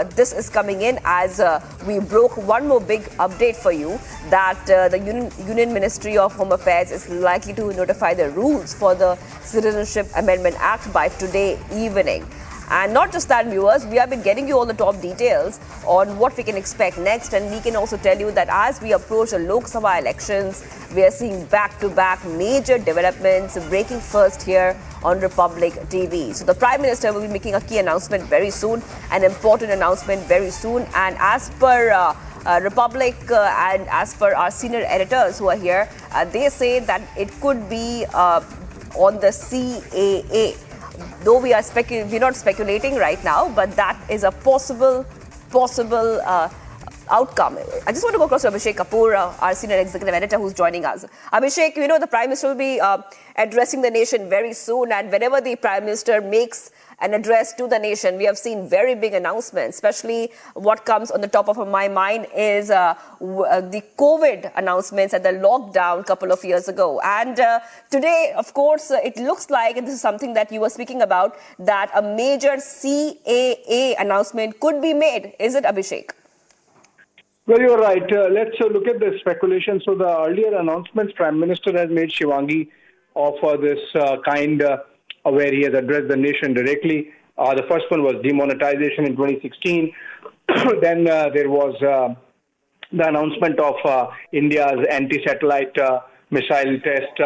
This is coming in as we broke one more big update for you that the Union Ministry of Home Affairs is likely to notify the rules for the Citizenship Amendment Act by today evening. And not just that, viewers, we have been getting you all the top details on what we can expect next. And we can also tell you that as we approach the Lok Sabha elections, we are seeing back-to-back major developments breaking first here on Republic TV. So the Prime Minister will be making a key announcement very soon, an important announcement very soon. And as per Republic and as per our senior editors who are here, they say that it could be on the CAA. Though we're not speculating right now, but that is a possible outcome. I just want to go across to Abhishek Kapoor, our senior executive editor, who's joining us. Abhishek, the Prime Minister will be addressing the nation very soon, and whenever the Prime Minister makes an address to the nation, we have seen very big announcements. Especially what comes on the top of my mind is the COVID announcements and the lockdown a couple of years ago. And today, of course, it looks like, and this is something that you were speaking about, that a major CAA announcement could be made. Is it, Abhishek? Well, you're right. Let's look at the speculation. So the earlier announcements, Prime Minister has made Shivangi of this kind where he has addressed the nation directly. The first one was demonetization in 2016. Then there was the announcement of India's anti-satellite missile test,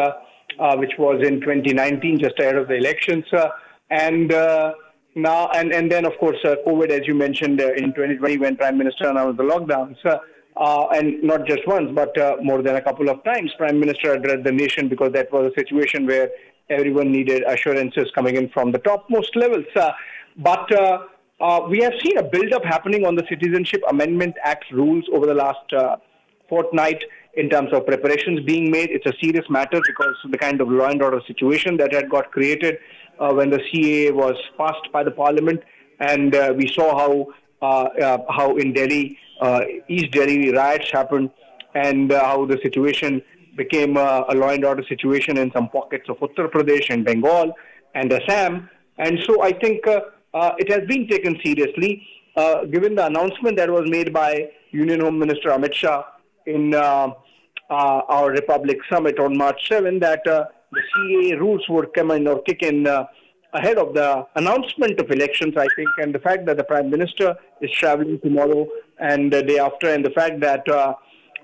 which was in 2019, just ahead of the elections. And then, of course, COVID, as you mentioned, in 2020, when Prime Minister announced the lockdowns. And not just once, but more than a couple of times, Prime Minister addressed the nation because that was a situation where everyone needed assurances coming in from the topmost levels. But we have seen a build-up happening on the Citizenship Amendment Act rules over the last fortnight in terms of preparations being made. It's a serious matter because of the kind of law and order situation that had got created when the CAA was passed by the Parliament. And we saw how in Delhi, East Delhi riots happened, and how the situation became a law and order situation in some pockets of Uttar Pradesh and Bengal and Assam. And so I think it has been taken seriously, given the announcement that was made by Union Home Minister Amit Shah in our Republic Summit on March 7, that the CAA rules would come in or kick in ahead of the announcement of elections, I think, and the fact that the Prime Minister is traveling tomorrow and the day after, and the fact that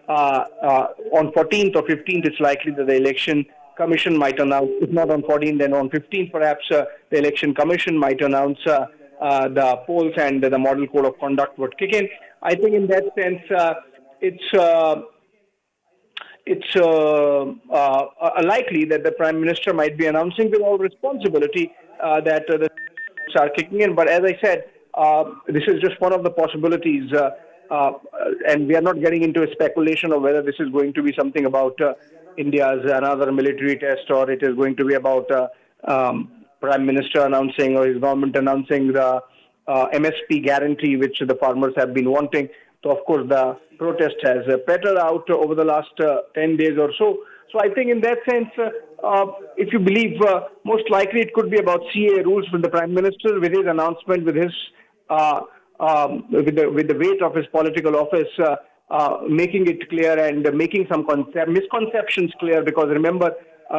on 14th or 15th, it's likely that the Election Commission might announce, if not on 14th, then on 15th, perhaps the Election Commission might announce the polls and the Model Code of Conduct would kick in. I think in that sense, it's likely that the Prime Minister might be announcing with all responsibility that the are kicking in. But as I said, this is just one of the possibilities. And we are not getting into a speculation of whether this is going to be something about India's another military test, or it is going to be about Prime Minister announcing or his government announcing the MSP guarantee, which the farmers have been wanting. So, of course, the protest has petered out over the last 10 days or so. So I think in that sense, if you believe, most likely it could be about CAA rules with the Prime Minister, with his announcement, with his with the weight of his political office, making it clear and making some misconceptions clear. Because remember,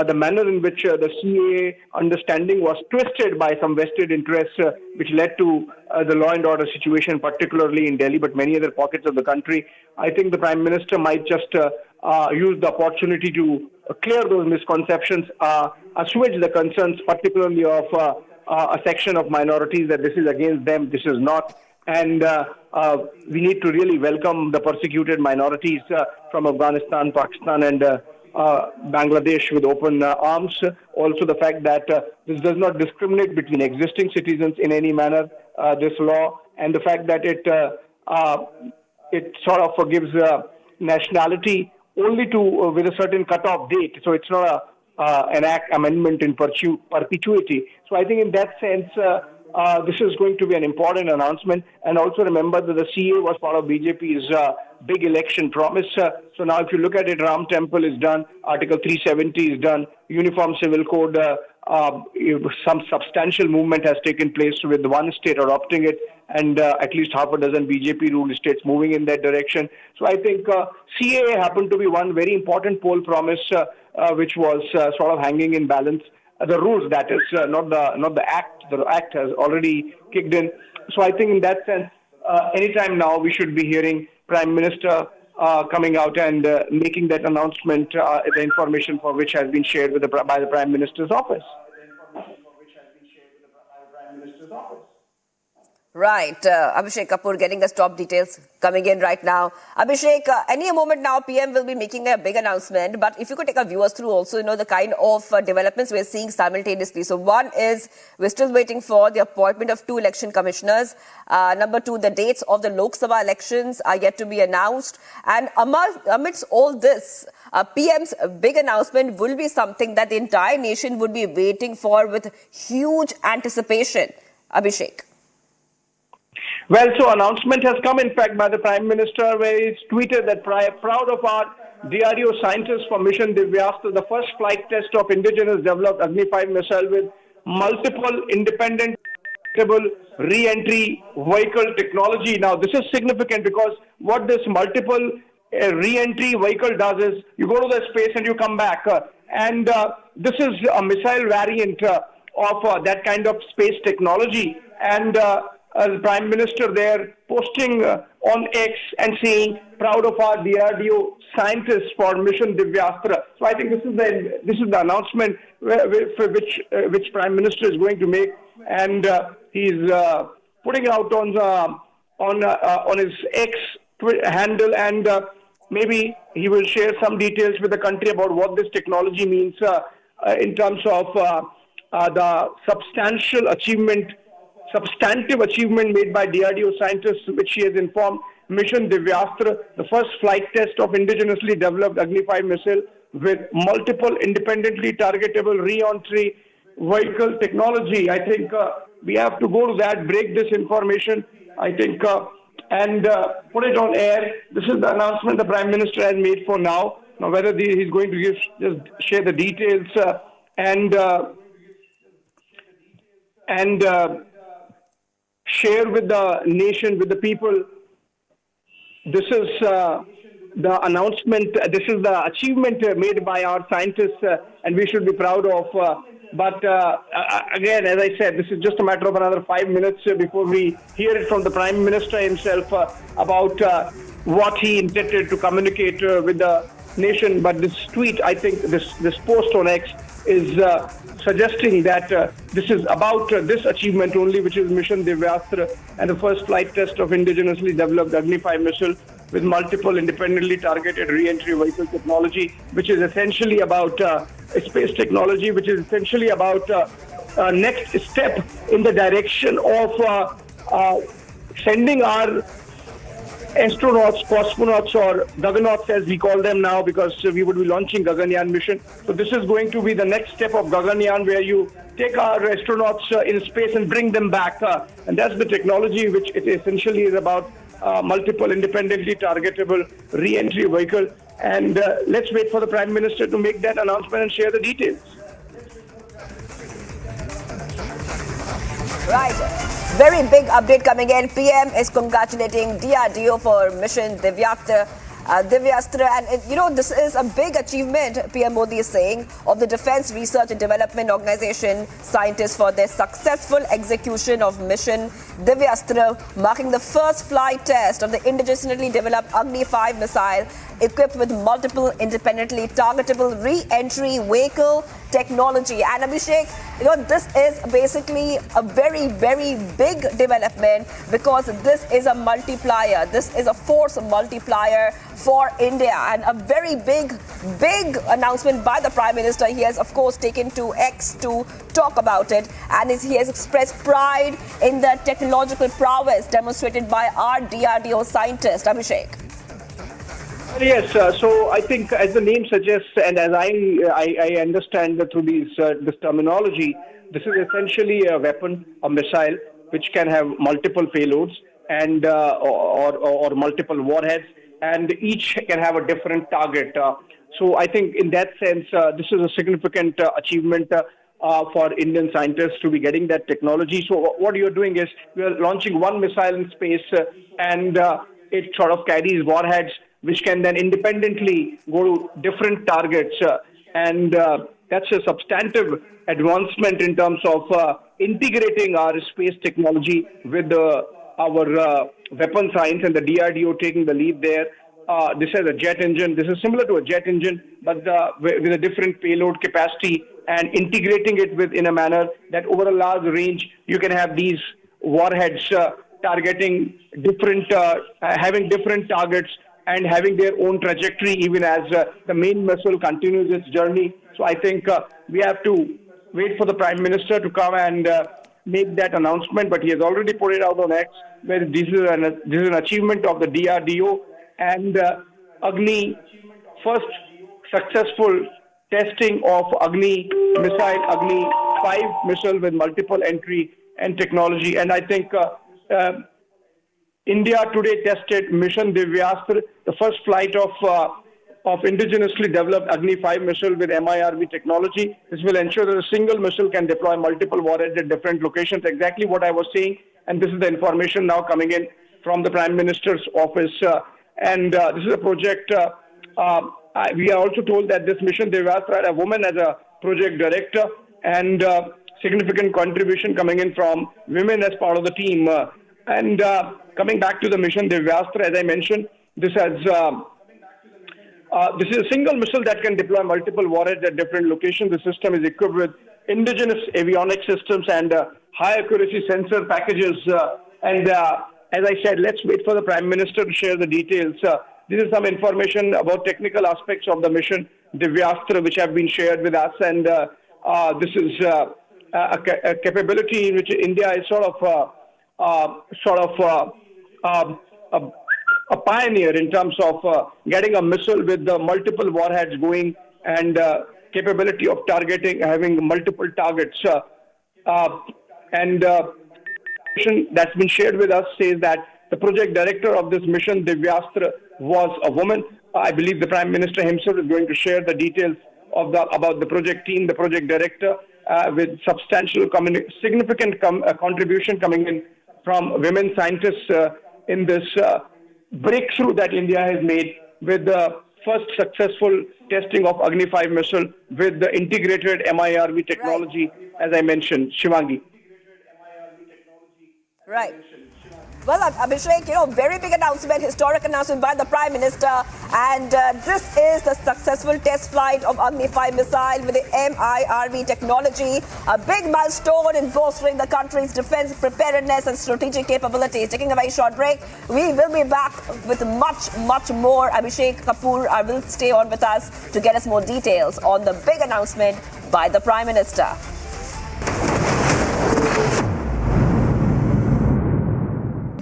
the manner in which the CAA understanding was twisted by some vested interests, which led to the law and order situation, particularly in Delhi, but many other pockets of the country. I think the Prime Minister might just use the opportunity to clear those misconceptions, assuage the concerns, particularly of a section of minorities, that this is against them, this is not. And we need to really welcome the persecuted minorities from Afghanistan, Pakistan, and Bangladesh with open arms. Also the fact that this does not discriminate between existing citizens in any manner, this law, and the fact that it sort of gives nationality only to with a certain cutoff date. So it's not an act amendment in perpetuity. So I think in that sense, this is going to be an important announcement. And also remember that the CAA was part of BJP's big election promise. So now if you look at it, Ram Temple is done, Article 370 is done, Uniform Civil Code, some substantial movement has taken place with one state adopting it, and at least half a dozen BJP-ruled states moving in that direction. So I think CAA happened to be one very important poll promise, which was sort of hanging in balance. The rules, that is, not the act. The act has already kicked in. So I think in that sense, anytime now we should be hearing Prime Minister coming out and making that announcement, the information for which has been shared by the Prime Minister's office. Right. Abhishek Kapoor getting us top details coming in right now. Abhishek, any moment now, PM will be making a big announcement. But if you could take our viewers through also, the kind of developments we're seeing simultaneously. So one is we're still waiting for the appointment of 2 election commissioners. Number 2, the dates of the Lok Sabha elections are yet to be announced. And amidst all this, PM's big announcement will be something that the entire nation would be waiting for with huge anticipation. Abhishek. Well, so announcement has come, in fact, by the Prime Minister, where he's tweeted that proud of our DRDO scientists for Mission Divyastra, the first flight test of indigenous developed Agni 5 missile with multiple independent re-entry vehicle technology. Now, this is significant because what this multiple re-entry vehicle does is you go to the space and you come back. And this is a missile variant of that kind of space technology. And the Prime Minister there posting on X and saying, proud of our DRDO scientists for Mission Divyastra. So I think this is the announcement which Prime Minister is going to make, and he's putting it out on his X handle, and maybe he will share some details with the country about what this technology means in terms of the substantive achievement made by DRDO scientists, which he has informed Mission Divyastra, the first flight test of indigenously developed Agni 5 missile with multiple independently targetable re-entry vehicle technology. I think we have to go to that, break this information, I think, and put it on air. This is the announcement the Prime Minister has made for now. Now, whether he's going to just share the details and share with the nation, with the people. This is the announcement, this is the achievement made by our scientists, and we should be proud of. But again, as I said, this is just a matter of another 5 minutes before we hear it from the Prime Minister himself about what he intended to communicate with the nation. But this tweet, I think, this post on X is suggesting that this is about this achievement only, which is Mission Divyastra and the first flight test of indigenously developed Agni 5 missile with multiple independently targeted re-entry vehicle technology, which is essentially about space technology, which is essentially about next step in the direction of sending our astronauts, cosmonauts, or Gaganauts as we call them now, because we would be launching Gaganyaan mission. So this is going to be the next step of Gaganyaan, where you take our astronauts in space and bring them back. And that's the technology which it essentially is about, multiple independently targetable re-entry vehicle. And let's wait for the Prime Minister to make that announcement and share the details. Right. Very big update coming in. PM is congratulating DRDO for Mission Divyastra. And this is a big achievement, PM Modi is saying, of the Defense Research and Development Organization scientists for their successful execution of Mission Divyastra, marking the first flight test of the indigenously developed Agni 5 missile equipped with multiple independently targetable re-entry vehicle technology. And Abhishek, this is basically a very, very big development, because this is a multiplier. This is a force multiplier for India, and a very big announcement by the Prime Minister. He has, of course, taken to X to talk about it, and he has expressed pride in the technological prowess demonstrated by our DRDO scientists. Abhishek. Yes, so I think, as the name suggests, and as I understand through this terminology, This is essentially a weapon, a missile, which can have multiple payloads and or multiple warheads, and each can have a different target. So I think in that sense, this is a significant achievement for Indian scientists to be getting that technology. So what you're doing is you're launching one missile in space and it sort of carries warheads which can then independently go to different targets. And that's a substantive advancement in terms of integrating our space technology with our weapon science, and the DRDO taking the lead there. This has a jet engine. This is similar to a jet engine, but with a different payload capacity, and integrating it in a manner that over a large range, you can have these warheads targeting different, having different targets and having their own trajectory even as the main missile continues its journey. So I think we have to wait for the Prime Minister to come and make that announcement, but he has already put it out on X, where this is an achievement of the DRDO and Agni, first successful testing of Agni missile, Agni 5 missile with multiple entry and technology. And I think India today tested Mission Divyastra, the first flight of indigenously developed Agni 5 missile with MIRV technology. This will ensure that a single missile can deploy multiple warheads at different locations, exactly what I was saying. And this is the information now coming in from the Prime Minister's office. This is a project, we are also told that this Mission Divyastra had a woman as a project director, and significant contribution coming in from women as part of the team. Coming back to the Mission Divyastra, as I mentioned, this is a single missile that can deploy multiple warheads at different locations. The system is equipped with indigenous avionics systems and high accuracy sensor packages. As I said, let's wait for the Prime Minister to share the details. This is some information about technical aspects of the Mission Divyastra which have been shared with us, and this is a capability in which India is a pioneer in terms of getting a missile with the multiple warheads going and capability of targeting, having multiple targets. That's been shared with us says that the project director of this Mission Divyastra was a woman. I believe the Prime Minister himself is going to share the details of about the project team, the project director, with substantial, significant contribution coming in from women scientists in this breakthrough that India has made with the first successful testing of Agni 5 missile with the integrated MIRV technology, as I mentioned, Shivangi. Right. Well, Abhishek, very big announcement, historic announcement by the Prime Minister. And this is the successful test flight of Agni 5 missile with the MIRV technology. A big milestone in bolstering the country's defense preparedness and strategic capabilities. Taking a very short break. We will be back with much, much more. Abhishek Kapoor will stay on with us to get us more details on the big announcement by the Prime Minister.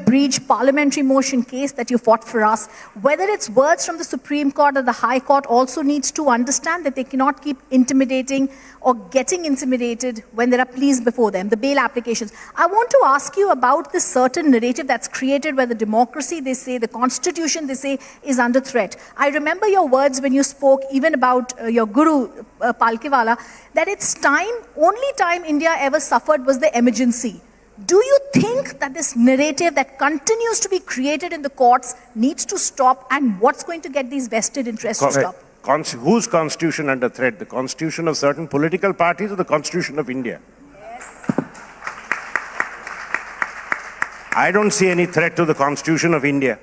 Breach parliamentary motion case that you fought for us, whether it's words from the Supreme Court or the High Court, also needs to understand that they cannot keep intimidating or getting intimidated when there are pleas before them, the bail applications. I want to ask you about this certain narrative that's created where the democracy, they say, the constitution, they say, is under threat. I remember your words when you spoke even about your guru, Palkewala, that it's time, only time India ever suffered was the emergency. Do you think that this narrative that continues to be created in the courts needs to stop, and what's going to get these vested interests to stop? Whose constitution under threat? The constitution of certain political parties or the constitution of India? Yes. I don't see any threat to the constitution of India.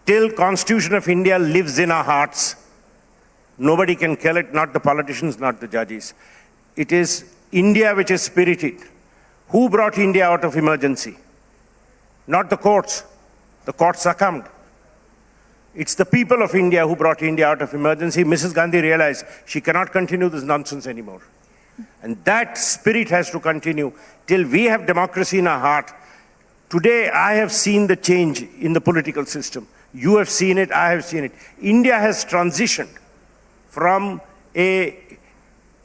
Till constitution of India lives in our hearts, nobody can kill it, not the politicians, not the judges. It is India which is spirited. Who brought India out of emergency? Not the courts. The courts succumbed. It's the people of India who brought India out of emergency. Mrs. Gandhi realized she cannot continue this nonsense anymore. And that spirit has to continue till we have democracy in our heart. Today, I have seen the change in the political system. You have seen it, I have seen it. India has transitioned from a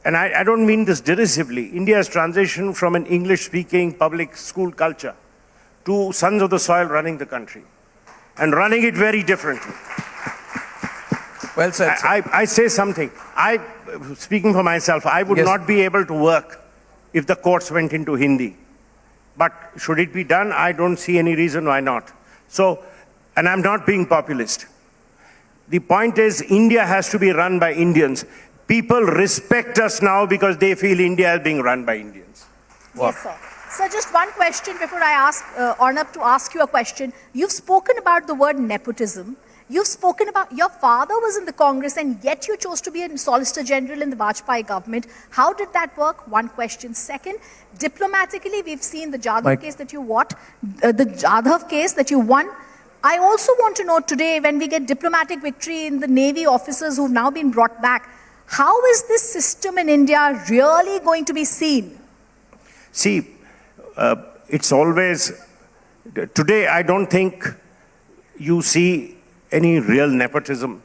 and I don't mean this derisively, India has transitioned from an English-speaking public school culture to sons of the soil running the country, and running it very differently. Well said, sir. I say something. Speaking for myself, I would Yes. not be able to work if the courts went into Hindi. But should it be done? I don't see any reason why not. So, and I'm not being populist. The point is, India has to be run by Indians. People respect us now because they feel India is being run by Indians. Yes, sir. Sir, just one question before I ask Arnab to ask you a question. You've spoken about the word nepotism. You've spoken about your father was in the Congress and yet you chose to be a Solicitor General in the Vajpayee government. How did that work? One question. Second, diplomatically, we've seen the Jadhav case that you won. I also want to know today, when we get diplomatic victory in the Navy officers who've now been brought back, how is this system in India really going to be seen? See, it's always, today I don't think you see any real nepotism.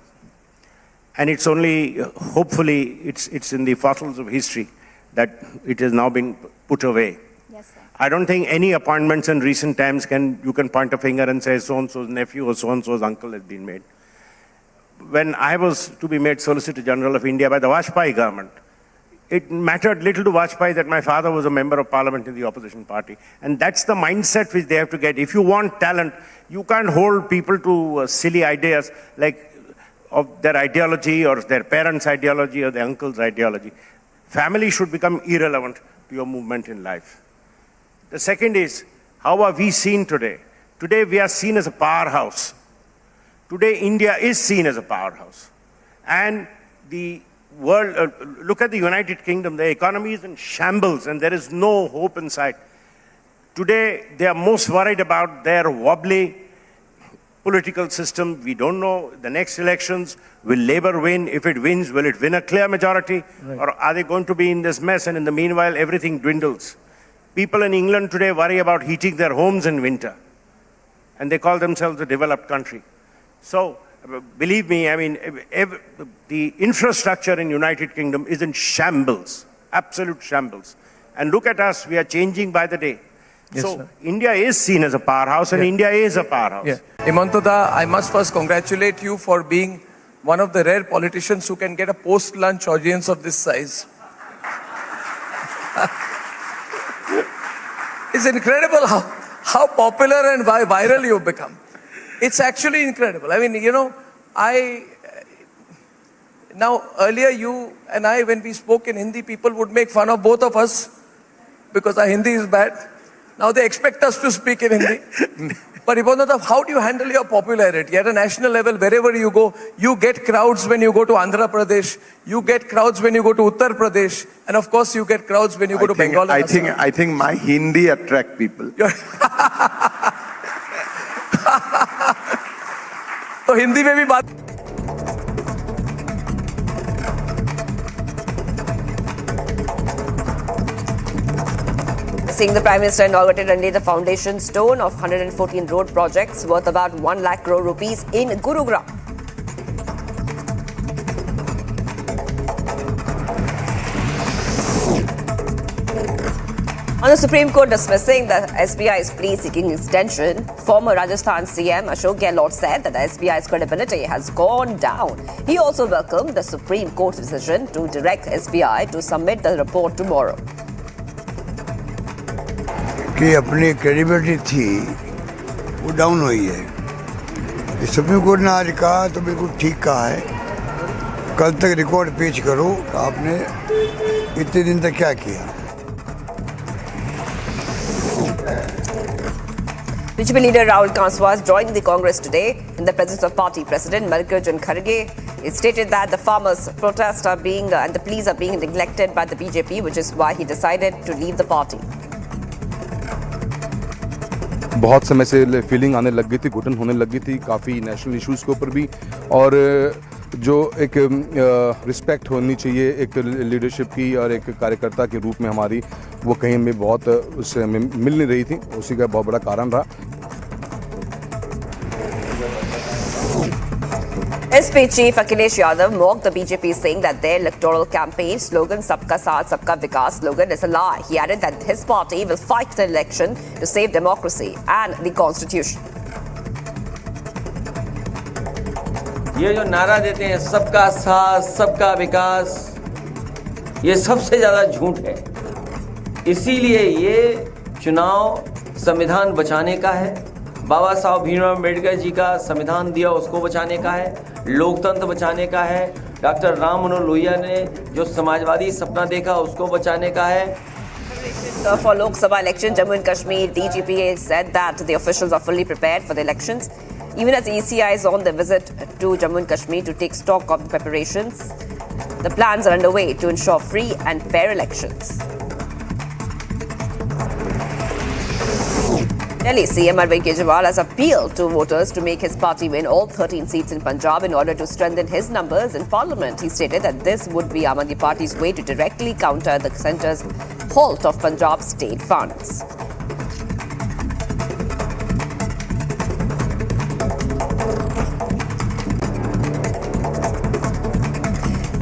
And it's only, hopefully, it's in the fossils of history that it has now been put away. Yes, sir. I don't think any appointments in recent times you can point a finger and say so-and-so's nephew or so-and-so's uncle has been made. When I was to be made Solicitor General of India by the Vajpayee government, it mattered little to Vajpayee that my father was a member of parliament in the opposition party. And that's the mindset which they have to get. If you want talent, you can't hold people to silly ideas like of their ideology or their parents' ideology or their uncle's ideology. Family should become irrelevant to your movement in life. The second is, how are we seen today? Today we are seen as a powerhouse. Today India is seen as a powerhouse. And the world, look at the United Kingdom, the economy is in shambles and there is no hope in sight. Today, they are most worried about their wobbly political system. We don't know the next elections. Will Labour win? If it wins, will it win a clear majority? Right. Or are they going to be in this mess and in the meanwhile, everything dwindles? People in England today worry about heating their homes in winter. And they call themselves a developed country. So, believe me, I mean, the infrastructure in United Kingdom is in shambles, absolute shambles. And look at us, we are changing by the day. Yes, so sir. India is seen as a powerhouse and India is a powerhouse. Yeah. Himantada, I must first congratulate you for being one of the rare politicians who can get a post-lunch audience of this size. It's incredible how popular and viral you've become. It's actually incredible. I mean, you know, now earlier you and I, when we spoke in Hindi, people would make fun of both of us because our Hindi is bad. Now they expect us to speak in Hindi. But Himantada, how do you handle your popularity? At a national level, wherever you go, you get crowds when you go to Andhra Pradesh, you get crowds when you go to Uttar Pradesh, and of course you get crowds when you go to Bengal. I think my Hindi attract people. तो हिंदी में भी बात Seeing the Prime Minister inaugurated and laid the foundation stone of 114 road projects worth about 1 lakh crore rupees in Gurugram. On the Supreme Court dismissing the SBI's plea seeking extension, former Rajasthan CM Ashok Gehlot said that the SBI's credibility has gone down. He also welcomed the Supreme Court's decision to direct SBI to submit the report tomorrow. कि अपनी credibility थी वो down हुई है। Supreme court ने आज कहा तो बिल्कुल ठीक कहा है, कल तक रिकॉर्ड पेश करो कि आपने इतने दिन तक क्या किया। BJP leader Rahul Kanswas joined the Congress today in the presence of party president Mallikarjun Kharge. It stated that the farmers' protests are being and the pleas are being neglected by the BJP, which is why he decided to leave the party. बहुत समय से feeling आने लग गई थी, घुटन होने लग गई थी काफ़ी नेशनल इश्यूज़ के ऊपर भी, और जो एक रिस्पेक्ट होनी चाहिए एक लीडरशिप की और एक कार्यकर्ता के रूप में हमारी, वो कहीं में बहुत उससे मिल नहीं रही थी, उसी का बहुत बड़ा कारण रहा। SP Chief Akhilesh Yadav mocked the BJP, saying that their electoral campaign slogan "Sabka Saath, Sabka Vikas" slogan is a lie. He added that his party will fight the election to save democracy and the constitution. ये जो नारा देते हैं सबका साथ सबका विकास, ये सबसे ज्यादा झूठ है। इसीलिए ये चुनाव संविधान बचाने का है, बाबा साहब भीमराव अम्बेडकर जी का संविधान दिया उसको बचाने का है, लोकतंत्र बचाने का है, डॉक्टर राम मनोहर लोहिया ने जो समाजवादी सपना देखा उसको बचाने का है। For Lok Sabha election, Jammu and Kashmir DGP said that the officials are fully prepared for the elections. Even as ECI is on the visit to Jammu and Kashmir to take stock of the preparations, the plans are underway to ensure free and fair elections. Delhi CM Arvind Kejriwal has appealed to voters to make his party win all 13 seats in Punjab in order to strengthen his numbers in parliament. He stated that this would be Aam Aadmi Party's way to directly counter the centre's halt of Punjab state funds.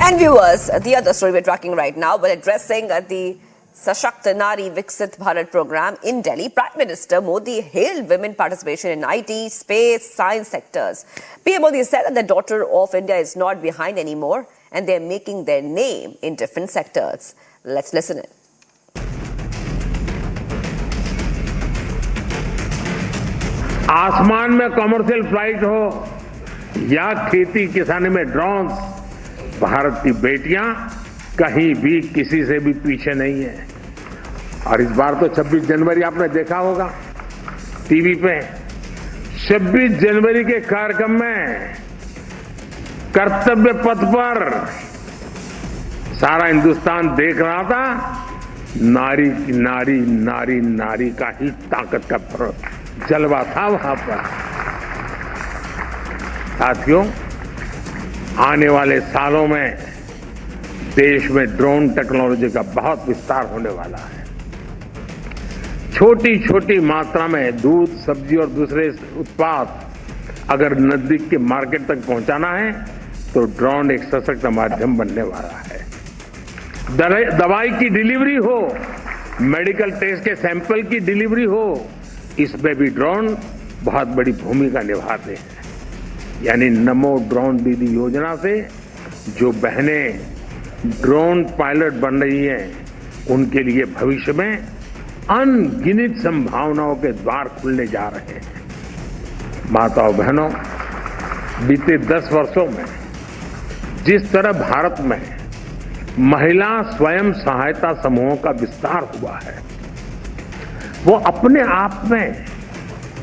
And viewers, the other story we're tracking right now, we're addressing the Sashakt Nari Viksit Bharat program in Delhi. Prime Minister Modi hailed women participation in IT, space, science sectors. PM Modi said that the daughter of India is not behind anymore and they're making their name in different sectors. Let's listen in. आसमान में commercial flight हो या खेती किसानी में drone, Bharat की बेटियां कहीं भी किसी से भी पीछे नहीं है। और इस बार तो 26 जनवरी आपने देखा होगा टीवी पे, 26 जनवरी के कार्यक्रम में कर्तव्य पथ पर सारा हिंदुस्तान देख रहा था, नारी नारी नारी नारी का ही ताकत का जलवा था वहां पर। साथियों, आने वाले सालों में देश में ड्रोन टेक्नोलॉजी का बहुत विस्तार होने वाला है। छोटी छोटी मात्रा में दूध, सब्जी और दूसरे उत्पाद अगर नजदीक के मार्केट तक पहुंचाना है तो ड्रोन एक सशक्त माध्यम बनने वाला है। दवाई की डिलीवरी हो, मेडिकल टेस्ट के सैंपल की डिलीवरी हो, इसमें भी ड्रोन बहुत बड़ी भूमिका निभाते हैं। यानी नमो ड्रोन दीदी योजना से जो बहनें ड्रोन पायलट बन रही हैं, उनके लिए भविष्य में अनगिनत संभावनाओं के द्वार खुलने जा रहे हैं। माताओं बहनों, बीते 10 वर्षों में जिस तरह भारत में महिला स्वयं सहायता समूहों का विस्तार हुआ है, वो अपने आप में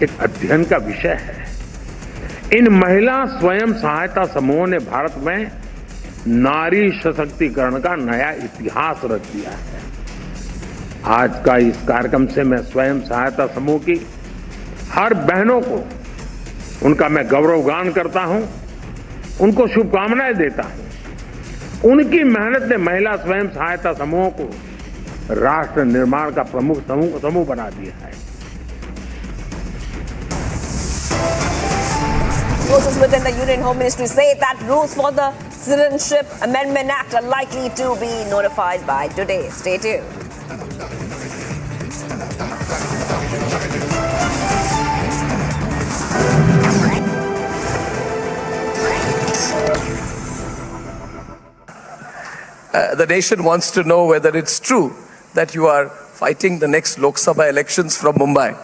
एक अध्ययन का विषय है। इन महिला स्वयं सहायता समूहों ने भारत में नारी सशक्तिकरण का नया इतिहास रच दिया है। आज का इस कार्यक्रम से मैं स्वयं सहायता समूह की हर बहनों को उनका मैं गौरवगान करता हूं, उनको शुभकामनाएं देता हूं। उनकी मेहनत ने महिला स्वयं सहायता समूहों को राष्ट्र निर्माण का प्रमुख समूह बना दिया है। Sources within the Union Home Ministry say that rules for the Citizenship Amendment Act are likely to be notified by today. Stay tuned. The nation wants to know whether it's true that you are fighting the next Lok Sabha elections from Mumbai.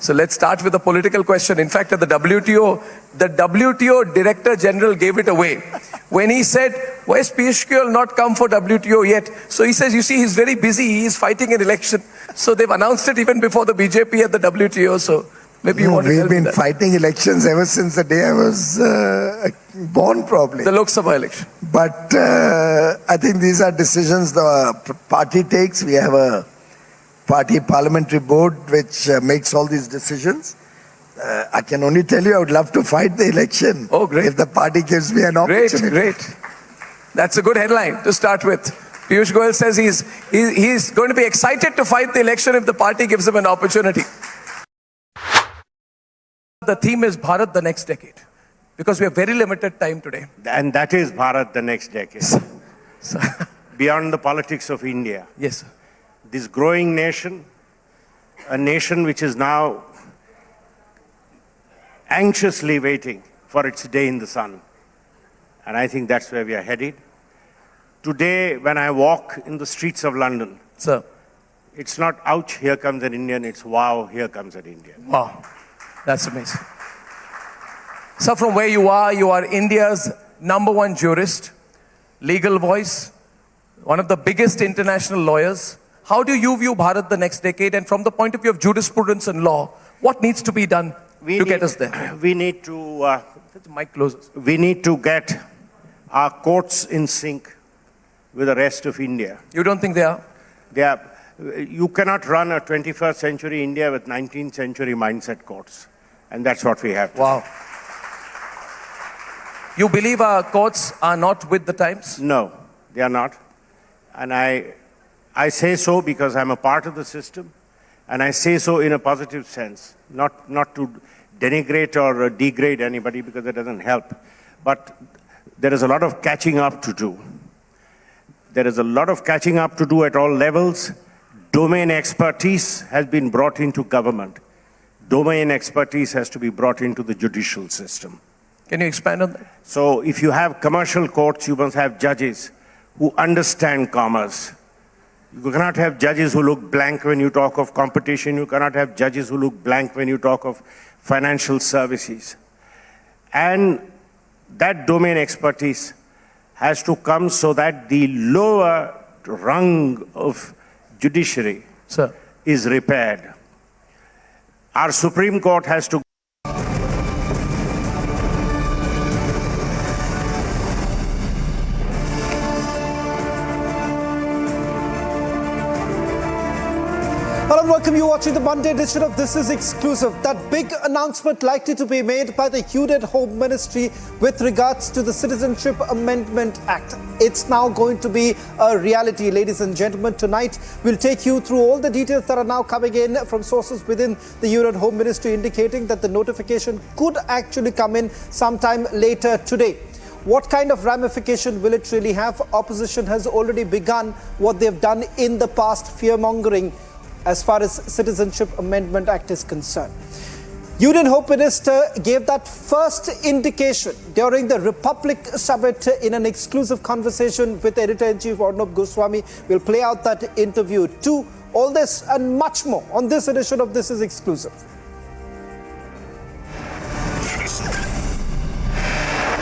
So let's start with a political question. In fact, at the WTO Director General gave it away when he said, why is Piyush Goyal not come for WTO yet? So he says, you see, he's very busy. He is fighting an election. So they've announced it even before the BJP at the WTO. So maybe you want to tell me that. We've been fighting elections ever since the day I was born, probably. The Lok Sabha election. But I think these are decisions the party takes. We have a party parliamentary board which makes all these decisions. I can only tell you I would love to fight the election. Oh, great. If the party gives me an opportunity. Great. That's a good headline to start with. Piyush Goyal says he's going to be excited to fight the election if the party gives him an opportunity. The theme is Bharat the next decade. because we have very limited time today. And that is Bharat the next decade. Beyond the politics of India. Yes, sir. This growing nation, a nation which is now anxiously waiting for its day in the sun. And I think that's where we are headed. Today, when I walk in the streets of London, Sir. It's not, ouch, here comes an Indian, it's wow, here comes an Indian. Wow, that's amazing. So from where you are India's #1 jurist, legal voice, one of the biggest international lawyers. How do you view Bharat the next decade? And from the point of view of jurisprudence and law, what needs to be done to get us there? We need to... the mic closes. We need to get our courts in sync with the rest of India. You don't think they are? They are. You cannot run a 21st century India with 19th century mindset courts. And that's what we have. Wow. You believe our courts are not with the times? No, they are not. And I say so because I'm a part of the system. And I say so in a positive sense, not to denigrate or degrade anybody because that doesn't help. But there is a lot of catching up to do. There is a lot of catching up to do at all levels. Domain expertise has been brought into government. Domain expertise has to be brought into the judicial system. Can you expand on that? So if you have commercial courts, you must have judges who understand commerce. You cannot have judges who look blank when you talk of competition. You cannot have judges who look blank when you talk of financial services. And that domain expertise has to come so that the lower rung of judiciary is repaired. Our Supreme Court has to Hello and welcome. You're watching the Monday edition of This Is Exclusive. That big announcement likely to be made by the Union Home Ministry with regards to the Citizenship Amendment Act. It's now going to be a reality, ladies and gentlemen. Tonight, we'll take you through all the details that are now coming in from sources within the Union Home Ministry indicating that the notification could actually come in sometime later today. What kind of ramification will it really have? Opposition has already begun what they've done in the past, fear-mongering as far as Citizenship Amendment Act is concerned. Union Home Minister gave that first indication during the Republic Summit in an exclusive conversation with Editor-in-Chief Arnab Goswami. We'll play out that interview too. All this and much more on this edition of This Is Exclusive.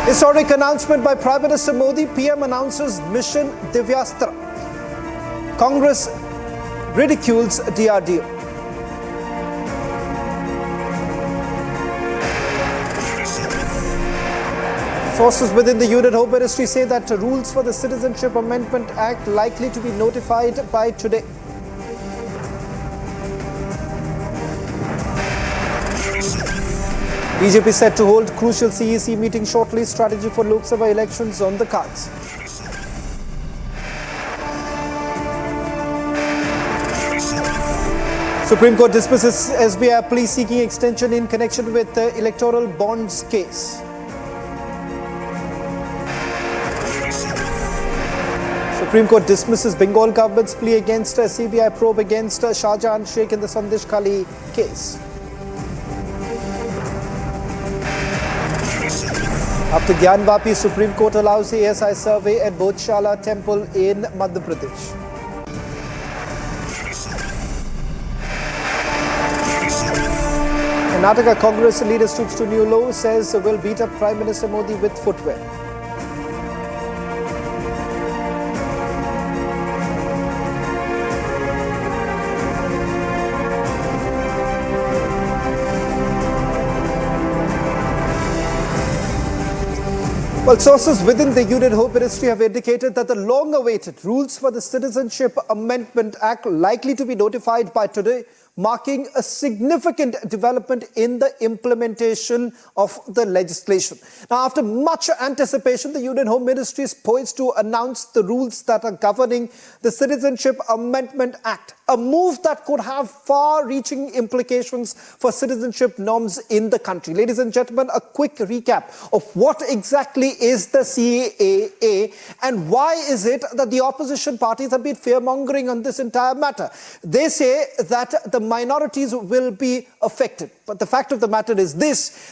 Historic announcement by Prime Minister Modi. PM announces Mission Divyastra. Congress ridicules DRDO. Sources within the Union Home Ministry say that rules for the Citizenship Amendment Act likely to be notified by today. BJP set to hold crucial CEC meeting shortly. Strategy for Lok Sabha elections on the cards. Supreme Court dismisses SBI plea seeking extension in connection with the electoral bonds case. Supreme Court dismisses Bengal government's plea against a CBI probe against Shah Sheikh in the Sandesh Khali case. After Gyanvapi, Supreme Court allows the ASI survey at Bodhshala Temple in Madhya Pradesh. Karnataka Congress leader stoops to new low, says will beat up Prime Minister Modi with footwear. Well, sources within the Union Home Ministry have indicated that the long-awaited rules for the Citizenship Amendment Act likely to be notified by today, marking a significant development in the implementation of the legislation. Now, after much anticipation, the Union Home Ministry is poised to announce the rules that are governing the Citizenship Amendment Act. a move that could have far-reaching implications for citizenship norms in the country. Ladies and gentlemen, a quick recap of what exactly is the CAA and why is it that the opposition parties have been fear-mongering on this entire matter. They say that the minorities will be affected. But the fact of the matter is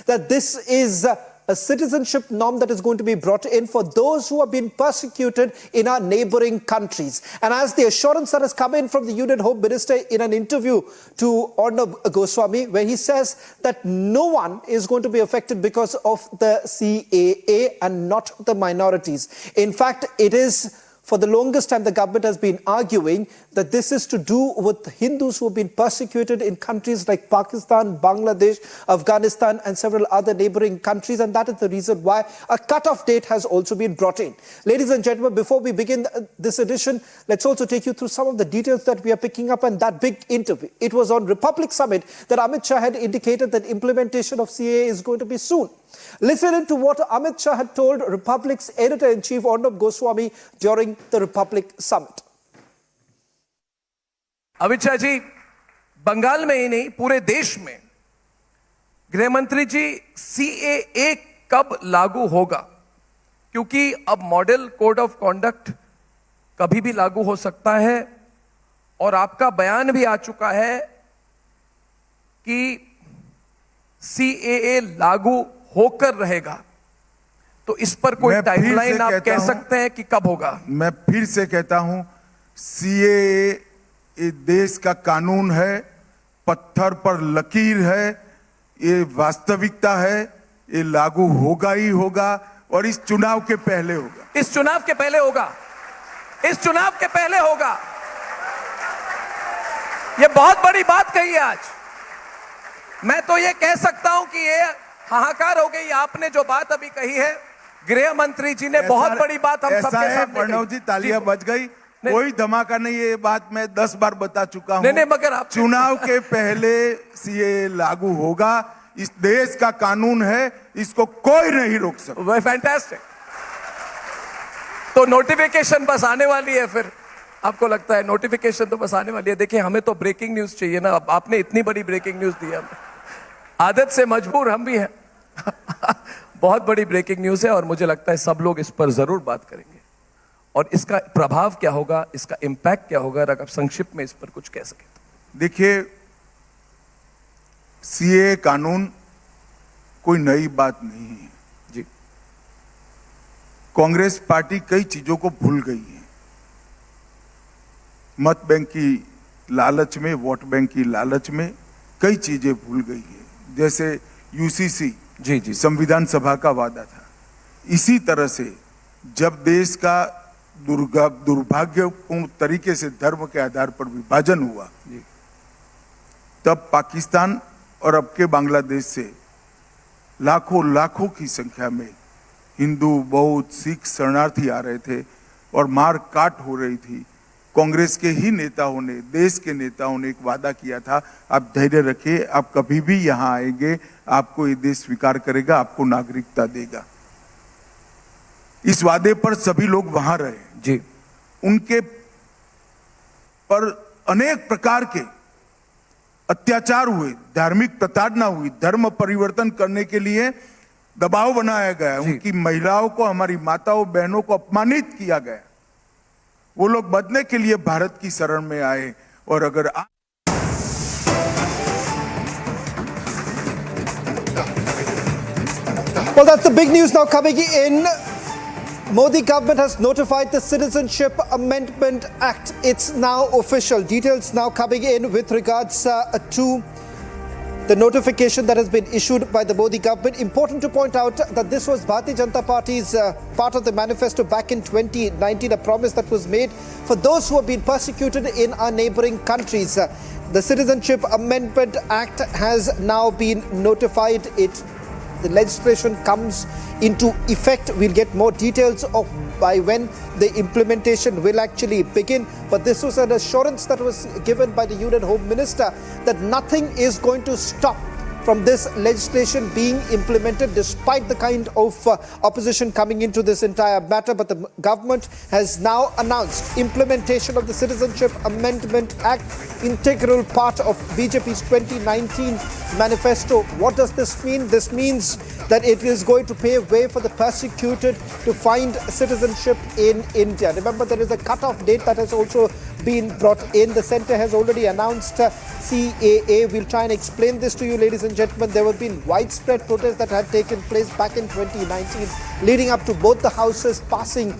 that this is a citizenship norm that is going to be brought in for those who have been persecuted in our neighboring countries. And as the assurance that has come in from the Union Home Minister in an interview to Arnab Goswami, where he says that no one is going to be affected because of the CAA and not the minorities. In fact, it is for the longest time the government has been arguing that this is to do with Hindus who have been persecuted in countries like Pakistan, Bangladesh, Afghanistan and several other neighboring countries, and that is the reason why a cut-off date has also been brought in. Ladies and gentlemen, before we begin this edition, let's also take you through some of the details that we are picking up and that big interview. It was on Republic Summit that Amit Shah had indicated that implementation of CAA is going to be soon. Listen to what Amit Shah had told Republic's editor-in-chief Arnab Goswami during the Republic Summit. Amit Shah ji, Bengal में ही नहीं पूरे देश में गृह मंत्री जी CAA कब लागू होगा? क्योंकि अब मॉडल कोड ऑफ कॉन्डक्ट कभी भी लागू हो सकता है और आपका बयान भी आ चुका है कि CAA लागू होकर रहेगा, तो इस पर कोई टाइमलाइन आप कह सकते हैं कि कब होगा? मैं फिर से कहता हूं, CAA ये देश का कानून है, पत्थर पर लकीर है, ये वास्तविकता है, ये लागू होगा ही होगा और इस चुनाव के पहले होगा। इस चुनाव के पहले होगा, इस चुनाव के पहले होगा। ये बहुत बड़ी बात कही है आज। मैं तो ये कह सकता हूं कि ये हाहाकार हो गई। आपने जो बात अभी कही है, गृह मंत्री जी ने बहुत बड़ी बात हम सबके सामने प्रणव जी, तालियां बज गई, कोई धमाका नहीं। ये बात मैं 10 बार बता चुका हूं। नहीं, मगर आप चुनाव के पहले CAA लागू होगा। इस देश का कानून है, इसको कोई नहीं रोक सकता। फैंटास्टिक। तो नोटिफिकेशन बस आने वाली है, फिर आपको लगता है नोटिफिकेशन तो बस आने वाली है? देखिए, हमें तो ब्रेकिंग न्यूज चाहिए ना। आपने इतनी बड़ी ब्रेकिंग न्यूज दी है, आदत से मजबूर हम भी हैं। बहुत बड़ी ब्रेकिंग न्यूज है और मुझे लगता है सब लोग इस पर जरूर बात करेंगे और इसका प्रभाव क्या होगा, इसका इंपैक्ट क्या होगा, अगर आप संक्षिप्त में इस पर कुछ कह सकें। देखिए, CAA कानून कोई नई बात नहीं है जी। कांग्रेस पार्टी कई चीजों को भूल गई है। मत बैंक की लालच में, वोट बैंक की लालच में कई चीजें भूल गई है। जैसे UCC जी संविधान सभा का वादा था। इसी तरह से जब देश का दुर्भाग्यपूर्ण तरीके से धर्म के आधार पर विभाजन हुआ, तब पाकिस्तान और अब के बांग्लादेश से लाखों की संख्या में हिंदू, बौद्ध, सिख शरणार्थी आ रहे थे और मार काट हो रही थी। कांग्रेस के ही नेताओं ने, देश के नेताओं ने एक वादा किया था, आप धैर्य रखिए, आप कभी भी यहां आएंगे, आपको ये देश स्वीकार करेगा, आपको नागरिकता देगा। इस वादे पर सभी लोग वहां रहे जी। उनके पर अनेक प्रकार के अत्याचार हुए, धार्मिक प्रताड़ना हुई, धर्म परिवर्तन करने के लिए दबाव बनाया गया, उनकी महिलाओं को, हमारी माताओं बहनों को अपमानित किया गया। वो लोग बदलने के लिए भारत की शरण में आए और अगर Well, that's the big news now coming in. Modi government has notified the Citizenship Amendment Act. It's now official. Details now coming in with regards to the notification that has been issued by the Modi government. Important to point out that this was Bharatiya Janata Party's part of the manifesto back in 2019, a promise that was made for those who have been persecuted in our neighboring countries. The Citizenship Amendment Act has now been notified. The legislation comes into effect. We'll get more details of by when the implementation will actually begin. But this was an assurance that was given by the Union Home Minister that nothing is going to stop from this legislation being implemented despite the kind of opposition coming into this entire matter. But the government has now announced implementation of the Citizenship Amendment Act, integral part of BJP's 2019 manifesto. What does this mean? This means that it is going to pave way for the persecuted to find citizenship in India. Remember, there is a cut-off date that has also been brought in. The centre has already announced CAA. We'll try and explain this to you, ladies and gentlemen. There have been widespread protests that had taken place back in 2019, leading up to both the houses passing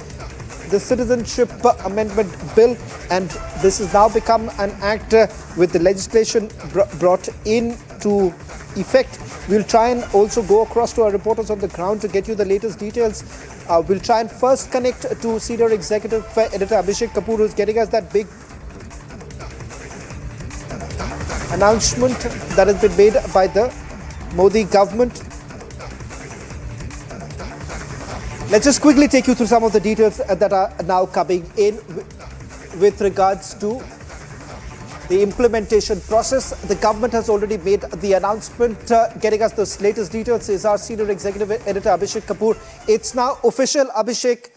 the Citizenship Amendment Bill, and this has now become an act with the legislation brought into effect. We'll try and also go across to our reporters on the ground to get you the latest details. We'll try and first connect to Senior Executive Editor Abhishek Kapoor, who's getting us that big announcement that has been made by the Modi government. Let's just quickly take you through some of the details that are now coming in with regards to the implementation process. The government has already made the announcement. Getting us the latest details is our Senior Executive Editor Abhishek Kapoor. It's now official, Abhishek.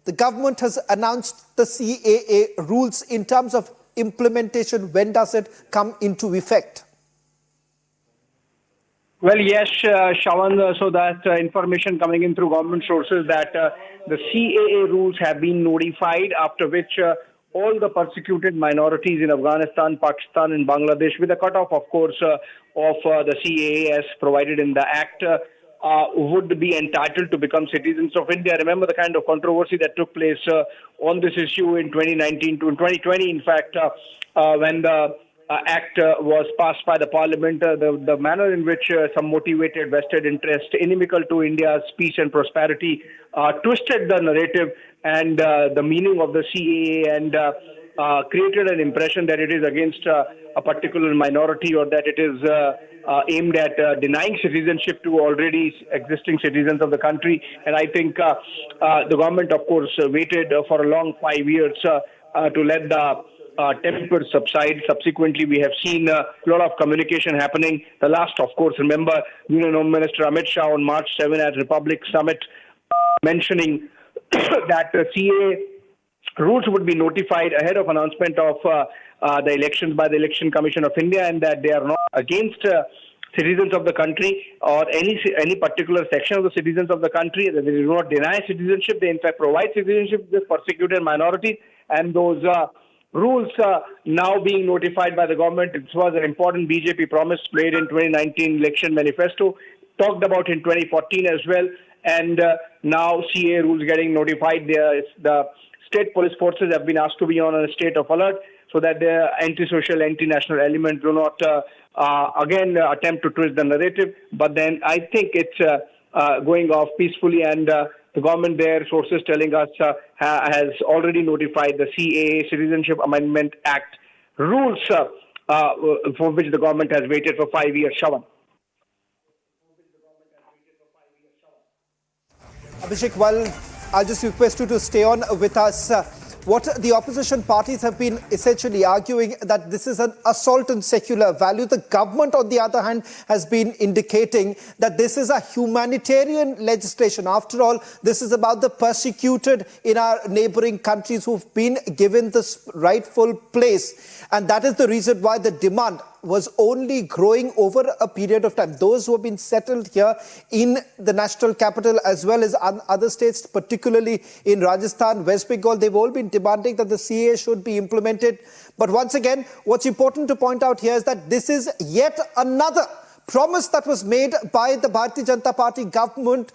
The government has announced the CAA rules in terms of implementation. When does it come into effect? Well, yes, Shawan, so that information coming in through government sources that the CAA rules have been notified, after which all the persecuted minorities in Afghanistan, Pakistan and Bangladesh, with a cutoff, of course, of the CAA as provided in the Act, would be entitled to become citizens of India. Remember the kind of controversy that took place on this issue in 2019 to 2020, in fact, when the Act was passed by the Parliament, the manner in which some motivated vested interest inimical to India's peace and prosperity twisted the narrative and the meaning of the CAA and created an impression that it is against a particular minority, or that it is aimed at denying citizenship to already existing citizens of the country. And I think the government, of course, waited for a long 5 years to let the temper subside. Subsequently, we have seen a lot of communication happening. The last, of course, remember, Union Home Minister Amit Shah on March 7 at Republic Summit mentioning that CAA rules would be notified ahead of announcement of the elections by the Election Commission of India, and that they are not against citizens of the country or any particular section of the citizens of the country. They do not deny citizenship. They, in fact, provide citizenship to persecuted minorities, and those rules now being notified by the government. It was an important BJP promise made in 2019 election manifesto, talked about in 2014 as well, and now CAA rules getting notified. The state police forces have been asked to be on a state of alert so that the anti-social, anti-national elements do not again attempt to twist the narrative. But then I think it's going off peacefully, and the government, their sources telling us, has already notified the CAA Citizenship Amendment Act rules for which the government has waited for 5 years. Shawan. Abhishek, well, I'll just request you to stay on with us. What the opposition parties have been essentially arguing that this is an assault on secular value. The government, on the other hand, has been indicating that this is a humanitarian legislation. After all, this is about the persecuted in our neighboring countries who've been given this rightful place. And that is the reason why the demand was only growing over a period of time. Those who have been settled here in the national capital as well as other states, particularly in Rajasthan, West Bengal, they've all been demanding that the CAA should be implemented. But once again, what's important to point out here is that this is yet another promise that was made by the Bharatiya Janata Party government,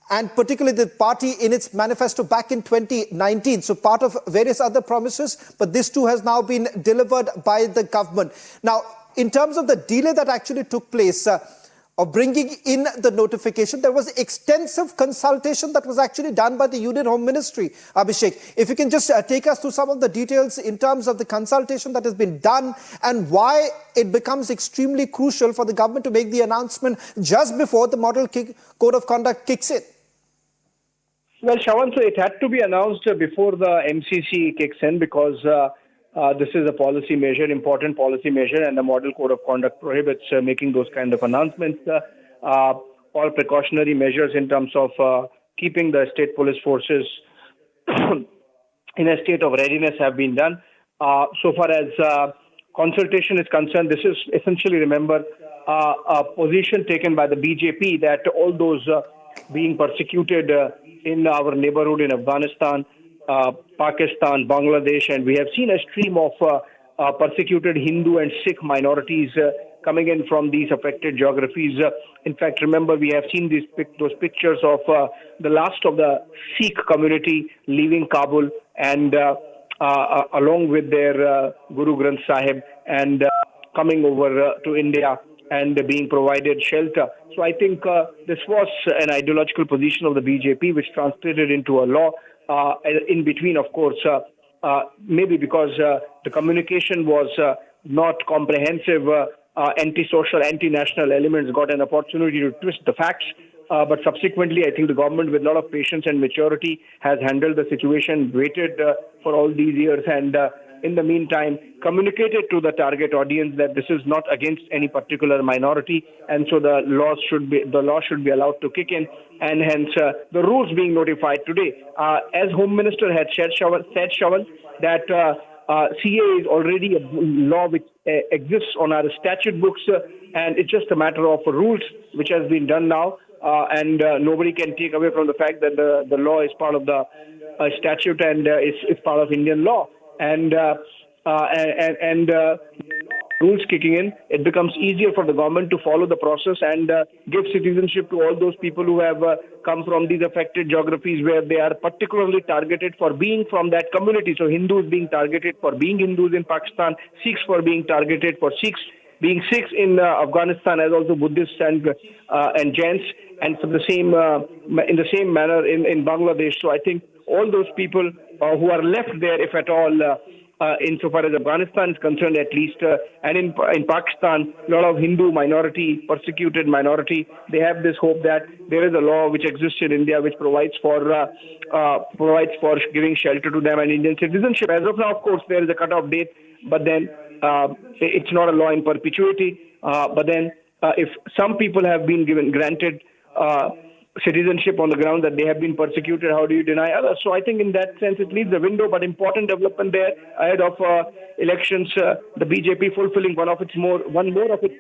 and particularly the party in its manifesto back in 2019. So part of various other promises, but this too has now been delivered by the government. Now, in terms of the delay that actually took place of bringing in the notification, there was extensive consultation that was actually done by the Union Home Ministry. Abhishek, if you can just take us through some of the details in terms of the consultation that has been done and why it becomes extremely crucial for the government to make the announcement just before the Model Code of Conduct kicks in. Well, Shawan, so it had to be announced before the MCC kicks in because this is a policy measure, important policy measure, and the Model Code of Conduct prohibits making those kind of announcements. All precautionary measures in terms of keeping the state police forces in a state of readiness have been done. So far as consultation is concerned, this is essentially, remember, a position taken by the BJP that all those being persecuted in our neighborhood in Afghanistan, Pakistan, Bangladesh, and we have seen a stream of persecuted Hindu and Sikh minorities coming in from these affected geographies. In fact, remember, we have seen those pictures of the last of the Sikh community leaving Kabul and along with their Guru Granth Sahib and coming over to India and being provided shelter. So I think this was an ideological position of the BJP which translated into a law. In between, of course, maybe because the communication was not comprehensive, anti-social, anti-national elements got an opportunity to twist the facts. But subsequently, I think the government, with a lot of patience and maturity, has handled the situation, waited for all these years, and in the meantime, communicated to the target audience that this is not against any particular minority, and so the law should be allowed to kick in, and hence the rules being notified today. As Home Minister had said, Shravan, that CAA is already a law which exists on our statute books, and it's just a matter of rules which has been done now. And nobody can take away from the fact that the law is part of the statute and it's part of Indian law. And rules kicking in, it becomes easier for the government to follow the process and give citizenship to all those people who have come from these affected geographies where they are particularly targeted for being from that community. So Hindus being targeted for being Hindus in Pakistan, Sikhs for being targeted for being Sikhs in Afghanistan, as also Buddhists and Jains, and for the same in the same manner in Bangladesh. So I think all those people who are left there, if at all, insofar as Afghanistan is concerned, at least, and in Pakistan, a lot of Hindu minority, persecuted minority, they have this hope that there is a law which exists in India which provides for giving shelter to them and Indian citizenship. As of now, of course, there is a cut-off date, but then it's not a law in perpetuity. But then, if some people have been granted citizenship on the ground that they have been persecuted, how do you deny others? So I think in that sense it leaves a window, but important development there ahead of elections. The BJP fulfilling one more of its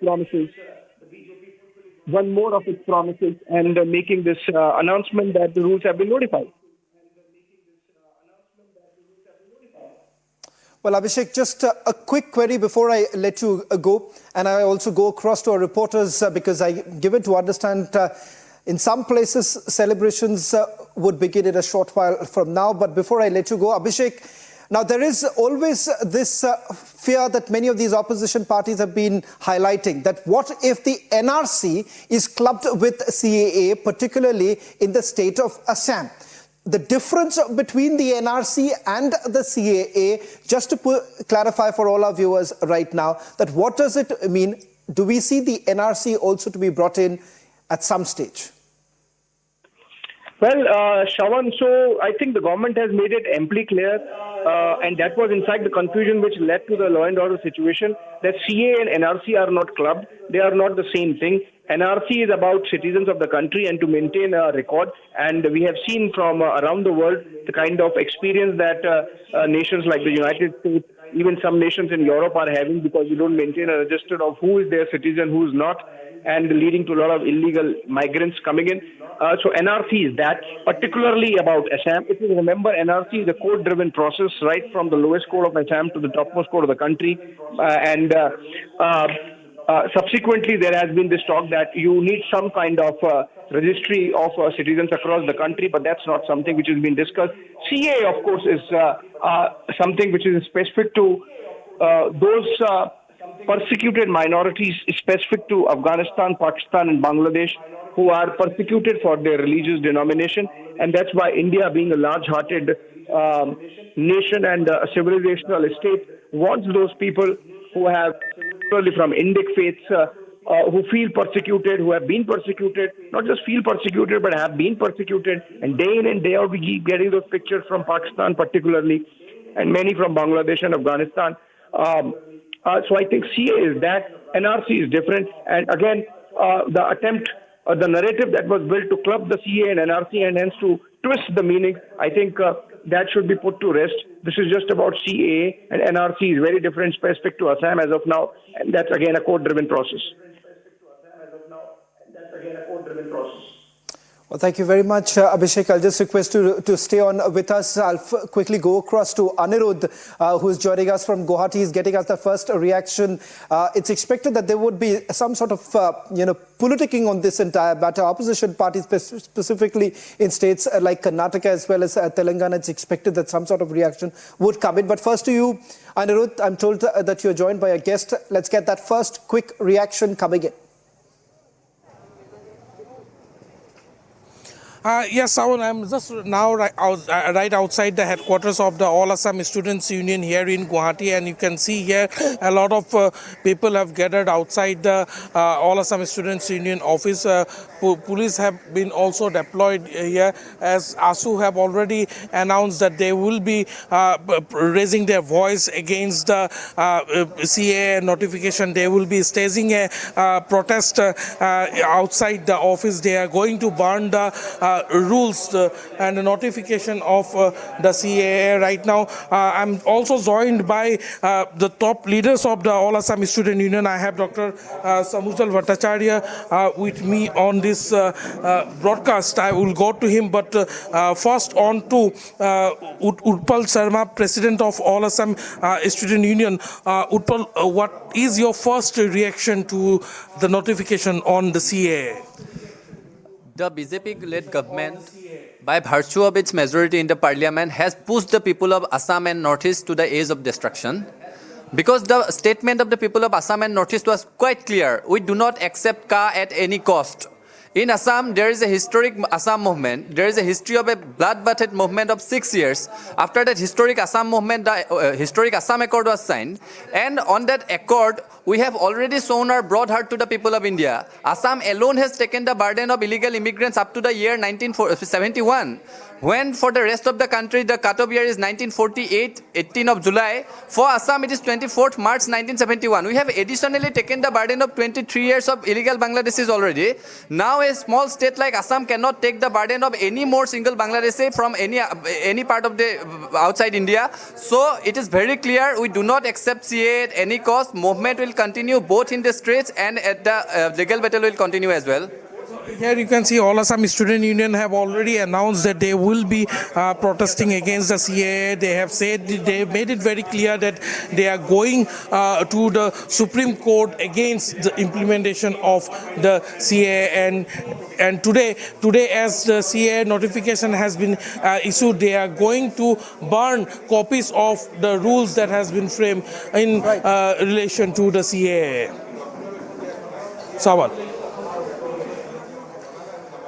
promises, and making this announcement that the rules have been notified. Well, Abhishek, just a quick query before I let you go, and I also go across to our reporters because I give it to understand in some places celebrations would begin in a short while from now. But before I let you go, Abhishek, now there is always this fear that many of these opposition parties have been highlighting, that what if the NRC is clubbed with CAA, particularly in the state of Assam? The difference between the NRC and the CAA, just to clarify for all our viewers right now, that what does it mean? Do we see the NRC also to be brought in at some stage? Well, Shravan, so I think the government has made it amply clear, and that was in fact the confusion which led to the law and order situation, that CAA and NRC are not clubbed. They are not the same thing. NRC is about citizens of the country and to maintain a record. And we have seen from around the world the kind of experience that nations like the United States, even some nations in Europe are having, because you don't maintain a register of who is their citizen, who is not, and leading to a lot of illegal migrants coming in. So NRC is that, particularly about Assam. If you remember, NRC is a code-driven process, right from the lowest code of Assam to the topmost code of the country. Subsequently, there has been this talk that you need some kind of registry of citizens across the country, but that's not something which has been discussed. CAA, of course, is something which is specific to those persecuted minorities, specific to Afghanistan, Pakistan, and Bangladesh, who are persecuted for their religious denomination. And that's why India, being a large-hearted nation and a civilizational state, wants those people who have, particularly from Indic faiths, who feel persecuted, who have been persecuted, not just feel persecuted, but have been persecuted. And day in and day out, we keep getting those pictures from Pakistan particularly. and many from Bangladesh and Afghanistan. So I think CAA is that, NRC is different. And again, the attempt, the narrative that was built to club the CAA and NRC and hence to twist the meaning, I think that should be put to rest. This is just about CAA, and NRC is very different specific to Assam as of now, and that's again a court-driven process. Well, thank you very much, Abhishek. I'll just request you to stay on with us. I'll quickly go across to Anirudh, who is joining us from Guwahati. He's getting us the first reaction. It's expected that there would be some sort of, politicking on this entire matter. Opposition parties, specifically in states like Karnataka as well as Telangana, it's expected that some sort of reaction would come in. But first to you, Anirudh, I'm told that you're joined by a guest. Let's get that first quick reaction coming in. Yes, Sawan, I'm just now right outside the headquarters of the All Assam Students Union here in Guwahati, and you can see here a lot of people have gathered outside the All Assam Students Union office. Police have been also deployed here, as ASU have already announced that they will be raising their voice against the CAA notification. They will be staging a protest outside the office. They are going to burn the rules and the notification of the CAA. Right now, I'm also joined by the top leaders of the All Assam Student Union. I have Dr. Samujal Bhattacharya with me on this broadcast. I will go to him, but first on to Utpal Sharma, President of All Assam Student Union. Utpal, what is your first reaction to the notification on the CAA? The BJP-led government, by virtue of its majority in the parliament, has pushed the people of Assam and Northeast to the edge of destruction. Because the statement of the people of Assam and Northeast was quite clear. We do not accept CAA at any cost. In Assam, there is a historic Assam movement. There is a history of a blood-bathed movement of 6 years. After that historic Assam movement, the historic Assam Accord was signed. And on that accord, we have already shown our broad heart to the people of India. Assam alone has taken the burden of illegal immigrants up to the year 1971. When for the rest of the country, the cutoff year is 1948, 18 of July. For Assam, it is 24th March 1971. We have additionally taken the burden of 23 years of illegal Bangladeshis already. Now a small state like Assam cannot take the burden of any more single Bangladeshi from any part of the outside India. So it is very clear we do not accept CAA at any cost. Movement will continue both in the streets and at the legal battle will continue as well. Here you can see All Assam Student Union have already announced that they will be protesting against the CAA. They have said, they have made it very clear that they are going to the Supreme Court against the implementation of the CAA. And today as the CAA notification has been issued, they are going to burn copies of the rules that has been framed in relation to the CAA. Sawan.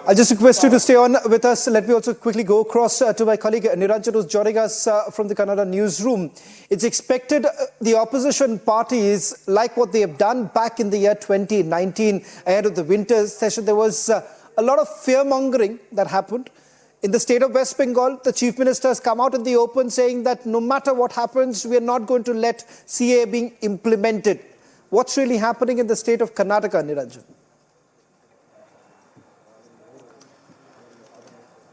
I'll just request you to stay on with us. Let me also quickly go across to my colleague Niranjan, who's joining us from the Kannada newsroom. It's expected the opposition parties, like what they have done back in the year 2019, ahead of the winter session, there was a lot of fear-mongering that happened. In the state of West Bengal, the Chief Minister has come out in the open saying that no matter what happens, we are not going to let CAA being implemented. What's really happening in the state of Karnataka, Niranjan?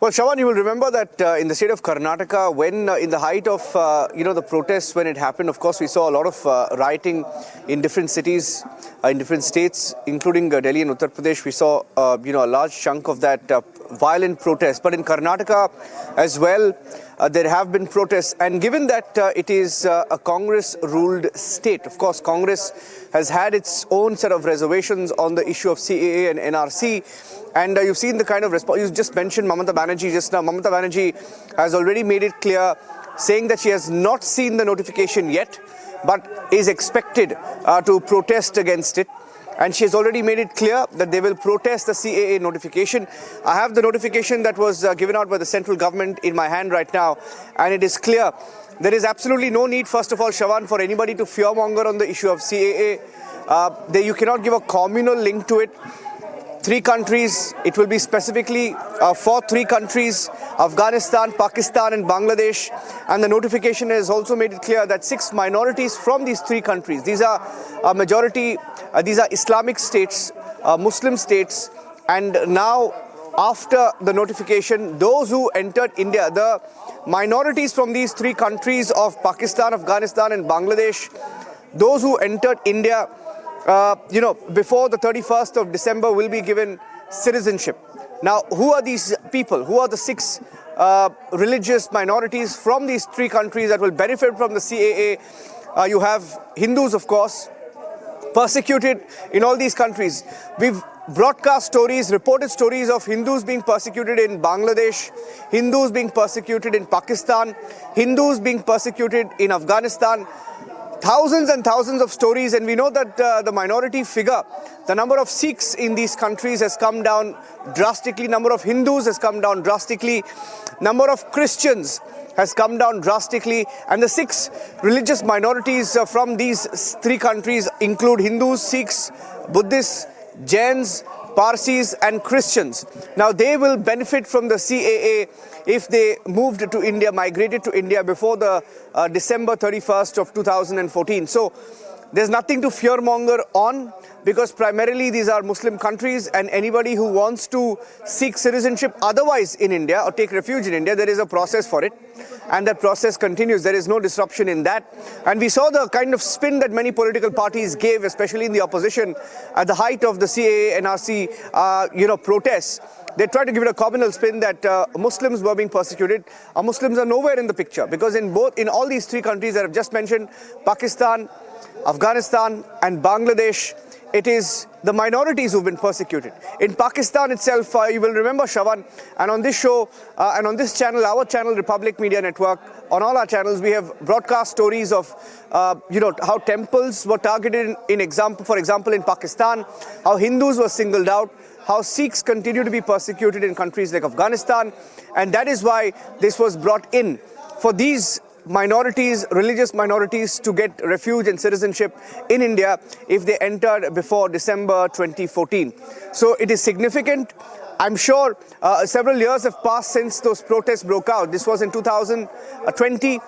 Well, Shawan, you will remember that in the state of Karnataka, when in the height of the protests, when it happened, of course, we saw a lot of rioting in different cities, in different states, including Delhi and Uttar Pradesh. We saw a large chunk of that violent protest. But in Karnataka as well, there have been protests. And given that it is a Congress-ruled state, of course, Congress has had its own set of reservations on the issue of CAA and NRC. And you've seen the kind of response. You just mentioned Mamata Banerjee just now. Mamata Banerjee has already made it clear, saying that she has not seen the notification yet, but is expected to protest against it. And she has already made it clear that they will protest the CAA notification. I have the notification that was given out by the central government in my hand right now. And it is clear there is absolutely no need, first of all, Shawan, for anybody to fearmonger on the issue of CAA. You cannot give a communal link to it. 3 countries. It will be specifically for 3 countries, Afghanistan, Pakistan and Bangladesh. And the notification has also made it clear that 6 minorities from these 3 countries, these are these are Islamic states, Muslim states, and now after the notification, those who entered India, the minorities from these 3 countries of Pakistan, Afghanistan and Bangladesh, those who entered India before the 31st of December will be given citizenship. Now, who are these people? Who are the 6 religious minorities from these 3 countries that will benefit from the CAA? You have Hindus, of course, persecuted in all these countries. We've broadcast stories, reported stories of Hindus being persecuted in Bangladesh, Hindus being persecuted in Pakistan, Hindus being persecuted in Afghanistan. Thousands and thousands of stories, and we know that the minority figure, the number of Sikhs in these countries has come down drastically, number of Hindus has come down drastically, number of Christians has come down drastically, and the 6 religious minorities from these 3 countries include Hindus, Sikhs, Buddhists, Jains, Parsis and Christians. Now they will benefit from the CAA if they moved to India, migrated to India before the December 31st of 2014. So there's nothing to fearmonger on, because primarily these are Muslim countries, and anybody who wants to seek citizenship otherwise in India or take refuge in India, there is a process for it, and that process continues. There is no disruption in that. And we saw the kind of spin that many political parties gave, especially in the opposition, at the height of the CAA NRC protests. They tried to give it a communal spin that Muslims were being persecuted. Muslims are nowhere in the picture, because in all these 3 countries that I've just mentioned, Pakistan, Afghanistan and Bangladesh, it is the minorities who've been persecuted. In Pakistan itself, you will remember, Shravan, and on this show and on this channel, our channel, Republic Media Network, on all our channels, we have broadcast stories of, how temples were targeted for example, in Pakistan, how Hindus were singled out, how Sikhs continue to be persecuted in countries like Afghanistan. And that is why this was brought in for these minorities, religious minorities, to get refuge and citizenship in India if they entered before December 2014. So it is significant. I'm sure several years have passed since those protests broke out. This was in 2020,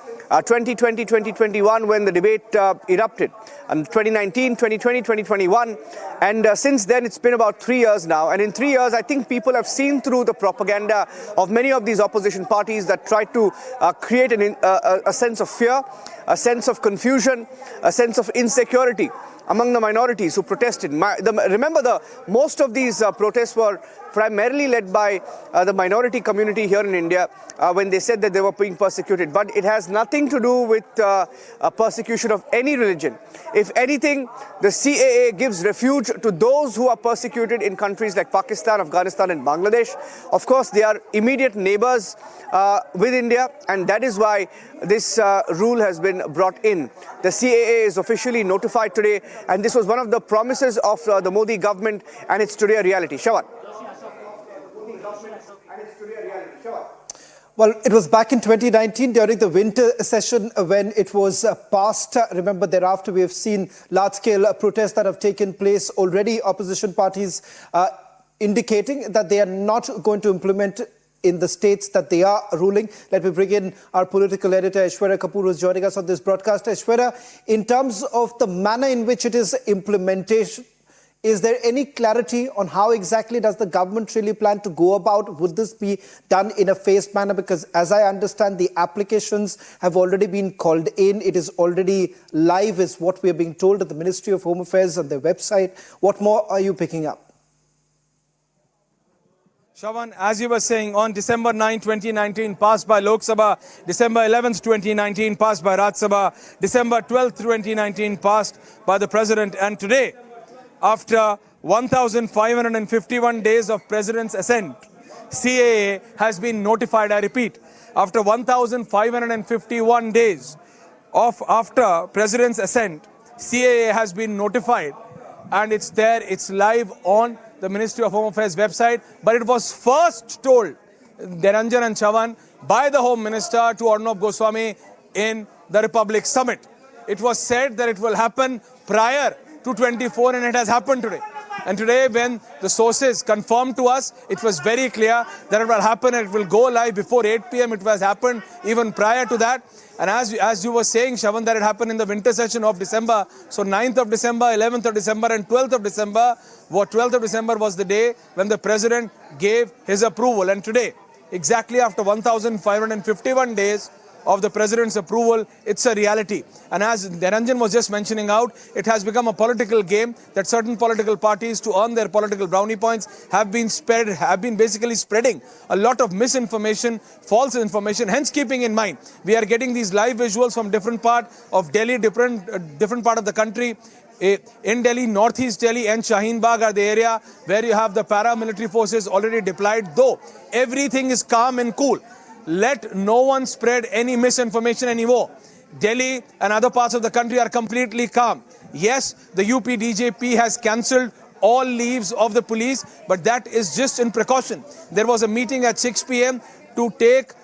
2021 when the debate erupted, and 2019, 2020, 2021. And since then, it's been about 3 years now. And in 3 years, I think people have seen through the propaganda of many of these opposition parties that try to create a sense of fear, a sense of confusion, a sense of insecurity among the minorities who protested. Remember, most of these protests were primarily led by the minority community here in India when they said that they were being persecuted. But it has nothing to do with persecution of any religion. If anything, the CAA gives refuge to those who are persecuted in countries like Pakistan, Afghanistan and Bangladesh. Of course, they are immediate neighbors with India, and that is why this rule has been brought in. The CAA is officially notified today, and this was one of the promises of the Modi government, and it's today a reality. Shravan. Well, it was back in 2019 during the winter session when it was passed. Remember, thereafter we have seen large-scale protests that have taken place already. Opposition parties indicating that they are not going to implement in the states that they are ruling. Let me bring in our political editor, Aishwarya Kapoor, who is joining us on this broadcast. Aishwarya, in terms of the manner in which it is implementation, is there any clarity on how exactly does the government really plan to go about? Would this be done in a phased manner? Because as I understand, the applications have already been called in. It is already live, is what we are being told at the Ministry of Home Affairs on their website. What more are you picking up? Shravan, as you were saying, on December 9, 2019, passed by Lok Sabha, December 11, 2019, passed by Rajya Sabha, December 12, 2019, passed by the President, and today, after 1,551 days of President's assent, CAA has been notified. I repeat, after 1,551 days after President's assent, CAA has been notified, and it's there, it's live on the Ministry of Home Affairs website. But it was first told, Deranjan and Chavan, by the Home Minister to Arnab Goswami in the Republic Summit. It was said that it will happen prior to 24, and it has happened today. And today, when the sources confirmed to us, it was very clear that it will happen and it will go live before 8 p.m. It was happened even prior to that. And as you were saying, Shavan, that it happened in the winter session of December. So 9th of December, 11th of December and 12th of December. 12th of December was the day when the president gave his approval. And today, exactly after 1,551 days of the president's approval, it's a reality. And as Niranjan was just mentioning out, it has become a political game that certain political parties, to earn their political brownie points, have been basically spreading a lot of misinformation, false information. Hence, keeping in mind, we are getting these live visuals from different part of Delhi, different part of the country. In Delhi, Northeast Delhi and Shaheen Bagh are the area where you have the paramilitary forces already deployed, though everything is calm and cool. Let no one spread any misinformation anymore. Delhi and other parts of the country are completely calm. Yes, the UP DJP has cancelled all leaves of the police, but that is just in precaution. There was a meeting at 6 p.m. to take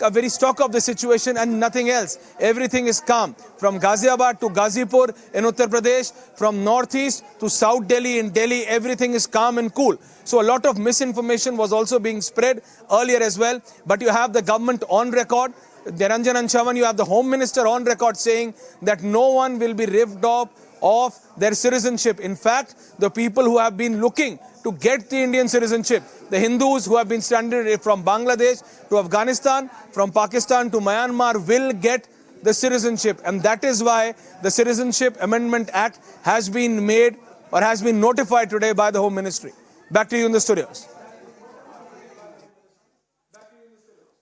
a very stock of the situation and nothing else. Everything is calm. From Ghaziabad to Ghazipur in Uttar Pradesh, from Northeast to South Delhi in Delhi, everything is calm and cool. So a lot of misinformation was also being spread earlier as well. But you have the government on record. Niranjan and Shavan, you have the Home Minister on record saying that no one will be ripped off of their citizenship. In fact, the people who have been looking to get the Indian citizenship, the Hindus who have been stranded from Bangladesh to Afghanistan, from Pakistan to Myanmar, will get the citizenship. And that is why the Citizenship Amendment Act has been made or has been notified today by the Home Ministry. Back to you in the studios.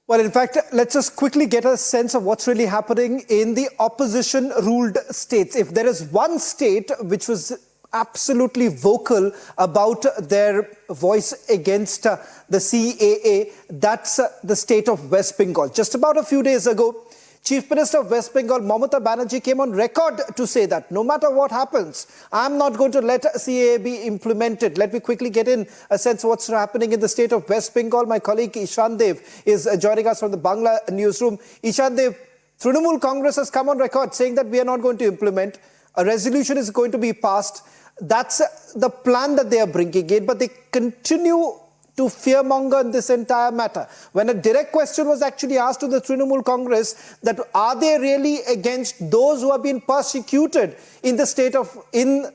Well, in fact, let's just quickly get a sense of what's really happening in the opposition-ruled states. If there is one state which was absolutely vocal about their voice against the CAA, that's the state of West Bengal. Just about a few days ago, Chief Minister of West Bengal, Mamata Banerjee, came on record to say that no matter what happens, I'm not going to let CAA be implemented. Let me quickly get in a sense of what's happening in the state of West Bengal. My colleague Ishan Dev is joining us from the Bangla newsroom. Ishan Dev, Trinamool Congress has come on record saying that we are not going to implement. A resolution is going to be passed. That's the plan that they are bringing in, but they continue to fearmonger in this entire matter. When a direct question was actually asked to the Trinamool Congress that are they really against those who have been persecuted in the state of, in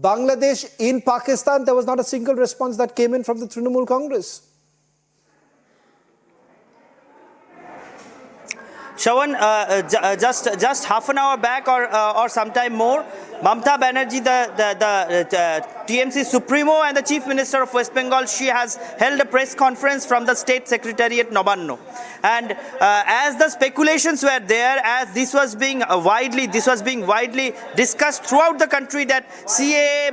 Bangladesh, in Pakistan, there was not a single response that came in from the Trinamool Congress. Shawan, just half an hour back or sometime more, Mamata Banerjee, the TMC Supremo and the Chief Minister of West Bengal, she has held a press conference from the State Secretariat Nabanno. And as the speculations were there, as this was being widely discussed throughout the country that CAA,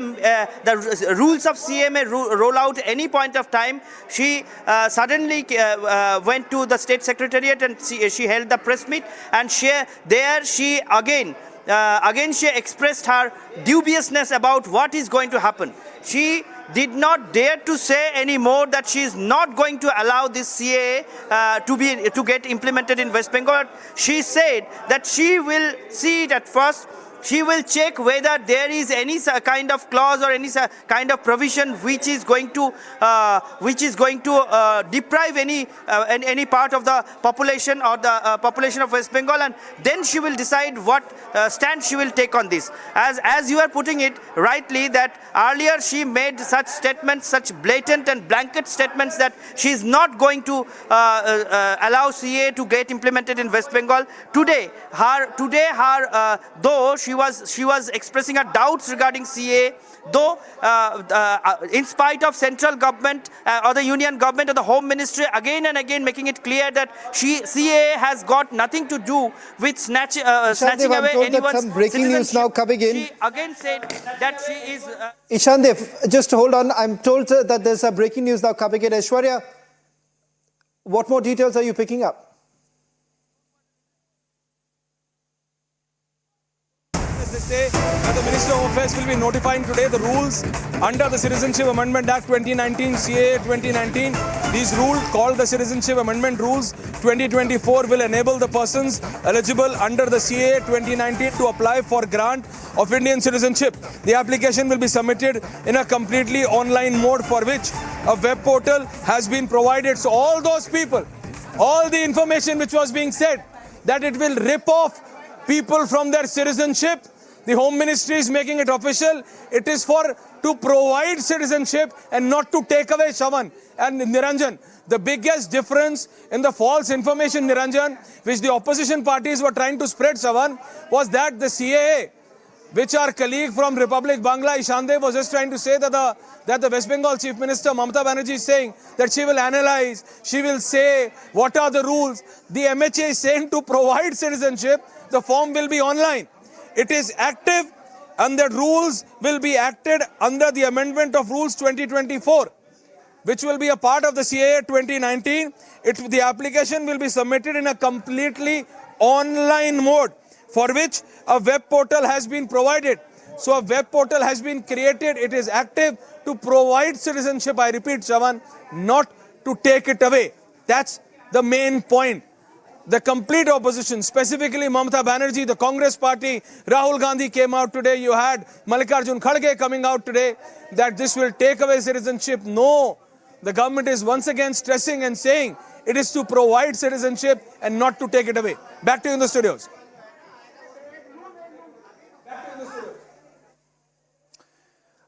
the rules of CAA may roll out any point of time, she suddenly went to the State Secretariat and she held the press meet, and she expressed her dubiousness about what is going to happen. She did not dare to say anymore that she is not going to allow this CAA to get implemented in West Bengal. She said that she will see it at first. She will check whether there is any kind of clause or any kind of provision which is going to deprive any part of the population or the population of West Bengal, and then she will decide what stand she will take on this. As you are putting it rightly, that earlier she made such statements, such blatant and blanket statements that she is not going to allow CAA to get implemented in West Bengal. Today, though she was expressing her doubts regarding CAA, though in spite of central government or the union government or the Home Ministry again and again making it clear that CAA has got nothing to do with snatching away anyone's some breaking news now coming in. She again said that she is... Ishan Dev, just hold on. I'm told that there's a breaking news now coming in. Aishwarya, what more details are you picking up? they say that the Minister of Home Affairs will be notifying today the rules under the Citizenship Amendment Act 2019, CAA 2019. These rules, called the Citizenship Amendment Rules 2024, will enable the persons eligible under the CAA 2019 to apply for grant of Indian citizenship. The application will be submitted in a completely online mode, for which a web portal has been provided. So all those people, all the information which was being said, that it will rip off people from their citizenship, the Home Ministry is making it official. It is to provide citizenship and not to take away, Shavan and Niranjan. The biggest difference in the false information, Niranjan, which the opposition parties were trying to spread, Shavan, was that the CAA, which our colleague from Republic Bangla, Ishande, was just trying to say that the West Bengal Chief Minister, Mamata Banerjee, is saying that she will analyze, she will say what are the rules. The MHA is saying to provide citizenship, the form will be online. It is active, and the rules will be acted under the Amendment of Rules 2024, which will be a part of the CAA 2019. The application will be submitted in a completely online mode, for which a web portal has been provided. So a web portal has been created. It is active to provide citizenship. I repeat, Shavan, not to take it away. That's the main point. The complete opposition, specifically Mamata Banerjee, the Congress party, Rahul Gandhi came out today. You had Mallikarjun Kharge coming out today that this will take away citizenship. No, the government is once again stressing and saying it is to provide citizenship and not to take it away. Back to you in the studios.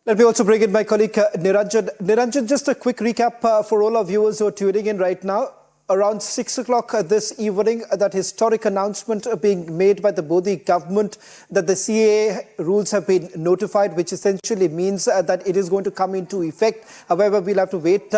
Let me also bring in my colleague Niranjan. Niranjan, just a quick recap for all our viewers who are tuning in right now. Around 6 o'clock this evening, that historic announcement being made by the Modi government that the CAA rules have been notified, which essentially means that it is going to come into effect. However, we'll have to wait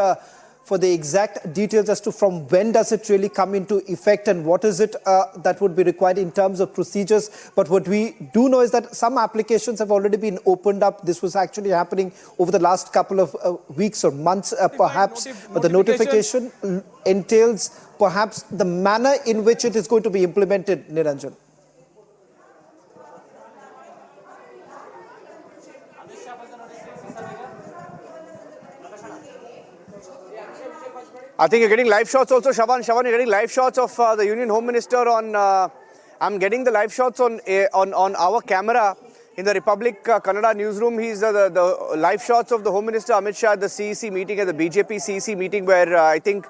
for the exact details as to from when does it really come into effect and what is it that would be required in terms of procedures. But what we do know is that some applications have already been opened up. This was actually happening over the last couple of weeks or months perhaps. But the notification entails perhaps the manner in which it is going to be implemented, Niranjan. I think you're getting live shots also, Shavan. Shavan, you're getting live shots of the Union Home Minister on... I'm getting the live shots on our camera in the Republic Kannada newsroom. He's the live shots of the Home Minister Amit Shah at the CEC meeting, at the BJP CEC meeting, where I think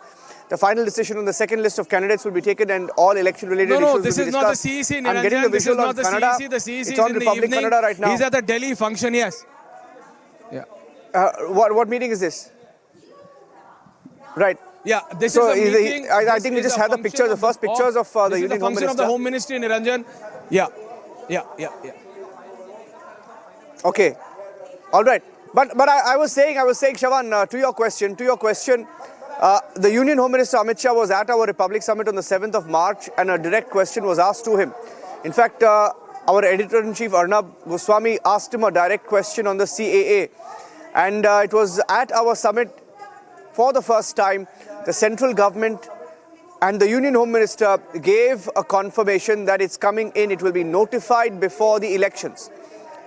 the final decision on the second list of candidates will be taken and all election-related issues will be discussed. No, this is not the CEC, Niranjan. I'm getting the visual on Kannada. The CEC it's is on in Republic the evening. Kannada right now. He's at the Delhi function, yes. Yeah. What meeting is this? Right. Yeah, this is a meeting. I think we just had the pictures, the first pictures of the Union Home Minister. This is the function of the Home Ministry, Niranjan. Yeah. Okay. All right. But I was saying, Shavan, to your question, the Union Home Minister Amit Shah was at our Republic Summit on the 7th of March, and a direct question was asked to him. In fact, our Editor-in-Chief Arnab Goswami asked him a direct question on the CAA. And it was at our summit for the first time, the central government and the Union Home Minister gave a confirmation that it's coming in. It will be notified before the elections.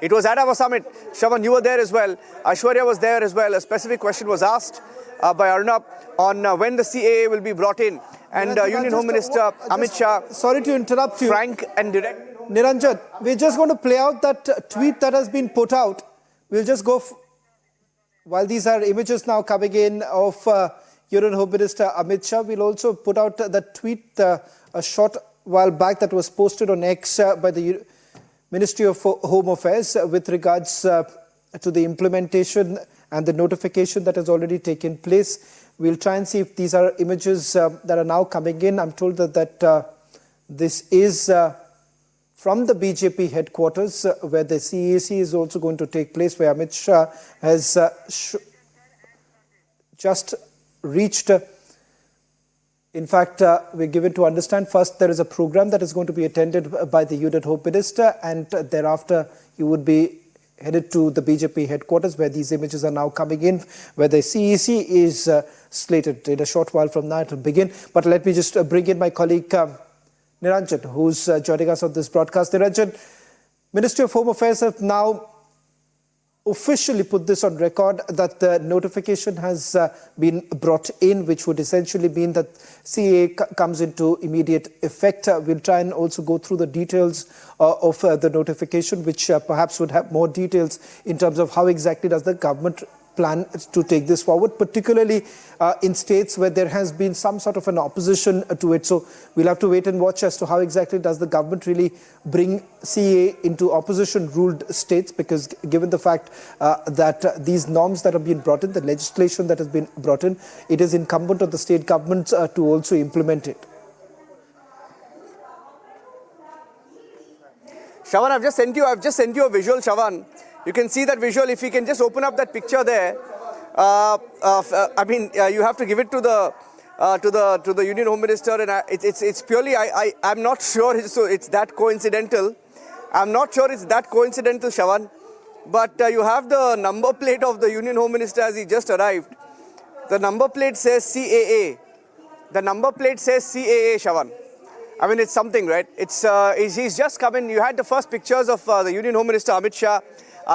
It was at our summit. Shavan, you were there as well. Aishwarya was there as well. A specific question was asked by Arnab on when the CAA will be brought in. And Union Home Minister Amit Shah, sorry to interrupt you, frank and direct. Niranjan, we're just going to play out that tweet that has been put out. We'll just go... While these are images now coming in of Union Home Minister Amit Shah, we'll also put out that tweet a short while back that was posted on X by the Ministry of Home Affairs with regards to the implementation and the notification that has already taken place. We'll try and see if these are images that are now coming in. I'm told that this is from the BJP headquarters, where the CAC is also going to take place, where Amit Shah has just reached. In fact, we're given to understand first there is a program that is going to be attended by the Union Home Minister, and thereafter he would be headed to the BJP headquarters, where these images are now coming in, where the CEC is slated. In a short while from now it will begin. But let me just bring in my colleague Niranjan, who's joining us on this broadcast. Niranjan, Ministry of Home Affairs have now officially put this on record that the notification has been brought in, which would essentially mean that CAA comes into immediate effect. We'll try and also go through the details of the notification, which perhaps would have more details in terms of how exactly does the government plan to take this forward, particularly in states where there has been some sort of an opposition to it. So we'll have to wait and watch as to how exactly does the government really bring CAA into opposition-ruled states, because given the fact that these norms that have been brought in, the legislation that has been brought in, it is incumbent on the state governments to also implement it. Shravan, I've just sent you a visual, Shravan. You can see that visual. If you can just open up that picture there, you have to give it to the Union Home Minister, and it's purely. I'm not sure it's that coincidental. I'm not sure it's that coincidental, Shravan. But you have the number plate of the Union Home Minister as he just arrived. The number plate says CAA. The number plate says CAA, Shravan. I mean, it's something, right? He's just come in. You had the first pictures of the Union Home Minister Amit Shah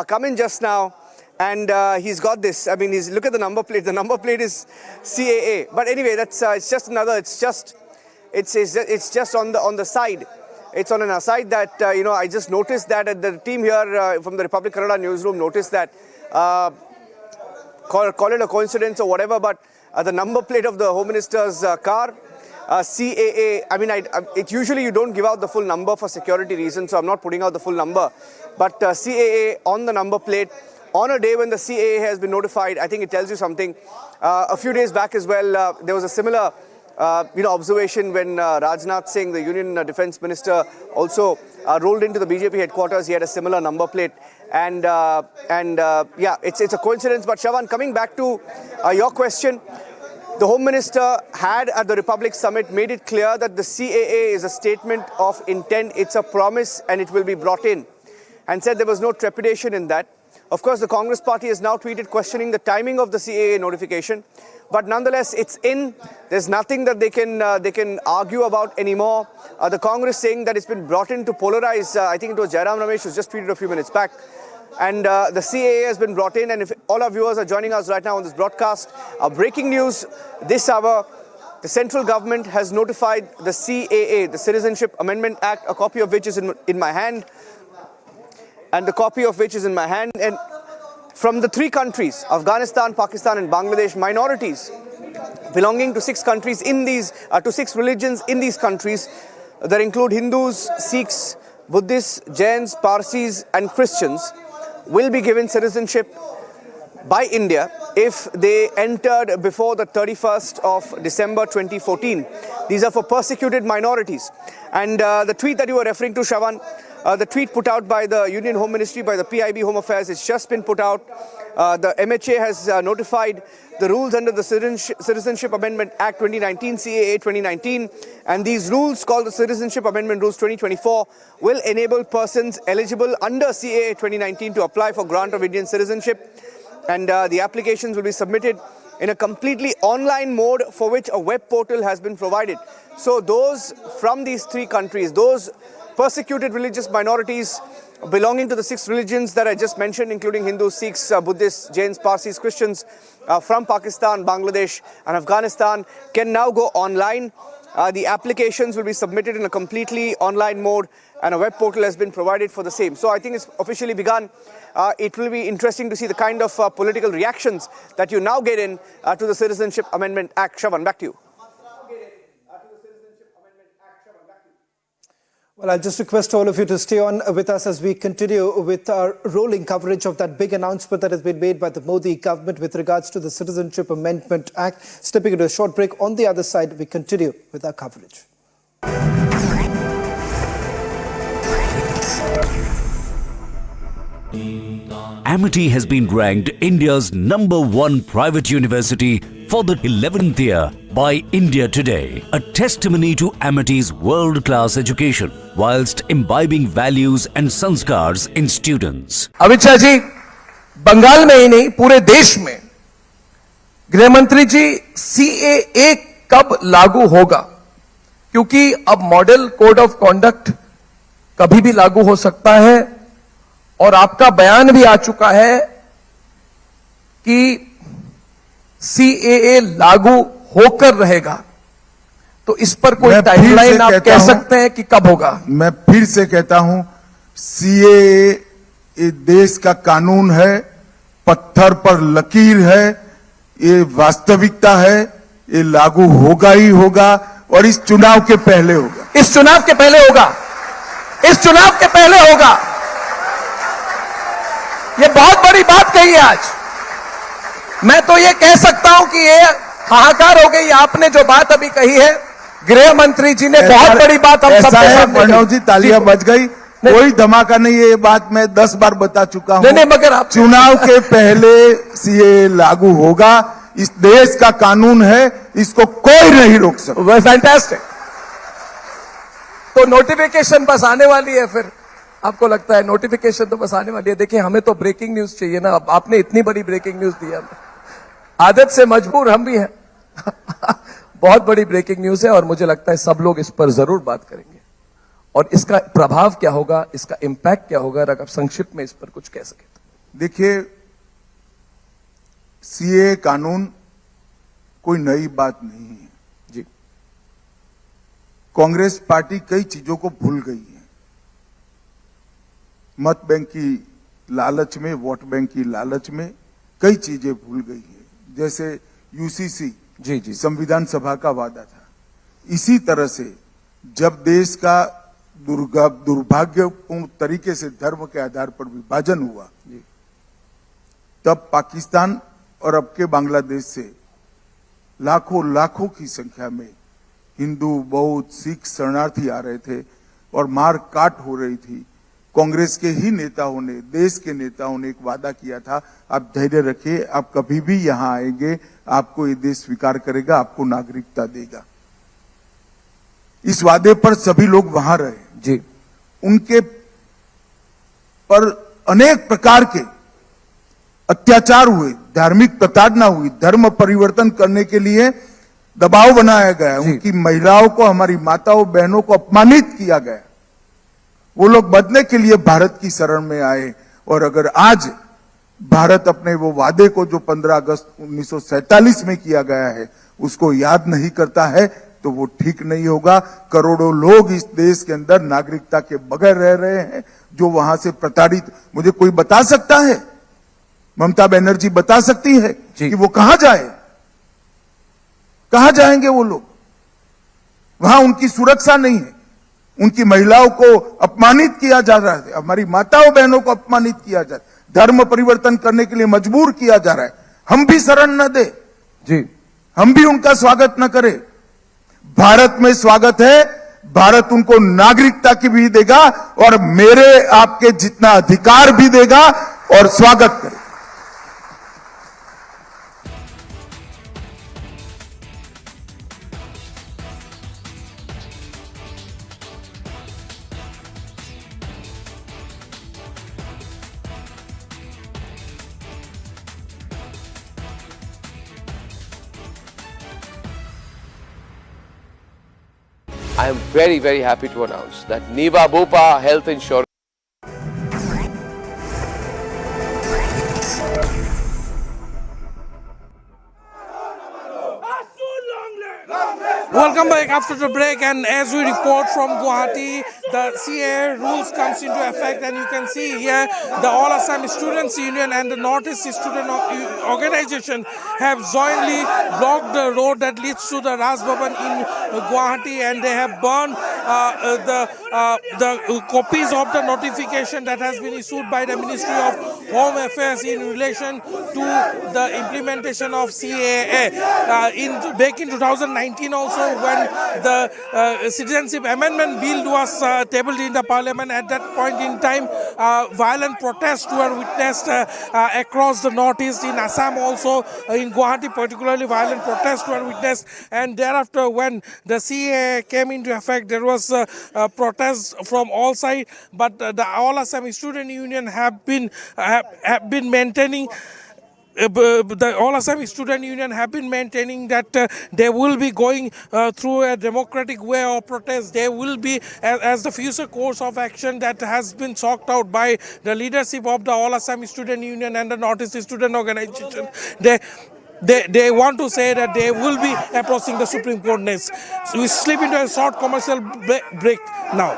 come in just now, and he's got this. I mean, look at the number plate. The number plate is CAA. But anyway, that's it's just another. It's just on the side. It's on an aside that I just noticed that the team here from the Republic Kannada newsroom noticed that. Call it a coincidence or whatever, but the number plate of the Home Minister's car. CAA, usually you don't give out the full number for security reasons, so I'm not putting out the full number. But CAA on the number plate, on a day when the CAA has been notified, I think it tells you something. A few days back as well, there was a similar observation when Rajnath Singh, the Union Defence Minister, also rolled into the BJP headquarters. He had a similar number plate. And it's a coincidence. But Shravan, coming back to your question, the Home Minister had at the Republic Summit made it clear that the CAA is a statement of intent, it's a promise, and it will be brought in, and said there was no trepidation in that. Of course, the Congress party has now tweeted questioning the timing of the CAA notification, but nonetheless, it's in. There's nothing that they can argue about anymore. The Congress saying that it's been brought in to polarize. I think it was Jairam Ramesh who just tweeted a few minutes back. And the CAA has been brought in, and if all our viewers are joining us right now on this broadcast, breaking news this hour, the central government has notified the CAA, the Citizenship Amendment Act, a copy of which is in my hand, and from the three countries, Afghanistan, Pakistan and Bangladesh, minorities belonging to 6 countries in these, to 6 religions in these countries that include Hindus, Sikhs, Buddhists, Jains, Parsis and Christians, will be given citizenship by India if they entered before the 31st of December 2014. These are for persecuted minorities. And the tweet that you were referring to, Shravan, the tweet put out by the Union Home Ministry, by the PIB Home Affairs, it's just been put out. The MHA has notified the rules under the Citizenship Amendment Act 2019, CAA 2019, and these rules, called the Citizenship Amendment Rules 2024, will enable persons eligible under CAA 2019 to apply for grant of Indian citizenship, and the applications will be submitted in a completely online mode for which a web portal has been provided. So those from these 3 countries, those persecuted religious minorities belonging to the 6 religions that I just mentioned, including Hindus, Sikhs, Buddhists, Jains, Parsis, Christians from Pakistan, Bangladesh and Afghanistan, can now go online. The applications will be submitted in a completely online mode, and a web portal has been provided for the same. So I think it's officially begun. It will be interesting to see the kind of political reactions that you now get in to the Citizenship Amendment Act. Shravan, back to you. Well, I'll just request all of you to stay on with us as we continue with our rolling coverage of that big announcement that has been made by the Modi government with regards to the Citizenship Amendment Act. Stepping into a short break. On the other side, we continue with our coverage. Amity has been ranked India's #1 private university for the 11th year by India Today, a testimony to Amity's world-class education whilst imbibing values and sanskars in students. Amit Shah ji, Bengal में ही नहीं पूरे देश में गृह मंत्री जी CAA कब लागू होगा? क्योंकि अब मॉडल कोड ऑफ कॉन्डक्ट कभी भी लागू हो सकता है, और आपका बयान भी आ चुका है कि CAA लागू होकर रहेगा, तो इस पर कोई टाइमलाइन आप कह सकते हैं कि कब होगा? मैं फिर से कहता हूं, CAA ये देश का कानून है, पत्थर पर लकीर है, ये वास्तविकता है, ये लागू होगा ही होगा और इस चुनाव के पहले होगा। इस चुनाव के पहले होगा, इस चुनाव के पहले होगा। ये बहुत बड़ी बात कही है आज। मैं तो ये कह सकता हूं कि ये हाहाकार हो गई। आपने जो बात अभी कही है, गृह मंत्री जी ने बहुत बड़ी बात हम सबके सामने प्रणव जी, तालियां बज गई, कोई धमाका नहीं है। ये बात मैं 10 बार बता चुका हूं। नहीं, मगर आप चुनाव के पहले CAA लागू होगा, इस देश का कानून है, इसको कोई नहीं रोक सकता। फैंटास्टिक। तो नोटिफिकेशन बस आने वाली है, फिर आपको लगता है नोटिफिकेशन तो बस आने वाली है? देखिए, हमें तो ब्रेकिंग न्यूज चाहिए ना। अब आपने इतनी बड़ी ब्रेकिंग न्यूज दी है, आदत से मजबूर हम भी हैं। बहुत बड़ी ब्रेकिंग न्यूज है और मुझे लगता है सब लोग इस पर जरूर बात करेंगे और इसका प्रभाव क्या होगा, इसका इंपैक्ट क्या होगा, अगर आप संक्षिप्त में इस पर कुछ कह सके तो। देखिए, CAA कानून कोई नई बात नहीं है जी। कांग्रेस पार्टी कई चीजों को भूल गई है। मत बैंक की लालच में, वोट बैंक की लालच में कई चीजें भूल गई है। जैसे UCC जी संविधान सभा का वादा था, इसी तरह से जब देश का दुर्भाग्यपूर्ण तरीके से धर्म के आधार पर विभाजन हुआ, तब पाकिस्तान और अब के बांग्लादेश से लाखों की संख्या में हिंदू, बौद्ध, सिख शरणार्थी आ रहे थे और मार काट हो रही थी। कांग्रेस के ही नेताओं ने, देश के नेताओं ने एक वादा किया था, आप धैर्य रखिए, आप कभी भी यहां आएंगे, आपको ये देश स्वीकार करेगा, आपको नागरिकता देगा। इस वादे पर सभी लोग वहां रहे जी। उनके पर अनेक प्रकार के अत्याचार हुए, धार्मिक प्रताड़ना हुई, धर्म परिवर्तन करने के लिए दबाव बनाया गया, उनकी महिलाओं को, हमारी माताओं बहनों को अपमानित किया गया। वो लोग बदले के लिए भारत की शरण में आए और अगर आज भारत अपने वो वादे को जो 15 अगस्त 1947 में किया गया है उसको याद नहीं करता है तो वो ठीक नहीं होगा। करोड़ों लोग इस देश के अंदर नागरिकता के बगैर रह रहे हैं, जो वहां से प्रताड़ित, मुझे कोई बता सकता है, ममता बनर्जी बता सकती है कि वो कहां जाए, कहां जाएंगे वो लोग? वहां उनकी सुरक्षा नहीं है, उनकी महिलाओं को अपमानित किया जा रहा है, हमारी माताओं बहनों को अपमानित किया जा रहा है, धर्म परिवर्तन करने के लिए मजबूर किया जा रहा है। हम भी शरण न दे जी, हम भी उनका स्वागत न करें। भारत में स्वागत है, भारत उनको नागरिकता की भी देगा और मेरे आपके जितना अधिकार भी देगा और स्वागत करेगा। I am very, very happy to announce that Niva Bopa Health Insurance. Welcome back after the break, and as we report from Guwahati, the CAA rules comes into effect, and you can see here the All Assam Students Union and the Northeast Student Organization have jointly blocked the road that leads to the Raj Bhavan in Guwahati, and they have burned the copies of the notification that has been issued by the Ministry of Home Affairs in relation to the implementation of CAA. Back in 2019 also, when the Citizenship Amendment Bill was tabled in the Parliament, at that point in time, violent protests were witnessed across the Northeast, in Assam also, in Guwahati particularly, violent protests were witnessed, and thereafter when the CAA came into effect, there was protests from all sides, but the All Assam Student Union have been maintaining the All Assam Student Union have been maintaining that they will be going through a democratic way of protest. They will be, as the future course of action that has been sought out by the leadership of the All Assam Student Union and the Northeast Student Organization. They want to say that they will be approaching the Supreme Court next. So we slip into a short commercial break now.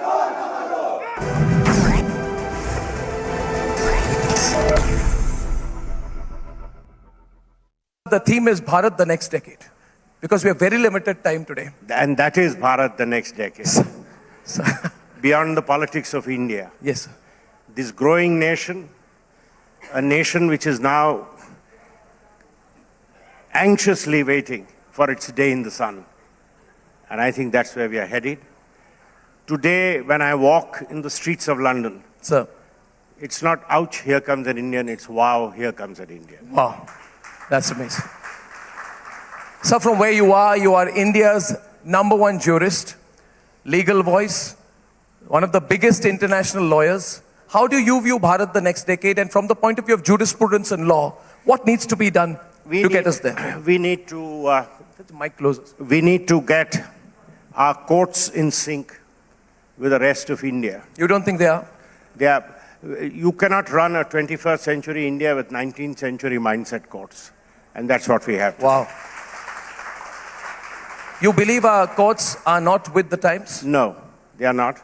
The theme is Bharat the next decade, because we have very limited time today. And that is Bharat the next decade. Beyond the politics of India. Yes, sir. This growing nation, a nation which is now anxiously waiting for its day in the sun. And I think that's where we are headed. Today, when I walk in the streets of London, sir, it's not, ouch, here comes an Indian, it's, wow, here comes an Indian. Wow. That's amazing. So from where you are India's #1 jurist, legal voice, one of the biggest international lawyers. How do you view Bharat the next decade? And from the point of view of jurisprudence and law, what needs to be done to get us there? We need to... mic closes. We need to get our courts in sync with the rest of India. You don't think they are? They are. You cannot run a 21st century India with 19th century mindset courts. And that's what we have. Wow. You believe our courts are not with the times? No, they are not.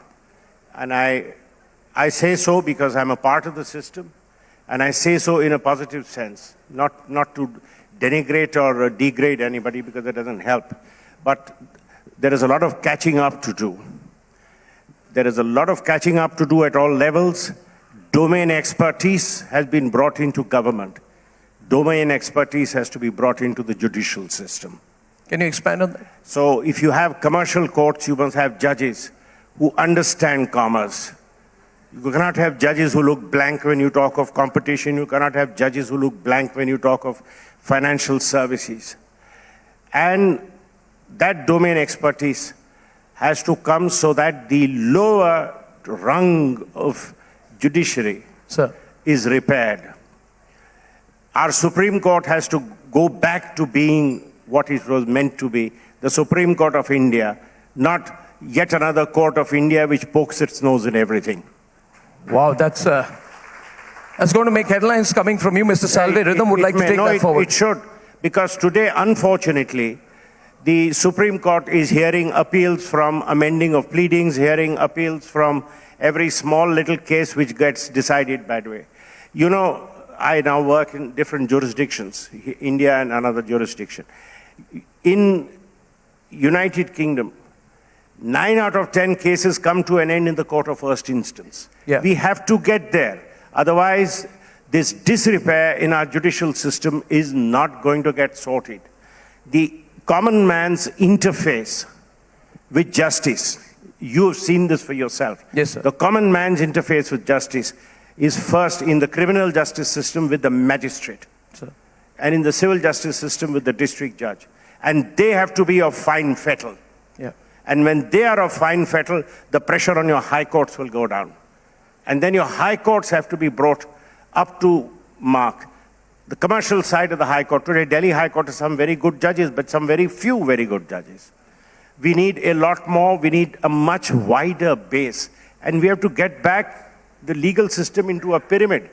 And I say so because I'm a part of the system. And I say so in a positive sense, not to denigrate or degrade anybody, because it doesn't help. But there is a lot of catching up to do. There is a lot of catching up to do at all levels. Domain expertise has been brought into government. Domain expertise has to be brought into the judicial system. Can you expand on that? So if you have commercial courts, you must have judges who understand commerce. You cannot have judges who look blank when you talk of competition. You cannot have judges who look blank when you talk of financial services. And that domain expertise has to come so that the lower rung of judiciary is repaired. Our Supreme Court has to go back to being what it was meant to be, the Supreme Court of India, not yet another court of India which pokes its nose in everything. Wow, that's going to make headlines coming from you, Mr. Salve. Rhythm would like to take that forward. It should, because today, unfortunately, the Supreme Court is hearing appeals from amending of pleadings, hearing appeals from every small little case which gets decided that way. You know, I now work in different jurisdictions, India and another jurisdiction. In United Kingdom, 9 out of 10 cases come to an end in the court of first instance. Yeah. We have to get there. Otherwise, this disrepair in our judicial system is not going to get sorted. The common man's interface with justice, you've seen this for yourself. Yes, sir. The common man's interface with justice is first in the criminal justice system with the magistrate, sir, and in the civil justice system with the district judge. And they have to be of fine fettle. Yeah. And when they are of fine fettle, the pressure on your high courts will go down. And then your high courts have to be brought up to mark. The commercial side of the high court, today Delhi High Court has some very good judges, but some very few very good judges. We need a lot more, we need a much wider base. And we have to get back the legal system into a pyramid.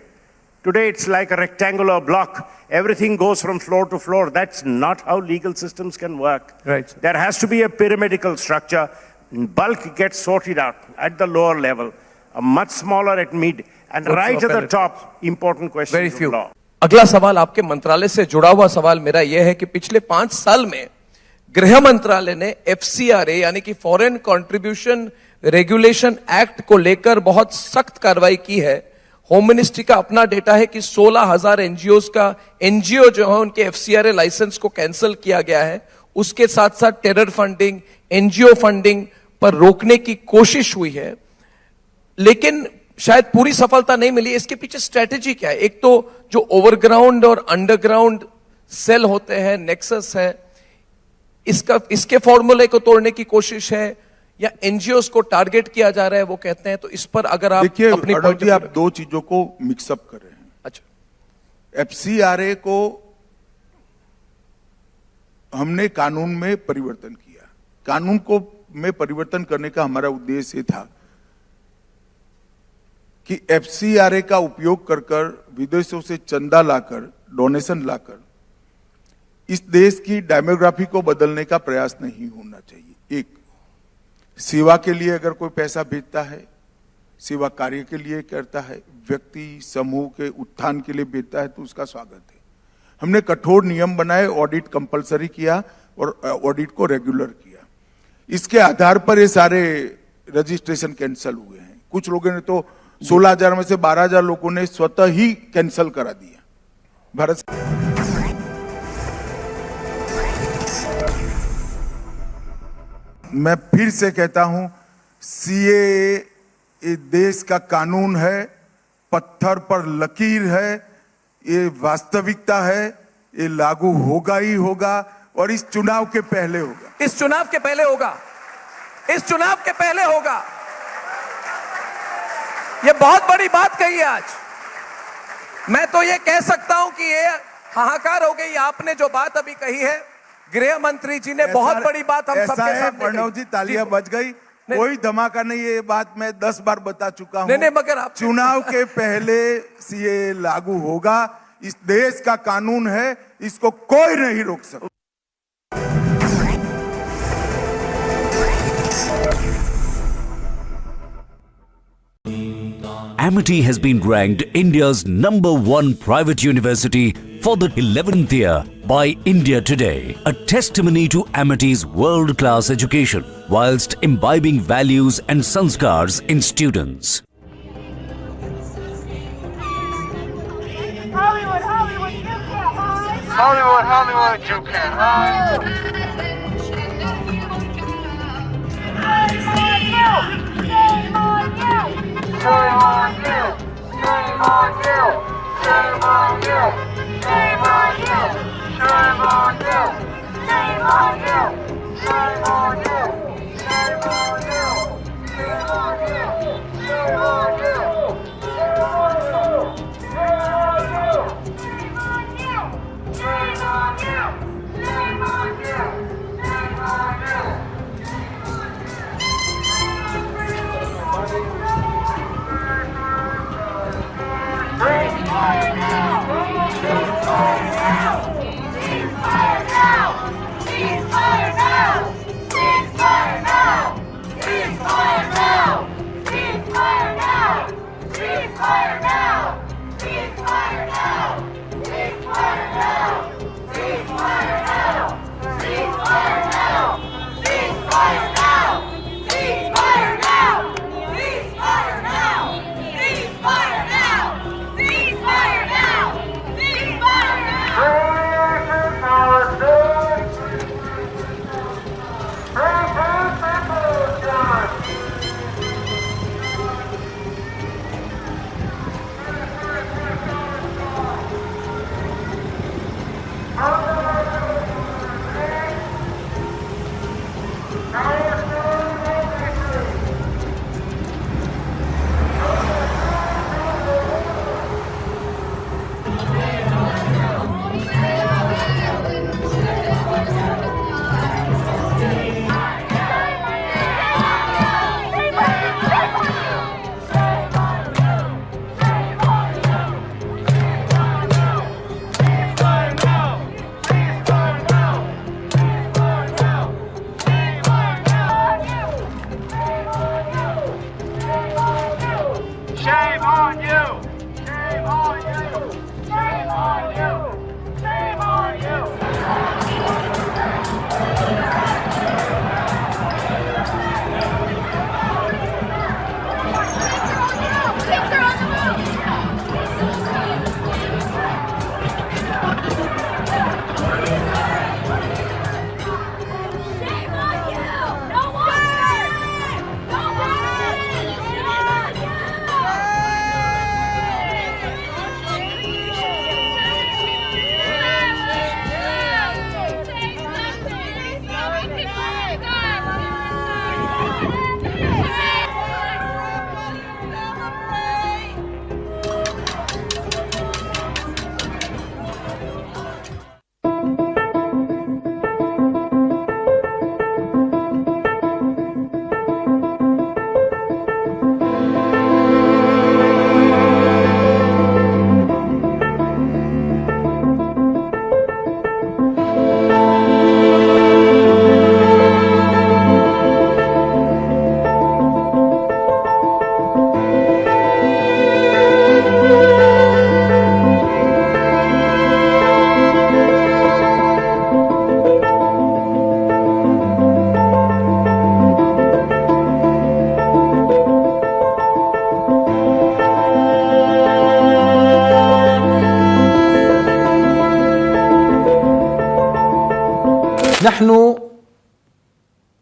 Today it's like a rectangular block. Everything goes from floor to floor. That's not how legal systems can work. Right. There has to be a pyramidical structure. Bulk gets sorted out at the lower level, a much smaller at mid, and right at the top, important questions of law. अगला सवाल आपके मंत्रालय से जुड़ा हुआ सवाल मेरा यह है कि पिछले 5 साल में गृह मंत्रालय ने FCRA यानी कि फॉरेन कंट्रीब्यूशन रेगुलेशन एक्ट को लेकर बहुत सख्त कार्रवाई की है। होम मिनिस्ट्री का अपना डेटा है कि 16,000 एनजीओ जो है उनके FCRA लाइसेंस को कैंसिल किया गया है। उसके साथ साथ टेरर फंडिंग, एनजीओ फंडिंग पर रोकने की कोशिश हुई है, लेकिन शायद पूरी सफलता नहीं मिली। इसके पीछे स्ट्रेटेजी क्या है? एक तो जो ओवरग्राउंड और अंडरग्राउंड सेल होते हैं, नेक्सस है, इसके फॉर्मूले को तोड़ने की कोशिश है या एनजीओस को टारगेट किया जा रहा है, वो कहते हैं। तो इस पर अगर आप देखिए, अपनी आप 2 चीजों को मिक्सअप कर रहे हैं। अच्छा, FCRA को हमने कानून में परिवर्तन किया। कानून को में परिवर्तन करने का हमारा उद्देश्य था कि FCRA का उपयोग कर विदेशों से चंदा लाकर, डोनेशन लाकर इस देश की डेमोग्राफी को बदलने का प्रयास नहीं होना चाहिए। एक, सेवा के लिए अगर कोई पैसा भेजता है, सेवा कार्य के लिए करता है, व्यक्ति समूह के उत्थान के लिए भेजता है तो उसका स्वागत है। हमने कठोर नियम बनाए, ऑडिट कंपलसरी किया और ऑडिट को रेगुलर किया। इसके आधार पर ये सारे रजिस्ट्रेशन कैंसिल हुए हैं। कुछ लोगों ने तो 16,000 में से 12,000 लोगों ने स्वतः ही कैंसिल करा दिया। भारत मैं फिर से कहता हूं, CAA ये देश का कानून है, पत्थर पर लकीर है, ये वास्तविकता है, ये लागू होगा ही होगा और इस चुनाव के पहले होगा। इस चुनाव के पहले होगा। इस चुनाव के पहले होगा। ये बहुत बड़ी बात कही है आज। मैं तो ये कह सकता हूं कि ये हाहाकार हो गई। आपने जो बात अभी कही है, गृह मंत्री जी ने बहुत बड़ी बात हम सबके सामने प्रणव जी, तालियां बज गई। कोई धमाका नहीं, ये बात मैं 10 बार बता चुका हूं। नहीं, मगर आप चुनाव के पहले CAA लागू होगा। इस देश का कानून है, इसको कोई नहीं रोक सकता। Amity has been ranked India's #1 private university for the 11th year by India Today, a testimony to Amity's world-class education whilst imbibing values and sanskars in students. Hollywood, Hollywood, you can't hide. Hollywood, Hollywood, you can't hide. Shame on you! Shame on you! Shame on you! Shame on you! Shame on you! Shame on you! Shame on you! Shame on you! Shame on you! Shame on you! Shame on you! Shame on you! Shame on you! Shame on you! Shame on you! Shame on you!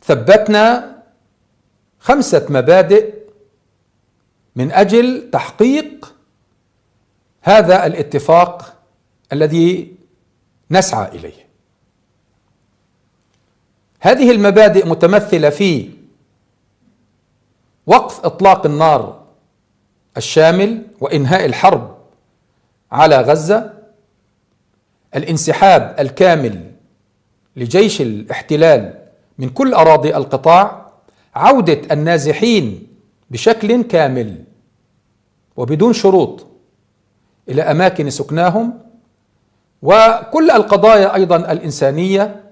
ثبتنا 5 مبادئ من أجل تحقيق هذا الاتفاق الذي نسعى إليه. هذه المبادئ متمثلة في وقف إطلاق النار الشامل وإنهاء الحرب على غزة، الانسحاب الكامل لجيش الاحتلال من كل أراضي القطاع، عودة النازحين بشكل كامل وبدون شروط إلى أماكن سكناهم، وكل القضايا أيضا الإنسانية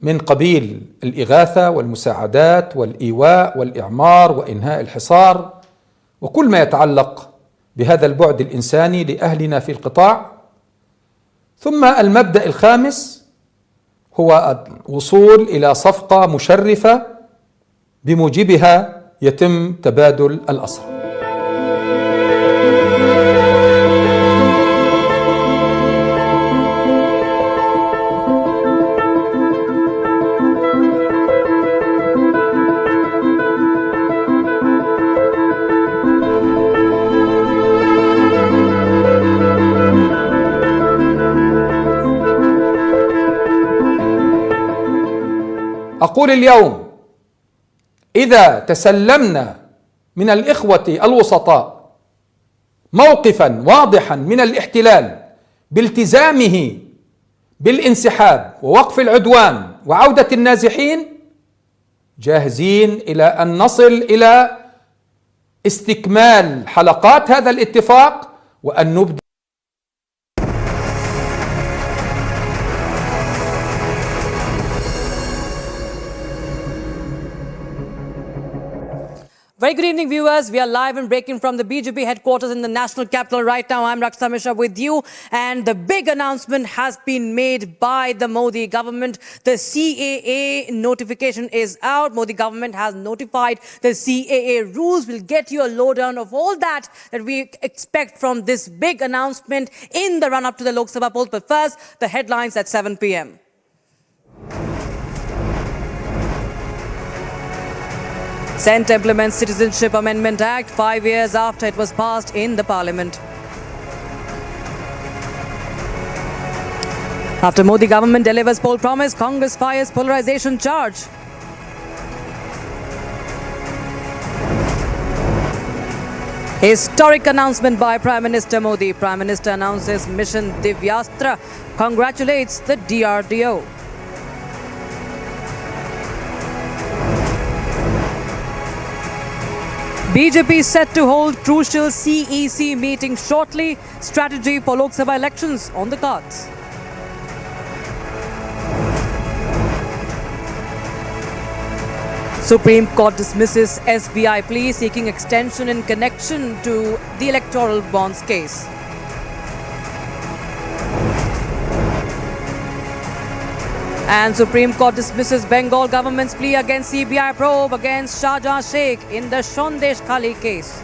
من قبيل الإغاثة والمساعدات والإيواء والإعمار وإنهاء الحصار وكل ما يتعلق بهذا البعد الإنساني لأهلنا في القطاع. ثم المبدأ الخامس هو الوصول إلى صفقة مشرفة بموجبها يتم تبادل الأسرى. أقول اليوم إذا تسلمنا من الإخوة الوسطاء موقفا واضحا من الاحتلال بالتزامه بالانسحاب ووقف العدوان وعودة النازحين، جاهزين إلى أن نصل إلى استكمال حلقات هذا الاتفاق وأن نبدأ. Very good evening, viewers. We are live and breaking from the BJP headquarters in the national capital right now. I'm Rakshita Mishra with you. And the big announcement has been made by the Modi government. The CAA notification is out. Modi government has notified the CAA rules. We'll get you a lowdown of all that we expect from this big announcement in the run-up to the Lok Sabha polls. But first, the headlines at 7 p.m. Centre implements Citizenship Amendment Act 5 years after it was passed in the Parliament. After Modi government delivers poll promise, Congress fires polarization charge. Historic announcement by Prime Minister Modi. Prime Minister announces Mission Divyastra, congratulates the DRDO. BJP set to hold crucial CEC meeting shortly. Strategy for Lok Sabha elections on the cards. Supreme Court dismisses SBI plea seeking extension in connection to the electoral bonds case. And Supreme Court dismisses Bengal government's plea against CBI probe against Shah Sheikh in the Shondesh Khali case.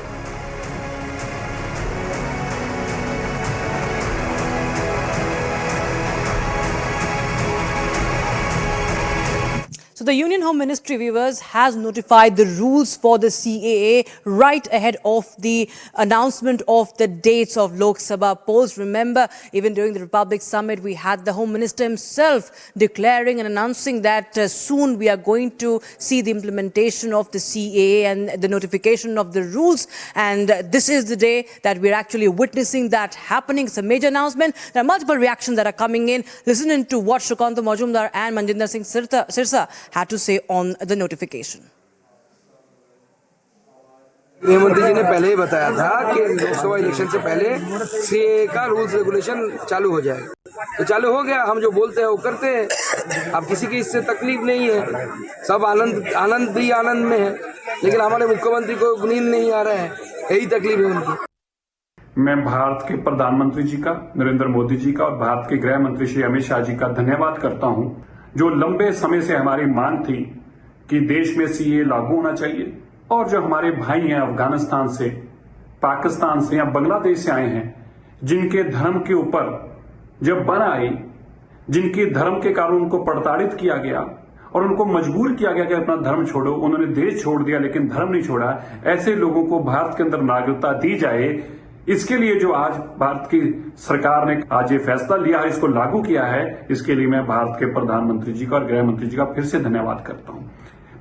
So the Union Home Ministry, viewers, has notified the rules for the CAA right ahead of the announcement of the dates of Lok Sabha polls. Remember, even during the Republic Summit, we had the Home Minister himself declaring and announcing that soon we are going to see the implementation of the CAA and the notification of the rules. And this is the day that we're actually witnessing that happening. It's a major announcement. There are multiple reactions that are coming in. Listen in to what Shrikanta Majumdar and Manjinder Singh Sirsa had to say on the notification. गृहमंत्री जी ने पहले ही बताया था कि Lok Sabha election से पहले CAA का rules regulation चालू हो जाएगा, तो चालू हो गया। हम जो बोलते हैं वो करते हैं। अब किसी की इससे तकलीफ नहीं है, सब आनंद भी आनंद में है, लेकिन हमारे मुख्यमंत्री को नींद नहीं आ रहा है, यही तकलीफ है उनकी। मैं भारत के प्रधानमंत्री जी का, नरेंद्र मोदी जी का और भारत के गृह मंत्री श्री अमित शाह जी का धन्यवाद करता हूं, जो लंबे समय से हमारी मांग थी कि देश में सीएए लागू होना चाहिए और जो हमारे भाई हैं अफगानिस्तान से, पाकिस्तान से या बांग्लादेश से आए हैं, जिनके धर्म के ऊपर जब बन आई, जिनके धर्म के कारण उनको प्रताड़ित किया गया और उनको मजबूर किया गया कि अपना धर्म छोड़ो। उन्होंने देश छोड़ दिया लेकिन धर्म नहीं छोड़ा। ऐसे लोगों को भारत के अंदर नागरिकता दी जाए, इसके लिए जो आज भारत की सरकार ने आज ये फैसला लिया है, इसको लागू किया है, इसके लिए मैं भारत के प्रधानमंत्री जी का और गृह मंत्री जी का फिर से धन्यवाद करता हूं।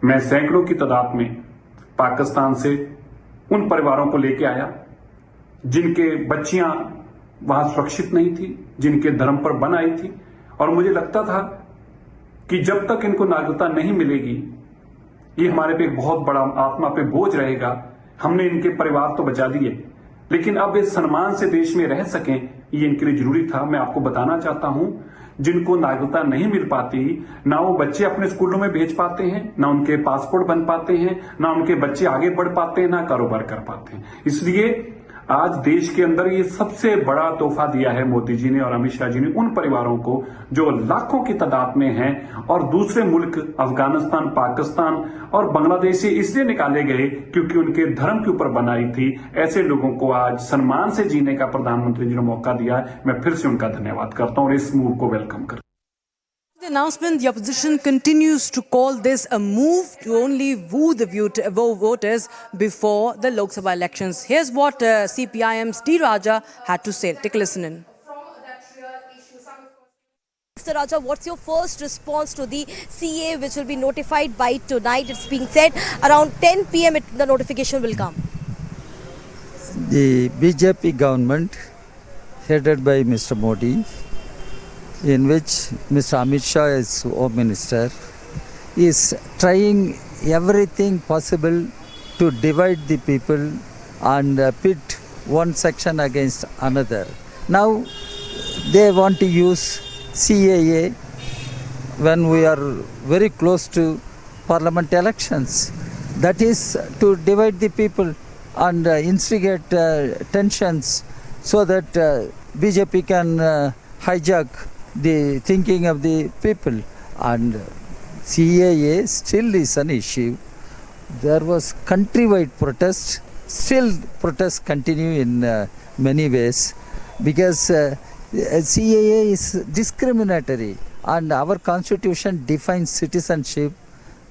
मैं सैकड़ों की तादाद में पाकिस्तान से उन परिवारों को लेके आया जिनके बच्चियां वहां सुरक्षित नहीं थी, जिनके धर्म पर बन आई थी, और मुझे लगता था कि जब तक इनको नागरिकता नहीं मिलेगी ये हमारे पे एक बहुत बड़ा आत्मा पे बोझ रहेगा। हमने इनके परिवार तो बचा दिए, लेकिन अब इस सम्मान से देश में रह सकें ये इनके लिए जरूरी था। मैं आपको बताना चाहता हूं, जिनको नागरिकता नहीं मिल पाती, ना वो बच्चे अपने स्कूलों में भेज पाते हैं, ना उनके पासपोर्ट बन पाते हैं, ना उनके बच्चे आगे बढ़ पाते हैं, ना कारोबार कर पाते हैं। इसलिए आज देश के अंदर ये सबसे बड़ा तोहफा दिया है मोदी जी ने और अमित शाह जी ने उन परिवारों को जो लाखों की तादाद में हैं और दूसरे मुल्क अफगानिस्तान, पाकिस्तान और बांग्लादेश से इसलिए निकाले गए क्योंकि उनके धर्म के ऊपर बनाई थी। ऐसे लोगों को आज सम्मान से जीने का प्रधानमंत्री जी ने मौका दिया। मैं फिर से उनका धन्यवाद करता हूं और इस मूव को वेलकम करता हूं। The announcement, the opposition continues to call this a move to only woo the voters before the Lok Sabha elections. Here's what CPIM's D. Raja had to say. Take a listen in. Mr. Raja, what's your first response to the CAA which will be notified by tonight? It's being said around 10 p.m. The notification will come. The BJP government headed by Mr. Modi, in which Mr. Amit Shah is Home Minister, is trying everything possible to divide the people and pit one section against another. Now they want to use CAA when we are very close to parliament elections. That is to divide the people and instigate tensions so that BJP can hijack the thinking of the people, and CAA still is an issue. There was countrywide protest, still protests continue in many ways because CAA is discriminatory and our constitution defines citizenship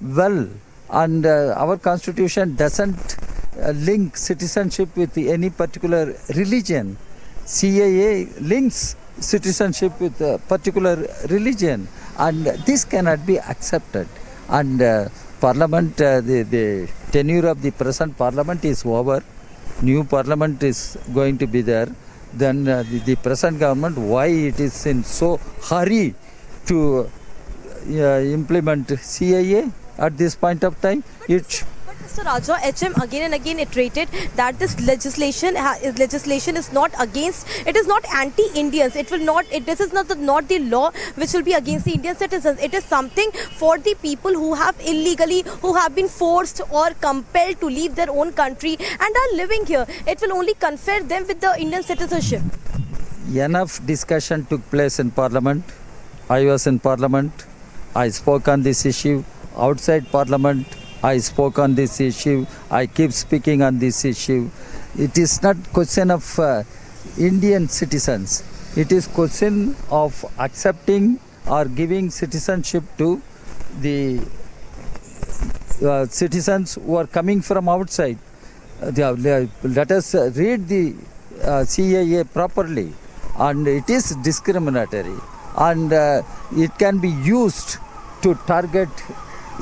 well, and our constitution doesn't link citizenship with any particular religion. CAA links citizenship with a particular religion, and this cannot be accepted. And parliament, the tenure of the present parliament is over. New parliament is going to be there. Then the present government, why it is in so hurry to implement CAA at this point of time? Mr. Raja, HM again and again iterated that this legislation is not against, it is not anti-Indians. It will not. This is not the law which will be against the Indian citizens. It is something for the people who have illegally, who have been forced or compelled to leave their own country and are living here. It will only confer them with the Indian citizenship. Enough discussion took place in Parliament. I was in Parliament. I spoke on this issue. Outside Parliament, I spoke on this issue. I keep speaking on this issue. It is not question of Indian citizens. It is question of accepting or giving citizenship to the citizens who are coming from outside. Let us read the CAA properly, and it is discriminatory, and it can be used to target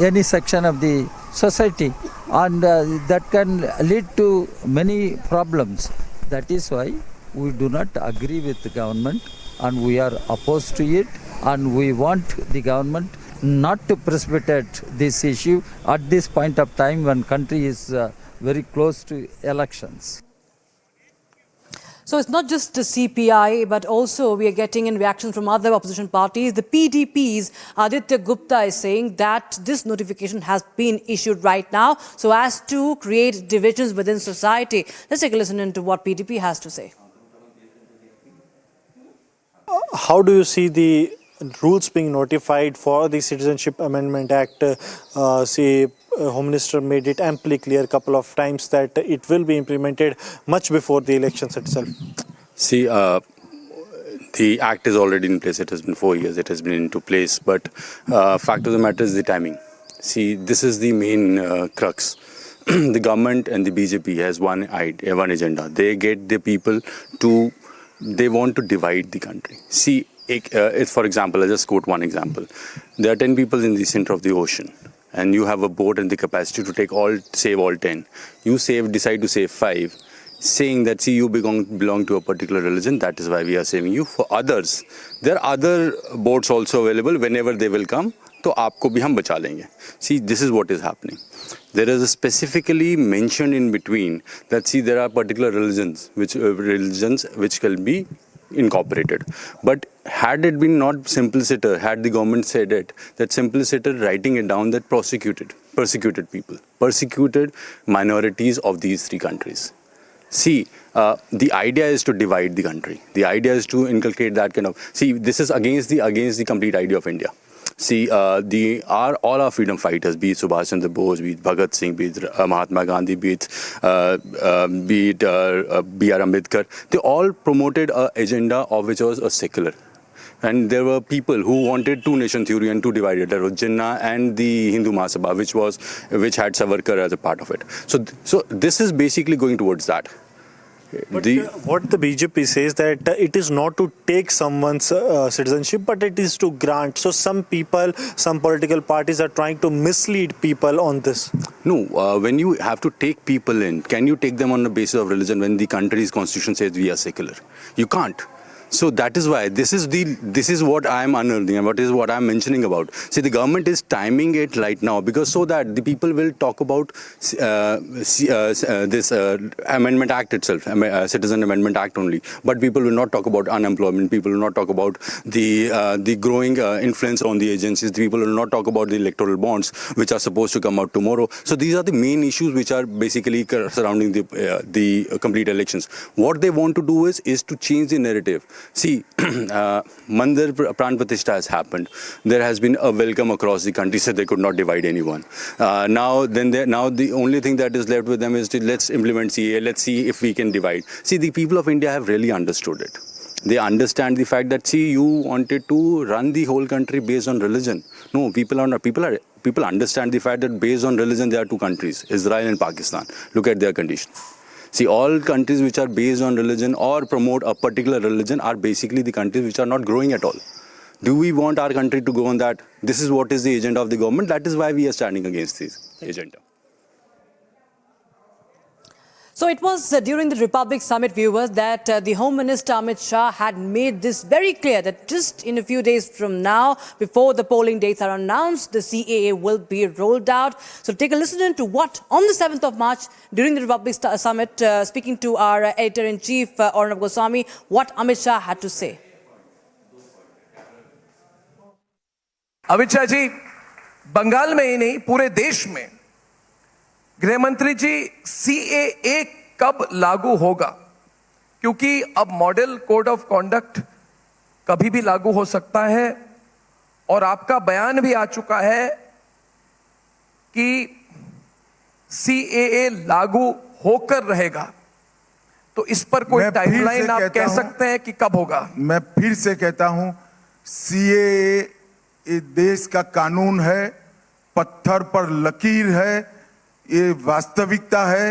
any section of the society, and that can lead to many problems. That is why we do not agree with the government, and we are opposed to it, and we want the government not to precipitate this issue at this point of time when country is very close to elections. So it's not just the CPI, but also we are getting in reactions from other opposition parties. The PDP's Aditya Gupta is saying that this notification has been issued right now so as to create divisions within society. Let's take a listen into what PDP has to say. How do you see the rules being notified for the Citizenship Amendment Act? Home Minister made it amply clear a couple of times that it will be implemented much before the elections itself. See, The act is already in place. It has been 4 years. It has been into place. But fact of the matter is the timing. See, this is the main crux. The government and the BJP has one agenda. They get the people to, they want to divide the country. See, for example, I'll just quote one example. There are 10 people in the center of the ocean, and you have a boat and the capacity to save all 10. You decide to save 5, saying that, see, you belong to a particular religion, that is why we are saving you. For others, there are other boats also available. Whenever they will come, तो आपको भी हम बचा लेंगे. See, this is what is happening. There is specifically mentioned in between that, see, there are particular religions which can be incorporated. But had it been not simpliciter, had the government said it, that simpliciter writing it down, that persecuted people, persecuted minorities of these 3 countries. See, the idea is to divide the country. The idea is to inculcate that kind of. See, this is against the complete idea of India. See, all our freedom fighters, be it Subhash Chandra Bose, be it Bhagat Singh, be it Mahatma Gandhi, be it B.R. Ambedkar, they all promoted an agenda of which was a secular. And there were people who wanted 2-nation theory and 2 divided. There was Jinnah and the Hindu Mahasabha, which had Savarkar as a part of it. So this is basically going towards that. But what the BJP says that it is not to take someone's citizenship, but it is to grant. So some people, some political parties are trying to mislead people on this. No, when you have to take people in, can you take them on the basis of religion when the country's constitution says we are secular? You can't. So that is why this is what I am unearthing and what I am mentioning about. See, the government is timing it right now because so that the people will talk about this Amendment Act itself, Citizen Amendment Act only. But people will not talk about unemployment. People will not talk about the growing influence on the agencies. People will not talk about the electoral bonds which are supposed to come out tomorrow. So these are the main issues which are basically surrounding the complete elections. What they want to do is to change the narrative. See, Mandir Pran Pratishtha has happened. There has been a welcome across the country, so they could not divide anyone. Now the only thing that is left with them is to let's implement CAA, let's see if we can divide. See, the people of India have really understood it. They understand the fact that, see, you wanted to run the whole country based on religion. No, people understand the fact that based on religion there are 2 countries, Israel and Pakistan. Look at their condition. See, all countries which are based on religion or promote a particular religion are basically the countries which are not growing at all. Do we want our country to go on that? This is what is the agenda of the government. That is why we are standing against this agenda. So it was during the Republic Summit, viewers, that the Home Minister Amit Shah had made this very clear that just in a few days from now, before the polling dates are announced, the CAA will be rolled out. So take a listen to what on the 7th of March during the Republic Summit, speaking to our Editor-in-Chief Arnab Goswami, what Amit Shah had to say. Amit Shah ji, Bengal में ही नहीं पूरे देश में गृह मंत्री जी CAA कब लागू होगा, क्योंकि अब मॉडल कोड ऑफ कॉन्डक्ट कभी भी लागू हो सकता है और आपका बयान भी आ चुका है कि CAA लागू होकर रहेगा, तो इस पर कोई टाइमलाइन आप कह सकते हैं कि कब होगा? मैं फिर से कहता हूं, CAA ये देश का कानून है, पत्थर पर लकीर है, ये वास्तविकता है,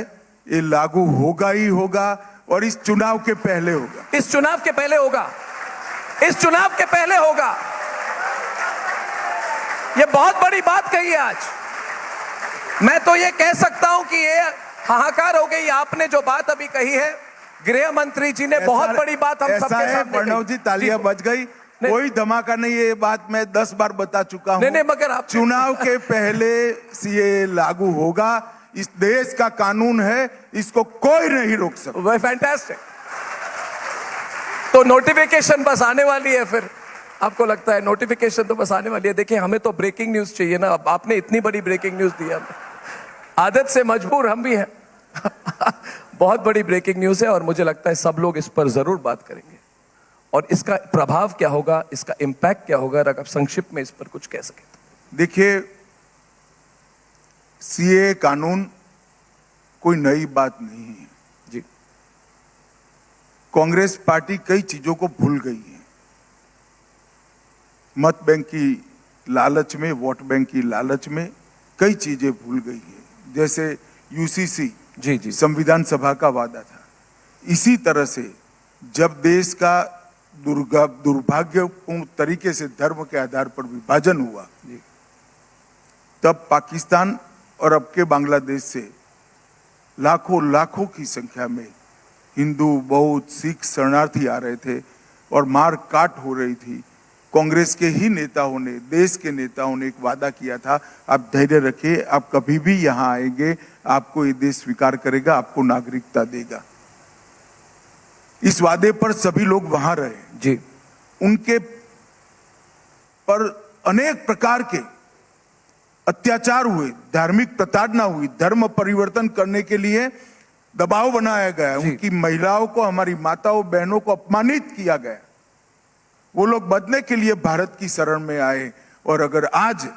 ये लागू होगा ही होगा और इस चुनाव के पहले होगा। इस चुनाव के पहले होगा, इस चुनाव के पहले होगा। ये बहुत बड़ी बात कही है आज। मैं तो ये कह सकता हूं कि ये हाहाकार हो गई आपने जो बात अभी कही है। गृह मंत्री जी ने बहुत बड़ी बात हम सबके सामने कही। प्रणव जी, तालियां बज गई, कोई धमाका नहीं, ये बात मैं 10 बार बता चुका हूं। नहीं, मगर आप चुनाव के पहले CAA लागू होगा, इस देश का कानून है, इसको कोई नहीं रोक सकता। फैंटास्टिक। तो नोटिफिकेशन बस आने वाली है, फिर आपको लगता है नोटिफिकेशन तो बस आने वाली है। देखिए, हमें तो ब्रेकिंग न्यूज चाहिए ना, अब आपने इतनी बड़ी ब्रेकिंग न्यूज दी है, आदत से मजबूर हम भी हैं। बहुत बड़ी ब्रेकिंग न्यूज है और मुझे लगता है सब लोग इस पर जरूर बात करेंगे और इसका प्रभाव क्या होगा, इसका इंपैक्ट क्या होगा, अगर आप संक्षिप्त में इस पर कुछ कह सकें। देखिए, CAA कानून कोई नई बात नहीं है जी। कांग्रेस पार्टी कई चीजों को भूल गई है। मत बैंक की लालच में, वोट बैंक की लालच में कई चीजें भूल गई है। जैसे यूसीसी जी संविधान सभा का वादा था। इसी तरह से जब देश का दुर्भाग्यपूर्ण तरीके से धर्म के आधार पर विभाजन हुआ, तब पाकिस्तान और अब के बांग्लादेश से लाखों की संख्या में हिंदू, बौद्ध, सिख शरणार्थी आ रहे थे और मार काट हो रही थी। कांग्रेस के ही नेताओं ने, देश के नेताओं ने एक वादा किया था, आप धैर्य रखिए, आप कभी भी यहाँ आएंगे, आपको ये देश स्वीकार करेगा, आपको नागरिकता देगा। इस वादे पर सभी लोग वहां रहे जी। उनके पर अनेक प्रकार के अत्याचार हुए, धार्मिक प्रताड़ना हुई, धर्म परिवर्तन करने के लिए दबाव बनाया गया, उनकी महिलाओं को, हमारी माताओं बहनों को अपमानित किया गया। वो लोग बदलने के लिए भारत की शरण में आए। और अगर आज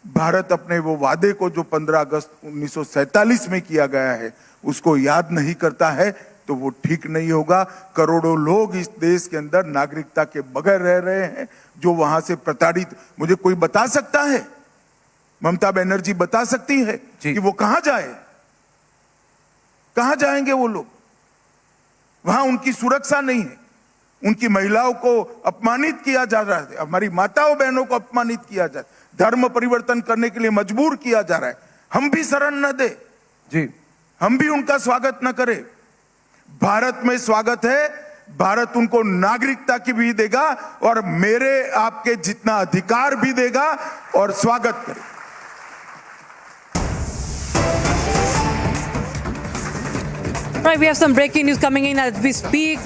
भारत अपने वो वादे को जो 15 अगस्त 1947 में किया गया है उसको याद नहीं करता है तो वो ठीक नहीं होगा। करोड़ों लोग इस देश के अंदर नागरिकता के बगैर रह रहे हैं, जो वहां से प्रताड़ित। मुझे कोई बता सकता है, ममता बनर्जी बता सकती है कि वो कहां जाए, कहां जाएंगे वो लोग? वहां उनकी सुरक्षा नहीं है, उनकी महिलाओं को अपमानित किया जा रहा है, हमारी माताओं बहनों को अपमानित किया जा रहा है, धर्म परिवर्तन करने के लिए मजबूर किया जा रहा है। हम भी शरण न दे जी, हम भी उनका स्वागत न करें। भारत में स्वागत है, भारत उनको नागरिकता की भी देगा और मेरे आपके जितना अधिकार भी देगा और स्वागत करेगा। Right, we have some breaking news coming in as we speak.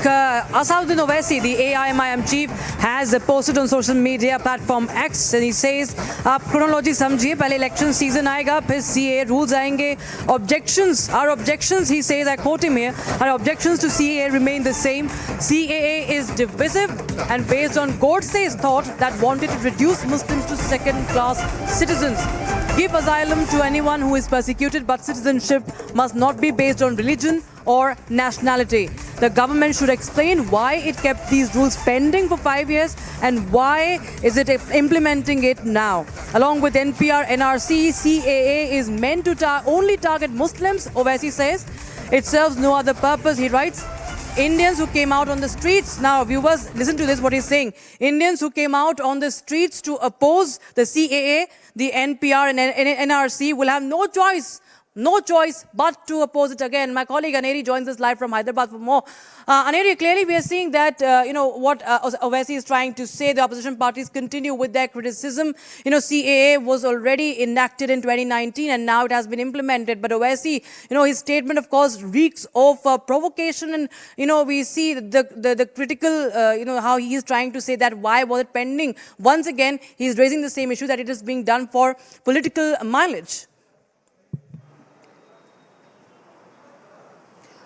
Asauddin Owaisi, the AIMIM chief, has posted on social media platform X and he says, "आप chronology समझिए, पहले election season आएगा, फिर CAA rules आएंगे. Our objections, he says, I quote him here, our objections to CAA remain the same. CAA is divisive and based on Godse's thought that wanted to reduce Muslims to second-class citizens. Give asylum to anyone who is persecuted, but citizenship must not be based on religion or nationality. The government should explain why it kept these rules pending for 5 years and why is it implementing it now. Along with NPR, NRC, CAA is meant to only target Muslims," Owaisi says. "It serves no other purpose," he writes. Indians who came out on the streets, now viewers, listen to this, what he's saying. Indians who came out on the streets to oppose the CAA, the NPR and NRC will have no choice but to oppose it again. My colleague Aneri joins us live from Hyderabad for more. Aneri, clearly we are seeing that, what Owaisi is trying to say, the opposition parties continue with their criticism. CAA was already enacted in 2019 and now it has been implemented. But Owaisi, his statement, of course, reeks of provocation. And, we see the critical, how he is trying to say that why was it pending? Once again, he is raising the same issue that it is being done for political mileage.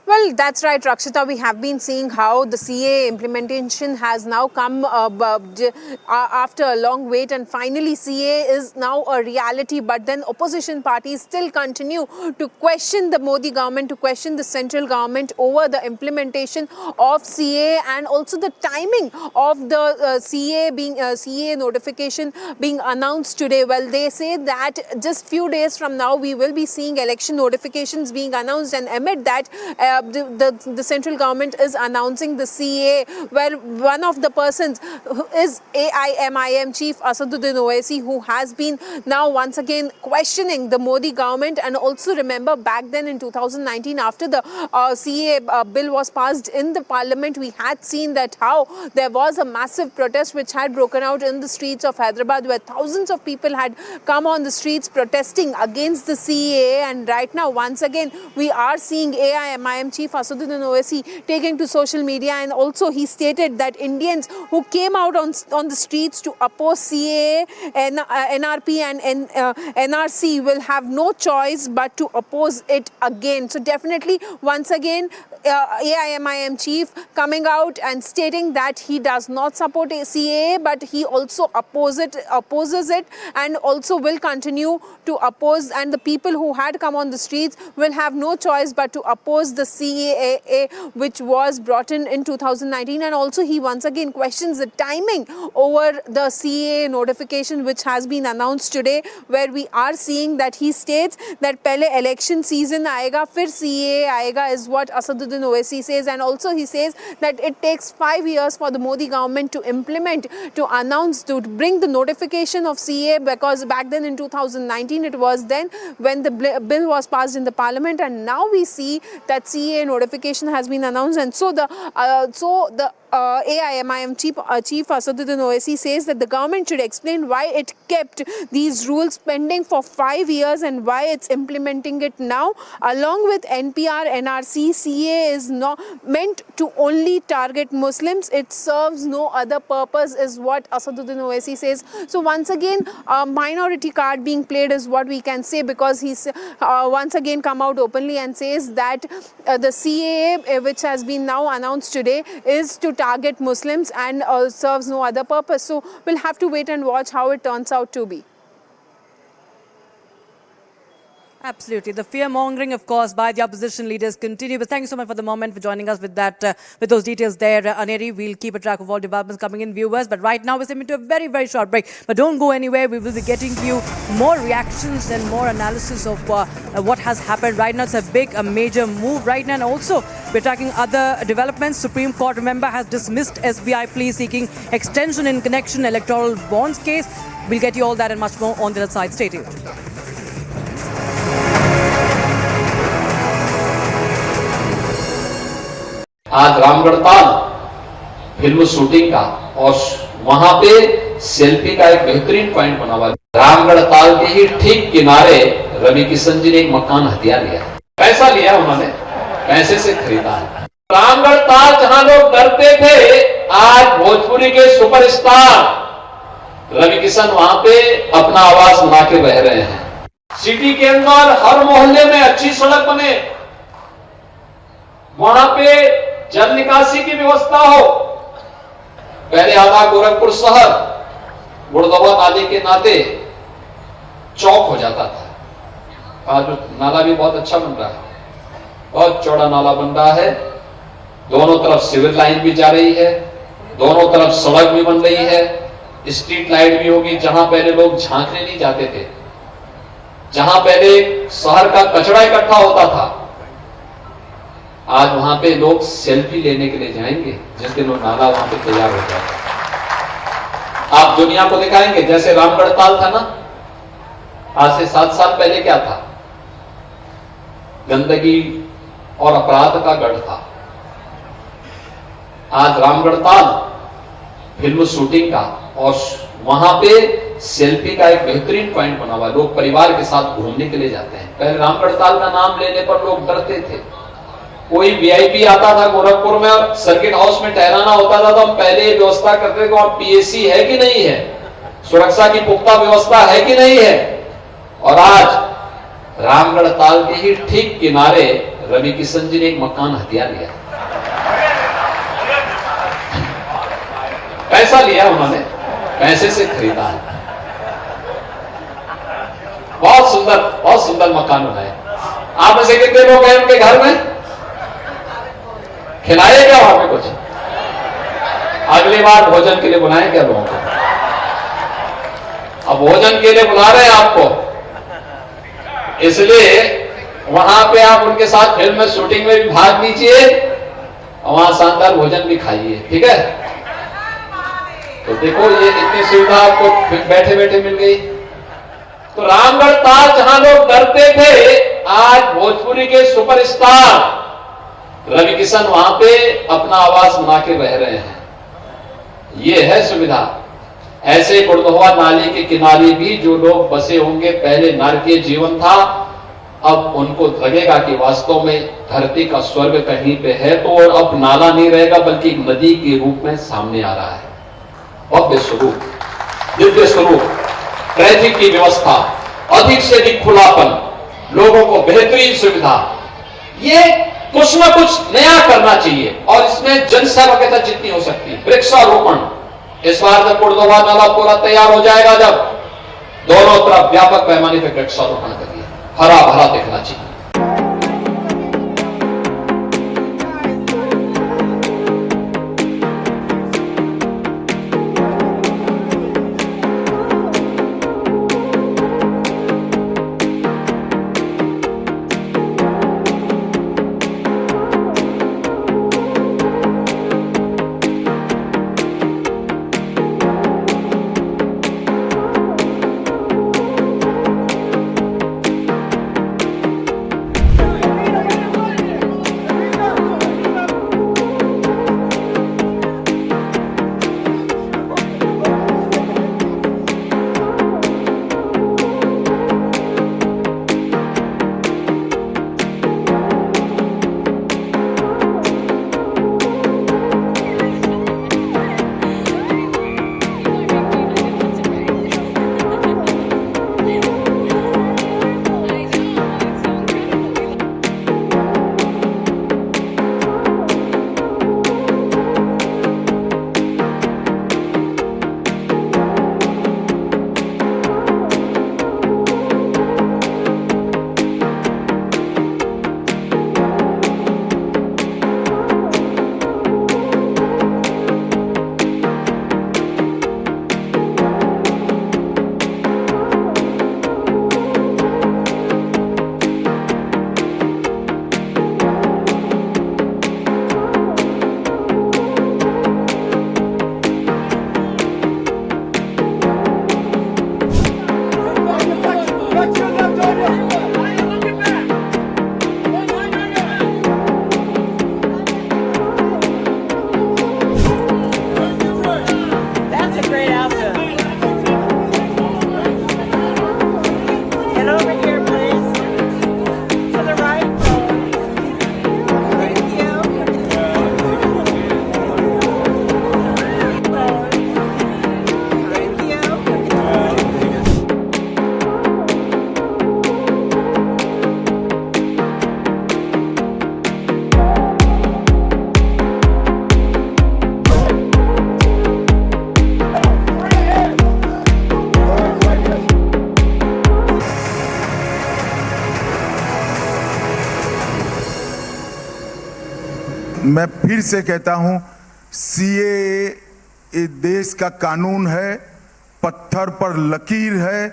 Well, that's right, Rakshita. We have been seeing how the CAA implementation has now come after a long wait, and finally CAA is now a reality. But then opposition parties still continue to question the Modi government, to question the central government over the implementation of CAA and also the timing of the CAA notification being announced today. Well, they say that just few days from now we will be seeing election notifications being announced, and amid that the central government is announcing the CAA, where one of the persons is AIMIM chief Asauddin Owaisi, who has been now once again questioning the Modi government. And also remember, back then in 2019, after the CAA bill was passed in the parliament, we had seen that how there was a massive protest which had broken out in the streets of Hyderabad, where thousands of people had come on the streets protesting against the CAA. And right now, once again, we are seeing AIMIM chief Asauddin Owaisi taking to social media, and also he stated that Indians who came out on the streets to oppose CAA, NRP and NRC will have no choice but to oppose it again. So definitely, once again, AIMIM chief coming out and stating that he does not support CAA, but he also opposes it and also will continue to oppose, and the people who had come on the streets will have no choice but to oppose the CAA which was brought in 2019, and also he once again questions the timing over the CAA notification which has been announced today, where we are seeing that he states that pehle election season aayega fir CAA aayega is what Asaduddin Owaisi says, and also he says that it takes 5 years for the Modi government to implement, to announce, to bring the notification of CAA, because back then in 2019 it was then when the bill was passed in the parliament, and now we see that CAA notification has been announced. And so the AIMIM Chief Asaduddin Owaisi says that the government should explain why it kept these rules pending for 5 years and why it's implementing it now. Along with NPR, NRC, CAA is not meant to only target Muslims. It serves no other purpose, is what Asaduddin Owaisi says. So once again, a minority card being played is what we can say, because he's once again come out openly and says that the CAA which has been now announced today is to target Muslims and serves no other purpose. So we'll have to wait and watch how it turns out to be. Absolutely. The fear-mongering, of course, by the opposition leaders continue. But thank you so much for the moment, for joining us with that, with those details there, Aneri. We'll keep a track of all developments coming in, viewers. But right now, we're stepping into a very, very short break. But don't go anywhere. We will be getting you more reactions and more analysis of what has happened right now. It's a big, a major move right now. And also, we're tracking other developments. Supreme Court, remember, has dismissed SBI plea seeking extension in connection electoral bonds case. We'll get you all that and much more on the other side. Stay tuned. आज Ramgarh Tal film shooting का और वहां पे selfie का एक बेहतरीन point बना हुआ है। रामगढ़ ताल के ही ठीक किनारे रवि किशन जी ने एक मकान हथिया लिया, पैसा लिया उन्होंने, पैसे से खरीदा है। रामगढ़ ताल जहां लोग डरते थे, आज भोजपुरी के सुपरस्टार रवि किशन वहां पे अपना आवाज बना के बह रहे हैं। सिटी के अंदर हर मोहल्ले में अच्छी सड़क बने, वहां पे जल निकासी की व्यवस्था हो। पहले आधा गोरखपुर शहर गुड़दवा नाले के नाते चौक हो जाता था। आज नाला भी बहुत अच्छा बन रहा है, बहुत चौड़ा नाला बन रहा है। दोनों तरफ सिविल लाइन भी जा रही है, दोनों तरफ सड़क भी बन रही है, स्ट्रीट लाइट भी होगी। जहां पहले लोग झांकने नहीं जाते थे, जहां पहले शहर का कचरा इकट्ठा होता था, आज वहां पे लोग सेल्फी लेने के लिए जाएंगे जिस दिन वो नाला वहां पे तैयार हो जाएगा। आप दुनिया को दिखाएंगे जैसे रामगढ़ ताल था ना, आज से 7 साल पहले क्या था, गंदगी और अपराध का गढ़ था। आज रामगढ़ ताल फिल्म शूटिंग का और वहां पे सेल्फी का एक बेहतरीन पॉइंट बना हुआ है। लोग परिवार के साथ घूमने के लिए जाते हैं। पहले रामगढ़ ताल का नाम लेने पर लोग डरते थे। कोई वीआईपी आता था गोरखपुर में और सर्किट हाउस में ठहराना होता था, तो हम पहले ये व्यवस्था करते थे वहां पीएसी है कि नहीं है, सुरक्षा की पुख्ता व्यवस्था है कि नहीं है। और आज रामगढ़ ताल के ही ठीक किनारे रवि किशन जी ने एक मकान हथिया लिया, पैसा लिया उन्होंने, पैसे से खरीदा है। बहुत सुंदर मकान बनाए। आप में से कितने लोग हैं उनके घर में? खिलाए क्या वहां पे कुछ? अगली बार भोजन के लिए बुलाएं क्या लोगों को? अब भोजन के लिए बुला रहे हैं आपको, इसलिए वहां पे आप उनके साथ फिल्म में शूटिंग में भी भाग लीजिए और वहां शानदार भोजन भी खाइए, ठीक है? तो देखो ये इतनी सुविधा आपको बैठे बैठे मिल गई। तो रामगढ़ ताल जहां लोग डरते थे, आज भोजपुरी के सुपरस्टार रवि किशन वहां पे अपना आवाज बना के बह रहे हैं। ये है सुविधा। ऐसे गुड़दवा नाली के किनारे भी जो लोग बसे होंगे, पहले नारकीय जीवन था, अब उनको लगेगा कि वास्तव में धरती का स्वर्ग कहीं पे है। तो अब नाला नहीं रहेगा बल्कि नदी के रूप में सामने आ रहा है। भव्य स्वरूप, दिव्य स्वरूप, ट्रैफिक की व्यवस्था, अधिक से अधिक खुलापन, लोगों को बेहतरीन सुविधा। ये कुछ न कुछ नया करना चाहिए और इसमें जनसहभागिता जितनी हो सकती है। वृक्षारोपण, इस बार जब गुड़दवा नाला पूरा तैयार हो जाएगा, जब दोनों तरफ व्यापक पैमाने पर वृक्षारोपण करिए, हरा भरा दिखना चाहिए। मैं फिर से कहता हूं, सीएए ये देश का कानून है, पत्थर पर लकीर है,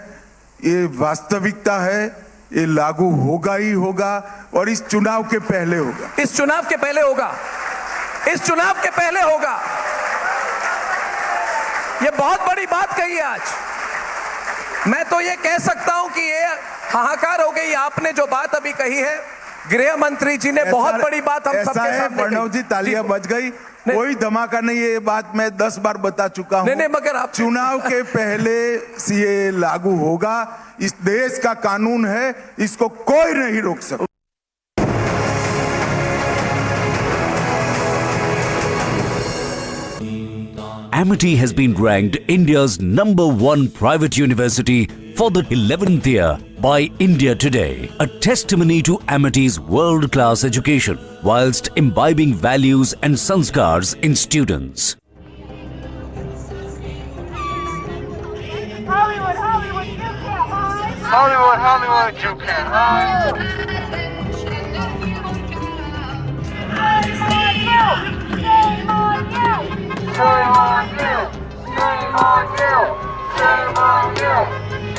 ये वास्तविकता है, ये लागू होगा ही होगा और इस चुनाव के पहले होगा। इस चुनाव के पहले होगा, इस चुनाव के पहले होगा। ये बहुत बड़ी बात कही आज। मैं तो ये कह सकता हूं कि ये हाहाकार हो गई। आपने जो बात अभी कही है, गृह मंत्री जी ने बहुत बड़ी बात हम सबके सामने प्रणव जी, तालियां बज गई, कोई धमाका नहीं। ये बात मैं 10 बार बता चुका हूं। नहीं, मगर आप चुनाव के पहले सीए लागू होगा। इस देश का कानून है, इसको कोई नहीं रोक सकता। Amity has been ranked India's #1 private university for the 11th year by India Today, a testimony to Amity's world-class education whilst imbibing values and sanskars in students. Hollywood, Hollywood, you can't hide. Hollywood, Hollywood, you can't hide. Shame on you! Shame on you! Shame on you! Shame on you! Shame on you! Shame on you!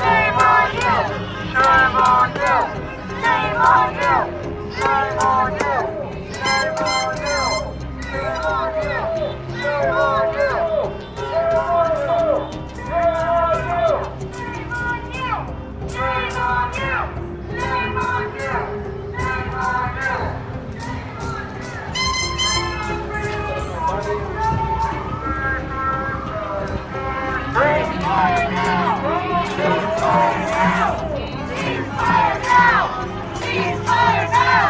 Shame on you! Shame on you! Shame on you! Shame on you! Shame on you! Shame on you! Shame on you! Shame on you! Shame on you! Shame on you! Shame on you! Ceasefire now! Ceasefire now! Ceasefire now! Ceasefire now!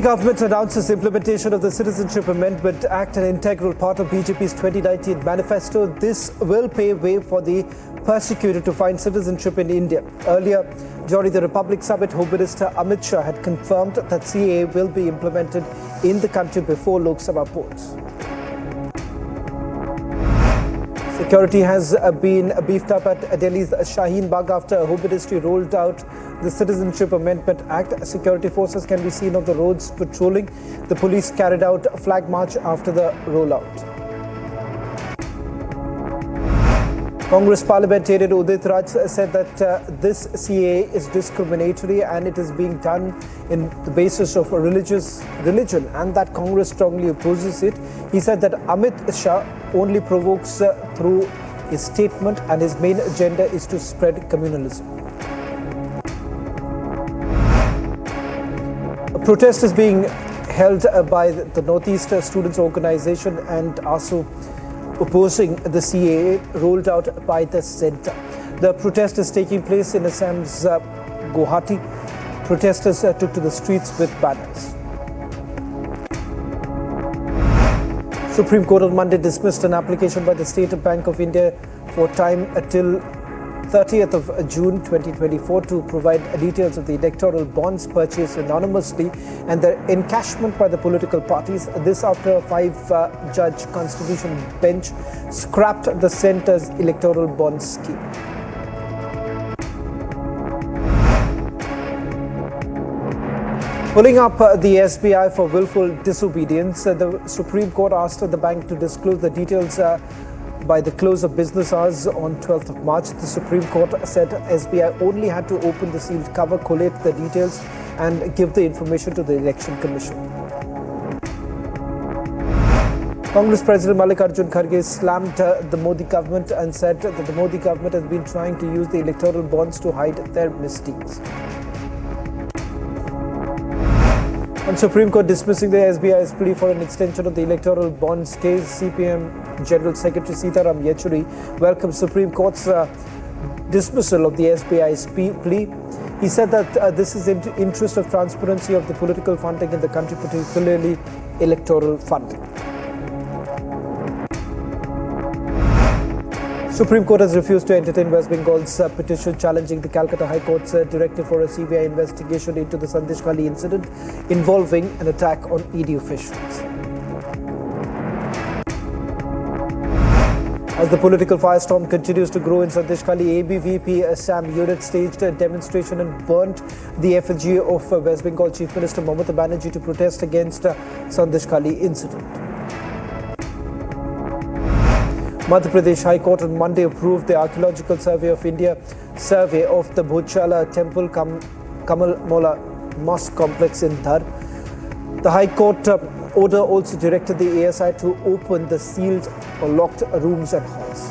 government announces implementation of the Citizenship Amendment Act, an integral part of BJP's 2019 manifesto. This will pave way for the persecuted to find citizenship in India. Earlier, during the Republic Summit, Home Minister Amit Shah had confirmed that CAA will be implemented in the country before Lok Sabha polls. Security has been beefed up at Delhi's Shaheen Bagh after Home Ministry rolled out the Citizenship Amendment Act. Security forces can be seen on the roads patrolling. The police carried out a flag march after the rollout. Congress parliamentarian Udit Raj said that this CAA is discriminatory and it is being done in the basis of religion and that Congress strongly opposes it. He said that Amit Shah only provokes through his statement and his main agenda is to spread communalism. A protest is being held by the Northeast Students Organization and ASU opposing the CAA rolled out by the centre. The protest is taking place in Assam's Guwahati. Protesters took to the streets with banners. Supreme Court on Monday dismissed an application by the State Bank of India for time till 30th of June 2024 to provide details of the electoral bonds purchased anonymously and their encashment by the political parties. This after a 5-judge constitution bench scrapped the centre's electoral bond scheme. Pulling up the SBI for willful disobedience, the Supreme Court asked the bank to disclose the details by the close of business hours on 12th of March. The Supreme Court said SBI only had to open the sealed cover, collate the details and give the information to the Election Commission. Congress President Mallikarjun Kharge slammed the Modi government and said that the Modi government has been trying to use the electoral bonds to hide their misdeeds. On Supreme Court dismissing the SBI's plea for an extension of the electoral bonds case, CPM General Secretary Sitaram Yechuri welcomed Supreme Court's dismissal of the SBI's plea. He said that this is in the interest of transparency of the political funding in the country, particularly electoral funding. Supreme Court has refused to entertain West Bengal's petition challenging the Calcutta High Court's directive for a CBI investigation into the Sandeshkhali incident involving an attack on ED officials. As the political firestorm continues to grow in Sandeshkhali, ABVP Assam unit staged a demonstration and burnt the effigy of West Bengal Chief Minister Mamata Banerjee to protest against Sandeshkhali incident. Madhya Pradesh High Court on Monday approved the Archaeological Survey of India survey of the Bhojshala Temple Kamal Mola Mosque complex in Dhar. The High Court order also directed the ASI to open the sealed or locked rooms and halls.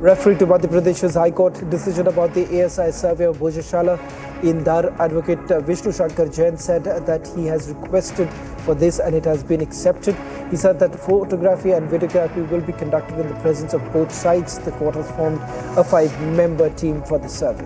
Referring to Madhya Pradesh's High Court decision about the ASI survey of Bhojshala in Dhar, Advocate Vishnu Shankar Jain said that he has requested for this and it has been accepted. He said that photography and videography will be conducted in the presence of both sides. The court has formed a 5-member team for the survey.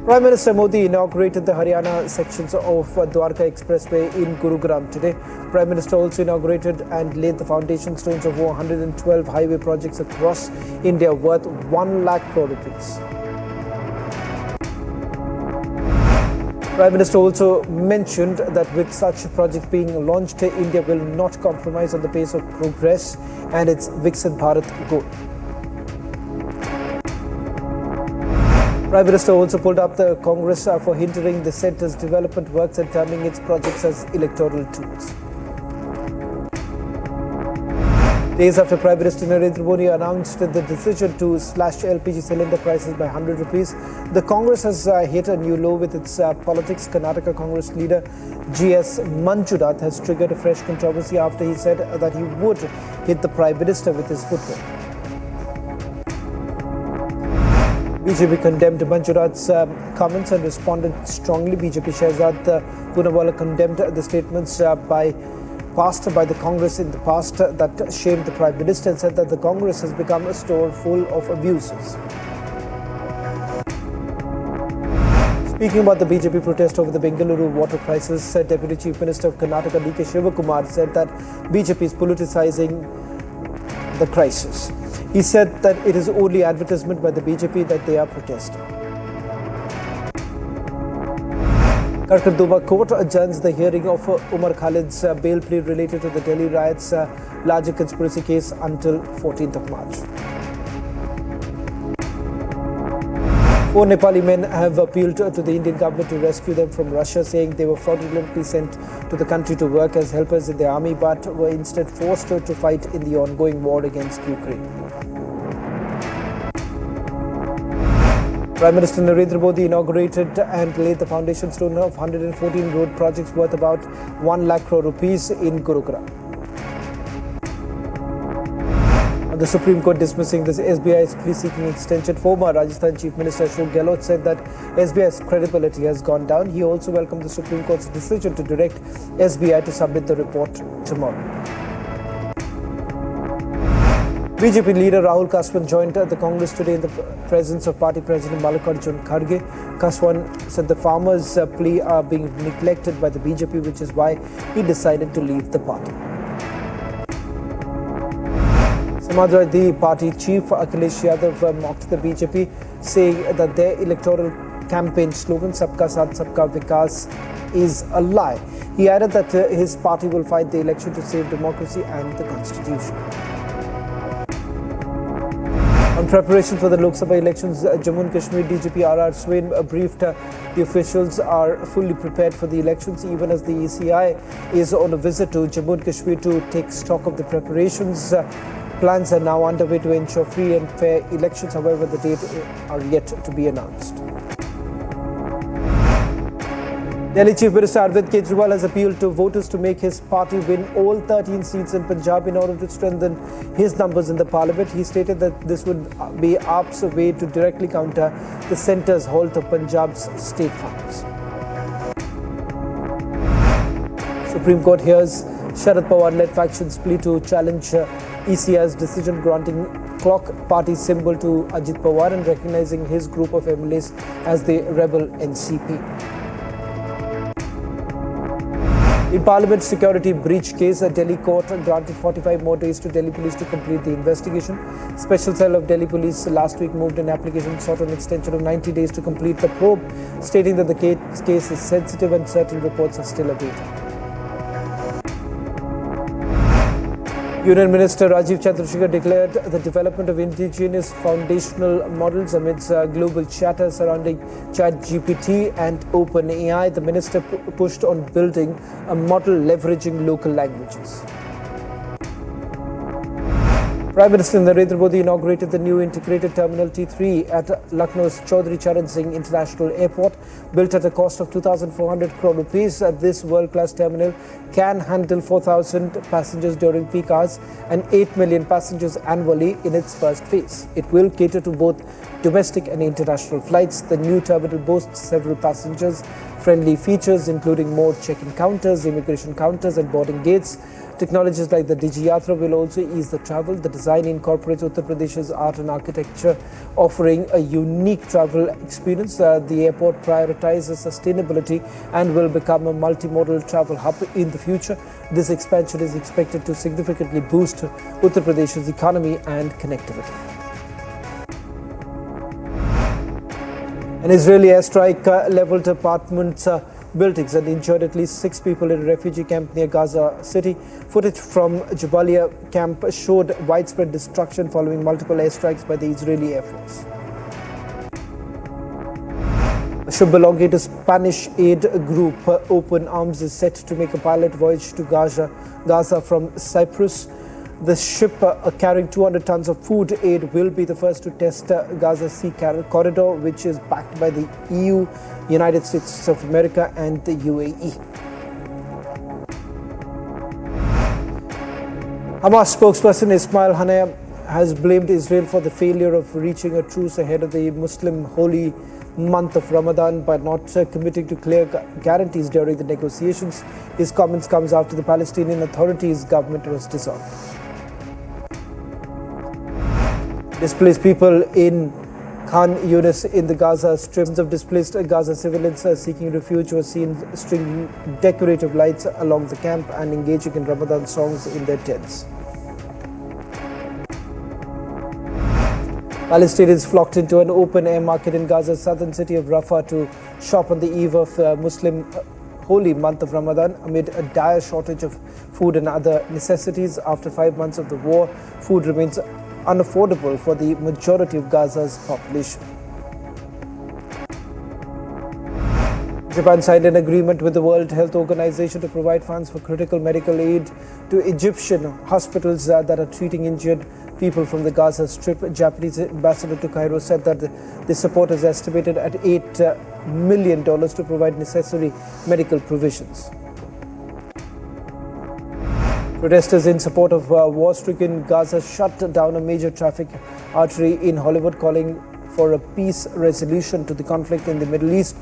Prime Minister Modi inaugurated the Haryana sections of Dwarka Expressway in Gurugram today. Prime Minister also inaugurated and laid the foundation stones of over 112 highway projects across India worth 1 lakh crore rupees. Prime Minister also mentioned that with such projects being launched, India will not compromise on the pace of progress and its Viksit Bharat goal. Prime Minister also pulled up the Congress for hindering the centre's development works and turning its projects as electoral tools. Days after Prime Minister Narendra Modi announced the decision to slash LPG cylinder prices by 100 rupees, the Congress has hit a new low with its politics. Karnataka Congress leader G.S. Manjunath has triggered a fresh controversy after he said that he would hit the Prime Minister with his footwear. BJP condemned Manjunath's comments and responded strongly. BJP Shehzad Poonawalla condemned the statements passed by the Congress in the past that shamed the Prime Minister and said that the Congress has become a store full of abuses. Speaking about the BJP protest over the Bengaluru water crisis, Deputy Chief Minister of Karnataka D.K. Shivakumar said that BJP is politicizing the crisis. He said that it is only advertisement by the BJP that they are protesting. Karkarduba Court adjourns the hearing of Umar Khalid's bail plea related to the Delhi riots larger conspiracy case until 14th of March. 4 Nepali men have appealed to the Indian government to rescue them from Russia, saying they were fraudulently sent to the country to work as helpers in the army but were instead forced to fight in the ongoing war against Ukraine. Prime Minister Narendra Modi inaugurated and laid the foundation stone of 114 road projects worth about 1 lakh crore rupees in Gurugram. The Supreme Court dismissing this SBI's plea-seeking extension, former Rajasthan Chief Minister Ashok Gehlot said that SBI's credibility has gone down. He also welcomed the Supreme Court's decision to direct SBI to submit the report tomorrow. BJP leader Rahul Kaswan joined the Congress today in the presence of party president Mallikarjun Kharge. Kaswan said the farmers' plea are being neglected by the BJP, which is why he decided to leave the party. Samajwadi Party chief Akhilesh Yadav mocked the BJP, saying that their electoral campaign slogan "Sabka Saath Sabka Vikas" is a lie. He added that his party will fight the election to save democracy and the constitution. On preparation for the Lok Sabha elections, Jammu and Kashmir DGP R.R. Swain briefed the officials are fully prepared for the elections, even as the ECI is on a visit to Jammu and Kashmir to take stock of the preparations. Plans are now underway to ensure free and fair elections. However, the dates are yet to be announced. Delhi Chief Minister Arvind Kejriwal has appealed to voters to make his party win all 13 seats in Punjab in order to strengthen his numbers in the parliament. He stated that this would be AAP's way to directly counter the centre's halt of Punjab's state funds. Supreme Court hears Sharad Pawar-led factions plea to challenge ECI's decision granting clock party symbol to Ajit Pawar and recognizing his group of MLAs as the rebel NCP. In Parliament security breach case, a Delhi court granted 45 more days to Delhi Police to complete the investigation. Special cell of Delhi Police last week moved an application sought an extension of 90 days to complete the probe, stating that the case is sensitive and certain reports are still awaited. Union Minister Rajiv Chandrasekhar declared the development of indigenous foundational models amidst global chatter surrounding ChatGPT and OpenAI. The minister pushed on building a model leveraging local languages. Prime Minister Narendra Modi inaugurated the new integrated Terminal T3 at Lucknow's Chaudhry Charan Singh International Airport. Built at a cost of 2,400 crore rupees, this world-class terminal can handle 4,000 passengers during peak hours and 8 million passengers annually in its first phase. It will cater to both domestic and international flights. The new terminal boasts several passengers-friendly features, including more check-in counters, immigration counters, and boarding gates. Technologies like the DigiYatra will also ease the travel. The design incorporates Uttar Pradesh's art and architecture, offering a unique travel experience. The airport prioritizes sustainability and will become a multimodal travel hub in the future. This expansion is expected to significantly boost Uttar Pradesh's economy and connectivity. An Israeli airstrike leveled apartments buildings and injured at least 6 people in a refugee camp near Gaza City. Footage from Jabalia camp showed widespread destruction following multiple airstrikes by the Israeli Air Force. A ship belonging to Spanish aid group Open Arms is set to make a pilot voyage to Gaza from Cyprus. The ship carrying 200 tons of food aid will be the first to test Gaza Sea Corridor, which is backed by the EU, United States of America and the UAE. Hamas spokesperson Ismail Haniyeh has blamed Israel for the failure of reaching a truce ahead of the Muslim holy month of Ramadan by not committing to clear guarantees during the negotiations. His comments comes after the Palestinian Authority's government was dissolved. Displaced people in Khan Yunis in the Gaza Strip. Of displaced Gaza civilians seeking refuge were seen stringing decorative lights along the camp and engaging in Ramadan songs in their tents. Palestinians flocked into an open-air market in Gaza's southern city of Rafah to shop on the eve of Muslim holy month of Ramadan amid a dire shortage of food and other necessities. After 5 months of the war, food remains unaffordable for the majority of Gaza's population. Japan signed an agreement with the World Health Organization to provide funds for critical medical aid to Egyptian hospitals that are treating injured people from the Gaza Strip. Japanese ambassador to Cairo said that the support is estimated at $8 million to provide necessary medical provisions. Protesters in support of war-stricken Gaza shut down a major traffic artery in Hollywood, calling for a peace resolution to the conflict in the Middle East.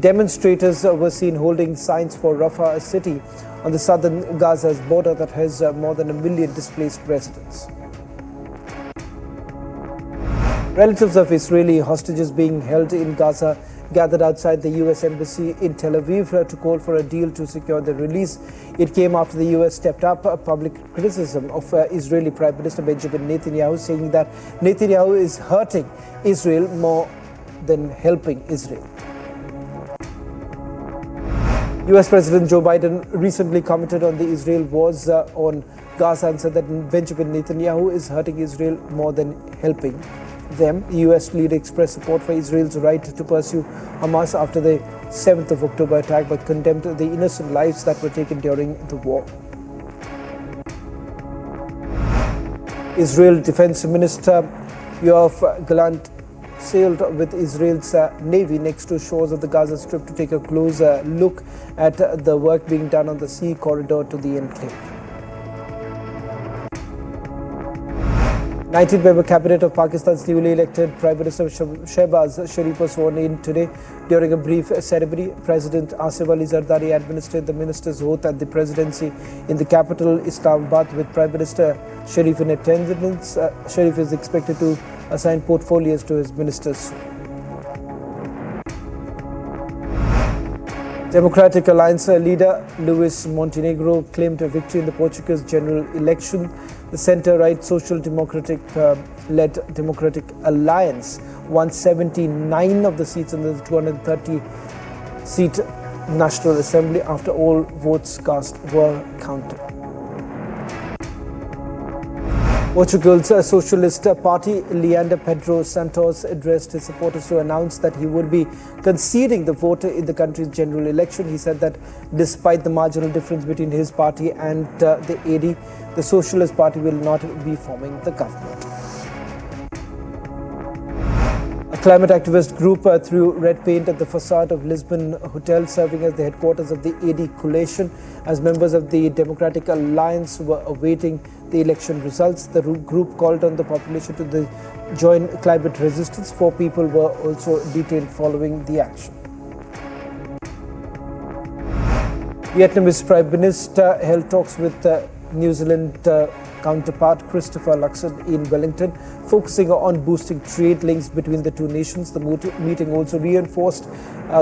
Demonstrators were seen holding signs for Rafah, a city on the southern Gaza's border that has more than 1 million displaced residents. Relatives of Israeli hostages being held in Gaza gathered outside the U.S. Embassy in Tel Aviv to call for a deal to secure their release. It came after the U.S. stepped up public criticism of Israeli Prime Minister Benjamin Netanyahu, saying that Netanyahu is hurting Israel more than helping Israel. U.S. President Joe Biden recently commented on the Israel wars on Gaza and said that Benjamin Netanyahu is hurting Israel more than helping them. The U.S. leader expressed support for Israel's right to pursue Hamas after the 7th of October attack, but condemned the innocent lives that were taken during the war. Israel Defense Minister Yoav Gallant sailed with Israel's Navy next to shores of the Gaza Strip to take a closer look at the work being done on the sea corridor to the enclave. 19-member cabinet of Pakistan's newly elected Prime Minister Shehbaz Sharif was sworn in today. During a brief ceremony, President Asif Ali Zardari administered the minister's oath at the presidency in the capital, Islamabad, with Prime Minister Sharif in attendance. Sharif is expected to assign portfolios to his ministers. Democratic Alliance leader Luis Montenegro claimed a victory in the Portuguese general election. The centre-right Social Democratic-led Democratic Alliance won 79 of the seats in the 230-seat National Assembly after all votes cast were counted. Portugal's Socialist Party Leander Pedro Santos addressed his supporters to announce that he would be conceding the vote in the country's general election. He said that despite the marginal difference between his party and the AD, the Socialist Party will not be forming the government. A climate activist group threw red paint at the facade of Lisbon Hotel, serving as the headquarters of the AD coalition. As members of the Democratic Alliance were awaiting the election results, the group called on the population to join climate resistance. 4 people were also detained following the action. Vietnamese Prime Minister held talks with New Zealand counterpart Christopher Luxon in Wellington, focusing on boosting trade links between the two nations. The meeting also reinforced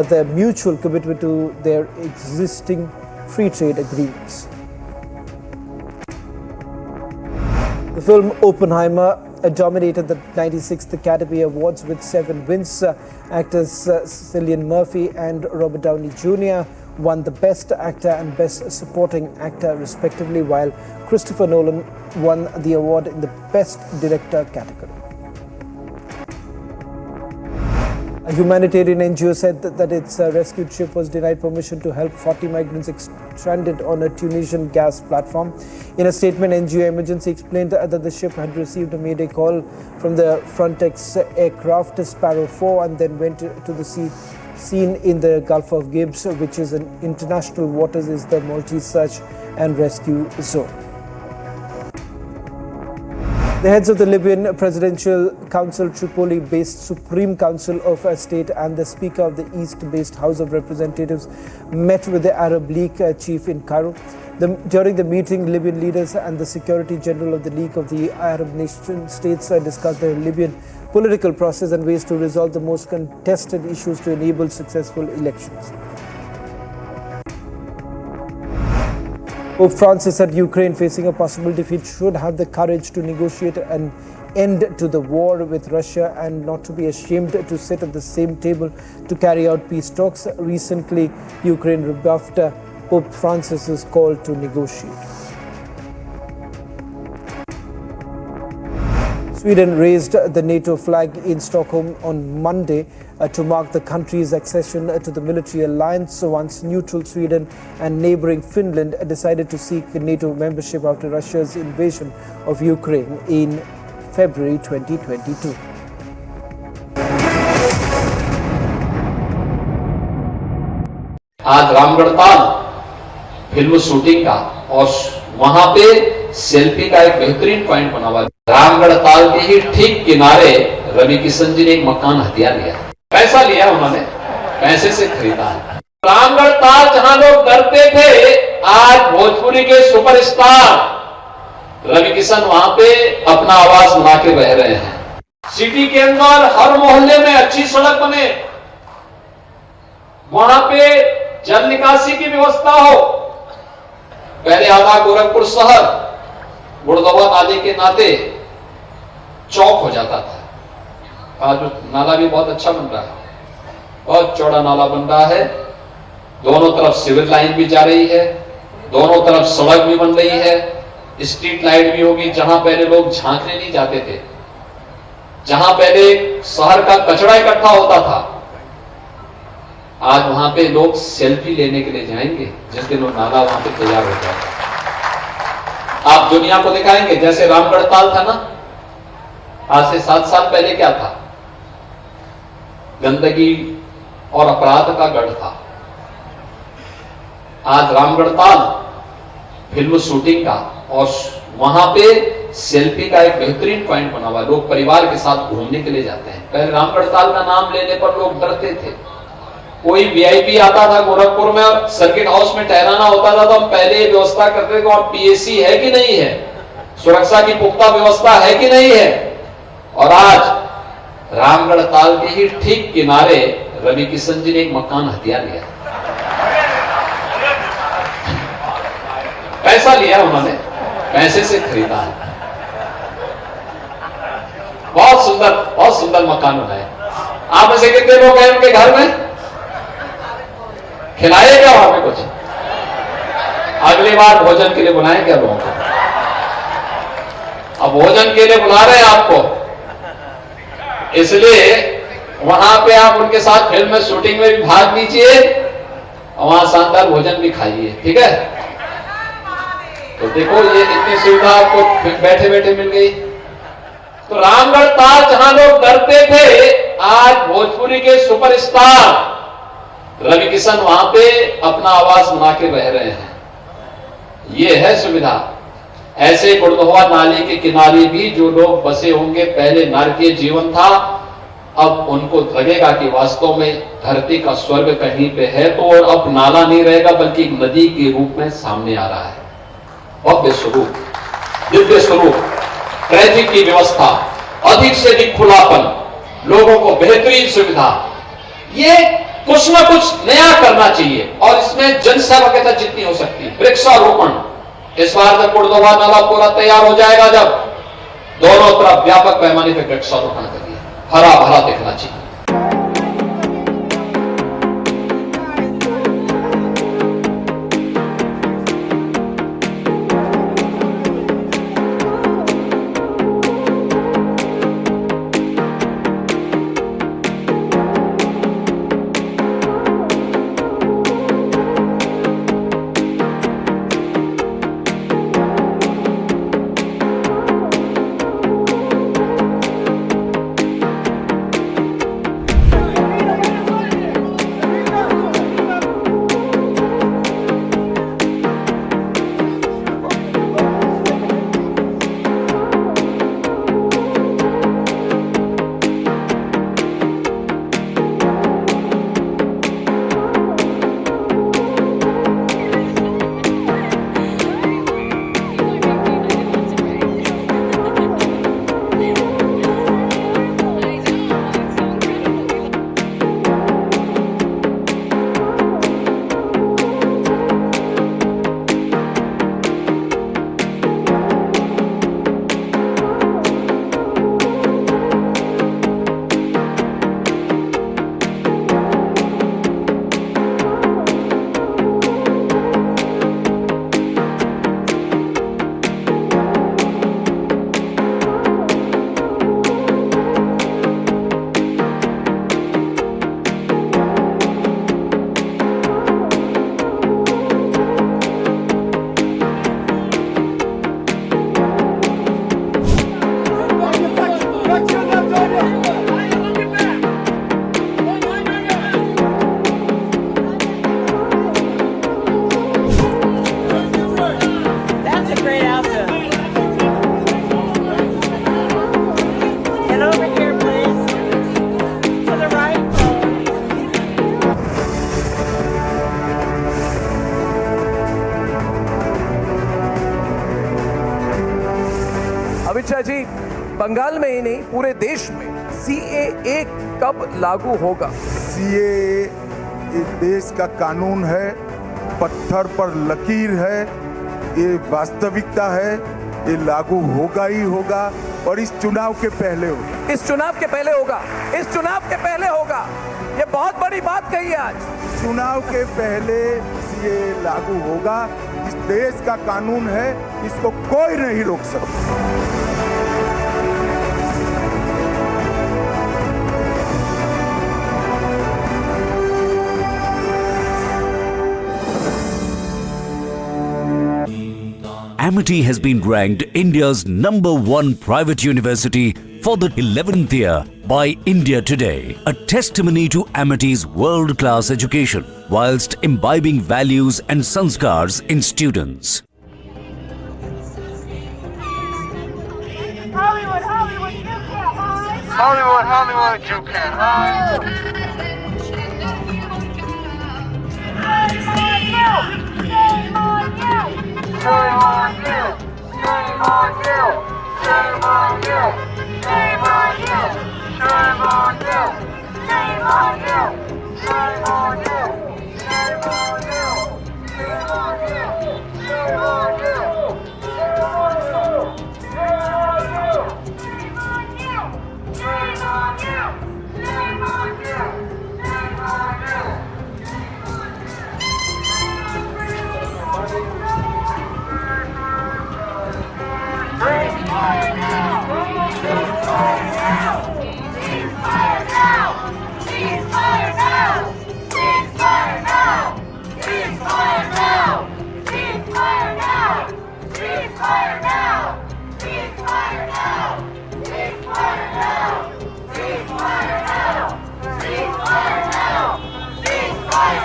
their mutual commitment to their existing free trade agreements. The film Oppenheimer dominated the 96th Academy Awards with 7 wins. Actors Cillian Murphy and Robert Downey Jr. won the Best Actor and Best Supporting Actor respectively, while Christopher Nolan won the award in the Best Director category. A humanitarian NGO said that its rescued ship was denied permission to help 40 migrants stranded on a Tunisian gas platform. In a statement, NGO Emergency explained that the ship had received a mayday call from the Frontex aircraft Sparrow 4 and then went to the scene in the Gulf of Gibbs, which is in international waters, is the Maltese search and rescue zone. The heads of the Libyan Presidential Council, Tripoli-based Supreme Council of State, and the Speaker of the East-based House of Representatives met with the Arab League chief in Cairo. During the meeting, Libyan leaders and the Secretary General of the League of the Arab Nation States discussed the Libyan political process and ways to resolve the most contested issues to enable successful elections. Pope Francis said Ukraine, facing a possible defeat, should have the courage to negotiate an end to the war with Russia and not to be ashamed to sit at the same table to carry out peace talks. Recently, Ukraine rebuffed Pope Francis's call to negotiate. Sweden raised the NATO flag in Stockholm on Monday to mark the country's accession to the military alliance. Once neutral Sweden and neighboring Finland decided to seek NATO membership after Russia's invasion of Ukraine in February 2022. आज Ramgarh Tal film shooting का और वहां पे selfie का एक बेहतरीन point बना हुआ है। रामगढ़ ताल के ही ठीक किनारे रवि किशन जी ने एक मकान हथिया लिया, पैसा लिया उन्होंने, पैसे से खरीदा है। रामगढ़ ताल जहां लोग डरते थे, आज भोजपुरी के सुपरस्टार रवि किशन वहां पे अपना आवाज बना के बह रहे हैं। सिटी के अंदर हर मोहल्ले में अच्छी सड़क बने, वहां पे जल निकासी की व्यवस्था हो। पहले आधा गोरखपुर शहर गुड़दवा नाले के नाते चौक हो जाता था। आज नाला भी बहुत अच्छा बन रहा है, बहुत चौड़ा नाला बन रहा है। दोनों तरफ सिविल लाइन भी जा रही है, दोनों तरफ सड़क भी बन रही है, स्ट्रीट लाइट भी होगी। जहां पहले लोग झांकने नहीं जाते थे, जहां पहले शहर का कचरा इकट्ठा होता था, आज वहां पे लोग सेल्फी लेने के लिए जाएंगे जिस दिन वो नाला वहां पे तैयार हो जाएगा। आप दुनिया को दिखाएंगे जैसे रामगढ़ ताल था ना, आज से 7 साल पहले क्या था, गंदगी और अपराध का गढ़ था। आज रामगढ़ ताल फिल्म शूटिंग का और वहां पे सेल्फी का एक बेहतरीन पॉइंट बना हुआ है। लोग परिवार के साथ घूमने के लिए जाते हैं। पहले रामगढ़ ताल का नाम लेने पर लोग डरते थे। कोई वीआईपी आता था गोरखपुर में और सर्किट हाउस में ठहराना होता था, तो हम पहले ये व्यवस्था करते थे वहां पीएसी है कि नहीं है, सुरक्षा की पुख्ता व्यवस्था है कि नहीं है। और आज रामगढ़ ताल के ही ठीक किनारे रवि किशन जी ने एक मकान हथिया लिया, पैसा लिया उन्होंने, पैसे से खरीदा है। बहुत सुंदर मकान बनाए। आप में से कितने लोग हैं उनके घर में? खिलाए क्या वहां पे कुछ? अगली बार भोजन के लिए बुलाएं क्या लोगों को? अब भोजन के लिए बुला रहे हैं आपको, इसलिए वहां पे आप उनके साथ फिल्म में शूटिंग में भी भाग लीजिए और वहां शानदार भोजन भी खाइए, ठीक है? तो देखो ये इतनी सुविधा आपको बैठे बैठे मिल गई। तो रामगढ़ ताल जहां लोग डरते थे, आज भोजपुरी के सुपरस्टार रवि किशन वहां पे अपना आवाज बना के बह रहे हैं। ये है सुविधा। ऐसे गुड़दवा नाली के किनारे भी जो लोग बसे होंगे, पहले नारकीय जीवन था, अब उनको लगेगा कि वास्तव में धरती का स्वर्ग कहीं पे है। तो अब नाला नहीं रहेगा बल्कि एक नदी के रूप में सामने आ रहा है। भव्य स्वरूप, दिव्य स्वरूप, ट्रैफिक की व्यवस्था, अधिक से अधिक खुलापन, लोगों को बेहतरीन सुविधा, ये कुछ ना कुछ नया करना चाहिए और इसमें जनसहभागिता जितनी हो सकती है। वृक्षारोपण, इस बार जब गुड़दवा नाला पूरा तैयार हो जाएगा, जब दोनों तरफ व्यापक पैमाने पर वृक्षारोपण करिए, हरा भरा दिखना चाहिए। जी, बंगाल में ही नहीं पूरे देश में CAA कब लागू होगा? CAA ये देश का कानून है, पत्थर पर लकीर है, ये वास्तविकता है, ये लागू होगा ही होगा और इस चुनाव के पहले होगा। इस चुनाव के पहले होगा, इस चुनाव के पहले होगा। ये बहुत बड़ी बात कही है आज। चुनाव के पहले CAA लागू होगा। इस देश का कानून है, इसको कोई नहीं रोक सकता। Amity has been ranked India's #1 private university for the 11th year by India Today, a testimony to Amity's world-class education whilst imbibing values and sanskars in students. Hollywood, Hollywood, you can't hide. Hollywood, Hollywood, you can't hide. Shame on you! Shame on you! Shame on you! Shame on you! Shame on you! Shame on you! Shame on you! Shame on you! Shame on you! Shame on you! Shame on you! Shame on you! Shame on you! Shame on you! Shame on you! Shame on you! Shame on you! Ceasefire now! Ceasefire now! Ceasefire now! Ceasefire now! Ceasefire now! Ceasefire now! Ceasefire now! Ceasefire now! Ceasefire now! Ceasefire now! Ceasefire now!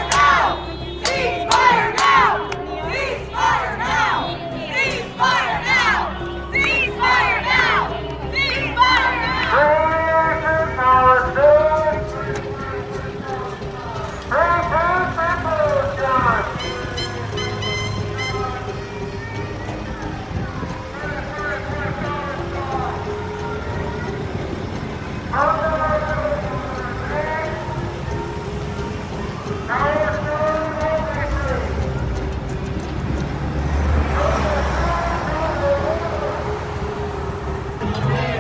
Ceasefire now! Ceasefire now! Ceasefire now!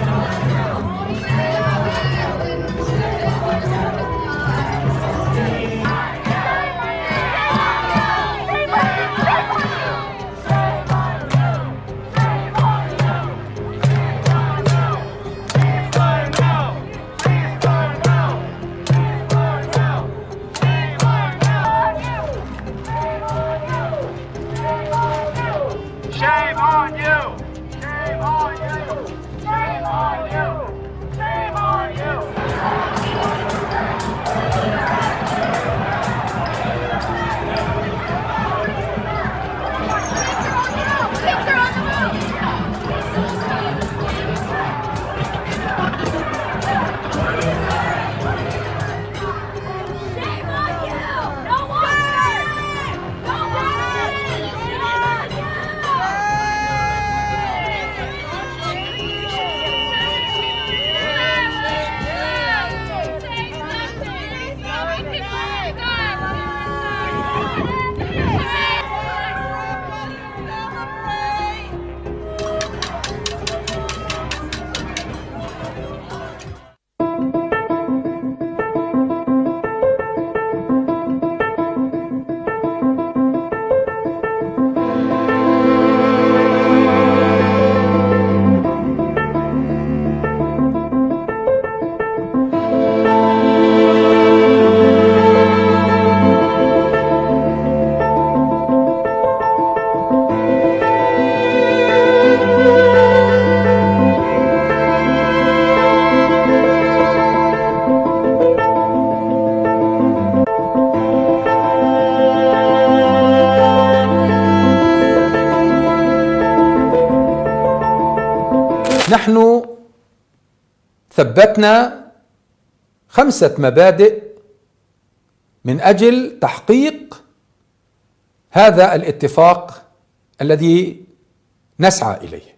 Ceasefire now! Ceasefire now! Ceasefire now! Ceasefire Shame on you! Shame on you! Shame on you! Shame on you! Shame on you! No more! No more! Shame on you! نحن ثبتنا 5 مبادئ من أجل تحقيق هذا الاتفاق الذي نسعى إليه.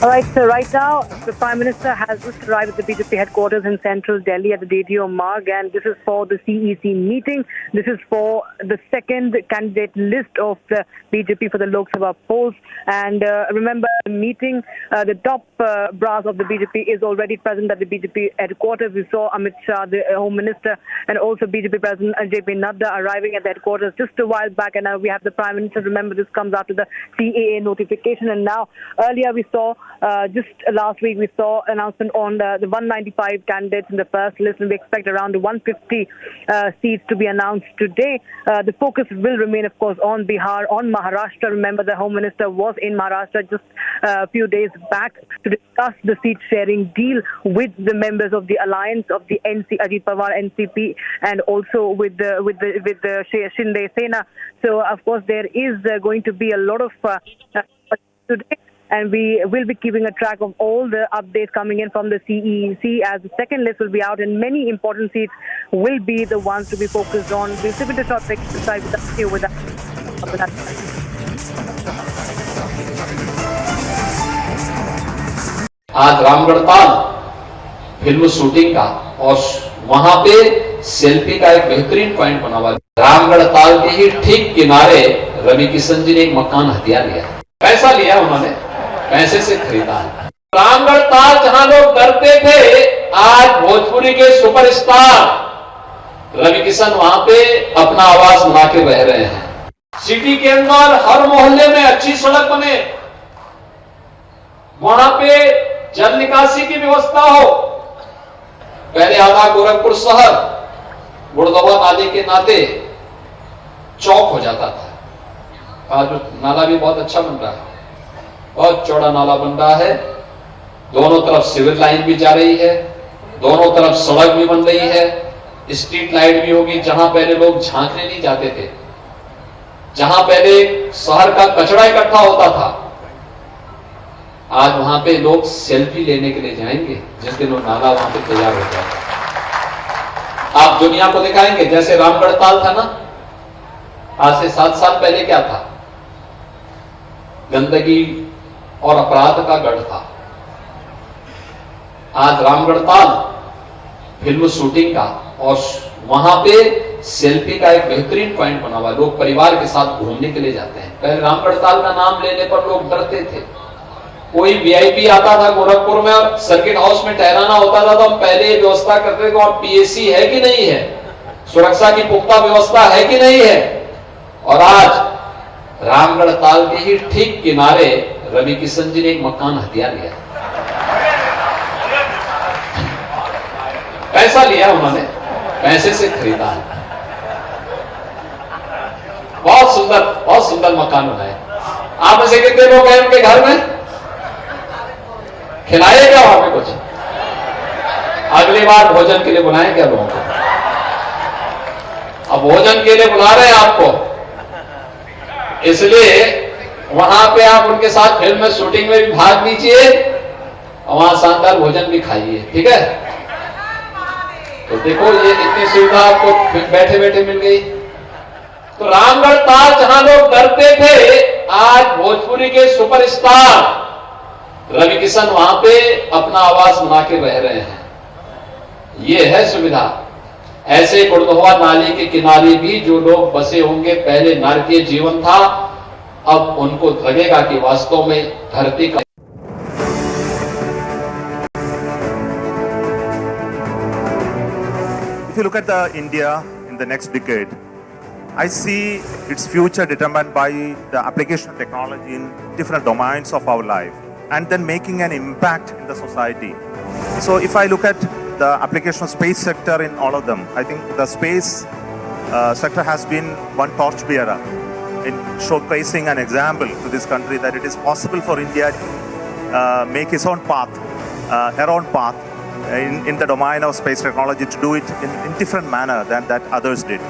All right, so right now, the Prime Minister has just arrived at the BJP headquarters in central Delhi at the DDO Marg, and this is for the CEC meeting. This is for the second candidate list of the BJP for the Lok Sabha polls. And remember, the meeting, the top brass of the BJP is already present at the BJP headquarters. We saw Amit Shah, the Home Minister, and also BJP President JP Nadda arriving at the headquarters just a while back. And now we have the Prime Minister. Remember, this comes after the CAA notification. And now, earlier we saw just last week, we saw announcement on the 195 candidates in the first list, and we expect around 150 seats to be announced today. The focus will remain, of course, on Bihar, on Maharashtra. Remember, the Home Minister was in Maharashtra just a few days back to discuss the seat-sharing deal with the members of the alliance of the Ajit Pawar NCP, and also with the Shinde Sena. So, of course, there is going to be a lot of today. And we will be keeping a track of all the updates coming in from the CEC as the second list will be out, and many important seats will be the ones to be focused on. We'll sit into short break to decide with that. आज Ramgarh Tal film shooting का और वहां पे selfie का एक बेहतरीन point बना हुआ है। रामगढ़ ताल के ही ठीक किनारे रवि किशन जी ने एक मकान हथिया लिया, पैसा लिया उन्होंने, पैसे से खरीदा है। रामगढ़ ताल जहां लोग डरते थे, आज भोजपुरी के सुपरस्टार रवि किशन वहां पे अपना आवाज बना के बह रहे हैं। सिटी के अंदर हर मोहल्ले में अच्छी सड़क बने, वहां पे जल निकासी की व्यवस्था हो। पहले आधा गोरखपुर शहर गुड़दवा नाले के नाते चौक हो जाता था। आज नाला भी बहुत अच्छा बन रहा है, बहुत चौड़ा नाला बन रहा है, दोनों तरफ सिविल लाइन भी जा रही है, दोनों तरफ सड़क भी बन रही है, स्ट्रीट लाइट भी होगी। जहां पहले लोग झांकने नहीं जाते थे, जहां पहले शहर का कचरा इकट्ठा होता था, आज वहां पे लोग सेल्फी लेने के लिए जाएंगे जिस दिन वो नाला वहां पे तैयार हो जाएगा। आप दुनिया को दिखाएंगे जैसे रामगढ़ ताल था ना, आज से 7 साल पहले क्या था, गंदगी और अपराध का गढ़ था। आज रामगढ़ ताल फिल्म शूटिंग का और वहां पे सेल्फी का एक बेहतरीन पॉइंट बना हुआ है। लोग परिवार के साथ घूमने के लिए जाते हैं। पहले रामगढ़ ताल का नाम लेने पर लोग डरते थे। कोई वीआईपी आता था गोरखपुर में और सर्किट हाउस में ठहराना होता था, तो हम पहले ये व्यवस्था करते थे और पीएसी है कि नहीं है, सुरक्षा की पुख्ता व्यवस्था है कि नहीं है। और आज रामगढ़ ताल के ही ठीक किनारे रवि किशन जी ने एक मकान हथिया लिया, पैसा लिया उन्होंने, पैसे से खरीदा है। बहुत सुंदर मकान बनाए। आप में से कितने लोग हैं उनके घर में? खिलाएगा वहां पे कुछ? अगली बार भोजन के लिए बुलाएं क्या लोगों को? अब भोजन के लिए बुला रहे हैं आपको, इसलिए वहां पे आप उनके साथ फिल्म में शूटिंग में भी भाग लीजिए और वहां शानदार भोजन भी खाइए, ठीक है? तो देखो, ये इतनी सुविधा आपको बैठे बैठे मिल गई। तो रामगढ़ ताल जहां लोग डरते थे, आज भोजपुरी के सुपरस्टार रवि किशन वहां पे अपना आवाज बना के बह रहे हैं। ये है सुविधा। ऐसे गुड़दवा नाली के किनारे भी जो लोग बसे होंगे, पहले नारकीय जीवन था, अब उनको लगेगा कि वास्तव में धरती का। If you look at India in the next decade, I see its future determined by the application of technology in different domains of our life, and then making an impact in the society. So if I look at the application of space sector in all of them, I think the space sector has been one torchbearer in showcasing an example to this country that it is possible for India to make its own path, her own path in the domain of space technology, to do it in different manner than that others did.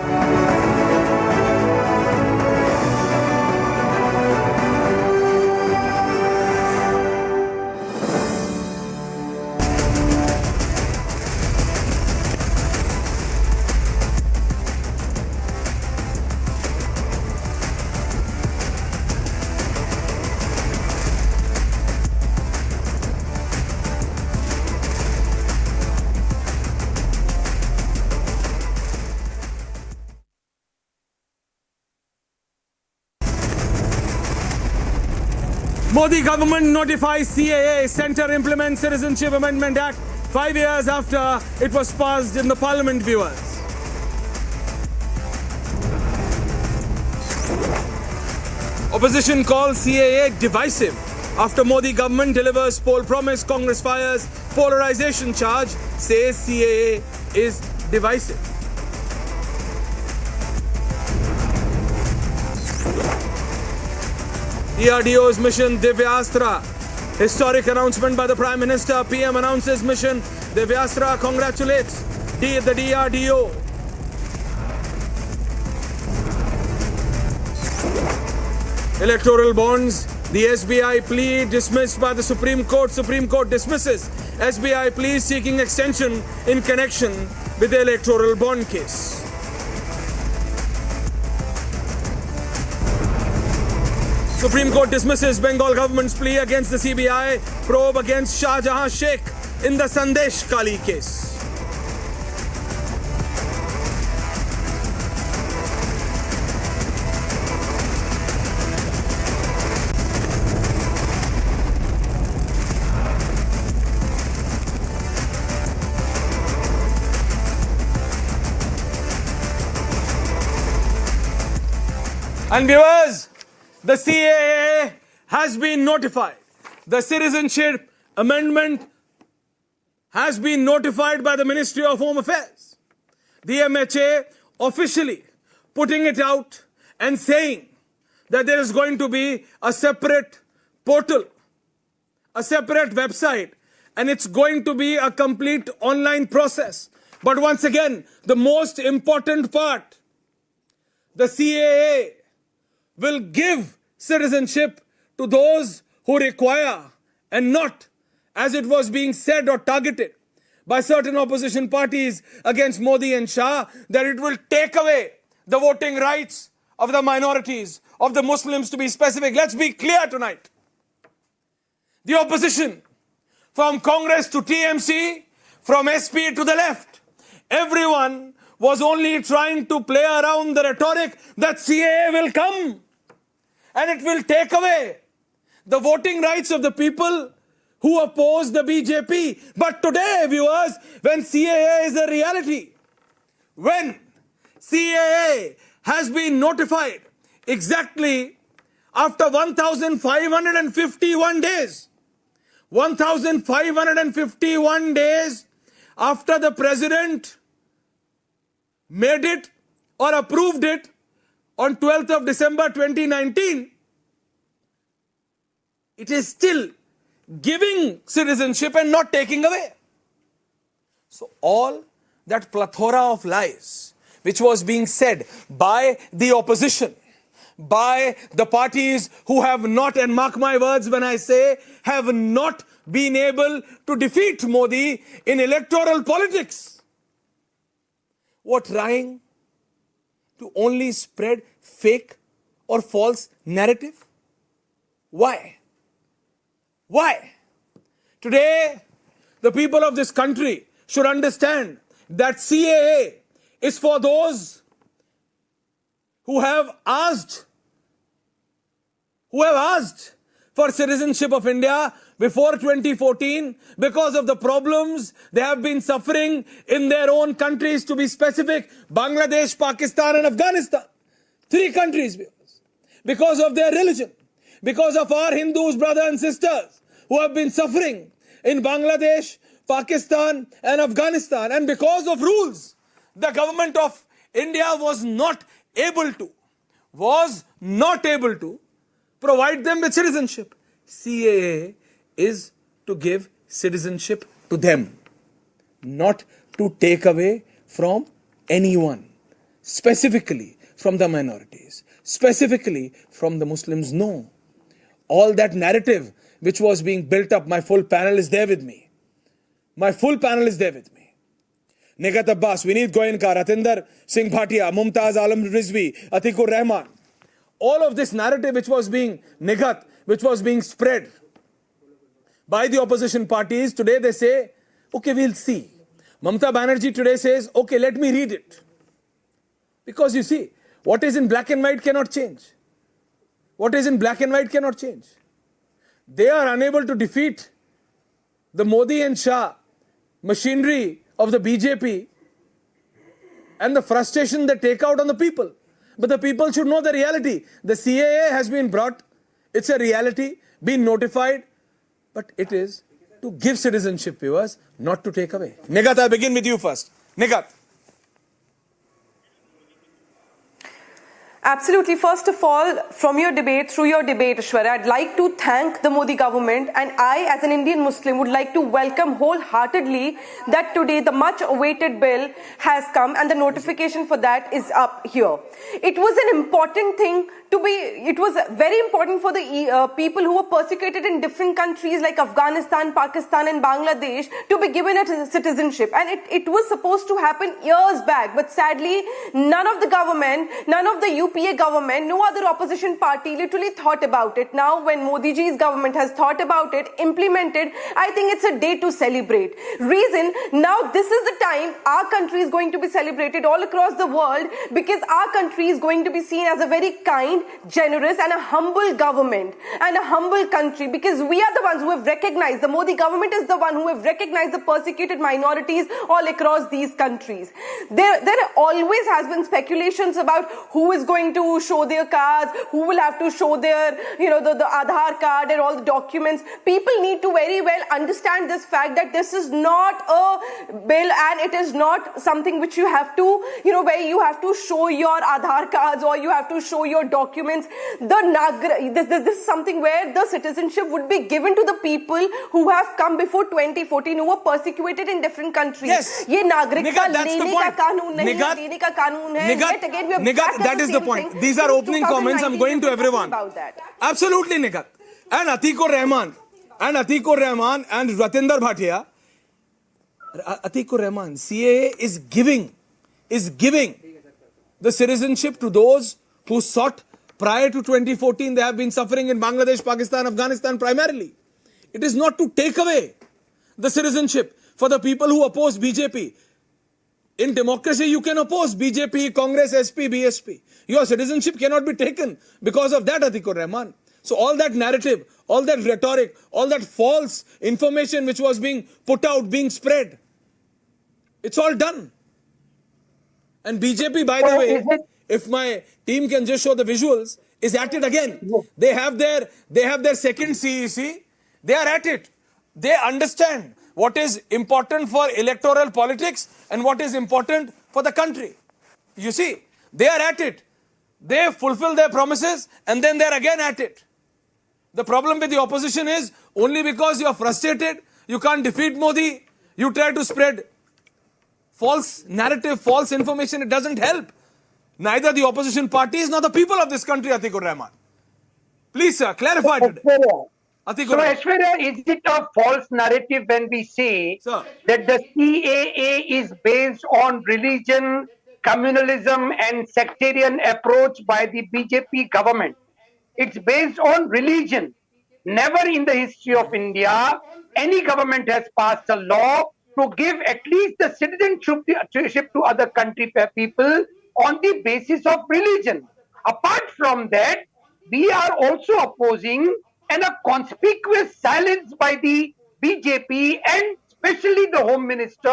Modi government notifies CAA, Centre Implements Citizenship Amendment Act 5 years after it was passed in the parliament, viewers. Opposition calls CAA divisive after Modi government delivers poll promise, Congress fires polarization charge, says CAA is divisive. DRDO's mission Divyastra. Historic announcement by the Prime Minister. PM announces mission Divyastra congratulates the DRDO. Electoral bonds. The SBI plea dismissed by the Supreme Court. Supreme Court dismisses SBI plea seeking extension in connection with the electoral bond case. Supreme Court dismisses Bengal government's plea against the CBI probe against Shah Sheikh in the Sandesh Kali case. And viewers, the CAA has been notified. The Citizenship Amendment has been notified by the Ministry of Home Affairs. The MHA officially putting it out and saying that there is going to be a separate portal, a separate website, and it's going to be a complete online process. But once again, the most important part, the CAA will give citizenship to those who require, and not, as it was being said or targeted by certain opposition parties against Modi and Shah, that it will take away the voting rights of the minorities, of the Muslims to be specific. Let's be clear tonight. The opposition, from Congress to TMC, from SP to the left, everyone was only trying to play around the rhetoric that CAA will come and it will take away the voting rights of the people who oppose the BJP. But today, viewers, when CAA is a reality, when CAA has been notified exactly after 1,551 days, 1,551 days after the president made it or approved it on 12th of December 2019, it is still giving citizenship and not taking away. So all that plethora of lies which was being said by the opposition, by the parties who have not, and mark my words when I say, have not been able to defeat Modi in electoral politics, were trying to only spread fake or false narrative. Why? Why? Today, the people of this country should understand that CAA is for those who have asked for citizenship of India before 2014 because of the problems they have been suffering in their own countries, to be specific, Bangladesh, Pakistan and Afghanistan. 3 countries, because of their religion, because of our Hindus, brothers and sisters who have been suffering in Bangladesh, Pakistan and Afghanistan, and because of rules the government of India was not able to provide them with citizenship. CAA is to give citizenship to them, not to take away from anyone, specifically from the minorities, specifically from the Muslims. No. All that narrative which was being built up, my full panel is there with me. My full panel is there with me. Nigat Abbas, Vineet Goenka, Ratinder Singh Bhatia, Mumtaz Alam Rizvi, Atikur Rahman. All of this narrative which was being which was being spread by the opposition parties, today they say, okay, we'll see. Mamata Banerjee today says, okay, let me read it. Because you see, what is in black and white cannot change. What is in black and white cannot change. they are unable to defeat the Modi and Shah machinery of the BJP and the frustration they take out on the people. But the people should know the reality. The CAA has been brought. It's a reality, been notified, but it is to give citizenship, viewers, not to take away. Nigat, I begin with you first. Nigat. Absolutely. First of all, from your debate, through your debate, Ishwarya, I'd like to thank the Modi government, and I, as an Indian Muslim, would like to welcome wholeheartedly that today the much awaited bill has come and the notification for that is up here. It was an important thing it was very important for the people who were persecuted in different countries like Afghanistan, Pakistan and Bangladesh to be given a citizenship. And it was supposed to happen years back. But sadly, none of the government, none of the UPA government, no other opposition party literally thought about it. Now, when Modi ji's government has thought about it, implemented, I think it's a day to celebrate. Reason, now this is the time our country is going to be celebrated all across the world, because our country is going to be seen as a very kind, generous and a humble government and a humble country, because we are the ones who have recognized, the Modi government is the one who have recognized the persecuted minorities all across these countries. There always has been speculations about who is going to show their cards, who will have to show their, the Aadhaar card and all the documents. People need to very well understand this fact that this is not a bill and it is not something which you have to, where you have to show your Aadhaar cards or you have to show your documents. This is something where the citizenship would be given to the people who have come before 2014, who were persecuted in different countries. Yes. Nigat, that's the point. Nigat, that is the point. These are opening comments. I'm going to everyone. About that. Absolutely, Nigat. And Atikur Rahman and Ratinder Bhatia. Atikur Rahman, CAA is giving the citizenship to those who sought prior to 2014. They have been suffering in Bangladesh, Pakistan, Afghanistan primarily. It is not to take away the citizenship for the people who oppose BJP. In democracy, you can oppose BJP, Congress, SP, BSP. Your citizenship cannot be taken because of that, Atikur Rahman. So all that narrative, all that rhetoric, all that false information which was being put out, being spread, it's all done. And BJP, by the way, if my team can just show the visuals, is at it again. They have their second CEC. They are at it. They understand what is important for electoral politics and what is important for the country. You see, they are at it. They fulfill their promises and then they're again at it. The problem with the opposition is only because you're frustrated, you can't defeat Modi, you try to spread false narrative, false information. It doesn't help. Neither the opposition parties nor the people of this country, Atikur Rahman. Please, sir, clarify today. So, Aishwarya, is it a false narrative when we say that the CAA is based on religion, communalism and sectarian approach by the BJP government? It's based on religion. Never in the history of India, any government has passed a law to give at least the citizenship to other country people on the basis of religion. Apart from that, we are also opposing and a conspicuous silence by the BJP and especially the Home Minister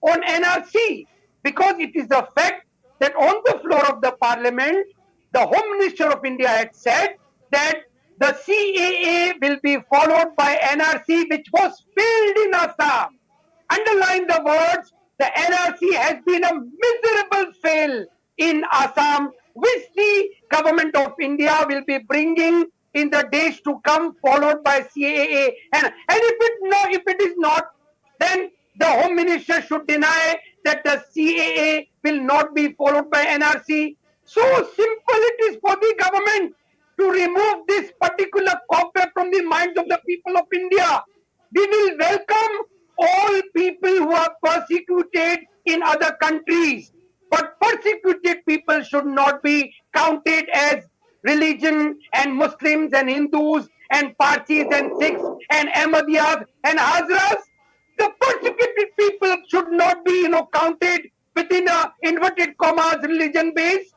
on NRC, because it is a fact that on the floor of the Parliament, the Home Minister of India had said that the CAA will be followed by NRC, which was failed in Assam. Underline the words, the NRC has been a miserable fail in Assam, which the government of India will be bringing in the days to come, followed by CAA. And if it is not, then the Home Minister should deny that the CAA will not be followed by NRC. So simple it is for the government to remove this particular cobweb from the minds of the people of India. We will welcome all people who are persecuted in other countries. But persecuted people should not be counted as religion and Muslims and Hindus and Parsis and Sikhs and Ahmadiyas and Hazras. The persecuted people should not be, counted within a inverted commas religion base.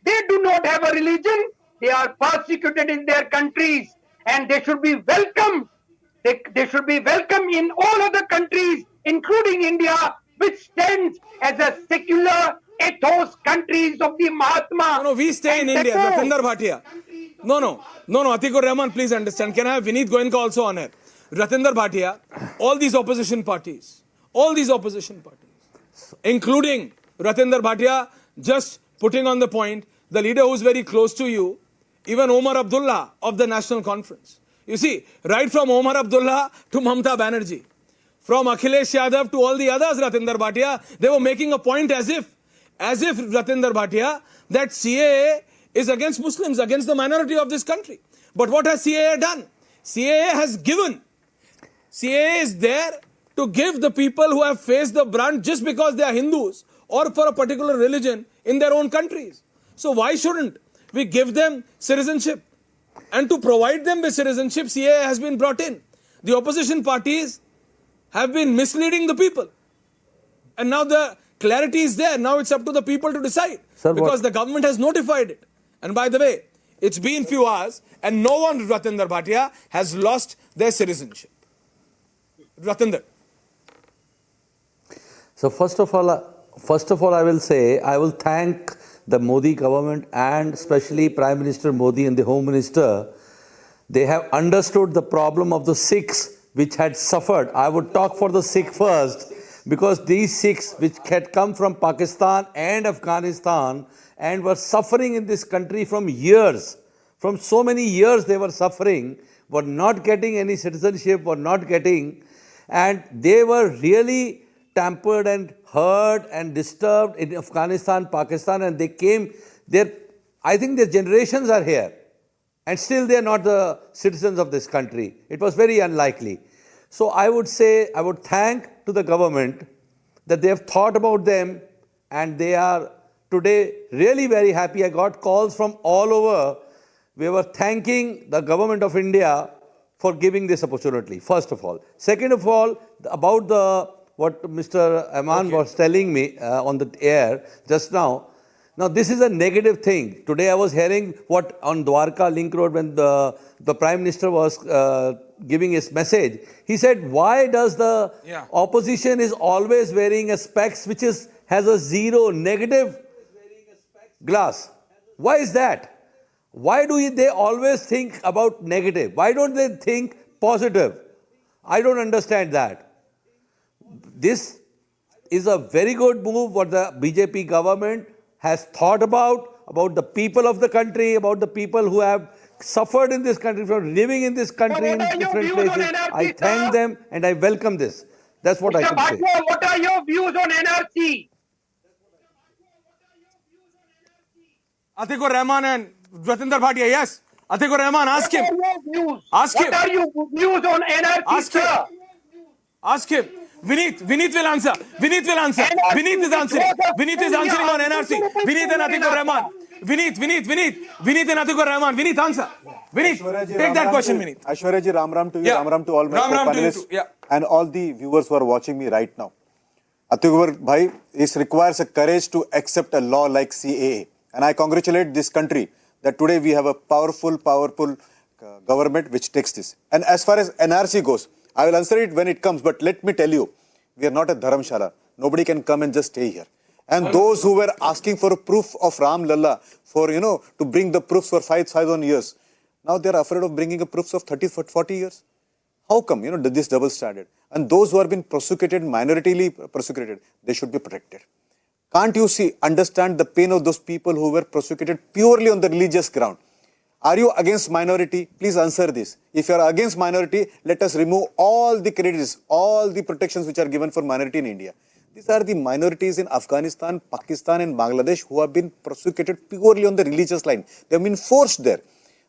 They do not have a religion. They are persecuted in their countries. and they should be welcomed. They should be welcome in all other countries, including India, which stands as a secular ethos countries of the Mahatma. No, we stay in India. Ratinder Bhatia. No, Atikur Rahman, please understand. Can I have Vineet Goenka also on air? Ratinder Bhatia, all these opposition parties, including Ratinder Bhatia, just putting on the point, the leader who is very close to you, even Omar Abdullah of the National Conference. You see, right from Omar Abdullah to Mamta Banerjee, from Akhilesh Yadav to all the others, Ratinder Bhatia, they were making a point as if Ratinder Bhatia, that CAA is against Muslims, against the minority of this country. But what has CAA done? CAA has given. CAA is there to give the people who have faced the brunt just because they are Hindus or for a particular religion in their own countries. So why shouldn't we give them citizenship? And to provide them with citizenship, CAA has been brought in. The opposition parties have been misleading the people. And now the clarity is there. Now it's up to the people to decide. Sir, because the government has notified it. And by the way, it's been few hours and no one, Ratinder Bhatia, has lost their citizenship. Ratinder. So first of all, I will say, I will thank the Modi government and especially Prime Minister Modi and the Home Minister. They have understood the problem of the Sikhs which had suffered. I would talk for the Sikh first, because these Sikhs which had come from Pakistan and Afghanistan and were suffering in this country from years, from so many years they were suffering, were not getting any citizenship, and they were really tampered and hurt and disturbed in Afghanistan, Pakistan, and they came there. I think their generations are here and still they are not the citizens of this country. It was very unlikely. So I would say, I would thank to the government that they have thought about them and they are today really very happy. I got calls from all over. We were thanking the government of India for giving this opportunity, first of all. Second of all, about what Mr. Aman was telling me on the air just now. Now, this is a negative thing. Today I was hearing what on Dwarka Link Road when the Prime Minister was giving his message. He said, why does the opposition is always wearing a specs which has a zero, negative glass? Why is that? Why do they always think about negative? Why don't they think positive? I don't understand that. This is a very good move what the BJP government has thought about the people of the country, about the people who have suffered in this country, from living in this country in different places. I thank them and I welcome this. That's what I can say. What are your views on NRC? Atikur Rahman and Ratinder Bhatia, yes. Atikur Rahman, ask him. Ask him. What are your views on NRC, Ask him. Vineet will answer. Vineet is answering. Vineet is answering on NRC. Vineet and Atikur Rahman. Vineet and Atikur Rahman. Vineet, answer. Vineet, take that question, Vineet. Aishwarya ji, Ram Ram to you. Ram Ram to all my co-panelists and all the viewers who are watching me right now. Atikur bhai, it requires a courage to accept a law like CAA. And I congratulate this country that today we have a powerful government which takes this. And as far as NRC goes, I will answer it when it comes, but let me tell you, we are not a dharamshala. Nobody can come and just stay here. And those who were asking for a proof of Ram Lalla, for, to bring the proofs for 5,000 years, now they are afraid of bringing a proofs of 30, 40 years. How come, this double standard? And those who have been prosecuted, minoritarily prosecuted, they should be protected. Can't you understand the pain of those people who were prosecuted purely on the religious ground? Are you against minority? Please answer this. If you are against minority, let us remove all the credits, all the protections which are given for minority in India. These are the minorities in Afghanistan, Pakistan and Bangladesh who have been prosecuted purely on the religious line. They have been forced there.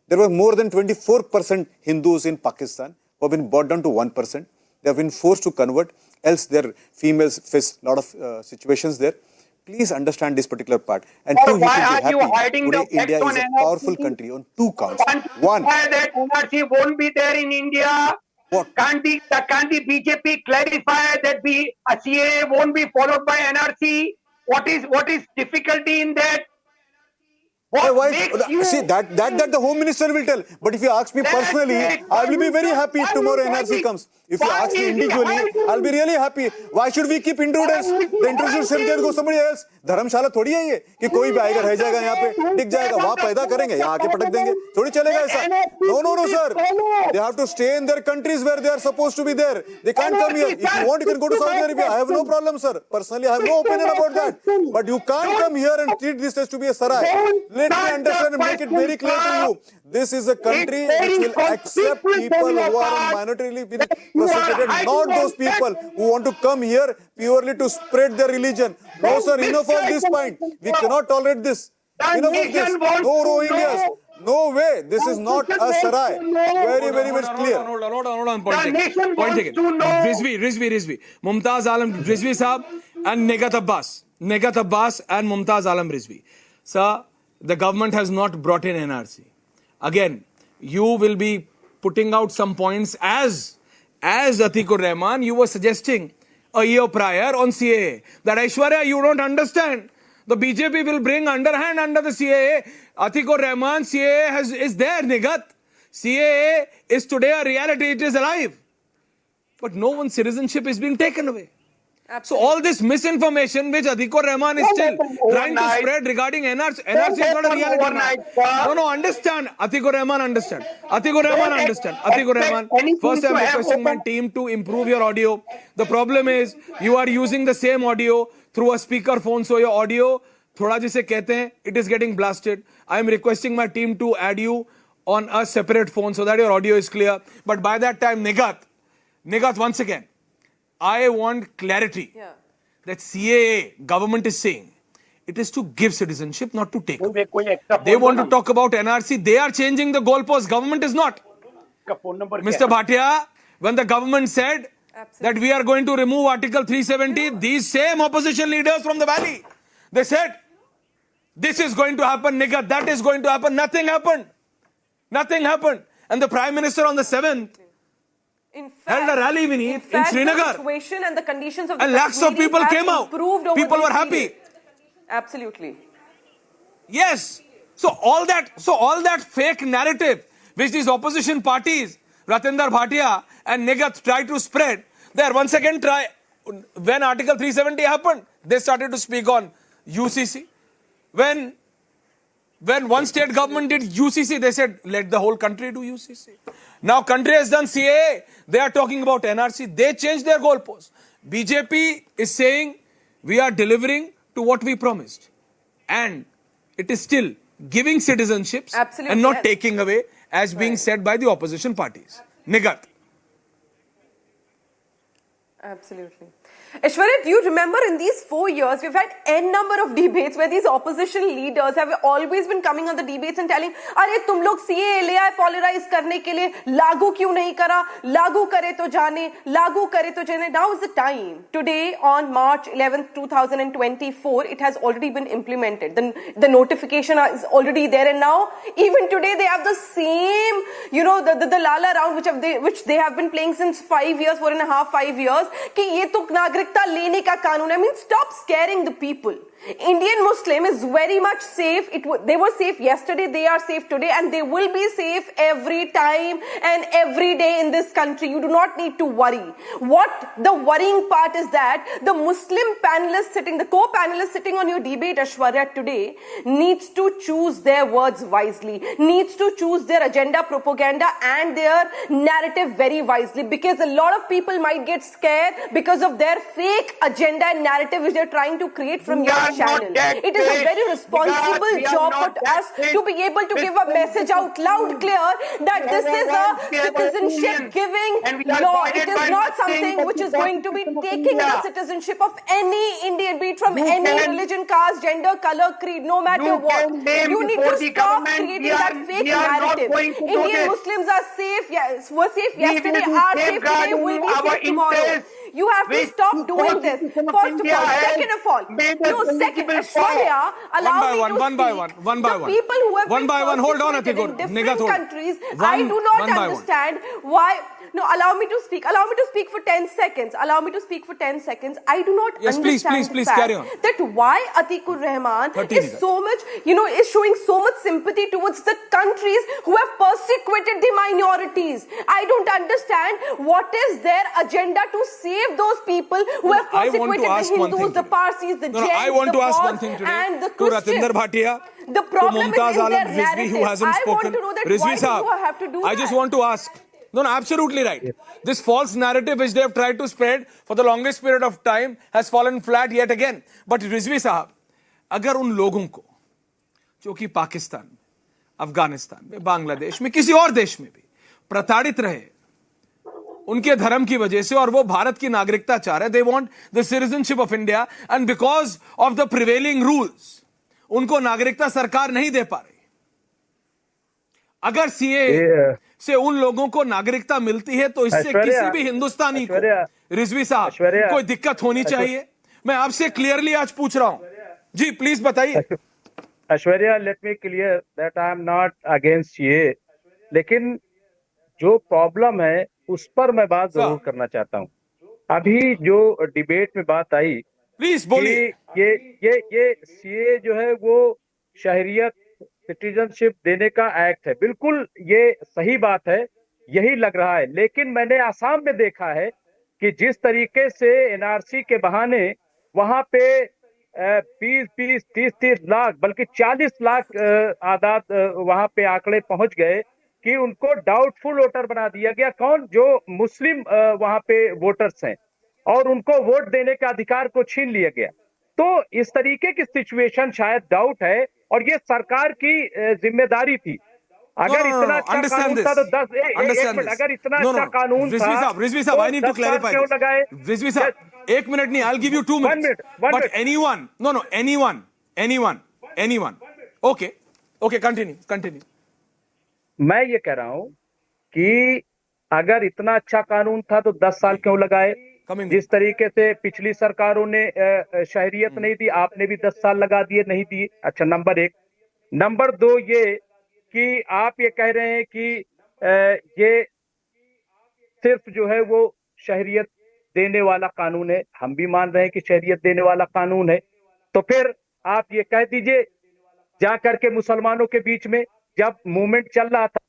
There were more than 24% Hindus in Pakistan who have been brought down to 1%. They have been forced to convert, else their females face a lot of situations there. Please understand this particular part. And two, why are you hiding today the India is a powerful country on two counts. One, that NRC won't be there in India. What? Can't the BJP clarify that a CAA won't be followed by NRC? What is difficulty in that? See, that the Home Minister will tell. But if you ask me personally, I will be very happy if tomorrow NRC comes. If you ask me individually, I'll be really happy. Why should we keep intruders? The intruders should go somebody else. धर्मशाला थोड़ी है ये कि कोई भी आएगा रह जाएगा यहाँ पे दिख जाएगा वहाँ पैदा करेंगे यहाँ आके पटक देंगे थोड़ी चलेगा ऐसा no sir they have to stay in their countries where they are supposed to be there they can't come here if you want you can go to Saudi Arabia I have no problem sir personally I have no opinion about that but you can't come here and treat this as to be a sarai let me understand and make it very clear to you this is a country which will accept people who are minoritarily persecuted not those people who want to come here purely to spread their religion no sir enough of this point we cannot tolerate this enough of this no Rohingyas no way this is not a sarai very much clear hold on point taken Rizvi Mumtaz Alam Rizvi sahab and Negat Abbas and Mumtaz Alam Rizvi sir the government has not brought in NRC again you will be putting out some points as Atikur Rahman you were suggesting a year prior on CAA. That Aishwarya, you don't understand. The BJP will bring underhand under the CAA. Atikur Rahman, CAA is there, Nigat. CAA is today a reality, it is alive. But no one's citizenship is being taken away. Absolutely. So all this misinformation which Atikur Rahman is still trying to spread regarding NRC is not a reality now. No, understand. Atikur Rahman, understand. Atikur Rahman, first I'm requesting my team to improve your audio. The problem is, you are using the same audio through a speaker phone, so your audio, thoda jise kehte hain, it is getting blasted. I am requesting my team to add you on a separate phone so that your audio is clear. But by that time, Nigat, once again, I want clarity that CAA government is saying it is to give citizenship, not to take. They want to talk about NRC. They are changing the goalposts. Government is not. Mr. Bhatia, when the government said that we are going to remove Article 370, these same opposition leaders from the valley, they said, this is going to happen, nigga, that is going to happen. Nothing happened. And the Prime Minister on the 7th held a rally in Srinagar. And the conditions of the and lakhs of people came out. People were happy. Absolutely. Yes. So all that fake narrative which these opposition parties, Ratinder Bhatia and Nigat, tried to spread, there once again when Article 370 happened, they started to speak on UCC. When one state government did UCC, they said, let the whole country do UCC. Now country has done CAA, they are talking about NRC, they changed their goalposts. BJP is saying, we are delivering to what we promised. And it is still giving citizenships and not taking away, as being said by the opposition parties. Nigat. Absolutely. Aishwarya, do you remember in these 4 years, we've had n number of debates where these opposition leaders have always been coming on the debates and telling, "Arey, tum log CAA le aaye polarize karne ke liye, lagu kyun nahi kara? Lagu kare to jane, lagu kare to jane." Now is the time. Today, on March 11th, 2024, it has already been implemented. The notification is already there, and now even today they have the same, the Lala round which they have been playing since 5 years, 4.5, 5 years. Ki ye to नागरिकता लेने का कानून. I mean, stop scaring the people. Indian Muslim is very much safe. They were safe yesterday, they are safe today, and they will be safe every time and every day in this country. You do not need to worry. What the worrying part is that the Muslim panelists sitting, the co-panelists sitting on your debate, Aishwarya, today, needs to choose their words wisely, needs to choose their agenda, propaganda, and their narrative very wisely, because a lot of people might get scared because of their fake agenda and narrative which they're trying to create from your channel. It is a very responsible job for us to be able to give a message out loud, clear, that this is a citizenship giving law. It is not something which is going to be taking the citizenship of any Indian, be it from any religion, caste, gender, color, creed, no matter what. You need to stop creating that fake narrative. Indian Muslims are safe, yes, were safe yesterday, are safe today, will be safe tomorrow. You have to stop doing this. First of all. Second of all. Aishwarya, allow me to speak. One by one. The people who have been hold on, in different countries, I do not understand why No, allow me to speak. Allow me to speak for 10 seconds. Allow me to speak for 10 seconds. I do not understand please, the fact carry on. that why Atikur Rahman is so much, is showing so much sympathy towards the countries who have persecuted the minorities. I don't understand what is their agenda to save those people who have persecuted the Hindus, the Parsis, the Jains, I want the to ask one Bauds, thing today and the to Christians. Ratinder Bhatia, The problem to Mumtaz is in their Alam Rizvi, narrative. who hasn't I spoken. want to know that Rizvi why do Sahab, you have to do I just want to ask. No, absolutely right. This false narrative which they have tried to spread for the longest period of time has fallen flat yet again. But Rizvi Sahab, अगर उन लोगों को जो कि पाकिस्तान में, अफगानिस्तान में, बांग्लादेश में, किसी और देश में भी प्रताड़ित रहे उनके धर्म की वजह से और वो भारत की नागरिकता चाह रहे, they want the citizenship of India, and because of the prevailing rules उनको नागरिकता सरकार नहीं दे पा रही. अगर सीए से उन लोगों को नागरिकता मिलती है तो इससे किसी भी हिंदुस्तानी को, रिजवी साहब, कोई दिक्कत होनी चाहिए. मैं आपसे क्लियरली आज पूछ रहा हूं. जी प्लीज बताइए. Aishwarya, let me clear that I am not against ये, लेकिन जो प्रॉब्लम है उस पर मैं बात जरूर करना चाहता हूं. अभी जो डिबेट में बात आई, प्लीज बोलिए. ये सीए जो है वो शहरियत, सिटीजनशिप देने का एक्ट है. बिल्कुल ये सही बात है, यही लग रहा है. लेकिन मैंने आसाम में देखा है कि जिस तरीके से एनआरसी के बहाने वहां पे 20-20, 30-30 लाख, बल्कि 40 लाख आदाद वहां पे आंकड़े पहुंच गए कि उनको डाउटफुल वोटर बना दिया गया. कौन? जो मुस्लिम वहां पे वोटर्स हैं, और उनको वोट देने का अधिकार को छीन लिया गया. तो इस तरीके की सिचुएशन शायद डाउट है, और ये सरकार की जिम्मेदारी थी. अगर इतना अच्छा कानून था तो 10 अगर इतना अच्छा कानून था, रिजवी साहब, I need to clarify. Rizvi साहब, 1 मिनट नहीं, I will give you 2 minutes. But anyone, no, anyone. Okay, continue. मैं ये कह रहा हूं कि अगर इतना अच्छा कानून था तो 10 साल क्यों लगाए? जिस तरीके से पिछली सरकारों ने शहरियत नहीं दी, आपने भी 10 साल लगा दिए, नहीं दिए. अच्छा, नंबर 1. नंबर 2 ये कि आप ये कह रहे हैं कि ये सिर्फ जो है वो शहरियत देने वाला कानून है. हम भी मान रहे हैं कि शहरियत देने वाला कानून है. तो फिर आप ये कह दीजिए, जा करके मुसलमानों के बीच में जब मूवमेंट चल रहा था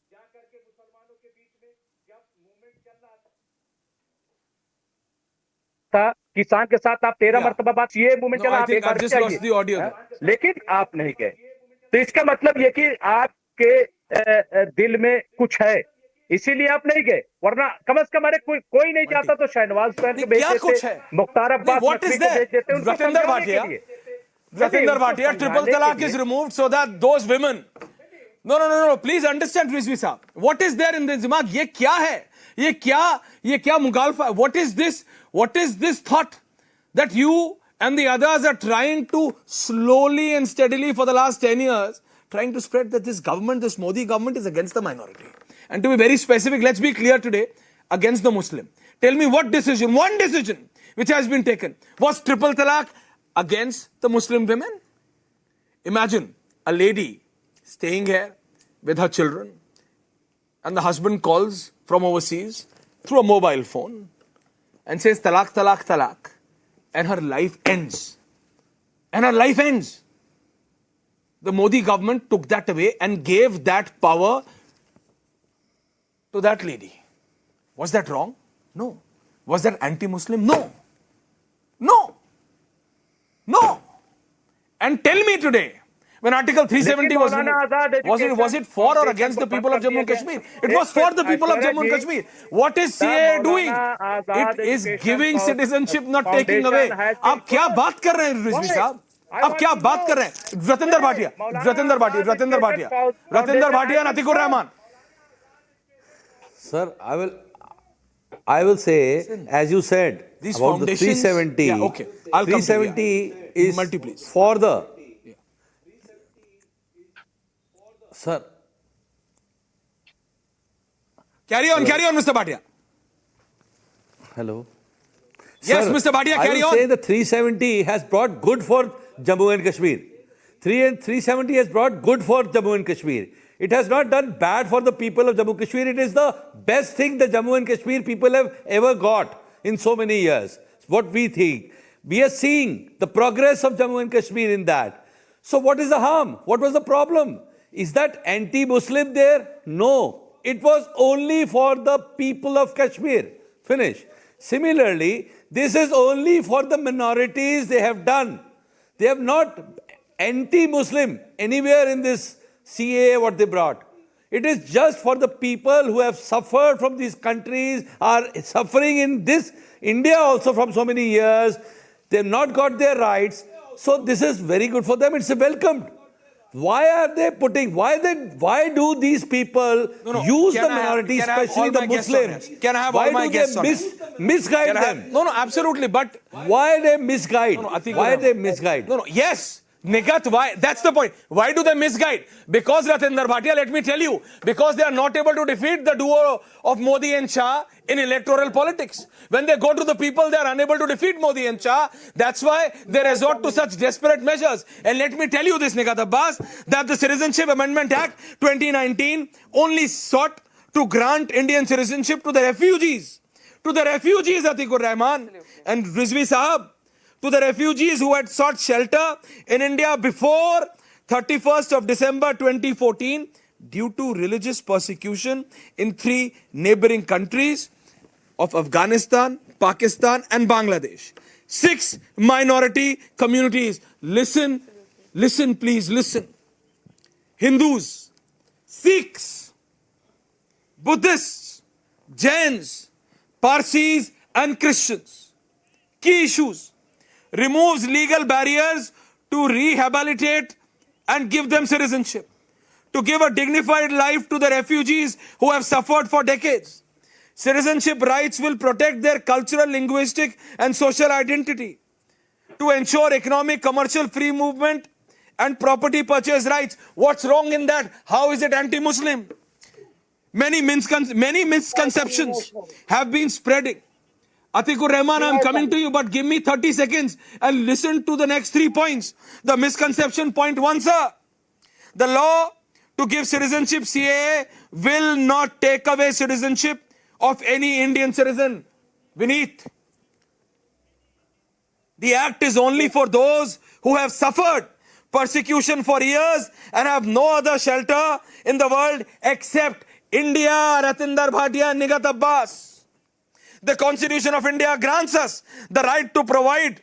किसान के साथ, आप 13 मरतबा बात, ये मूवमेंट चला, आप एक बार चाहिए, लेकिन आप नहीं गए. तो इसका मतलब ये कि आपके दिल में कुछ है, इसीलिए आप नहीं गए. वरना कम से कम कोई नहीं चाहता तो शहनवाज को भेज देते, मुख्तार अब्बास नकवी को भेज देते. Ratinder Bhatia, triple talaq is removed so that those women. No. Please understand, Rizvi Saab. What is there in the dimag? ये क्या है? ये क्या मुगालफा? What is this? What is this thought that you and the others are trying to slowly and steadily for the last 10 years trying to spread that this government, this Modi government, is against the minority? And to be very specific, let's be clear today, against the Muslim. Tell me one decision which has been taken. Was triple talaq against the Muslim women? Imagine a lady staying here with her children and the husband calls from overseas through a mobile phone and says talaq, talaq, talaq, and her life ends. The Modi government took that away and gave that power to that lady. Was that wrong? No. Was that anti-Muslim? No. And tell me today, when Article 370 was removed, was it for or against the people of Jammu and Kashmir? It was for the people of Jammu and Kashmir. What is CAA doing? It is giving citizenship, not taking away. आप क्या बात कर रहे हैं रिजवी साहब? आप क्या बात कर रहे हैं? Ratinder Bhatia and Atikur Rahman. Sir, I will say, as you said, these about the 370. Yeah, okay. I'll 370 is for the. Sir. Carry on, Mr. Bhatia. Hello. Yes, Sir, Mr. Bhatia, carry on. I will say the 370 has brought good for Jammu and Kashmir. 370 has brought good for Jammu and Kashmir. It has not done bad for the people of Jammu Kashmir. It is the best thing the Jammu and Kashmir people have ever got in so many years. What we think. We are seeing the progress of Jammu and Kashmir in that. So what is the harm? What was the problem? Is that anti-Muslim there? No. It was only for the people of Kashmir. Finish. Similarly, this is only for the minorities they have done. They have not anti-Muslim anywhere in this CAA what they brought. It is just for the people who have suffered from these countries, are suffering in this India also from so many years. They have not got their rights. So this is very good for them. It's welcomed. Why are they putting, why do these people use the minority, especially the Muslims? Can I have all my guests on? Why do they misguide them? No, absolutely. But why they misguide? Why they misguide? Yes. Nigat, why? That's the point. Why do they misguide? Because Ratinder Bhatia, let me tell you, because they are not able to defeat the duo of Modi and Shah in electoral politics. When they go to the people, they are unable to defeat Modi and Shah. That's why they resort to such desperate measures. And let me tell you this, Nigat Abbas, that the Citizenship Amendment Act 2019 only sought to grant Indian citizenship to the refugees. To the refugees, Atikur Rahman and Rizvi Sahab. To the refugees who had sought shelter in India before 31st of December 2014 due to religious persecution in 3 neighboring countries of Afghanistan, Pakistan and Bangladesh. 6 minority communities. Listen, please listen. Hindus, Sikhs, Buddhists, Jains, Parsis and Christians. Key issues. Removes legal barriers to rehabilitate and give them citizenship. To give a dignified life to the refugees who have suffered for decades. Citizenship rights will protect their cultural, linguistic and social identity. To ensure economic, commercial free movement and property purchase rights. What's wrong in that? How is it anti-Muslim? Many misconceptions have been spreading. Atikur Rahman, I'm coming to you, but give me 30 seconds and listen to the next 3 points. The misconception point 1, sir. The law to give citizenship CAA will not take away citizenship of any Indian citizen. Vineet. The act is only for those who have suffered persecution for years and have no other shelter in the world except India, Ratinder Bhatia and Nigat Abbas. The Constitution of India grants us the right to provide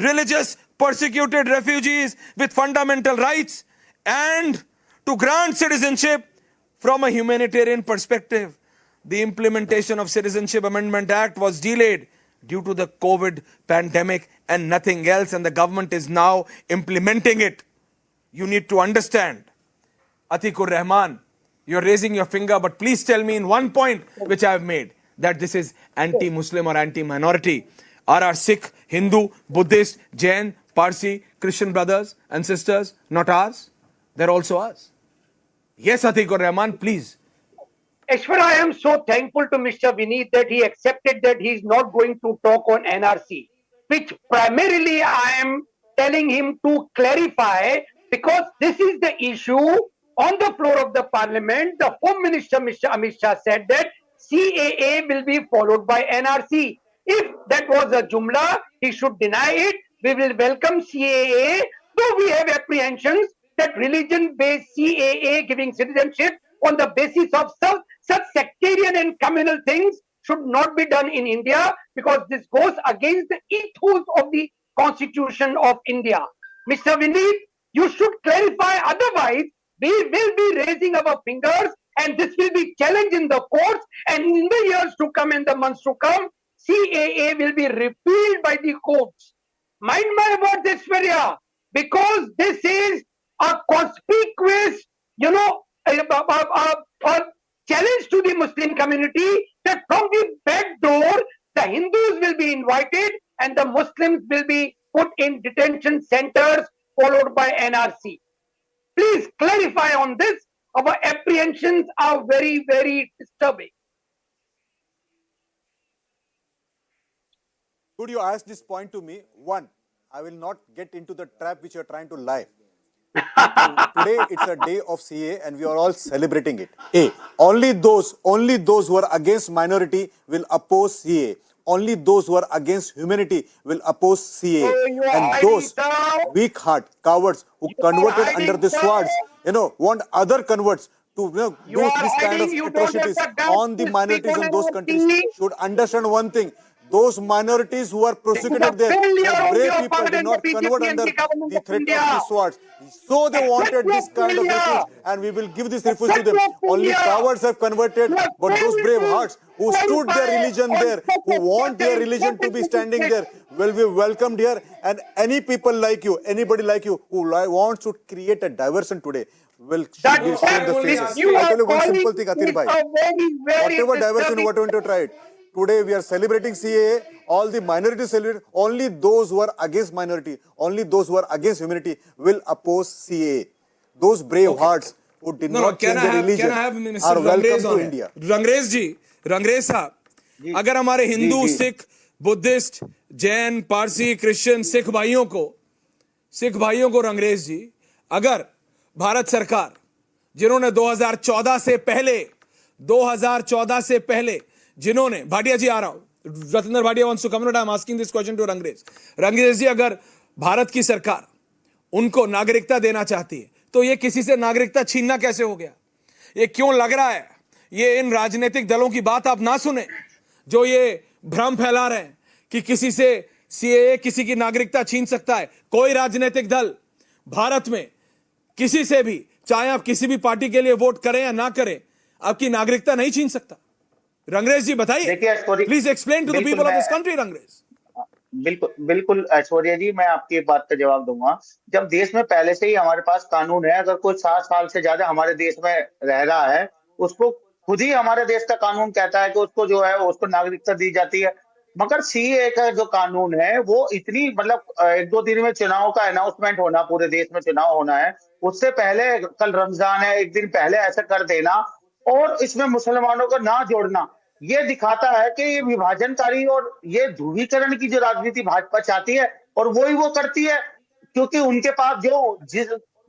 religious persecuted refugees with fundamental rights and to grant citizenship from a humanitarian perspective. The implementation of Citizenship Amendment Act was delayed due to the COVID pandemic and nothing else, and the government is now implementing it. You need to understand. Atikur Rahman, you're raising your finger, but please tell me in one point which I have made, that this is anti-Muslim or anti-minority. Are our Sikh, Hindu, Buddhist, Jain, Parsi, Christian brothers and sisters not ours? They're also ours. Yes, Atikur Rahman, please. Ashwara, I am so thankful to Mr. Vineet that he accepted that he is not going to talk on NRC, which primarily I am telling him to clarify, because this is the issue on the floor of the parliament. The Home Minister, Mr. Amit Shah, said that CAA will be followed by NRC. If that was a jumla, he should deny it. We will welcome CAA, though we have apprehensions that religion-based CAA giving citizenship on the basis of such sectarian and communal things should not be done in India, because this goes against the ethos of the Constitution of India. Mr. Vineet, you should clarify, otherwise we will be raising our fingers and this will be challenged in the courts, and in the years to come and the months to come, CAA will be repealed by the courts. Mind my words, Aishwarya, because this is a conspicuous, a challenge to the Muslim community, that from the back door, the Hindus will be invited and the Muslims will be put in detention centers followed by NRC. Please clarify on this. Our apprehensions are very, very disturbing. Could you ask this point to me? One, I will not get into the trap which you are trying to lie. Today it's a day of CAA and we are all celebrating it. Only those who are against minority will oppose CAA. Only those who are against humanity will oppose CAA. And those weak heart cowards who converted under the swords, want other converts to do this kind of atrocities on the minorities in those countries should understand one thing. Those minorities who are prosecuted there, brave people did not convert under the threat of the swords. So they wanted this kind of refuge, and we will give this refuge to them. Only cowards have converted, but those brave hearts who stood their religion there, who want their religion to be standing there, will be welcomed here. And any people like you, anybody like you who wants to create a diversion today, will show the faces. I tell you one simple thing, Atir bhai. Whatever diversion, whatever to try it. Today we are celebrating CAA, all the minorities celebrate, only those who are against minority, only those who are against humanity will oppose CAA. Those brave hearts who did not change their religion are welcome to India. Rangrez जी, रंगरेज साहब, अगर हमारे Hindu, Sikh, Buddhist, Jain, Parsi, Christian, Sikh भाइयों को रंगरेज जी, अगर भारत सरकार जिन्होंने 2014 से पहले जिन्होंने भाटिया जी आ रहा हूं, रतनर Bhatia wants to come, I am asking this question to Rangrez जी, अगर भारत की सरकार उनको नागरिकता देना चाहती है तो ये किसी से नागरिकता छीनना कैसे हो गया? ये क्यों लग रहा है ये इन राजनीतिक दलों की बात आप ना सुने जो ये भ्रम फैला रहे हैं कि किसी से सीएए किसी की नागरिकता छीन सकता है? कोई राजनीतिक दल भारत में किसी से भी, चाहे आप किसी भी पार्टी के लिए वोट करें या ना करें, आपकी नागरिकता नहीं छीन सकता। रंगरेज जी बताइए, please explain to the people of this country. Rangrez बिल्कुल ऐश्वर्या जी, मैं आपकी बात का जवाब दूंगा। जब देश में पहले से ही हमारे पास कानून है, अगर कोई 7 साल से ज्यादा हमारे देश में रह रहा है, उसको खुद ही हमारे देश का कानून कहता है कि उसको जो है उसको नागरिकता दी जाती है। मगर सीएए का जो कानून है वो इतनी, मतलब 1-2 दिन में चुनाव का अनाउंसमेंट होना, पूरे देश में चुनाव होना है, उससे पहले कल रमजान है, 1 दिन पहले ऐसा कर देना और इसमें मुसलमानों को ना जोड़ना, ये दिखाता है कि ये विभाजनकारी और ये ध्रुवीकरण की जो राजनीति भाजपा चाहती है और वही वो करती है, क्योंकि उनके पास जो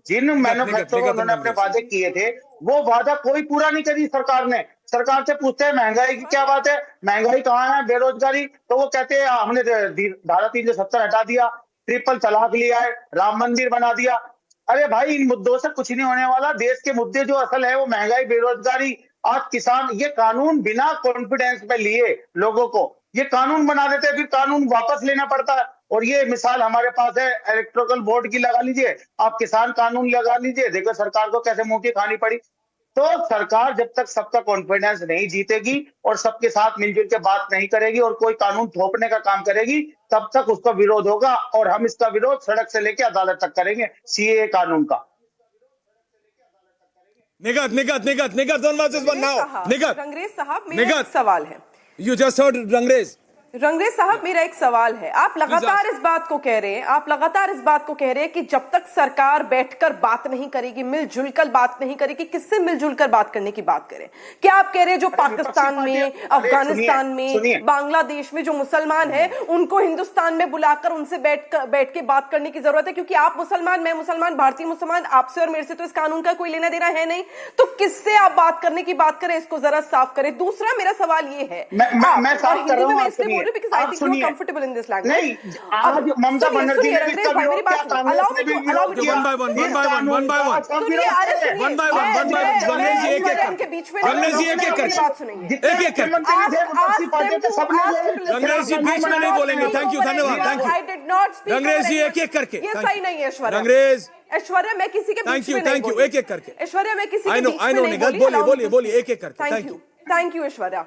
जिन मैन्युफैक्चरर उन्होंने अपने वादे किए थे वो वादा कोई पूरा नहीं करी सरकार ने। सरकार से पूछते हैं महंगाई की क्या बात है, महंगाई कहाँ है, बेरोजगारी, तो वो कहते हैं हमने धारा 370 हटा दिया, ट्रिपल तलाक लिया है, राम मंदिर बना दिया। अरे भाई, इन मुद्दों से कुछ नहीं होने वाला। देश के मुद्दे जो असल है वो महंगाई, बेरोजगारी, आज किसान, ये कानून बिना कॉन्फिडेंस में लिए लोगों को ये कानून बना देते हैं, फिर कानून वापस लेना पड़ता है। और ये मिसाल हमारे पास है इलेक्ट्रोकल बोर्ड की, लगा लीजिए आप, किसान कानून लगा लीजिए, देखो सरकार को कैसे मुंह की खानी पड़ी। तो सरकार जब तक सबका कॉन्फिडेंस नहीं जीतेगी और सबके साथ मिलजुल के बात नहीं करेगी और कोई कानून थोपने का काम करेगी, तब तक उसका विरोध होगा और हम इसका विरोध सड़क से लेकर अदालत तक करेंगे सीएए कानून का। निगत रंगरेज साहब, मेरा एक सवाल है। You just heard रंगरेज साहब, मेरा एक सवाल है। आप लगातार इस बात को कह रहे हैं, कि जब तक सरकार बैठकर बात नहीं करेगी, मिलजुल कर बात नहीं करेगी, किससे मिलजुल कर बात करने की बात करें? क्या आप कह रहे हैं जो पाकिस्तान में, अफगानिस्तान में, बांग्लादेश में जो मुसलमान है उनको हिंदुस्तान में बुलाकर उनसे बैठ के बात करने की जरूरत है? क्योंकि आप मुसलमान, मैं मुसलमान, भारतीय मुसलमान, आपसे और मेरे से तो इस कानून का कोई लेना देना है नहीं, तो किससे आप बात करने की बात करें? इसको जरा साफ करें। दूसरा मेरा सवाल ये है, मैं साफ कर रहा हूं, because I think you're comfortable in this language. नहीं, आज ममता बनर्जी ने इसका विरोध किया, कांग्रेस ने भी विरोध किया। one by one. रंगरेज जी एक-एक करके रंगरेज जी बीच में नहीं बोलेंगे। थैंक यू, धन्यवाद, थैंक यू। रंगरेज जी एक-एक करके, ये सही नहीं है ऐश्वर्या। रंगरेज, ऐश्वर्या, मैं किसी के बीच में नहीं बोली। एक-एक करके ऐश्वर्या, मैं किसी के बीच में नहीं बोलिए एक-एक करके। Thank you Aishwarya.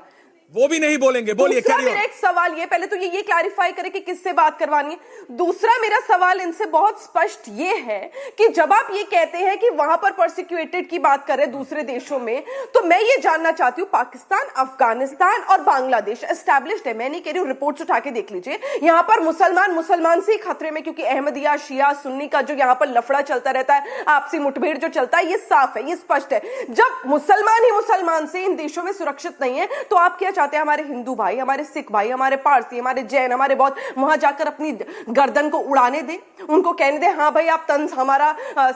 वो भी नहीं बोलेंगे, बोलिए। मेरा एक सवाल ये, पहले तो ये क्लैरिफाई करें कि किससे बात करवानी है। दूसरा मेरा सवाल इनसे बहुत स्पष्ट ये है कि जब आप ये कहते हैं कि वहां पर परसिक्यूटेड की बात कर रहे हैं दूसरे देशों में, तो मैं ये जानना चाहती हूं, पाकिस्तान, अफगानिस्तान और बांग्लादेश एस्टैब्लिश्ड है, मैं नहीं कह रही हूं, रिपोर्ट्स उठा के देख लीजिए। यहां पर मुसलमान से खतरे में, क्योंकि अहमदिया, शिया, सुन्नी का जो यहां पर लफड़ा चलता रहता है, आपसी मुठभेड़ जो चलता है, ये साफ है, ये स्पष्ट है। जब मुसलमान ही मुसलमान से इन देशों में सुरक्षित नहीं है, तो आप क्या चाहते हैं हमारे हिंदू भाई, हमारे सिख भाई, हमारे पारसी, हमारे जैन, हमारे बौद्ध वहां जाकर अपनी गर्दन को उड़ाने दें, उनको कहने दें हाँ भाई आप तन हमारा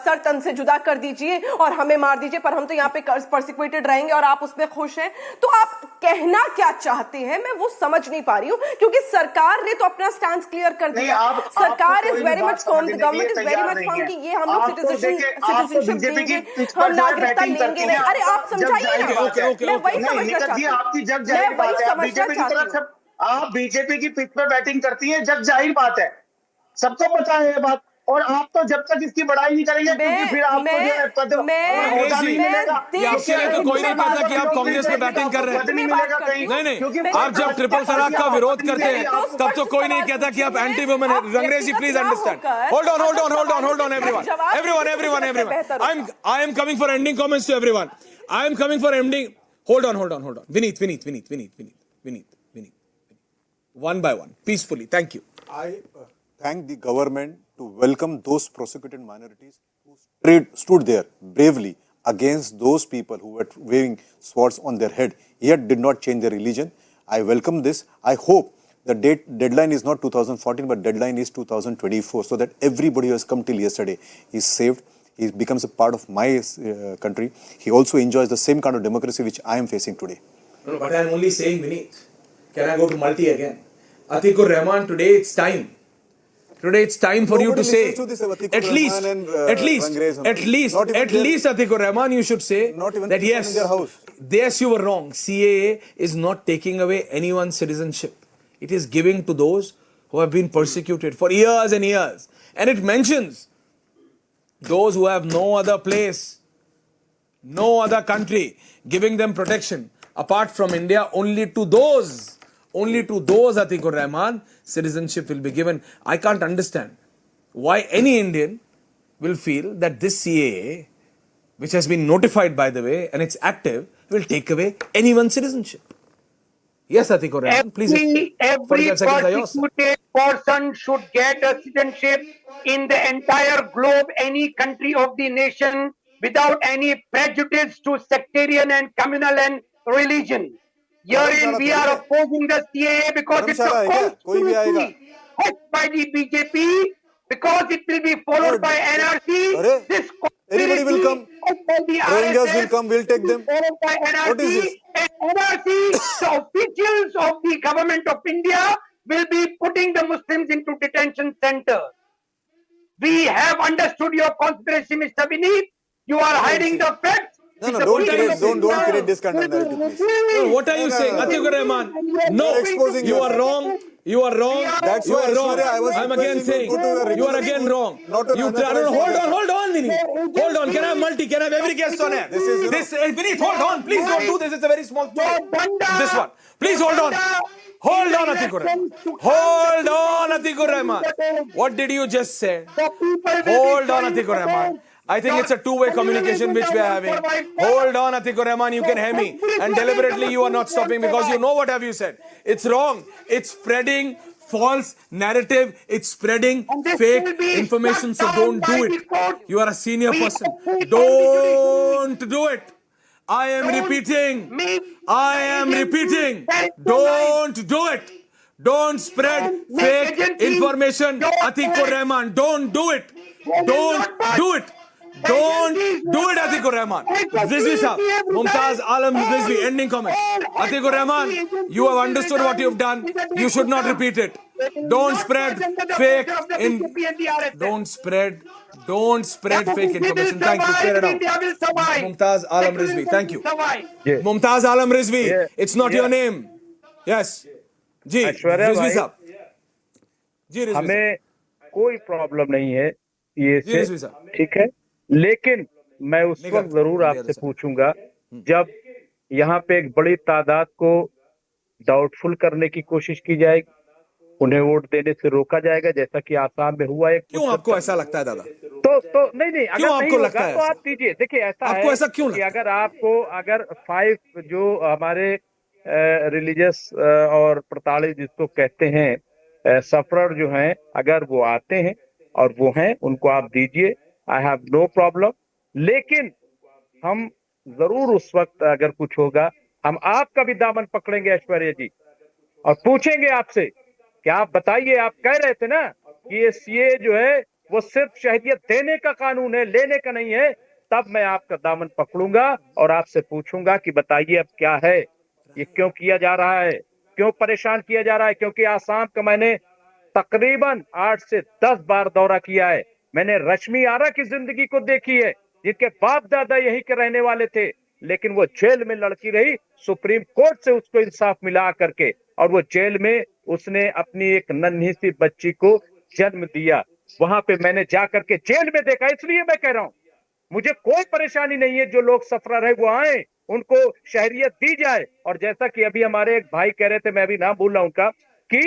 सर तन से जुदा कर दीजिए और हमें मार दीजिए, पर हम तो यहाँ पे परसिक्यूटेड रहेंगे और आप उसमें खुश हैं? तो आप कहना क्या चाहते हैं मैं वो समझ नहीं पा रही हूँ, क्योंकि सरकार ने तो अपना स्टैंड क्लियर कर दिया। सरकार is very much firm, the government is very much firm कि ये हम लोग सिटीजनशिप देंगे, हम नागरिकता लेंगे। अरे आप समझाइए ना, मैं वही समझना चाहती हूँ, मैं वही समझना चाहती हूँ। आप बीजेपी की पिच पे बैटिंग करती हैं, जग जाहिर बात है, सबको पता है ये बात, और आप तो जब तक इसकी बड़ाई नहीं करेंगे क्योंकि फिर आपको जो है पद होता नहीं मिलेगा। आपके लिए तो कोई नहीं कहता कि आप कांग्रेस में बैटिंग कर रहे हैं, नहीं, आप जब ट्रिपल तलाक का विरोध करते हैं तब तो कोई नहीं कहता कि आप एंटी वुमेन है। रंगरेजी please understand, hold on everyone, I am coming for ending comments to everyone. I am coming for ending. Hold on. Vineet. One by one, peacefully. Thank you. I thank the government to welcome those prosecuted minorities who stood there bravely against those people who were waving swords on their head, yet did not change their religion. I welcome this. I hope the deadline is not 2014, but deadline is 2024, so that everybody who has come till yesterday is saved. He becomes a part of my country. He also enjoys the same kind of democracy which I am facing today. No, but I am only saying, Vineet, can I go to multi again? Atikur Rahman, today it's time. Today it's time for you to say, at least, Atikur Rahman, you should say that yes, you were wrong. CAA is not taking away anyone's citizenship. It is giving to those who have been persecuted for years and years. And it mentions those who have no other place, no other country, giving them protection apart from India. Only to those, Atikur Rahman, citizenship will be given. I can't understand why any Indian will feel that this CAA, which has been notified by the way, and it's active, will take away anyone's citizenship. Yes, Atikur Rahman, please. Every persecuted person should get a citizenship in the entire globe, any country of the nation, without any prejudice to sectarian and communal and religion. Herein we are opposing the CAA because it's a conspiracy held by the BJP, because it will be followed by NRC. This anybody will come. Rohingyas will come, we'll take them. Followed by NRC. What is this? And NRC, the officials of the government of India will be putting the Muslims into detention centers. We have understood your conspiracy, Mr. Vineet. You are hiding the facts. No, don't create this kind of narrative, please. No, what are you saying, Atikur Rahman? No, you are wrong. You are wrong. That's you why are wrong. I'm again saying you are again wrong. Hold on, Vineet. Hold on. Can I have multi? Can I have every guest on air? Vineet, hold on. Please don't do this. It's a very small thing. This one. Please hold on. Hold on, Atikur Rahman. Hold on, Atikur Rahman. What did you just say? Hold on, Atikur Rahman. I think it's a two-way communication which we are having. Hold on, Atikur Rahman, you can hear me. And deliberately you are not stopping because you know what have you said. It's wrong. It's spreading false narrative. It's spreading fake information. So don't do it. You are a senior person. Don't do it. I am repeating. Don't do it. Don't spread fake information. Atikur Rahman, don't do it. Don't do it. Don't do it, Atikur Rahman. Rizvi Sahab, Mumtaz Alam Rizvi, ending comment. Atikur Rahman, you have understood what you have done. You should not repeat it. Don't spread fake Don't spread fake information. Thank you. Clear it out. Mumtaz Alam Rizvi, thank you. Mumtaz Alam Rizvi, it's not your name. Yes. जी रिजवी साहब, हमें कोई problem नहीं है ये से, ठीक है, लेकिन मैं उस वक्त जरूर आपसे पूछूंगा जब यहाँ पे एक बड़ी तादाद को डाउटफुल करने की कोशिश की जाएगी, उन्हें वोट देने से रोका जाएगा, जैसा कि आसाम में हुआ है। क्यों आपको ऐसा लगता है दादा? तो नहीं अगर आपको नहीं लगता है तो आप दीजिए। देखिए ऐसा आपको है ऐसा क्यों कि अगर 5 जो हमारे रिलीजियस और प्रताड़ित जिसको कहते हैं सफरर जो हैं, अगर वो आते हैं और वो हैं, उनको आप दीजिए, आई हैव नो प्रॉब्लम। लेकिन हम जरूर उस वक्त अगर कुछ होगा हम आपका भी दामन पकड़ेंगे ऐश्वर्या जी और पूछेंगे आपसे कि आप बताइए, आप कह रहे थे ना कि ये सीए जो है वो सिर्फ शहरियत देने का कानून है, लेने का नहीं है। तब मैं आपका दामन पकड़ूंगा और आपसे पूछूंगा कि बताइए अब क्या है, ये क्यों किया जा रहा है, क्यों परेशान किया जा रहा है। क्योंकि आसाम का मैंने तकरीबन 8 से 10 बार दौरा किया है। मैंने रश्मि आरा की जिंदगी को देखी है, जिनके बाप दादा यहीं के रहने वाले थे, लेकिन वो जेल में लड़की रही, सुप्रीम कोर्ट से उसको इंसाफ मिला करके, और वो जेल में उसने अपनी एक नन्ही सी बच्ची को जन्म दिया। वहां पे मैंने जाकर के जेल में देखा। इसलिए मैं कह रहा हूं, मुझे कोई परेशानी नहीं है, जो लोग सफरा रहे वो आए, उनको शहरियत दी जाए। और जैसा कि अभी हमारे एक भाई कह रहे थे, मैं अभी नाम भूल रहा हूं उनका, कि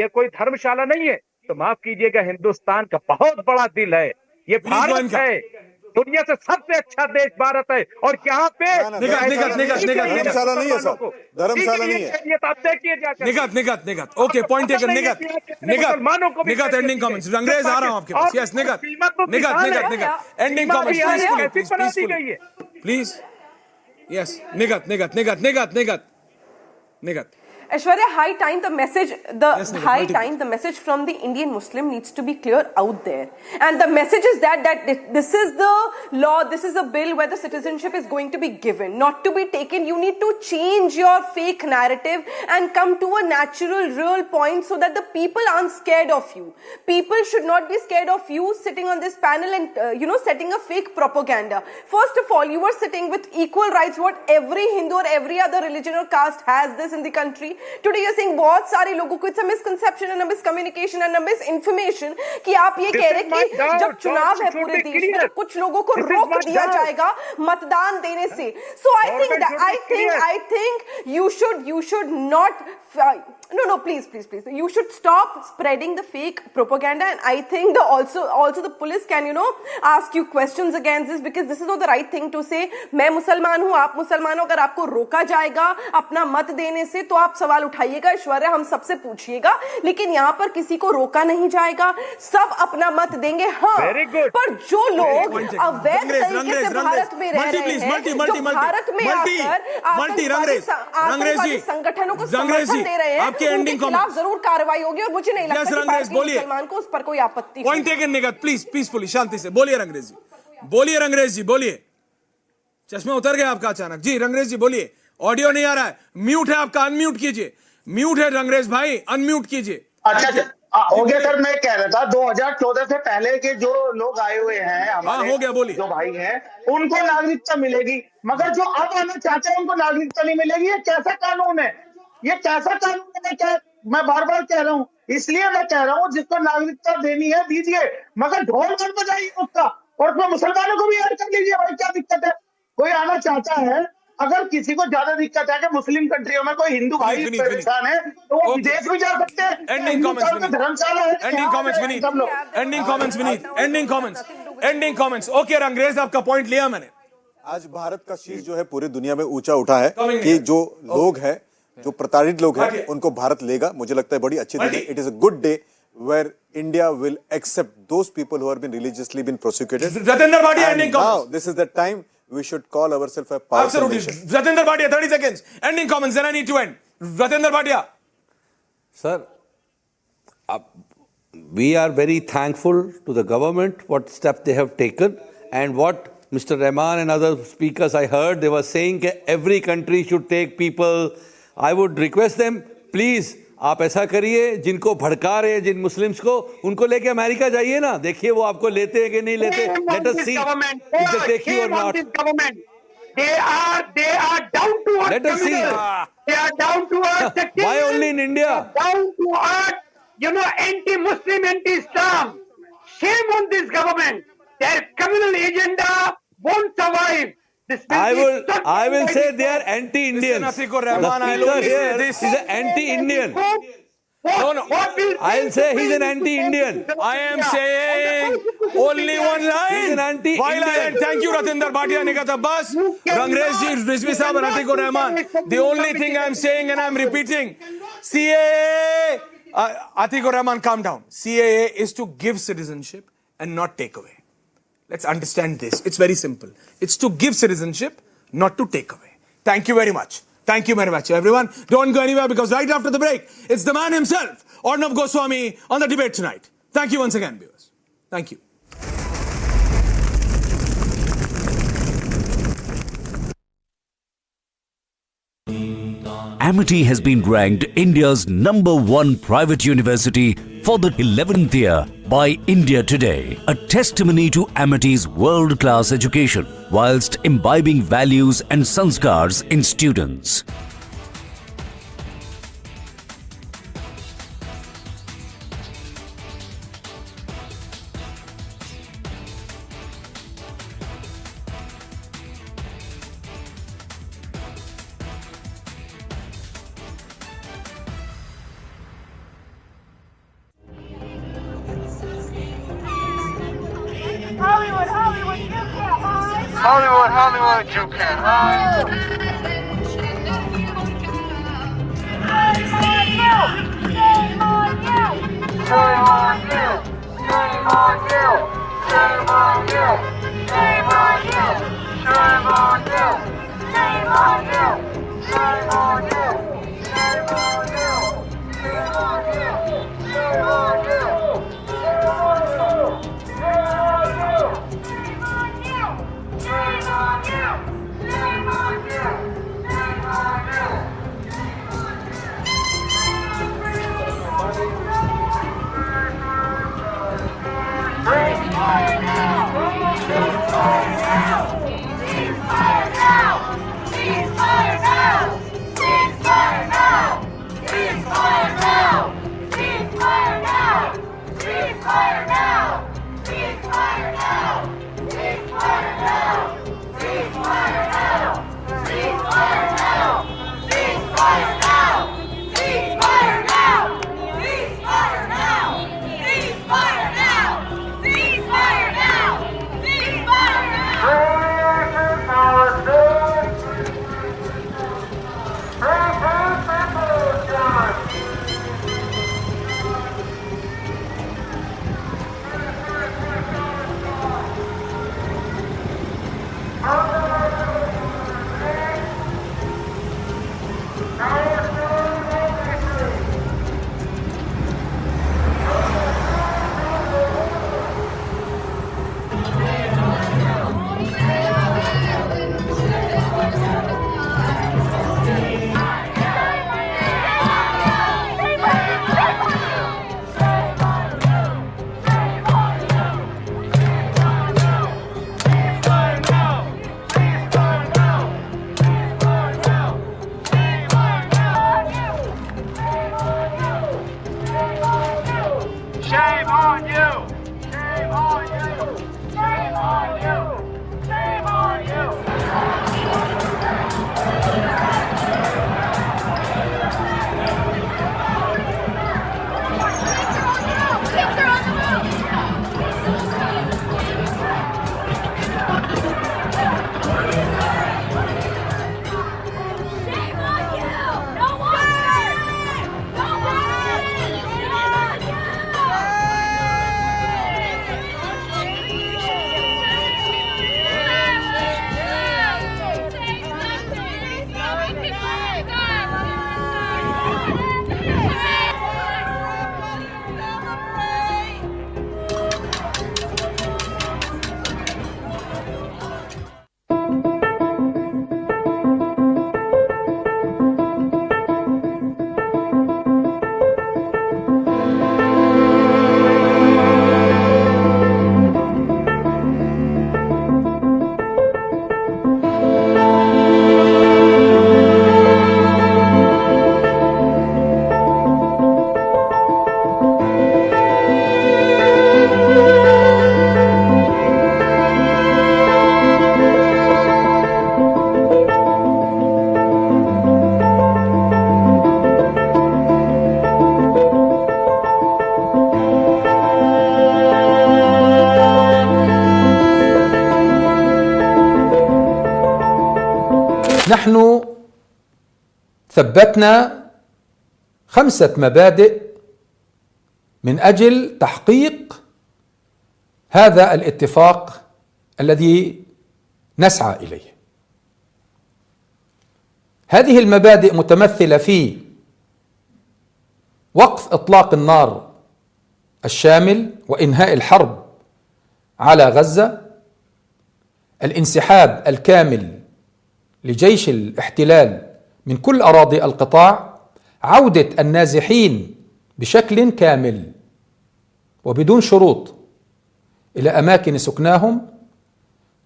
ये कोई धर्मशाला नहीं है, तो माफ कीजिएगा, हिंदुस्तान का बहुत बड़ा दिल है, ये भारत है, दुनिया से सबसे अच्छा देश भारत है। और यहाँ पे धर्मशाला नहीं है सर, धर्मशाला नहीं है। Nighat okay, point taken. Nighat ending comments. Rangrez आ रहा हूं आपके पास। Yes Nighat ending comments please. Yes Nighat Aishwarya, the message from the Indian Muslim needs to be clear out there. And the message is that this is the law, this is a bill where the citizenship is going to be given, not to be taken. You need to change your fake narrative and come to a natural, real point so that the people aren't scared of you. People should not be scared of you sitting on this panel and, setting a fake propaganda. First of all, you are sitting with equal rights, what every Hindu or every other religion or caste has this in the country. Today you're saying बहुत सारे लोगों को it's a misconception and a miscommunication and a misinformation कि आप ये कह रहे कि जब चुनाव है पूरे देश में तो कुछ लोगों को रोक दिया जाएगा मतदान देने से. So I think you should not no please you should stop spreading the fake propaganda. And I think also the police can ask you questions against this, because this is not the right thing to say. मैं मुसलमान हूँ, आप मुसलमान हो, अगर आपको रोका जाएगा अपना मत देने से तो आप सवाल उठाइएगा, ऐश्वर्या हम सबसे पूछिएगा, लेकिन यहाँ पर किसी को रोका नहीं जाएगा, सब अपना मत देंगे. हाँ, पर जो लोग अवैध तरीके से भारत में रह रहे हैं, जो भारत में आकर आतंकवादी संगठनों को समर्थन दे रहे हैं, उनके खिलाफ जरूर कार्रवाई होगी. और मुझे नहीं लगता कि भारतीय मुसलमान को उस पर कोई आपत्ति. Point taken Nighat. Please peacefully, शांति से बोलिए रंगरेज जी, बोलिए. चश्मा उतर गया आपका अचानक. जी रंगरेज जी बोलिए. ऑडियो नहीं आ रहा है, म्यूट है आपका, अनम्यूट कीजिए. म्यूट है रंगरेज भाई, अनम्यूट कीजिए. अच्छा हो गया सर. मैं कह रहा था 2014 से पहले के जो लोग आए हुए हैं हमारे, हो गया, बोलिए. जो भाई हैं उनको नागरिकता मिलेगी, मगर जो अब आना चाहते हैं उनको नागरिकता नहीं मिलेगी. ये कैसा कानून है, ये कैसा कानून है? क्या मैं बार बार कह रहा हूँ, इसलिए मैं कह रहा हूँ जिसको नागरिकता देनी है दीजिए, मगर ढोल मत बजाइए उसका, और उसमें मुसलमानों को भी ऐड कर लीजिए. भाई क्या दिक्कत है? कोई आना चाहता है, अगर किसी को ज्यादा दिक्कत है कि मुस्लिम कंट्रियों में कोई हिंदू भाई परेशान है तो वो विदेश भी जा सकते हैं. धर्मशाला है. Ending comments. ओके रंगरेज, आपका पॉइंट लिया मैंने. आज भारत का शीश जो है पूरी दुनिया में ऊंचा उठा है कि जो लोग हैं, जो प्रताड़ित लोग हैं, उनको भारत लेगा. मुझे लगता है बड़ी अच्छी दिन है. It is a good day where India will accept those people who have been religiously been persecuted. Ratendra Bhatia, ending comments. Now, this is the time we should call ourselves a powerful nation. Ratendra Bhatia, 30 seconds. Ending comments, then I need to end. Ratendra Bhatia. Sir, we are very thankful to the government, what steps they have taken, and what Mr. Rahman and other speakers I heard, they were saying that every country should take people. I would request them, please, आप ऐसा करिए, जिनको भड़का रहे, जिन Muslims को, उनको लेके America जाइए ना, देखिए वो आपको लेते हैं कि नहीं लेते. Let us see if they take you or not. They are down to earth. Let us see. They are down to earth. Why only in India? Down to earth. Anti-Muslim, anti-Islam. Shame on this government. Their communal agenda won't survive. I will say they are anti-Indian. The speaker here is an anti-Indian. I'll say he's an anti-Indian. I am saying only one line. He's an anti-Indian. Thank you, Ratendra Bhatia, Nigat Abbas, Rangresh ji, Rizvi Sahab, and Atikur Rahman. The only thing I'm saying and I'm repeating, CAA, Atikur Rahman, calm down. CAA is to give citizenship and not take away. Let's understand this. It's very simple. It's to give citizenship, not to take away. Thank you very much. Thank you very much, everyone. Don't go anywhere because right after the break, it's the man himself, Arnab Goswami, on the debate tonight. Thank you once again, viewers. Thank you. Amity has been ranked India's #1 private university for the 11th year by India Today, a testimony to Amity's world-class education whilst imbibing values and sanskars in students. Hollywood, you can't hide. Shame on you! Shame on you! Shame on you! Shame on you! Shame on you! Shame on you! Shame on you! Shame on you! Shame on you! Shame on you! Shame on you! Shame on you! Shame on you! Shame on you! Shame on you! Ceasefire now! Ceasefire now! Ceasefire now! Ceasefire now! Ceasefire now! Ceasefire now! Ceasefire now! Ceasefire now! Ceasefire now! Ceasefire now! Ceasefire now! Ceasefire now! Ceasefire now! Ceasefire now! Ceasefire now! Ceasefire now! Ceasefire now! Ceasefire now! Prison politics! Shame on you! Shame on you! Shame on you! Shame on you! نحن ثبتنا 5 مبادئ من أجل تحقيق هذا الاتفاق الذي نسعى إليه. هذه المبادئ متمثلة في وقف إطلاق النار الشامل وإنهاء الحرب على غزة، الانسحاب الكامل لجيش الاحتلال من كل أراضي القطاع، عودة النازحين بشكل كامل وبدون شروط إلى أماكن سكناهم،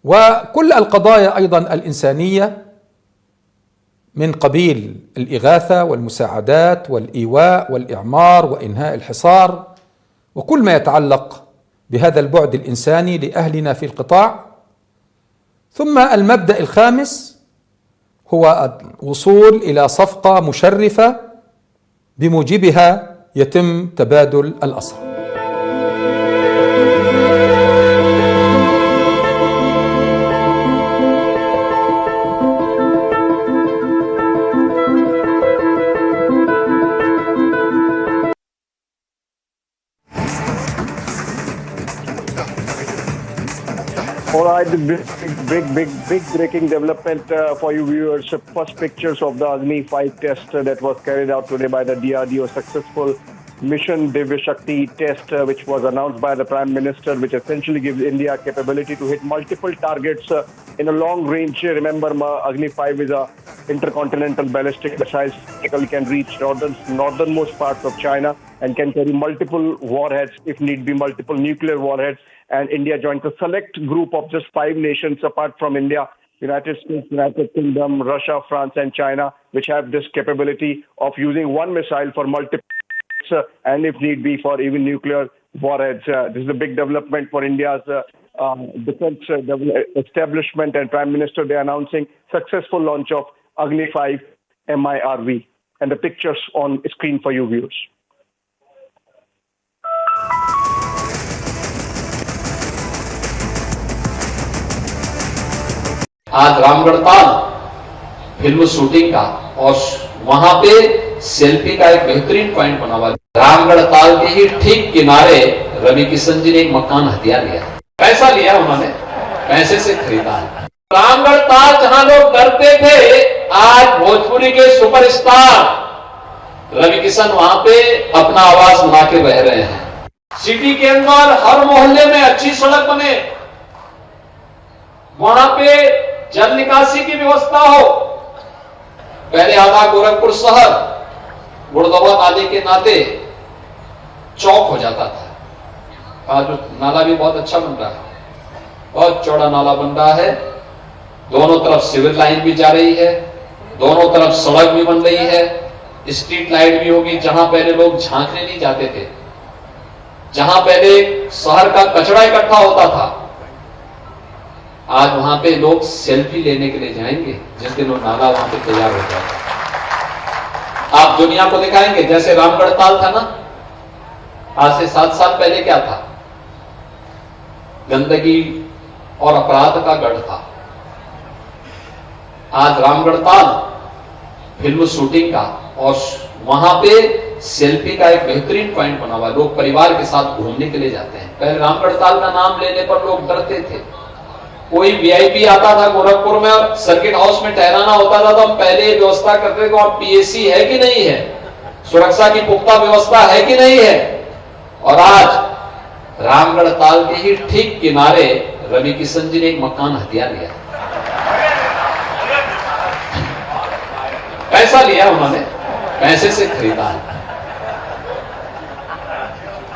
وكل القضايا أيضا الإنسانية من قبيل الإغاثة والمساعدات والإيواء والإعمار وإنهاء الحصار وكل ما يتعلق بهذا البعد الإنساني لأهلنا في القطاع. ثم المبدأ الخامس هو الوصول إلى صفقة مشرفة بموجبها يتم تبادل الأسرى. All right, big breaking development for you viewers. First pictures of the Agni 5 test that was carried out today by the DRDO. Successful mission Divya Shakti test, which was announced by the Prime Minister, which essentially gives India capability to hit multiple targets in a long range. Remember, Agni 5 is a intercontinental ballistic missile. It can reach northernmost parts of China and can carry multiple warheads, if need be, multiple nuclear warheads. And India joins a select group of just 5 nations apart from India: United States, United Kingdom, Russia, France, and China, which have this capability of using one missile for multiple and, if need be, for even nuclear warheads. This is a big development for India's defense establishment, and Prime Minister, they are announcing successful launch of Agni 5 MIRV. And the pictures on screen for you viewers. आज Ramgarh Tal film shooting का और वहां पे selfie का एक बेहतरीन point बना हुआ है। रामगढ़ ताल के ही ठीक किनारे रवि किशन जी ने एक मकान हथिया लिया, पैसा लिया उन्होंने, पैसे से खरीदा है। रामगढ़ ताल जहां लोग डरते थे, आज भोजपुरी के सुपरस्टार रवि किशन वहां पे अपना आवाज बना के बह रहे हैं। सिटी के अंदर हर मोहल्ले में अच्छी सड़क बने, वहां पे जल निकासी की व्यवस्था हो। पहले आधा गोरखपुर शहर गुड़दौवा नाले के नाते चौक हो जाता था। आज नाला भी बहुत अच्छा बन रहा है, बहुत चौड़ा नाला बन रहा है। दोनों तरफ सिविल लाइन भी जा रही है, दोनों तरफ सड़क भी बन रही है, स्ट्रीट लाइट भी होगी। जहां पहले लोग झांकने नहीं जाते थे, जहां पहले शहर का कचरा इकट्ठा होता था, आज वहां पे लोग सेल्फी लेने के लिए जाएंगे जिस दिन वो नाला वहां पे तैयार हो जाएगा। आप दुनिया को दिखाएंगे जैसे रामगढ़ ताल था ना, आज से 7 साल पहले क्या था? गंदगी और अपराध का गढ़ था। आज रामगढ़ ताल फिल्म शूटिंग का और वहां पे सेल्फी का एक बेहतरीन पॉइंट बना हुआ है। लोग परिवार के साथ घूमने के लिए जाते हैं। पहले रामगढ़ ताल का नाम लेने पर लोग डरते थे। कोई वीआईपी आता था गोरखपुर में और सर्किट हाउस में ठहराना होता था तो हम पहले ये व्यवस्था करते थे और पीएसी है कि नहीं है, सुरक्षा की पुख्ता व्यवस्था है कि नहीं है। और आज रामगढ़ ताल के ही ठीक किनारे रवि किशन जी ने एक मकान हथिया लिया, पैसा लिया उन्होंने, पैसे से खरीदा है।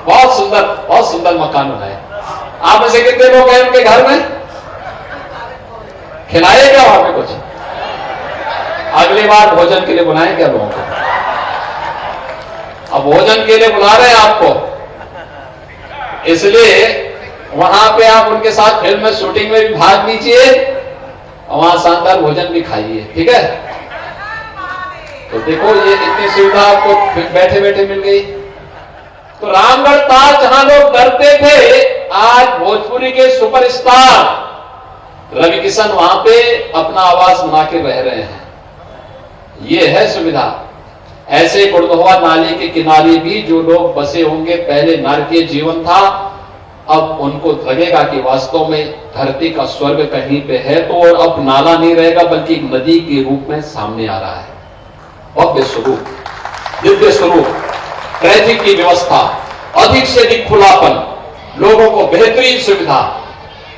बहुत सुंदर मकान बनाए। आप में से कितने लोग हैं उनके घर में? खिलाए क्या वहां पे कुछ? अगली बार भोजन के लिए बुलाएं क्या लोगों को? अब भोजन के लिए बुला रहे हैं आपको, इसलिए वहां पे आप उनके साथ फिल्म में शूटिंग में भी भाग लीजिए और वहां शानदार भोजन भी खाइए, ठीक है? तो देखो ये इतनी सुविधा आपको बैठे बैठे मिल गई। तो रामगढ़ ताल जहां लोग डरते थे, आज भोजपुरी के सुपरस्टार रवि किशन वहां पे अपना आवाज बना के बह रहे हैं। ये है सुविधा। ऐसे गुड़दौवा नाले के किनारे भी जो लोग बसे होंगे, पहले नारकीय जीवन था, अब उनको लगेगा कि वास्तव में धरती का स्वर्ग कहीं पे है, तो और अब नाला नहीं रहेगा बल्कि एक नदी के रूप में सामने आ रहा है। भव्य स्वरूप, दिव्य स्वरूप, ट्रैफिक की व्यवस्था, अधिक से अधिक खुलापन, लोगों को बेहतरीन सुविधा,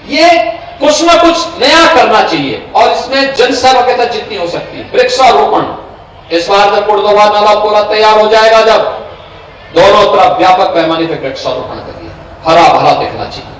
ये कुछ ना कुछ नया करना चाहिए और इसमें जनसहभागिता जितनी हो सकती है। वृक्षारोपण, इस बार जब कुर्दोबा नाला पूरा तैयार हो जाएगा, जब दोनों तरफ व्यापक पैमाने पर वृक्षारोपण करिए, हरा भरा दिखना चाहिए।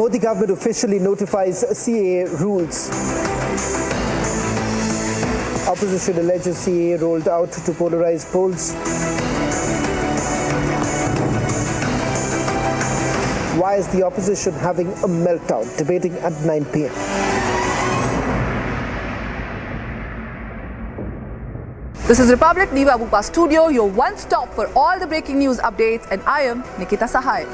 Modi government officially notifies CAA rules. Opposition alleges CAA rolled out to polarize polls. Why is the opposition having a meltdown? Debating at 9 p.m. This is Republic Niva Abupa Studio, your one stop for all the breaking news updates, and I am Nikita Sahai.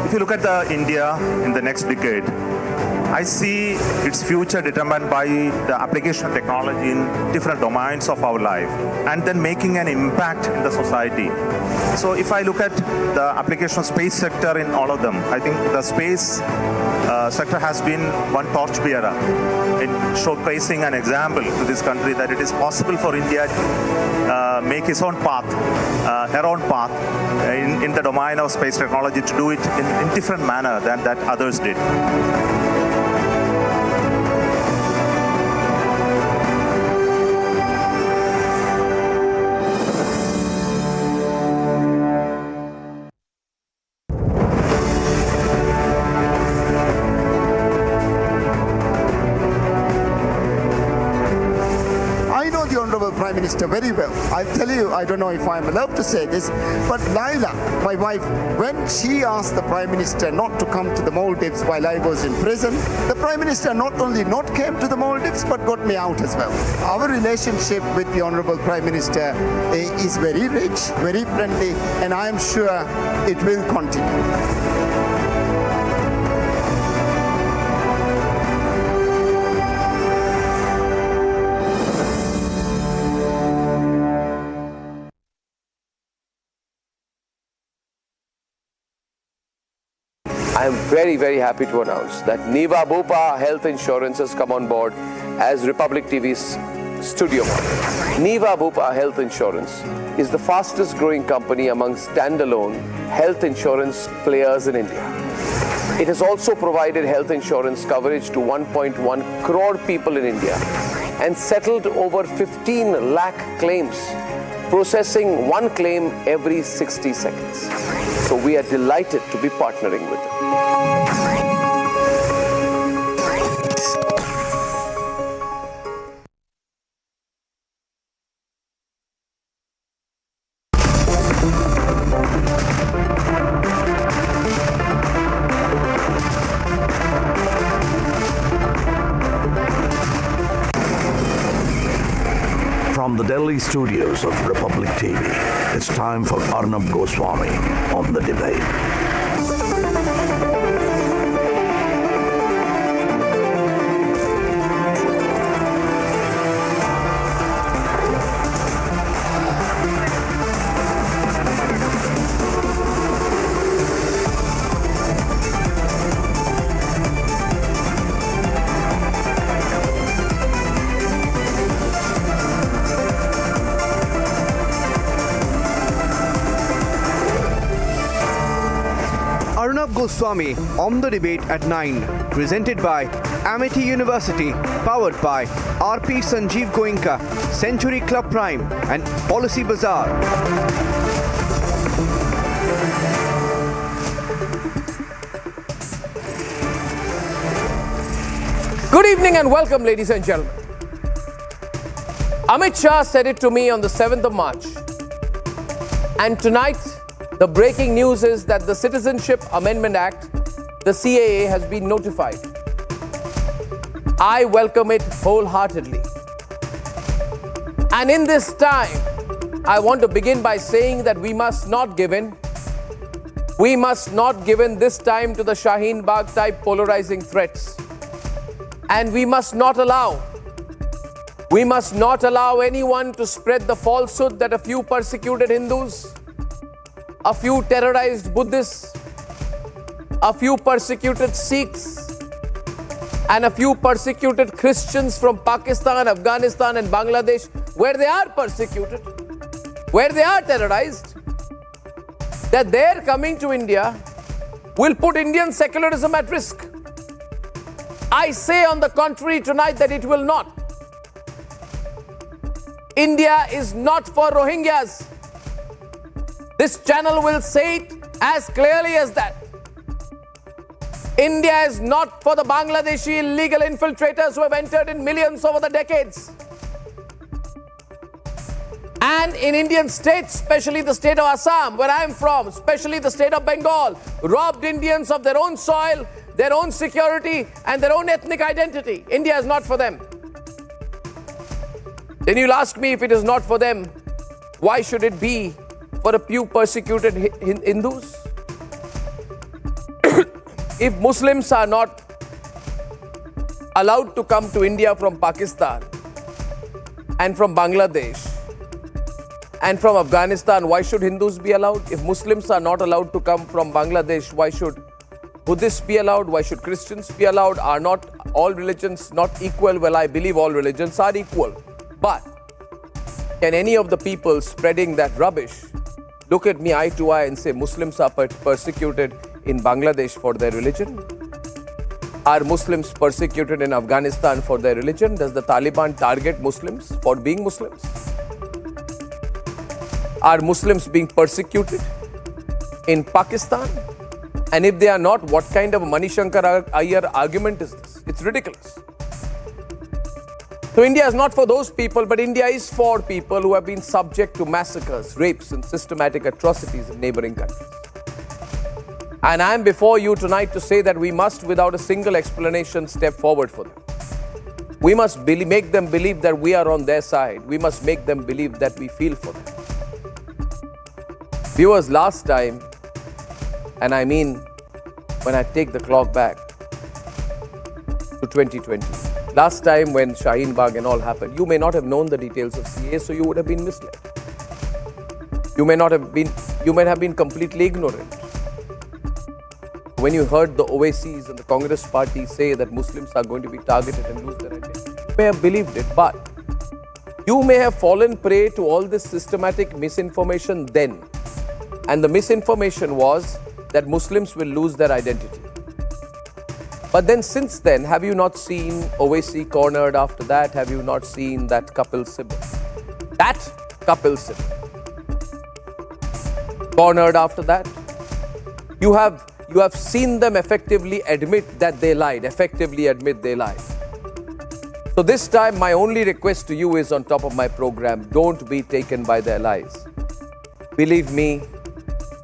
If you look at India in the next decade, I see its future determined by the application of technology in different domains of our life and then making an impact in the society. So if I look at the application of space sector in all of them, I think the space sector has been one torchbearer in showcasing an example to this country that it is possible for India to make its own path, her own path in the domain of space technology, to do it in different manner than that others did. Prime Minister very well. I'll tell you, I don't know if I'm allowed to say this, but Laila, my wife, when she asked the Prime Minister not to come to the Maldives while I was in prison, the Prime Minister not only not came to the Maldives, but got me out as well. Our relationship with the Honorable Prime Minister is very rich, very friendly, and I am sure it will continue. I am very, very happy to announce that Niva Bupa Health Insurance has come on board as Republic TV's studio partner. Niva Bupa Health Insurance is the fastest growing company among standalone health insurance players in India. It has also provided health insurance coverage to 1.1 crore people in India and settled over 15 lakh claims, processing one claim every 60 seconds. So we are delighted to be partnering with them. From the Delhi studios of Republic TV, it's time for Arnab Goswami on the debate. Arnab Goswami on the debate at 9, presented by Amit University, powered by RP Sanjeev Goenka, Century Club Prime and Policy Bazaar. Good evening and welcome, ladies and gentlemen. Amit Shah said it to me on the 7th of March. And tonight, the breaking news is that the Citizenship Amendment Act, the CAA, has been notified. I welcome it wholeheartedly. And in this time, I want to begin by saying that we must not give in. We must not give in this time to the Shaheen Bagh type polarizing threats. And we must not allow anyone to spread the falsehood that a few persecuted Hindus, a few terrorized Buddhists, a few persecuted Sikhs, and a few persecuted Christians from Pakistan, Afghanistan, and Bangladesh, where they are persecuted, where they are terrorized, that their coming to India will put Indian secularism at risk. I say on the contrary tonight that it will not. India is not for Rohingyas. This channel will say it as clearly as that. India is not for the Bangladeshi illegal infiltrators who have entered in millions over the decades. And in Indian states, especially the state of Assam, where I am from, especially the state of Bengal, robbed Indians of their own soil, their own security, and their own ethnic identity. India is not for them. Then you'll ask me, if it is not for them, why should it be for a few persecuted Hindus? If Muslims are not allowed to come to India from Pakistan and from Bangladesh and from Afghanistan, why should Hindus be allowed? If Muslims are not allowed to come from Bangladesh, why should Buddhists be allowed? Why should Christians be allowed? Are not all religions not equal? Well, I believe all religions are equal. But can any of the people spreading that rubbish look at me eye to eye and say Muslims are persecuted in Bangladesh for their religion? Are Muslims persecuted in Afghanistan for their religion? Does the Taliban target Muslims for being Muslims? Are Muslims being persecuted in Pakistan? And if they are not, what kind of a Manishankar Iyer argument is this? It's ridiculous. So India is not for those people, but India is for people who have been subject to massacres, rapes and systematic atrocities in neighboring countries. And I am before you tonight to say that we must, without a single explanation, step forward for them. We must make them believe that we are on their side. We must make them believe that we feel for them. Viewers, last time, and I mean when I take the clock back to 2020, last time when Shaheen Bagh and all happened, you may not have known the details of CAA, so you would have been misled. You may have been completely ignorant. When you heard the OACs and the Congress party say that Muslims are going to be targeted and lose their identity, you may have believed it, but you may have fallen prey to all this systematic misinformation then. And the misinformation was that Muslims will lose their identity. But then since then, have you not seen OAC cornered after that? Have you not seen that Kapil Sibal? That Kapil Sibal. Cornered after that? You have seen them effectively admit that they lied, So this time, my only request to you is on top of my program, don't be taken by their lies. Believe me,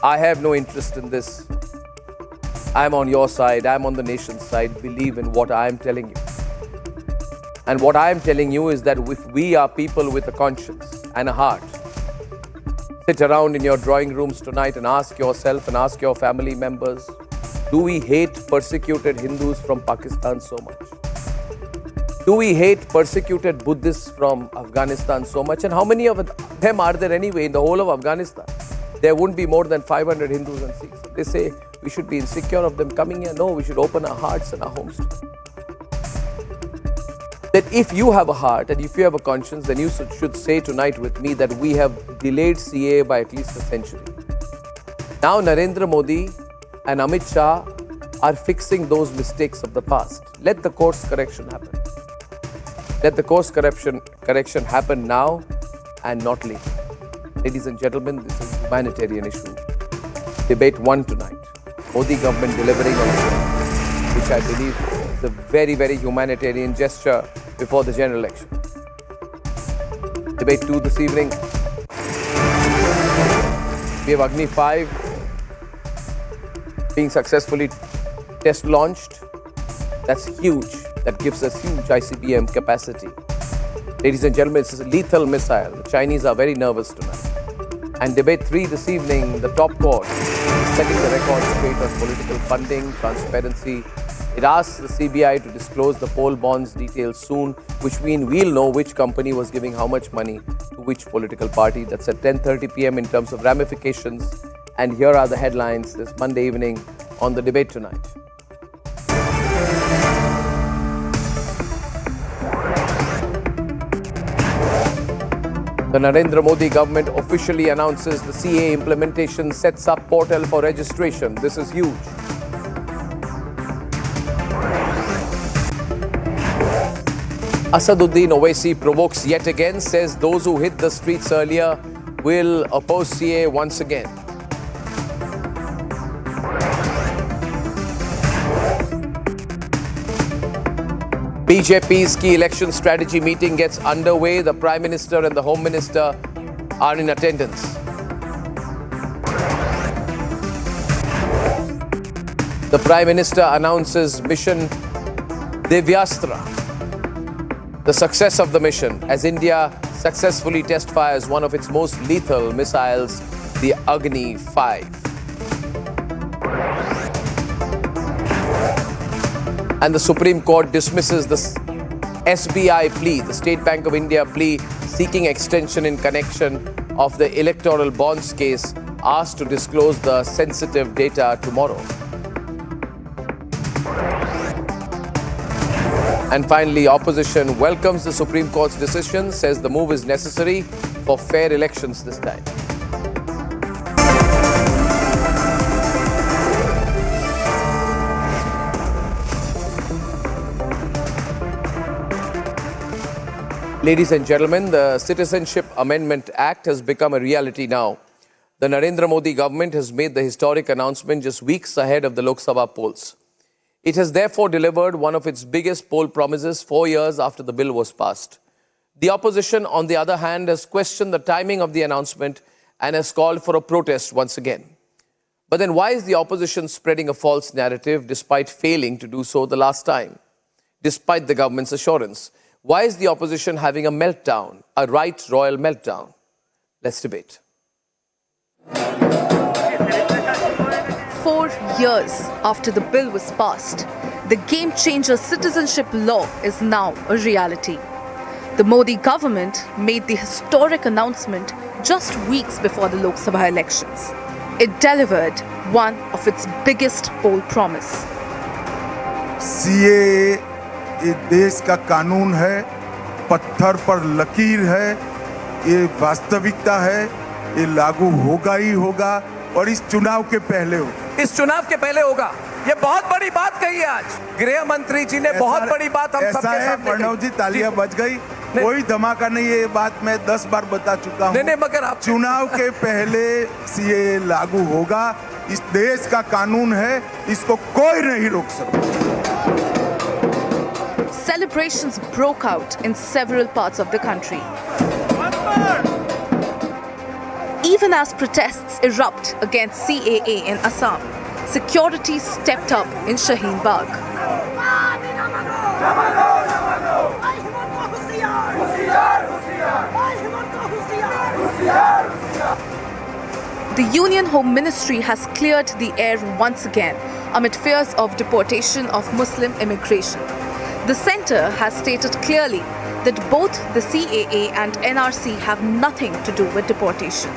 I have no interest in this. I'm on your side, I'm on the nation's side. Believe in what I am telling you. And what I am telling you is that if we are people with a conscience and a heart, sit around in your drawing rooms tonight and ask yourself and ask your family members, do we hate persecuted Hindus from Pakistan so much? Do we hate persecuted Buddhists from Afghanistan so much? And how many of them are there anyway in the whole of Afghanistan? There wouldn't be more than 500 Hindus and Sikhs. They say we should be insecure of them coming here. No, we should open our hearts and our homes to them. That if you have a heart and if you have a conscience, then you should say tonight with me that we have delayed CAA by at least a century. Now Narendra Modi and Amit Shah are fixing those mistakes of the past. Let the course correction happen. Let the course correction happen now and not later. Ladies and gentlemen, this is a humanitarian issue. Debate 1 tonight. Modi government delivering on it, which I believe is a very, very humanitarian gesture before the general election. Debate 2 this evening. We have Agni 5 being successfully test launched. That's huge. That gives us huge ICBM capacity. Ladies and gentlemen, this is a lethal missile. The Chinese are very nervous tonight. And debate 3 this evening, the top court is setting the record straight on political funding, transparency. It asks the CBI to disclose the poll bonds details soon, which means we'll know which company was giving how much money to which political party. That's at 10:30 p.m. in terms of ramifications. And here are the headlines this Monday evening on the debate tonight. The Narendra Modi government officially announces the CAA implementation sets up portal for registration. This is huge. Asaduddin Owaisi provokes yet again, says those who hit the streets earlier will oppose CAA once again. BJP's key election strategy meeting gets underway. The Prime Minister and the Home Minister are in attendance. The Prime Minister announces mission Divyastra, the success of the mission, as India successfully test fires one of its most lethal missiles, the Agni 5. and the Supreme Court dismisses the SBI plea, the State Bank of India plea seeking extension in connection of the electoral bonds case, asked to disclose the sensitive data tomorrow. And finally, opposition welcomes the Supreme Court's decision, says the move is necessary for fair elections this time. Ladies and gentlemen, the Citizenship Amendment Act has become a reality now. The Narendra Modi government has made the historic announcement just weeks ahead of the Lok Sabha polls. It has therefore delivered one of its biggest poll promises 4 years after the bill was passed. The opposition, on the other hand, has questioned the timing of the announcement and has called for a protest once again. But then why is the opposition spreading a false narrative despite failing to do so the last time? Despite the government's assurance, why is the opposition having a meltdown, a right royal meltdown? Let's debate. 4 years after the bill was passed, the game-changer citizenship law is now a reality. The Modi government made the historic announcement just weeks before the Lok Sabha elections. It delivered one of its biggest poll promise. CAA ये देश का कानून है, पत्थर पर लकीर है, ये वास्तविकता है, ये लागू होगा ही होगा और इस चुनाव के पहले होगा। इस चुनाव के पहले होगा। ये बहुत बड़ी बात कही है आज गृह मंत्री जी ने, बहुत बड़ी बात हम सबके सामने। प्रणव जी, तालियां बज गई, कोई धमाका नहीं है, ये बात मैं 10 बार बता चुका हूँ। नहीं, मगर आप चुनाव के पहले CAA लागू होगा, इस देश का कानून है, इसको कोई नहीं रोक सकता। Celebrations broke out in several parts of the country. Even as protests erupt against CAA in Assam, security stepped up in Shaheen Bagh. The Union Home Ministry has cleared the air once again amid fears of deportation of Muslim immigration. The centre has stated clearly that both the CAA and NRC have nothing to do with deportation.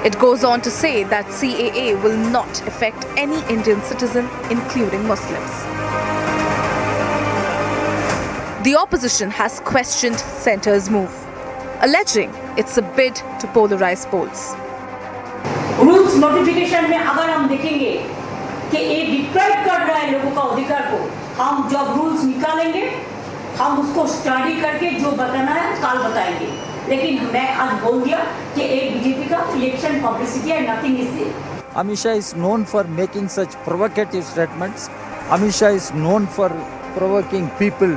It goes on to say that CAA will not affect any Indian citizen, including Muslims. The opposition has questioned centre's move, alleging it's a bid to polarize polls. Rules notification में अगर हम देखेंगे कि ये deprive कर रहा है लोगों का अधिकार को, हम जब रूल्स निकालेंगे हम उसको स्टडी करके जो बताना है कल बताएंगे। लेकिन मैं आज बोल दिया कि एक बीजेपी का इलेक्शन पब्लिसिटी है, nothing is this. Amit Shah is known for making such provocative statements. Amit Shah is known for provoking people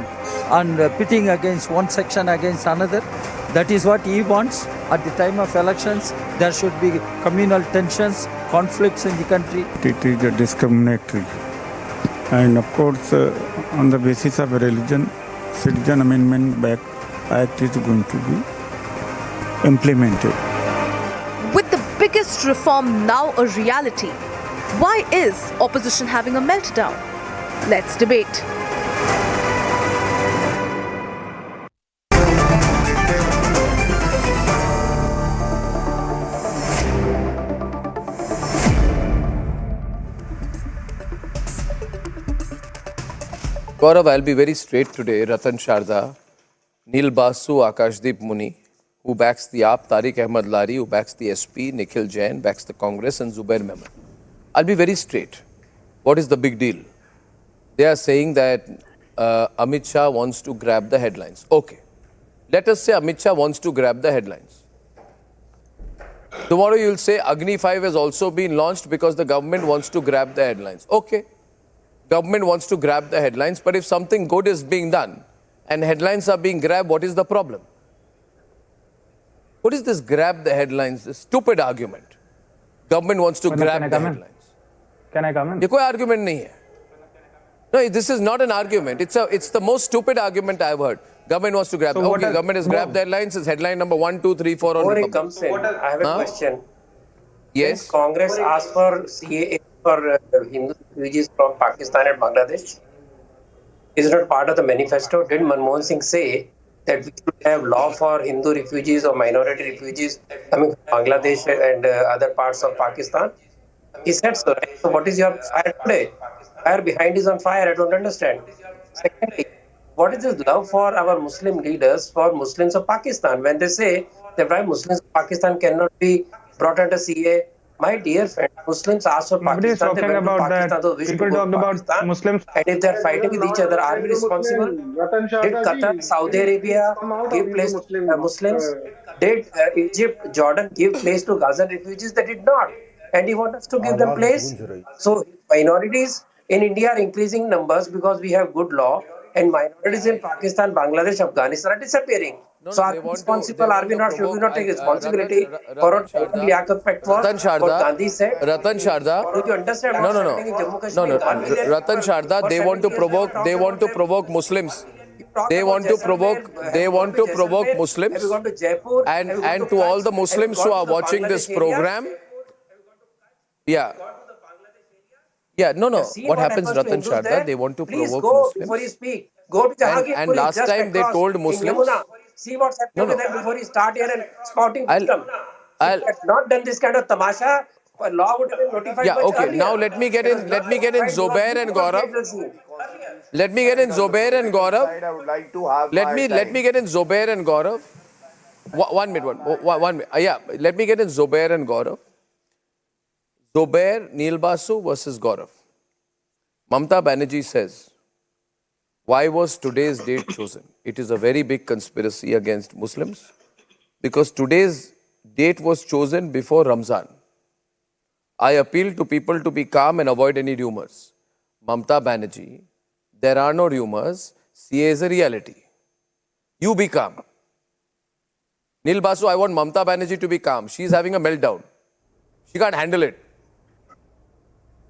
and pitting against one section against another. That is what he wants. At the time of elections, there should be communal tensions, conflicts in the country. It is discriminatory. And of course, on the basis of religion, Citizen Amendment Act is going to be implemented. With the biggest reform now a reality, why is opposition having a meltdown? Let's debate. Gaurav, I'll be very straight today. Ratan Sharda, Neil Basu, Akashdeep Muni, who backs the AAP, Tariq Ahmed Lari, who backs the SP, Nikhil Jain, backs the Congress, and Zubair Mehman. I'll be very straight. What is the big deal? They are saying that Amit Shah wants to grab the headlines. Okay. Let us say Amit Shah wants to grab the headlines. Tomorrow you'll say Agni 5 has also been launched because the government wants to grab the headlines. Okay. Government wants to grab the headlines, but if something good is being done and headlines are being grabbed, what is the problem? What is this grab the headlines, this stupid argument? Government wants to grab the headlines. Can I come in? ये कोई argument नहीं है. No, this is not an argument. It's the most stupid argument I've heard. Government wants to grab. So okay, government has grabbed the headlines. It's headline number 1, 2, 3, 4 on Before Republic. it comes in, I have a question. Yes. Since Congress asked for CAA for Hindu refugees from Pakistan and Bangladesh, Is not part of the manifesto? Did Manmohan Singh say that we should have law for Hindu refugees or minority refugees coming from Bangladesh and other parts of Pakistan? He said so, right? So what is your fire today? Fire behind is on fire. I don't understand. Secondly, what is this love for our Muslim leaders, for Muslims of Pakistan, when they say that why Muslims of Pakistan cannot be brought under CAA? My dear friend, Muslims asked for Nobody is Pakistan. They talking went to about Pakistan. that. Those wish to People go talked to about Pakistan. Muslims. And if they're fighting with each other, are we responsible? Did Qatar, Saudi Arabia give place to Muslims? Did Egypt, Jordan give place to Gaza refugees? They did not. And you want us to give them place? So minorities in India are increasing numbers because we have good law, and minorities in Pakistan, Bangladesh, Afghanistan are disappearing. So are we responsible? Are we not? Should we not take responsibility for what Liaquat Pact was? What Gandhi said? Ratan Sharda. Do you understand what's happening in Jammu Kashmir? No. Ratan Sharda, they want to provoke Muslims. They want to provoke Muslims. And to all the Muslims who are watching this program. Yeah. No. What happens, Ratan Sharda? They want to provoke Muslims. Muslims. Before you speak. Go to Jahangir. And last time they told Muslims. See what's happening with them before you start here and spouting wisdom. If you had not done this kind of tamasha, law would have been notified. Yeah, okay. Earlier. Now let me get in Zubair and Gaurav. Let me get in Zubair and Gaurav. I would like to have let me get in Zubair and Gaurav. One minute. Yeah, let me get in Zubair and Gaurav. Zubair, Neil Basu versus Gaurav. Mamta Banerjee says, why was today's date chosen? It is a very big conspiracy against Muslims because today's date was chosen before Ramzan. I appeal to people to be calm and avoid any rumors. Mamta Banerjee, there are no rumors. CA is a reality. You be calm. Neil Basu, I want Mamta Banerjee to be calm. She is having a meltdown. She can't handle it.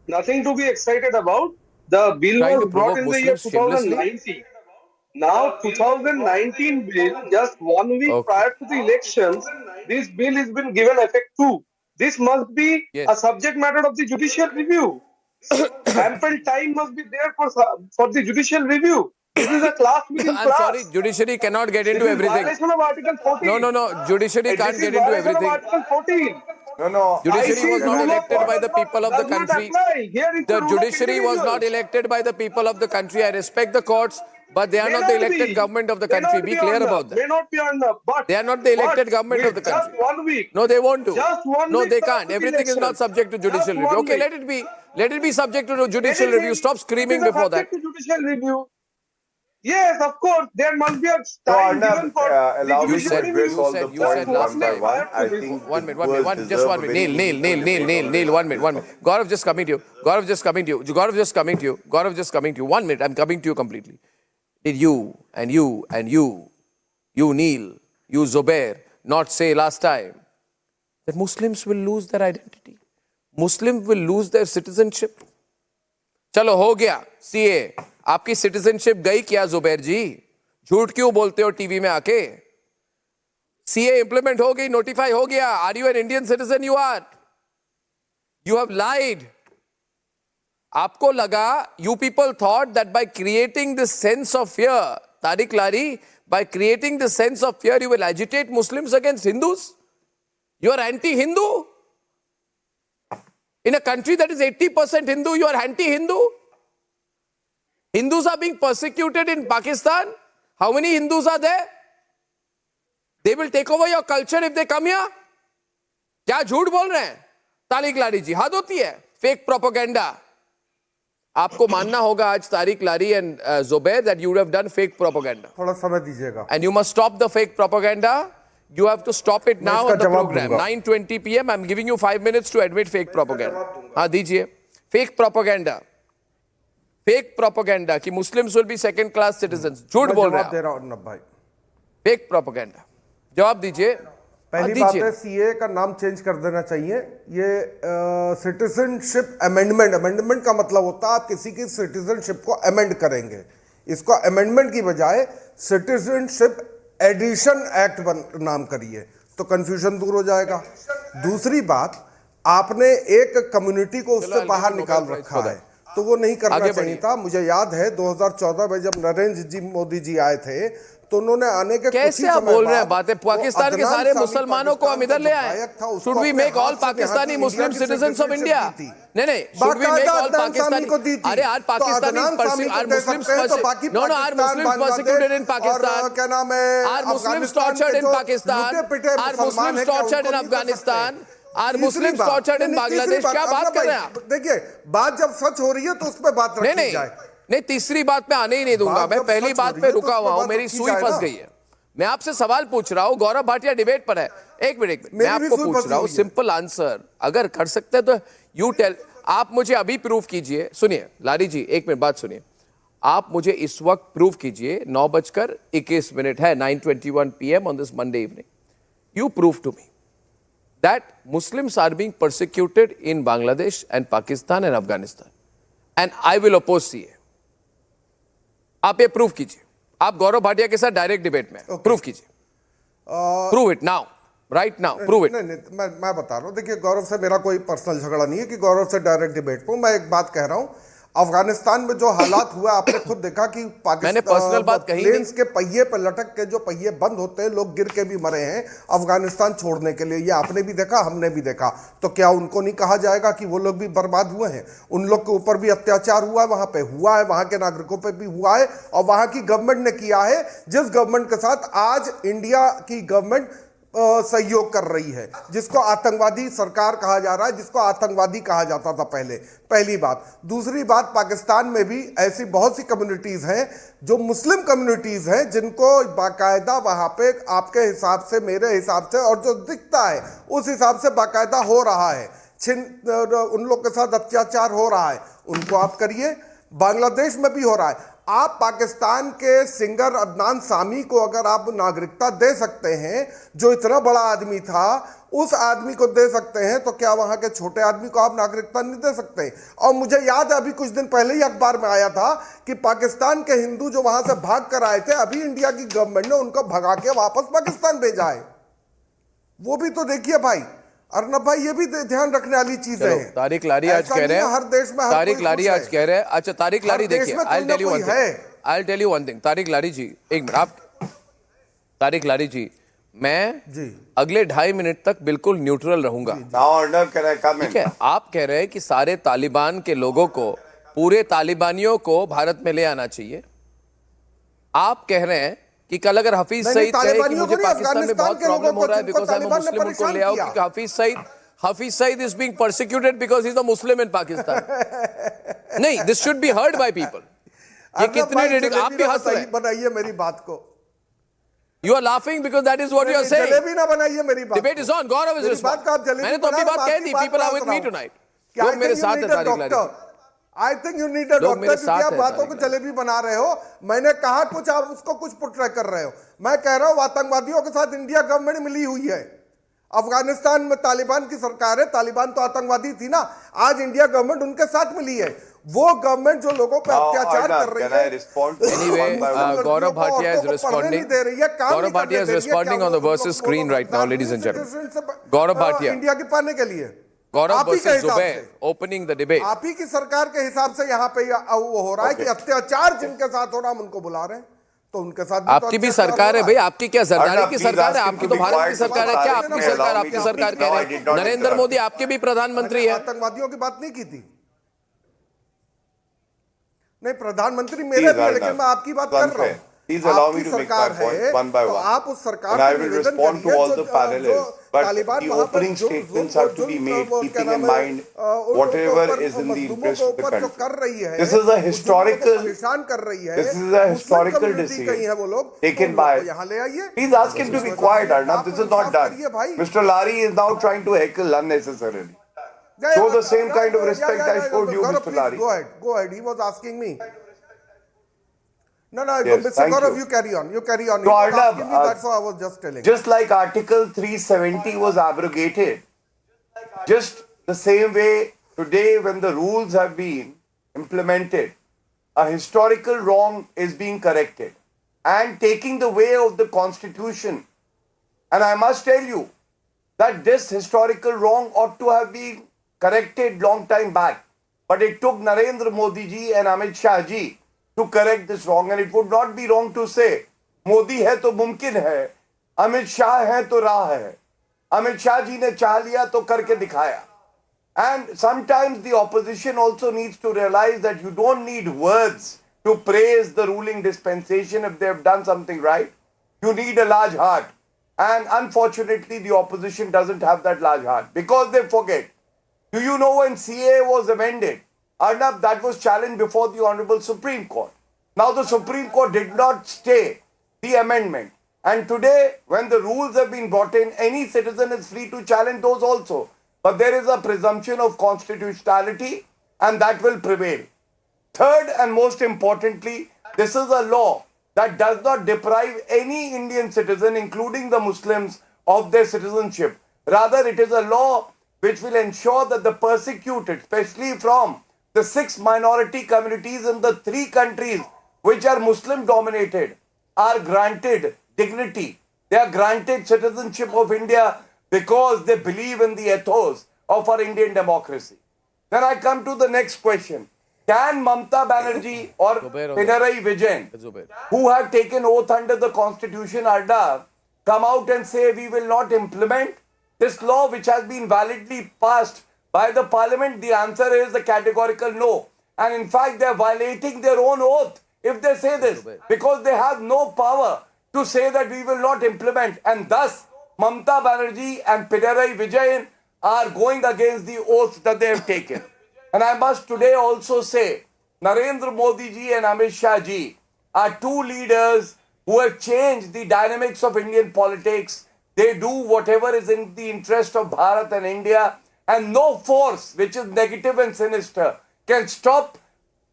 Nothing to be excited about. The bill was brought in the year 2019. Now, 2019 bill, just 1 week prior to the elections, this bill has been given effect to. This must be a subject matter of the judicial review. Ample time must be there for the judicial review. This is a class within class. I'm sorry, judiciary cannot get into everything. Violation of Article 14. No. Judiciary can't get into everything. Article 14. No. Judiciary was not elected by the people of the country. The judiciary was not elected by the people of the country. I respect the courts, but they are not the elected government of the country. Be clear about that. May not be under, but they are not the elected government of the country. Just 1 week. No, they want to. Just 1 no, week. They can't. Everything is not subject to judicial review. Okay, let it be. Let it be subject to judicial review. Stop screaming before that. Judicial review. Yes, of course. There must be a time given for allow me to review. solve the point one by one. I think one minute. Just 1 minute. Neil, 1 minute. Gaurav just coming to you. 1 minute. I'm coming to you completely. Did you, Neil, you Zubair, not say last time that Muslims will lose their identity? Muslims will lose their citizenship? चलो हो गया CA. आपकी citizenship गई क्या जुबैर जी? झूठ क्यों बोलते हो टीवी में आके? CA इंप्लीमेंट हो गई, नोटिफाई हो गया. Are you an Indian citizen? You are. You have lied. आपको लगा, you people thought that by creating this sense of fear, Tariq Lari, by creating this sense of fear, you will agitate Muslims against Hindus? You are anti-Hindu? In a country that is 80% Hindu, you are anti-Hindu? Hindus are being persecuted in Pakistan. How many Hindus are there? They will take over your culture if they come here. क्या झूठ बोल रहे हैं? तारिक लारी जी, हद होती है. Fake propaganda. आपको मानना होगा आज तारिक लारी and Zubair that you would have done fake propaganda. थोड़ा समय दीजिएगा. And you must stop the fake propaganda. You have to stop it now on the program. 9:20 p.m. I'm giving you 5 minutes to admit fake propaganda. हाँ दीजिए. Fake propaganda. Fake propaganda कि Muslims will be second class citizens. झूठ बोल रहे हैं. Fake propaganda. जवाब दीजिए. पहली बात है सीए का नाम चेंज कर देना चाहिए. ये सिटीजनशिप अमेंडमेंट का मतलब होता है आप किसी की सिटीजनशिप को अमेंड करेंगे. इसको अमेंडमेंट की बजाय सिटीजनशिप एडिशन एक्ट नाम करिए तो कंफ्यूजन दूर हो जाएगा. दूसरी बात, आपने एक कम्युनिटी को उससे बाहर निकाल रखा है. तो वो नहीं करना आगे चाहिए था। मुझे याद है 2014 में जब नरेंद्र जी मोदी जी आए थे तो उन्होंने आने के कैसे आप बोल रहे हैं बातें? पाकिस्तान के सारे मुसलमानों को हम इधर ले आए। Should we make all Pakistani Muslim citizens of India? नहीं, should we make all Pakistani? अरे are Pakistani are Muslims no no are Muslims persecuted in Pakistan? क्या नाम है, are Muslims tortured in Pakistan? Are Muslims tortured in Afghanistan? Are Muslims tortured in Bangladesh? क्या बात कर रहे हैं आप? देखिए, बात जब सच हो रही है तो उस पर बात रखी जाए। नहीं, तीसरी बात में आने ही नहीं दूंगा। मैं पहली बात पे रुका हुआ हूं, मेरी सुई फंस गई है। मैं आपसे सवाल पूछ रहा हूं, गौरव भाटिया डिबेट पर है। एक मिनट, मैं आपको पूछ रहा हूं, सिंपल आंसर अगर कर सकते हैं तो यू टेल। आप मुझे अभी प्रूफ कीजिए। सुनिए लारी जी, एक मिनट बात सुनिए। आप मुझे इस वक्त प्रूफ कीजिए, 9:21 है, 9:21 PM on this Monday evening. You proof to me that Muslims are being persecuted in Bangladesh and Pakistan and Afghanistan, and I will oppose CA. आप ये प्रूफ कीजिए। आप गौरव भाटिया के साथ डायरेक्ट डिबेट में प्रूफ कीजिए। Prove it now, right now, prove it. नहीं, मैं बता रहा हूँ। देखिए, गौरव से मेरा कोई पर्सनल झगड़ा नहीं है कि गौरव से डायरेक्ट डिबेट पर। मैं एक बात कह रहा हूँ, अफगानिस्तान में जो हालात हुआ आपने खुद देखा कि मैंने पर्सनल बात कही नहीं। प्लेन्स के पहिए पर लटक के जो पहिए बंद होते हैं, लोग गिर के भी मरे हैं अफगानिस्तान छोड़ने के लिए। ये आपने भी देखा, हमने भी देखा। तो क्या उनको नहीं कहा जाएगा कि वो लोग भी बर्बाद हुए हैं? उन लोग के ऊपर भी अत्याचार हुआ है, वहां पे हुआ है, वहां के नागरिकों पे भी हुआ है, और वहां की गवर्नमेंट ने किया है, जिस गवर्नमेंट के साथ आज इंडिया की गवर्नमेंट सहयोग कर रही है, जिसको आतंकवादी सरकार कहा जा रहा है, जिसको आतंकवादी कहा जाता था पहले। पहली बात। दूसरी बात, पाकिस्तान में भी ऐसी बहुत सी कम्युनिटीज हैं जो मुस्लिम कम्युनिटीज हैं, जिनको बाकायदा वहां पे आपके हिसाब से, मेरे हिसाब से, और जो दिखता है उस हिसाब से बाकायदा हो रहा है, उन लोग के साथ अत्याचार हो रहा है। उनको आप करिए। बांग्लादेश में भी हो रहा है। आप पाकिस्तान के सिंगर अदनान सामी को अगर आप नागरिकता दे सकते हैं, जो इतना बड़ा आदमी था, उस आदमी को दे सकते हैं, तो क्या वहां के छोटे आदमी को आप नागरिकता नहीं दे सकते? और मुझे याद है अभी कुछ दिन पहले ही अखबार में आया था कि पाकिस्तान के हिंदू जो वहां से भाग कर आए थे, अभी इंडिया की गवर्नमेंट ने उनको भगा के वापस पाकिस्तान भेजा है। वो भी तो देखिए भाई, अर्नब भाई, ये भी ध्यान रखने वाली चीज है। तारिक लारी आज कह रहे हैं, हर देश में तारिक लारी आज कह रहे हैं। अच्छा तारिक लारी, देखिए I tell you one thing. Tariq Lari ji, एक मिनट। आप तारिक लारी जी, मैं अगले 2.5 मिनट तक बिल्कुल न्यूट्रल रहूंगा। ठीक है? आप कह रहे हैं कि सारे तालिबान के लोगों को, पूरे तालिबानियों को भारत में ले आना चाहिए। आप कह रहे हैं कि कल अगर हफीज सईद कहे कि मुझे पाकिस्तान में बहुत प्रॉब्लम हो रहा है बिकॉज आई एम अ मुस्लिम, उनको ले आओ, कि Hafiz Saeed is being persecuted because he is a Muslim in Pakistan. नहीं, this should be heard by people. ये कितने आप भी हंस रहे हैं। बनाइए मेरी बात को। You are laughing because that is what you are saying. Jalebi ना बनाइए मेरी बात। Debate is on. Gaurav is responding. मैंने तो अपनी बात कह दी। People are with me tonight. लोग मेरे साथ हैं तारिक लारी। I think you need a doctor, क्योंकि आप बातों को जलेबी बना रहे हो। मैंने कहा कुछ, आप उसको कुछ पुट कर रहे हो। मैं कह रहा हूं आतंकवादियों के साथ इंडिया गवर्नमेंट मिली हुई है। अफगानिस्तान में तालिबान की सरकार है, तालिबान तो आतंकवादी थी ना, आज इंडिया गवर्नमेंट उनके साथ मिली है। वो गवर्नमेंट जो लोगों पर अत्याचार कर रही है। Anyway, Gaurav Bhatia is responding. Gaurav Bhatia is responding on the versus screen right now, ladies and gentlemen. Gaurav Bhatia. India के पाने के लिए। Gaurav versus Zubair, opening the debate. आप ही की सरकार के हिसाब से यहाँ पे वो हो रहा है कि अत्याचार जिनके साथ हो रहा, हम उनको बुला रहे हैं, तो उनके साथ आपकी भी सरकार है भाई। आपकी क्या जरदारी की सरकार है? आपकी तो भारत की सरकार है। क्या आपकी सरकार, आपकी सरकार कह रहे हैं? नरेंद्र मोदी आपके भी प्रधानमंत्री है। आतंकवादियों की बात नहीं की थी। नहीं, प्रधानमंत्री मेरे भी, लेकिन मैं आपकी बात कर रहा हूँ। Please allow me to make my points one by one. And I will respond to all the parallels. But the opening statements have to be made keeping in mind whatever is in the interest of the country. This is a historical decision taken by. Please ask him to be quiet, Arnab. This is not done. Mr. Lari is now trying to heckle unnecessarily. Show the same kind of respect I showed you, Mr. Lari. Go ahead. He was asking me. No, yes, Mr. Gaurav, you carry on. So, Arnab, that's what I was just telling. Just like Article 370 was abrogated, just the same way today when the rules have been implemented, a historical wrong is being corrected and taking the way of the Constitution. And I must tell you that this historical wrong ought to have been corrected long time back. but it took Narendra Modi ji and Amit Shah ji to correct this wrong. And it would not be wrong to say, Modi hai to mumkin hai, Amit Shah hai to raah hai. Amit Shah ji ne चाह लिया तो करके दिखाया. And sometimes the opposition also needs to realize that you don't need words to praise the ruling dispensation if they have done something right. You need a large heart. And unfortunately, the opposition doesn't have that large heart because they forget. Do you know when CAA was amended? Arnab, that was challenged before the Honorable Supreme Court. Now the Supreme Court did not stay the amendment. And today, when the rules have been brought in, any citizen is free to challenge those also. But there is a presumption of constitutionality and that will prevail. Third and most importantly, this is a law that does not deprive any Indian citizen, including the Muslims, of their citizenship. Rather, it is a law which will ensure that the persecuted, especially from the 6 minority communities in the 3 countries which are Muslim dominated, are granted dignity. They are granted citizenship of India because they believe in the ethos of our Indian democracy. Then I come to the next question. Can Mamata Banerjee or Pinarayi Vijayan, who have taken oath under the Constitution, Arda, come out and say we will not implement this law which has been validly passed by the parliament? The answer is a categorical no. And in fact, they are violating their own oath if they say this, because they have no power to say that we will not implement. And thus, Mamata Banerjee and Pinarayi Vijayan are going against the oath that they have taken. And I must today also say, Narendra Modi ji and Amit Shah ji are 2 leaders who have changed the dynamics of Indian politics. They do whatever is in the interest of Bharat and India, and no force which is negative and sinister can stop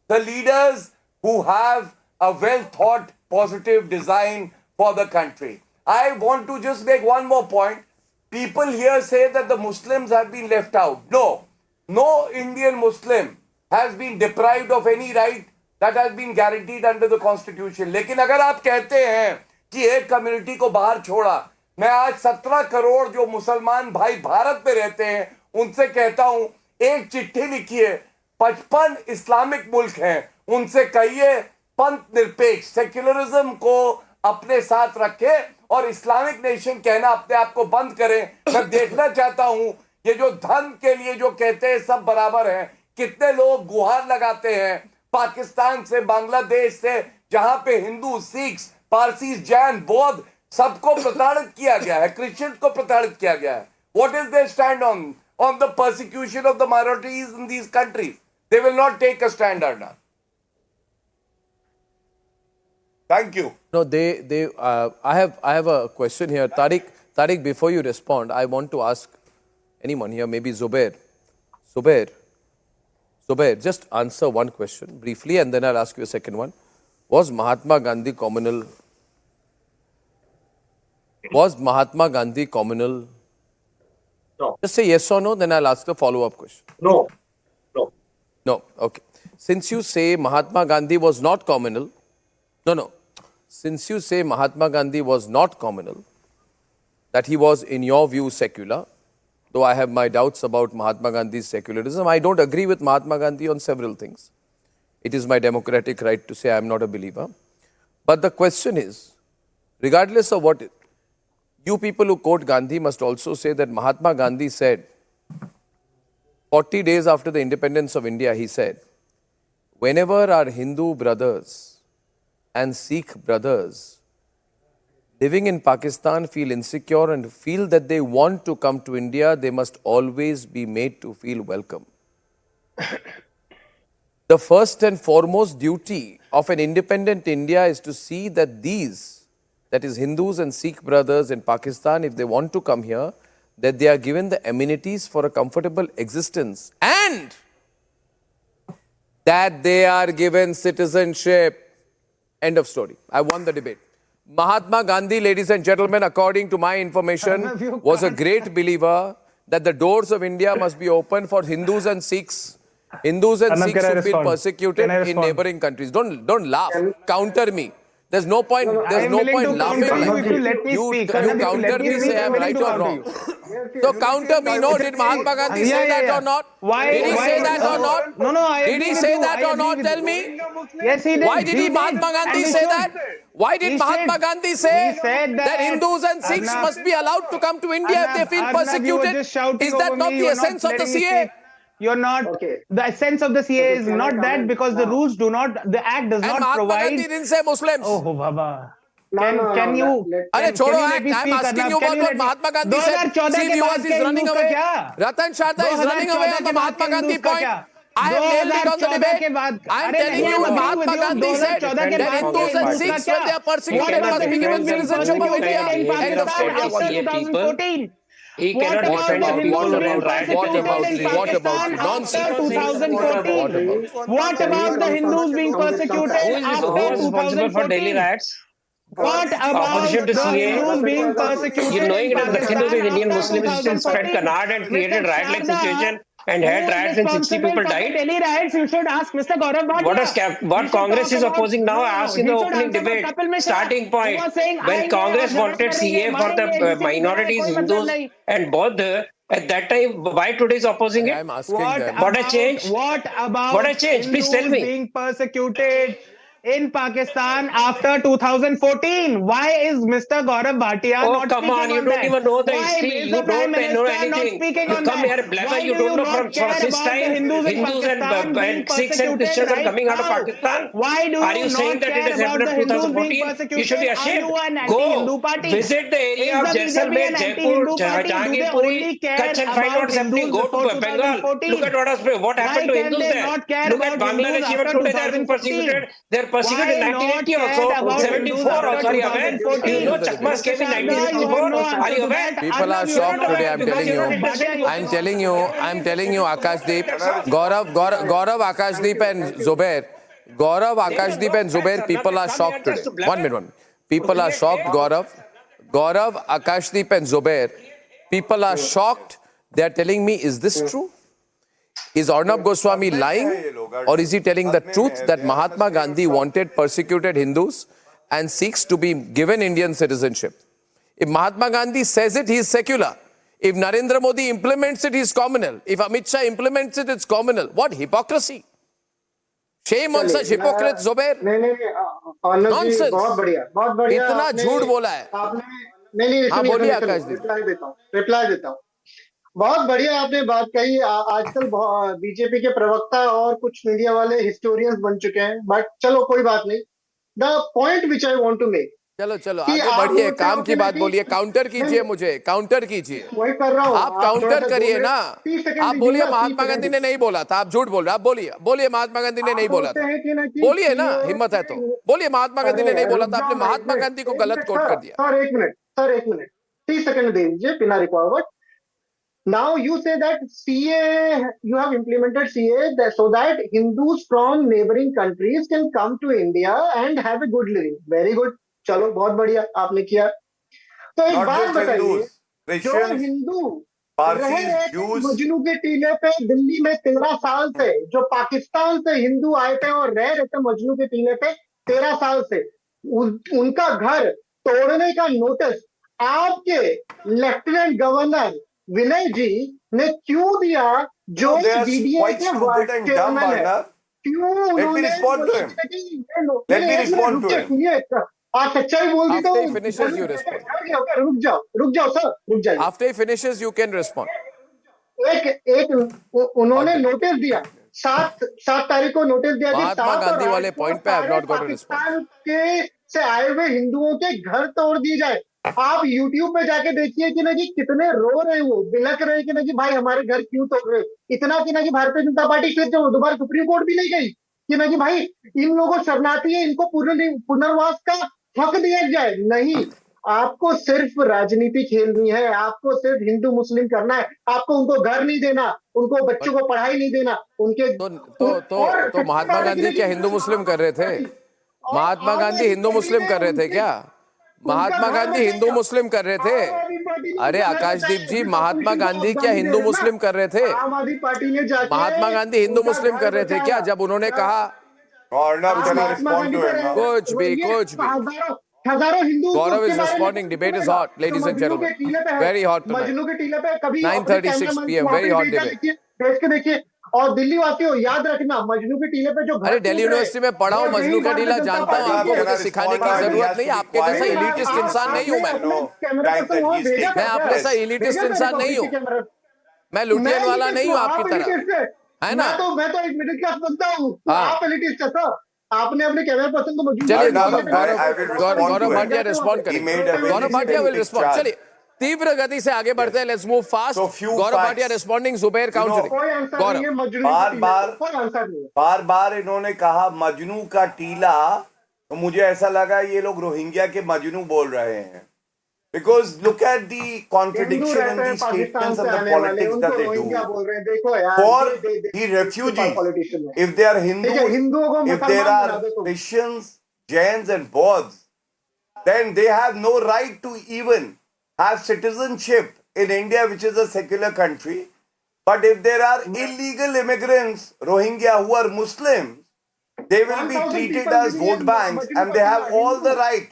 the leaders who have a well-thought, positive design for the country. I want to just make one more point. People here say that the Muslims have been left out. No. No Indian Muslim has been deprived of any right that has been guaranteed under the Constitution. लेकिन अगर आप कहते हैं कि एक community को बाहर छोड़ा, मैं आज 17 करोड़ जो मुसलमान भाई भारत में रहते हैं उनसे कहता हूं, एक चिट्ठी लिखिए. 55 इस्लामिक मुल्क हैं, उनसे कहिए पंथ निरपेक्ष सेक्युलरिज्म को अपने साथ रखे और इस्लामिक नेशन कहना अपने आप को बंद करें. मैं देखना चाहता हूं ये जो धन के लिए जो कहते हैं सब बराबर हैं, कितने लोग गुहार लगाते हैं पाकिस्तान से, बांग्लादेश से, जहां पे हिंदू, सिख्स, पारसी, जैन, बौद्ध सबको प्रताड़ित किया गया है, क्रिश्चियंस को प्रताड़ित किया गया है. What is their stand on the persecution of the minorities in these countries? They will not take a stand on that. Thank you. No, I have a question here. Tariq, before you respond, I want to ask anyone here, maybe Zubair, just answer one question briefly and then I'll ask you a second one. Was Mahatma Gandhi communal? No. Just say yes or no, then I'll ask the follow-up question. No. No, okay. Since you say Mahatma Gandhi was not communal, since you say Mahatma Gandhi was not communal, that he was in your view secular, though I have my doubts about Mahatma Gandhi's secularism, I don't agree with Mahatma Gandhi on several things. It is my democratic right to say I am not a believer. But the question is, regardless of what, you people who quote Gandhi must also say that Mahatma Gandhi said, 40 days after the independence of India, he said, whenever our Hindu brothers and Sikh brothers living in Pakistan feel insecure and feel that they want to come to India, they must always be made to feel welcome. The first and foremost duty of an independent India is to see that these, that is Hindus and Sikh brothers in Pakistan, if they want to come here, that they are given the amenities for a comfortable existence and that they are given citizenship. End of story. I won the debate. Mahatma Gandhi, ladies and gentlemen, according to my information, was a great believer that the doors of India must be open for Hindus and Sikhs. Hindus and Sikhs who feel persecuted in neighboring countries. Don't laugh. Counter me. There's no point. There's no point laughing. If you let me speak. You counter me, say I'm right or wrong. So counter me, no, did Mahatma Gandhi say that or not? Did he say that or not? No, I Did agree he with say you. that I or agree not? with Tell you. me. Yes, he did. Why did He Mahatma did. Gandhi And say he that? Why did He Mahatma said- Gandhi say he said that Hindus and Sikhs Arnab, must be allowed to come to India if they feel Arnab, you were persecuted? just shouting Is that over not me. the You're essence of the letting me CA? speak. You're not. Okay. The essence of the CA is can I not come that in because the now? rules do not. The Act does And not Mahatma provide. Gandhi didn't say Muslims. Oh, Baba. No, Can you? Arey Can छोड़ो you let act. me I'm speak, asking Arnab? you Can about you what let me? Mahatma Gandhi said. 2014 See, के viewers बाद is के running Hindus का away. क्या? Ratan Tata is running away 2014 on the के बाद Mahatma के Gandhi Hindus का point. क्या? I have nailed it on the 2014 debate. के बाद I'm अरे telling नहीं, you, I'm agreeing Mahatma with you. Gandhi said 2014 के that बाद Hindus के and हिंदूज का Sikhs, क्या? when they are persecuted, What must about be the given Hindus being citizenship of persecuted India. in End of Pakistan story. I want after that. 2014? He What cannot about defend the his Hindus people being who riot in persecuted in Pakistan after 2014? What about the Hindus being persecuted Who after was responsible for Delhi 2014? riots? What about Opposition to the CA? Hindus being You persecuted knowing in it is nothing to do Pakistan with Indian after Muslims, you still spread 2014? canard and created Mr. riot-like Sharda, situation and who had is riots and 60 responsible people for the died? Delhi riots? You should ask Mr. Gaurav Bhatia. What Congress is opposing now, I asked in the He should opening answer for debate, Kapil Mishra, starting who point, was saying, when Congress आएंगे और wanted झगड़ा CA करेंगे, for the मारेंगे, किसी को मेरा minorities, कोई मतलब Hindus नहीं. and Bauddha, at that time, why today is opposing it? I'm asking them. What a change? What What a about change? Please tell Hindus me. being persecuted in Pakistan after 2014? Why is Mr. Gaurav Bhatia Oh, not come speaking on, you on don't that? even know the Why history. is You the Prime don't know Minister not anything. speaking You on come that? here, blabber, Why you do don't you know not from care fascist about the time, Hindus in Hindus Pakistan being and Sikhs and persecuted Christians are right coming out of now? Pakistan. Why do Are you you saying not that it care has about happened the in Hindus being 2014? You should be persecuted? Are ashamed. you an Go anti-Hindu party? visit the area Is of the BJP Jaisalmer, an Jaipur, anti-Hindu party? Do they only Jahangirpuri, care Kutch and find about what's happening. Hindus Go before to Bengal. 2014? Look at what Why happened to can Hindus they there. not care Look at about Hindus Bangladesh, even after today they are being 2014? persecuted. They are persecuted in Why not 1980 care also, about 74 Hindus also. after Are you aware? 2014? You know Chakmas Mr. came in Sharda, you have 1964. no Are answer you to aware? that. People are Arnab, you have shocked no today, answer I'm to telling that. you. Mr. Bhatia, you I'm telling you, Akashdeep, Gaurav, Akashdeep and Zubair. Gaurav, Akashdeep and Zubair, people are shocked today. 1 minute. People are shocked, Gaurav, Akashdeep and Zubair. People are shocked. They are telling me, is this true? Is Arnab Goswami lying? Or is he telling the truth that Mahatma Gandhi wanted persecuted Hindus and Sikhs to be given Indian citizenship? If Mahatma Gandhi says it, he is secular. If Narendra Modi implements it, he is communal. If Amit Shah implements it, it's communal. What hypocrisy! Shame on such hypocrites, Zubair. नहीं Nonsense. बहुत बढ़िया इतना आपने झूठ बोला है. नहीं हाँ, बोलिए आकाश जी. रिप्लाई देता हूँ बहुत बढ़िया आपने बात कही आजकल बीजेपी के प्रवक्ता और कुछ मीडिया वाले हिस्टोरियंस बन चुके हैं बट चलो कोई बात नहीं the point which I want to make चलो आगे बढ़िए, काम की बात बोलिए, काउंटर कीजिए मुझे, काउंटर कीजिए. वही कर रहा हूँ आप काउंटर करिए ना. आप बोलिए महात्मा गांधी ने नहीं बोला था, आप झूठ बोल रहे. आप बोलिए महात्मा गांधी ने नहीं बोला था. बोलिए ना, हिम्मत है तो बोलिए महात्मा गांधी ने नहीं बोला था. आपने महात्मा गांधी को गलत कोट कर दिया. सर एक मिनट 30 सेकंड दे दीजिए बिना record. Now you say that CA, you have implemented CA so that Hindus from neighboring countries can come to India and have a good living. Very good. चलो बहुत बढ़िया आपने किया. तो एक बात बताइए, जो हिंदू रहे मजनू के टीले पे दिल्ली में 13 साल से, जो पाकिस्तान से हिंदू आए थे और रह रहे थे मजनू के टीले पे 13 साल से, उनका घर तोड़ने का नोटिस आपके लेफ्टिनेंट गवर्नर विनय जी ने क्यों दिया, जो डीडीए के चेयरमैन है? क्यों उन्होंने आप सच्चाई बोल दी तो रुक जाओ सर, रुक जाइए. After he finishes, you can respond. एक उन्होंने नोटिस दिया 7 तारीख को नोटिस दिया कि महात्मा गांधी वाले पॉइंट पे I have not got a response. Pakistan के से आए हुए हिंदुओं के घर तोड़ दिए जाए. आप YouTube पे जाके देखिए कि ना जी कितने रो रहे वो, बिलक रहे कि ना जी भाई हमारे घर क्यों तोड़ रहे. इतना कि ना जी भारतीय जनता पार्टी फिर दोबारा सुप्रीम कोर्ट भी नहीं गई कि ना जी भाई इन लोगों शरणार्थी है, इनको पुनर्वास का हक दिया जाए. नहीं, आपको सिर्फ राजनीति खेलनी है, आपको सिर्फ हिंदू मुस्लिम करना है, आपको उनको घर नहीं देना, उनको बच्चों को पढ़ाई नहीं देना, उनके तो महात्मा गांधी क्या हिंदू मुस्लिम कर रहे थे? महात्मा गांधी हिंदू मुस्लिम कर रहे थे क्या? महात्मा गांधी हिंदू मुस्लिम कर रहे थे? अरे आकाशदीप जी, महात्मा गांधी क्या हिंदू मुस्लिम कर रहे थे? आम आदमी पार्टी ने जाके महात्मा गांधी हिंदू मुस्लिम कर रहे थे क्या जब उन्होंने कहा कुछ भी? हजारों Hindu Gaurav is responding. Debate is hot, ladies and gentlemen. Very hot tonight. Majnu के टीले पे कभी 9:36 PM. Very hot debate. भेज के देखिए। और दिल्ली वासियों याद रखना, मजनू के टीले पे जो अरे दिल्ली यूनिवर्सिटी में पढ़ा हूँ, मजनू का टीला जानता हूँ, आपको मुझे सिखाने की जरूरत नहीं। आपके जैसा इलीटिस्ट इंसान नहीं हूँ मैं आपके जैसा इलीटिस्ट इंसान नहीं हूँ। मैं लुटियन वाला नहीं हूँ आपकी तरह, है ना? मैं तो एक मिडिल क्लास बनता हूँ, आप एलिटिस्ट है सर। आपने अपने कैमरा पर्सन को मजबूत चलिए गौरव भाटिया रिस्पॉन्ड करेंगे। Gaurav Bhatia will respond. चलिए तीव्र गति से आगे बढ़ते हैं। Let's move fast. Gaurav Bhatia responding, Zubair countering. बार बार इन्होंने कहा मजनू का टीला, तो मुझे ऐसा लगा ये लोग रोहिंग्या के मजनू बोल रहे हैं। Because look at the contradiction in the statements and the politics that they do. For the refugees, if they are Hindus, if there are Christians, Jains and Bauds, then they have no right to even have citizenship in India, which is a secular country. But if there are illegal immigrants, Rohingya, who are Muslims, they will be treated as vote banks and they have all the right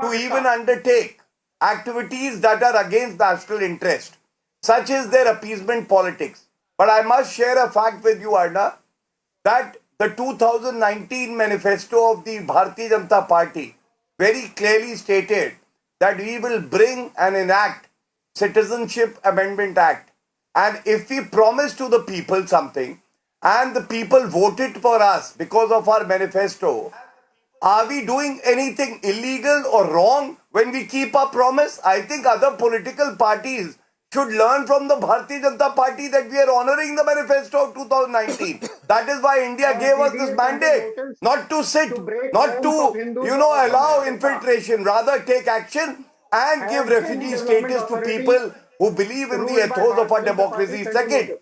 to even undertake activities that are against national interest. Such is their appeasement politics. But I must share a fact with you, Arna, that the 2019 manifesto of the Bharatiya Janata Party very clearly stated that we will bring and enact Citizenship Amendment Act. And if we promise to the people something and the people voted for us because of our manifesto, are we doing anything illegal or wrong when we keep our promise? I think other political parties should learn from the Bharatiya Janata Party that we are honoring the manifesto of 2019. That is why India gave us this mandate, not to sit, not to, allow infiltration, rather take action and give refugee status to people who believe in the ethos of our democracy. Second,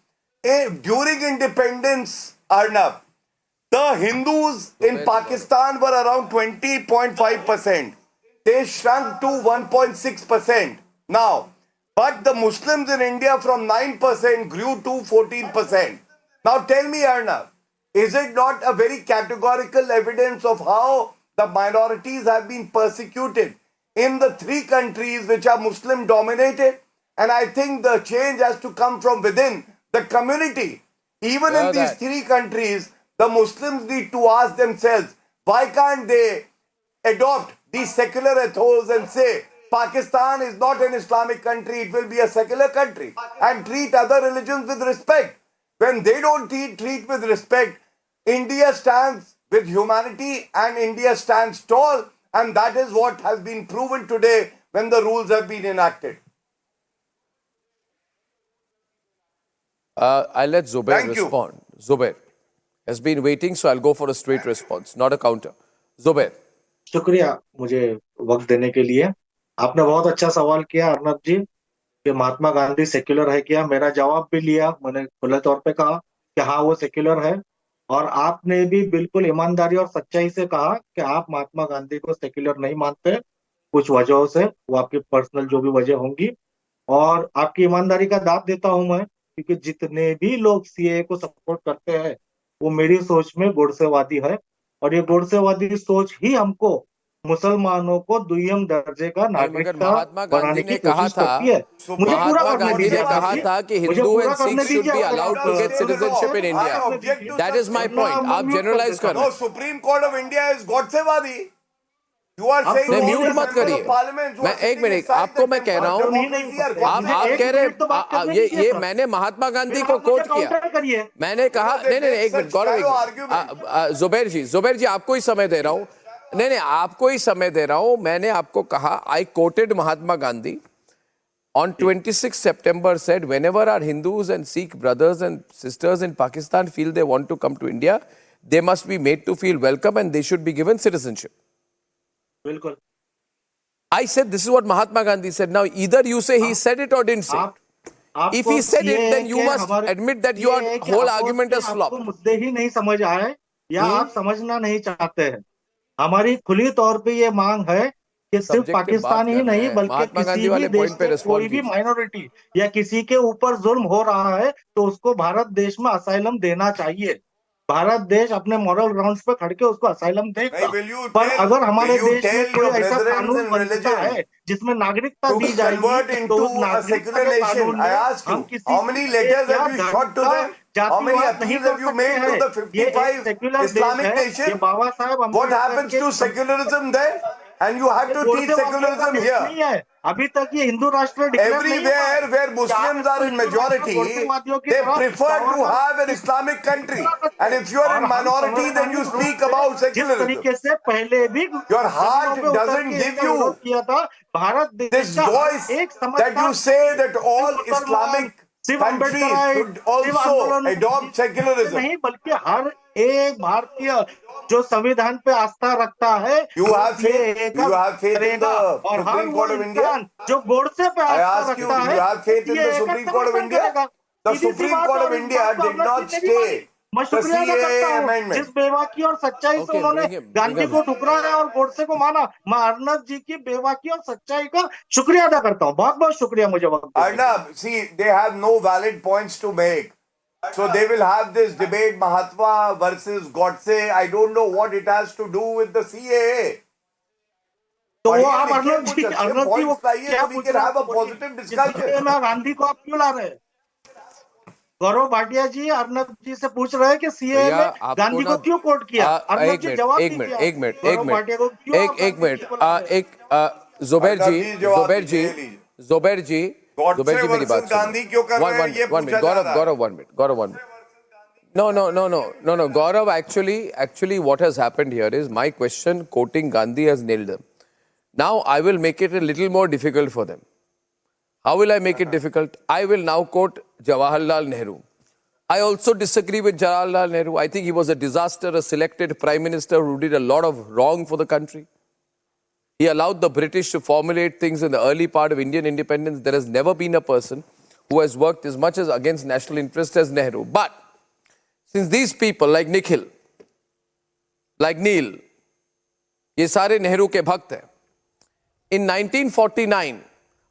during independence, Arnab, the Hindus in Pakistan were around 20.5%. They shrunk to 1.6% now. But the Muslims in India from 9% grew to 14%. Now tell me, Arnab, is it not a very categorical evidence of how the minorities have been persecuted in the three countries which are Muslim dominated? And I think the change has to come from within the community. Even in these three countries, the Muslims need to ask themselves, why can't they adopt these secular ethos and say, Pakistan is not an Islamic country, it will be a secular country, and treat other religions with respect. When they don't treat with respect, India stands with humanity and India stands tall, and that is what has been proven today when the rules have been enacted. I'll let Zubair respond. Zubair has been waiting, so I'll go for a straight response, not a counter. Zubair. शुक्रिया मुझे वक्त देने के लिए। आपने बहुत अच्छा सवाल किया अर्नब जी कि महात्मा गांधी सेक्युलर है क्या। मेरा जवाब भी लिया, मैंने खुले तौर पे कहा कि हाँ वो सेक्युलर है, और आपने भी बिल्कुल ईमानदारी और सच्चाई से कहा कि आप महात्मा गांधी को सेक्युलर नहीं मानते कुछ वजहों से, वो आपकी पर्सनल जो भी वजह होंगी, और आपकी ईमानदारी का दाद देता हूं मैं, क्योंकि जितने भी लोग सीएए को सपोर्ट करते हैं वो मेरी सोच में गोडसेवादी है, और ये गोडसेवादी सोच ही हमको मुसलमानों को दुय्यम दर्जे का नागरिकता बनाने की कोशिश करती है। मुझे पूरा करने दीजिए। कहा था कि Hindu and Sikh should be allowed to get citizenship in India. That is my point. आप जनरलाइज कर रहे हैं। Supreme court of India is गॉडसेवादी। You are saying म्यूट मत करिए। मैं एक मिनट आपको मैं कह रहा हूँ, आप कह रहे ये मैंने महात्मा गांधी को कोट किया। मैंने कहा नहीं एक मिनट गौरव, जुबैर जी आपको ही समय दे रहा हूँ। नहीं आपको ही समय दे रहा हूँ। मैंने आपको कहा, I quoted Mahatma Gandhi on 26 September said, whenever our Hindus and Sikh brothers and sisters in Pakistan feel they want to come to India, they must be made to feel welcome and they should be given citizenship. बिल्कुल। I said this is what Mahatma Gandhi said. Now either you say he said it or didn't say it. If he said it, then you must admit that your whole argument is flop. आपको मुद्दे ही नहीं समझ आए या आप समझना नहीं चाहते हैं। हमारी खुली तौर पे ये मांग है कि सिर्फ पाकिस्तान ही नहीं बल्कि किसी भी देश में कोई भी माइनॉरिटी या किसी के ऊपर जुल्म हो रहा है तो उसको भारत देश में असाइलम देना चाहिए। भारत देश अपने मॉरल ग्राउंड्स पे खड़ के उसको असाइलम देगा। पर अगर हमारे देश में कोई ऐसा कानून बनता है जिसमें नागरिकता दी जाएगी तो उस नागरिकता के कानून में हम किसी जातिवाद नहीं कर सकते हैं। ये एक सेक्युलर देश है, ये बाबा साहब And you have to teach secularism here. अभी तक ये हिंदू राष्ट्र everywhere where Muslims are in majority, they prefer to have an Islamic country. And if you are in minority, then you speak about secularism. Your heart doesn't give you this voice that you say that all Islamic countries should also adopt secularism. नहीं, बल्कि हर एक भारतीय जो संविधान पे आस्था रखता है, you have faith in the Supreme Court of India. जो गोडसे पे आस्था रखता है, you have faith in the Supreme Court of India. The Supreme Court of India did not stay the CAA amendment. जिस बेवाकी और सच्चाई से उन्होंने गांधी को ठुकराया और गोडसे को माना, मैं अर्नब जी की बेवाकी और सच्चाई का शुक्रिया अदा करता हूँ। बहुत बहुत शुक्रिया मुझे वक्त देने के लिए। Arnab, see, they have no valid points to make. So they will have this debate, Mahatma versus Godse. I don't know what it has to do with the CAA. तो वो आप अर्नब जी वो क्या we can have a positive discussion. Gandhi को आप क्यों ला रहे हैं? गौरव भाटिया जी अर्नब जी से पूछ रहे हैं कि सीएए में गांधी को क्यों कोट किया? अर्नब जी जवाब एक मिनट जुबैर जी मेरी बात गौरव No, Gaurav, actually what has happened here is my question quoting Gandhi has nailed them. Now I will make it a little more difficult for them. How will I make it difficult? I will now quote Jawaharlal Nehru. I also disagree with Jawaharlal Nehru. I think he was a disaster, a selected prime minister who did a lot of wrong for the country. He allowed the British to formulate things in the early part of Indian independence. There has never been a person who has worked as much as against national interest as Nehru. But since these people like Nikhil, like Neil, ये सारे नेहरू के भक्त हैं. In 1949,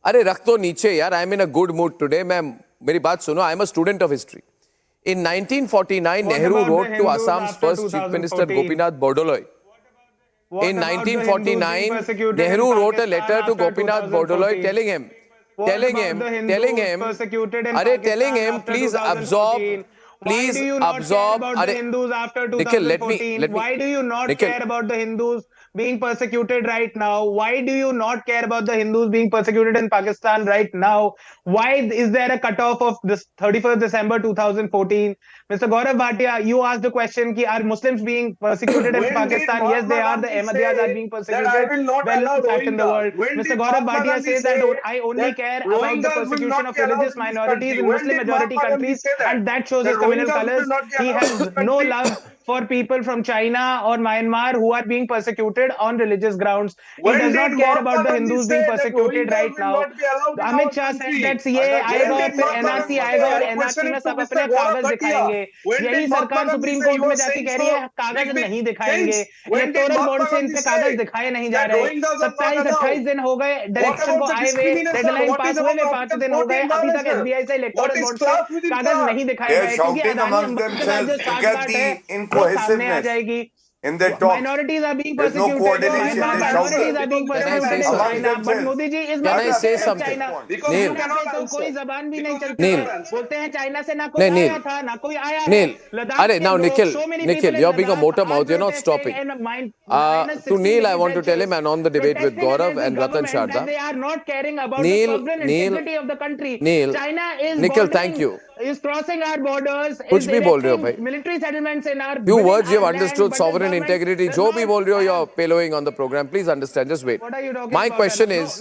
अरे रख तो नीचे यार, I am in a good mood today. मेरी बात सुनो, I am a student of history. In 1949, Nehru wrote to Assam's first Chief Minister Gopinath Bordoloi. In 1949, Nehru wrote a letter to Gopinath Bordoloi telling him, please absorb. Hindus after 2014? Why do you not care about the Hindus being persecuted right now? Why do you not care about the Hindus being persecuted in Pakistan right now? Why is there a cutoff of this 31st December 2014? Mr. Gaurav Bhatia, you asked the question, ki, are Muslims being persecuted in Pakistan? Yes, they are. The Ahmadiyas are being persecuted. Well, fact in the world. Mr. Gaurav Bhatia says that I only care about the persecution of religious minorities in Muslim majority countries, and that shows his communal colors. He has no love for people from China or Myanmar who are being persecuted on religious grounds. He does not care about the Hindus being persecuted right now. Amit Shah said that CAA आएगा और फिर NRC आएगा और NRC में सब अपने कागज दिखाएंगे. यही सरकार सुप्रीम कोर्ट में जाती कह रही है कागज नहीं दिखाएंगे. इलेक्टोरल बॉन्ड से इन पे कागज दिखाए नहीं जा रहे. 27-28 दिन हो गए डायरेक्शन को आए हुए, डेडलाइन पास हुए 5 दिन हो गए, अभी तक SBI से इलेक्टोरल बॉन्ड से कागज नहीं दिखाए गए क्योंकि अदानी है सामने आ जाएगी. In their talk, minorities are being there's no persecuted. coordination. Minorities are being persecuted in China. But Modi ji is not Can I say something? Neil, कोई जबान भी नहीं चलती है. बोलते हैं चाइना से ना कोई आया था, ना कोई आया है. Neil, अरे now Nikhil, you're being a motor mouth. You're not stopping. To Neil, I want to tell him, and on the debate with Gaurav and Ratan Sharda. They are not caring about the sovereign integrity of the country. China is Nikhil, thank you. Is crossing our borders. कुछ भी बोल रहे हो भाई. Military settlements in our. Few words you have understood sovereign integrity. जो भी बोल रहे हो, you're pillowing on the program. Please understand. Just wait. My question is,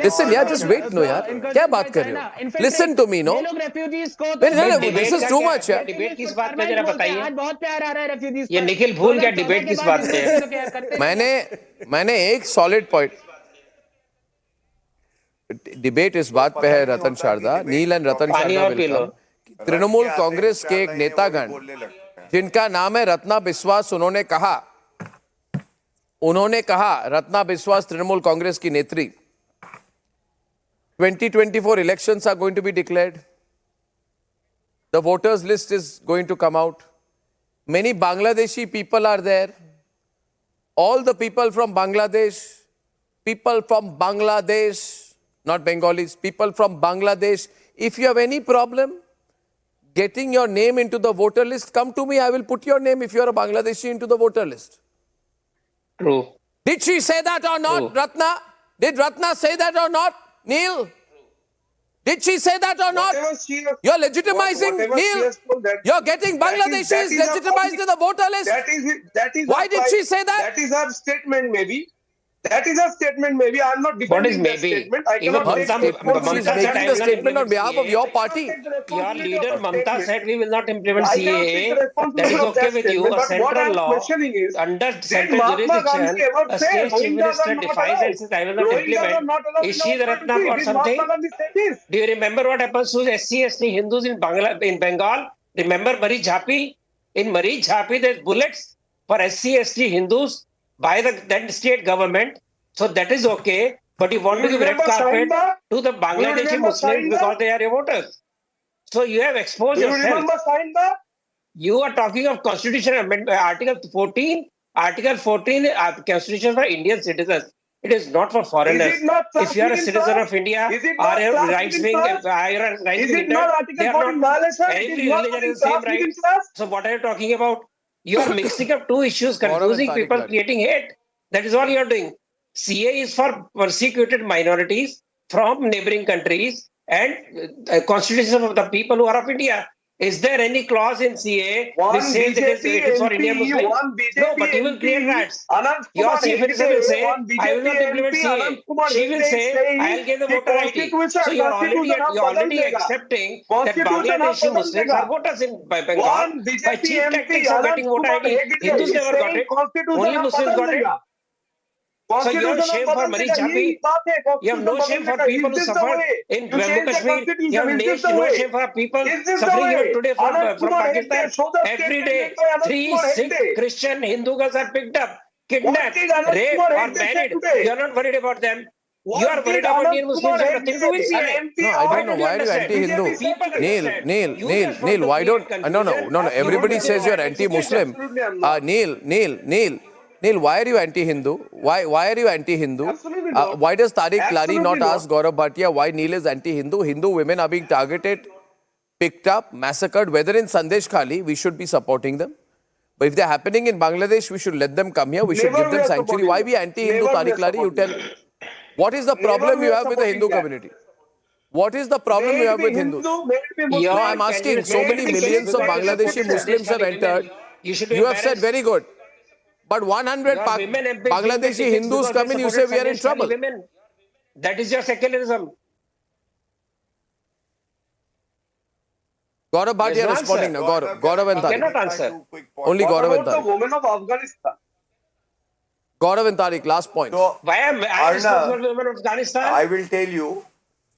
listen, yeah, just wait, no, यार. क्या बात कर रहे हो? Listen to me, no. This is too much, यार. डिबेट किस बात पे जरा बताइए. आज बहुत प्यार आ रहा है refugees. ये निखिल भूल गया डिबेट किस बात पे है. मैंने एक सॉलिड पॉइंट. डिबेट इस बात पे है रतन शारदा, नील एंड रतन शारदा. तृणमूल कांग्रेस के एक नेतागण जिनका नाम है रत्ना बिस्वास, उन्होंने कहा रत्ना बिस्वास तृणमूल कांग्रेस की नेत्री, 2024 elections are going to be declared. The voters list is going to come out. Many Bangladeshi people are there. All the people from Bangladesh, not Bengalis, people from Bangladesh, if you have any problem getting your name into the voter list, come to me, I will put your name if you are a Bangladeshi into the voter list. True. Did she say that or not, True. Ratna? Did Ratna say that or not, Neil? Did she say that or not? You're legitimizing, Neil. You're getting Bangladeshis legitimized in the voter list. Why did she say that? That is her statement, maybe. That is her statement, maybe. I'm not defending that statement. I cannot take She's making the statement on behalf of your party. Your leader Mamta said we will not implement CAA. That is okay with you. A central law under central jurisdiction, a state chief minister defies and says I will not implement. Is she the Ratna or something? Do you remember what happens to SC/ST Hindus in Bengal? Remember Mari Jhapi? In Mari Jhapi, there's bullets for SC/ST Hindus by the then state government. So that is okay. But you want to give red carpet to the Bangladeshi Muslims because they are your voters. So you have exposed yourself. You remember Sainda? You are talking of Constitution Amendment, Article 14. Article 14, Constitution for Indian citizens. It is not for foreigners. If you are a citizen of India, or your rights being hindered, they are not. Every religion is the same right. So what are you talking about? You are mixing up two issues, confusing people, creating hate. That is all you are doing. CA is for persecuted minorities from neighboring countries and constitution of the people who are of India. Is there any clause in CA which says it is for Indian Muslims? No, but you will create rats. Your chief minister will say, I will not implement CA. She will say, I will give the voter ID. So you are already accepting that Bangladeshi Muslims are voters in Bengal by cheap tactics of getting voter ID. Hindus never got it. Only Muslims got it. So you have shame for Mari Jhapi. You have no shame for people who suffered in Jammu Kashmir. You have no shame for people suffering even today from Pakistan. Every day, 3 sick Christian Hindu girls are picked up, kidnapped, raped or married. You are not worried about them. You are worried about Indian Muslims. You have nothing to do with CA. No, I don't know. Why are you anti-Hindu? Neil, why don't... No. Everybody says you're anti-Muslim. Neil, why are you anti-Hindu? Why are you anti-Hindu? Why does Tariq Lari not ask Gaurav Bhatia why Neil is anti-Hindu? Hindu women are being targeted, picked up, massacred. Whether in Sandesh Khali, we should be supporting them. But if they're happening in Bangladesh, we should let them come here. We should give them sanctuary. Why be anti-Hindu, Tariq Lari? You tell. What is the problem you have with the Hindu community? What is the problem you have with Hindus? No, I'm asking. So many millions of Bangladeshi Muslims have entered. You have said very good. But 100 Bangladeshi Hindus come in, you say we are in trouble. That is your secularism. Gaurav Bhatia responding now. Gaurav and Tariq. Cannot answer. Only Gaurav and The Tariq. women of Afghanistan. Gaurav and Tariq, last point. So, Why am I responsible for women of Afghanistan? I will tell you.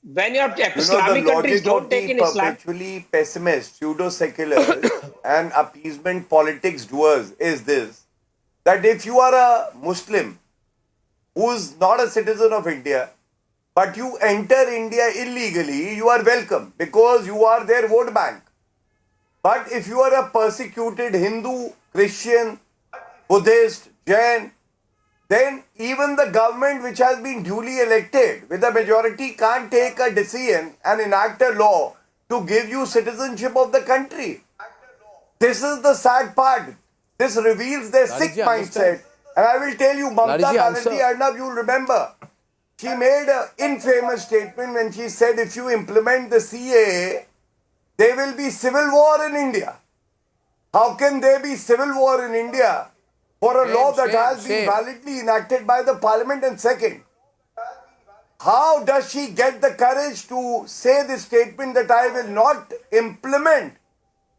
When your Islamic countries don't take in Islam. Perpetually pessimist, pseudo-secular and appeasement politics doers is this. That if you are a Muslim who is not a citizen of India, but you enter India illegally, you are welcome because you are their vote bank. But if you are a persecuted Hindu, Christian, Buddhist, Jain, then even the government which has been duly elected with a majority can't take a decision and enact a law to give you citizenship of the country. This is the sad part. This reveals their sick mindset. And I will tell you, Mamta Banerjee, Arnab, you'll remember, she made an infamous statement when she said if you implement the CAA, there will be civil war in India. How can there be civil war in India for a law that has been validly enacted by the parliament? And second, how does she get the courage to say this statement that I will not implement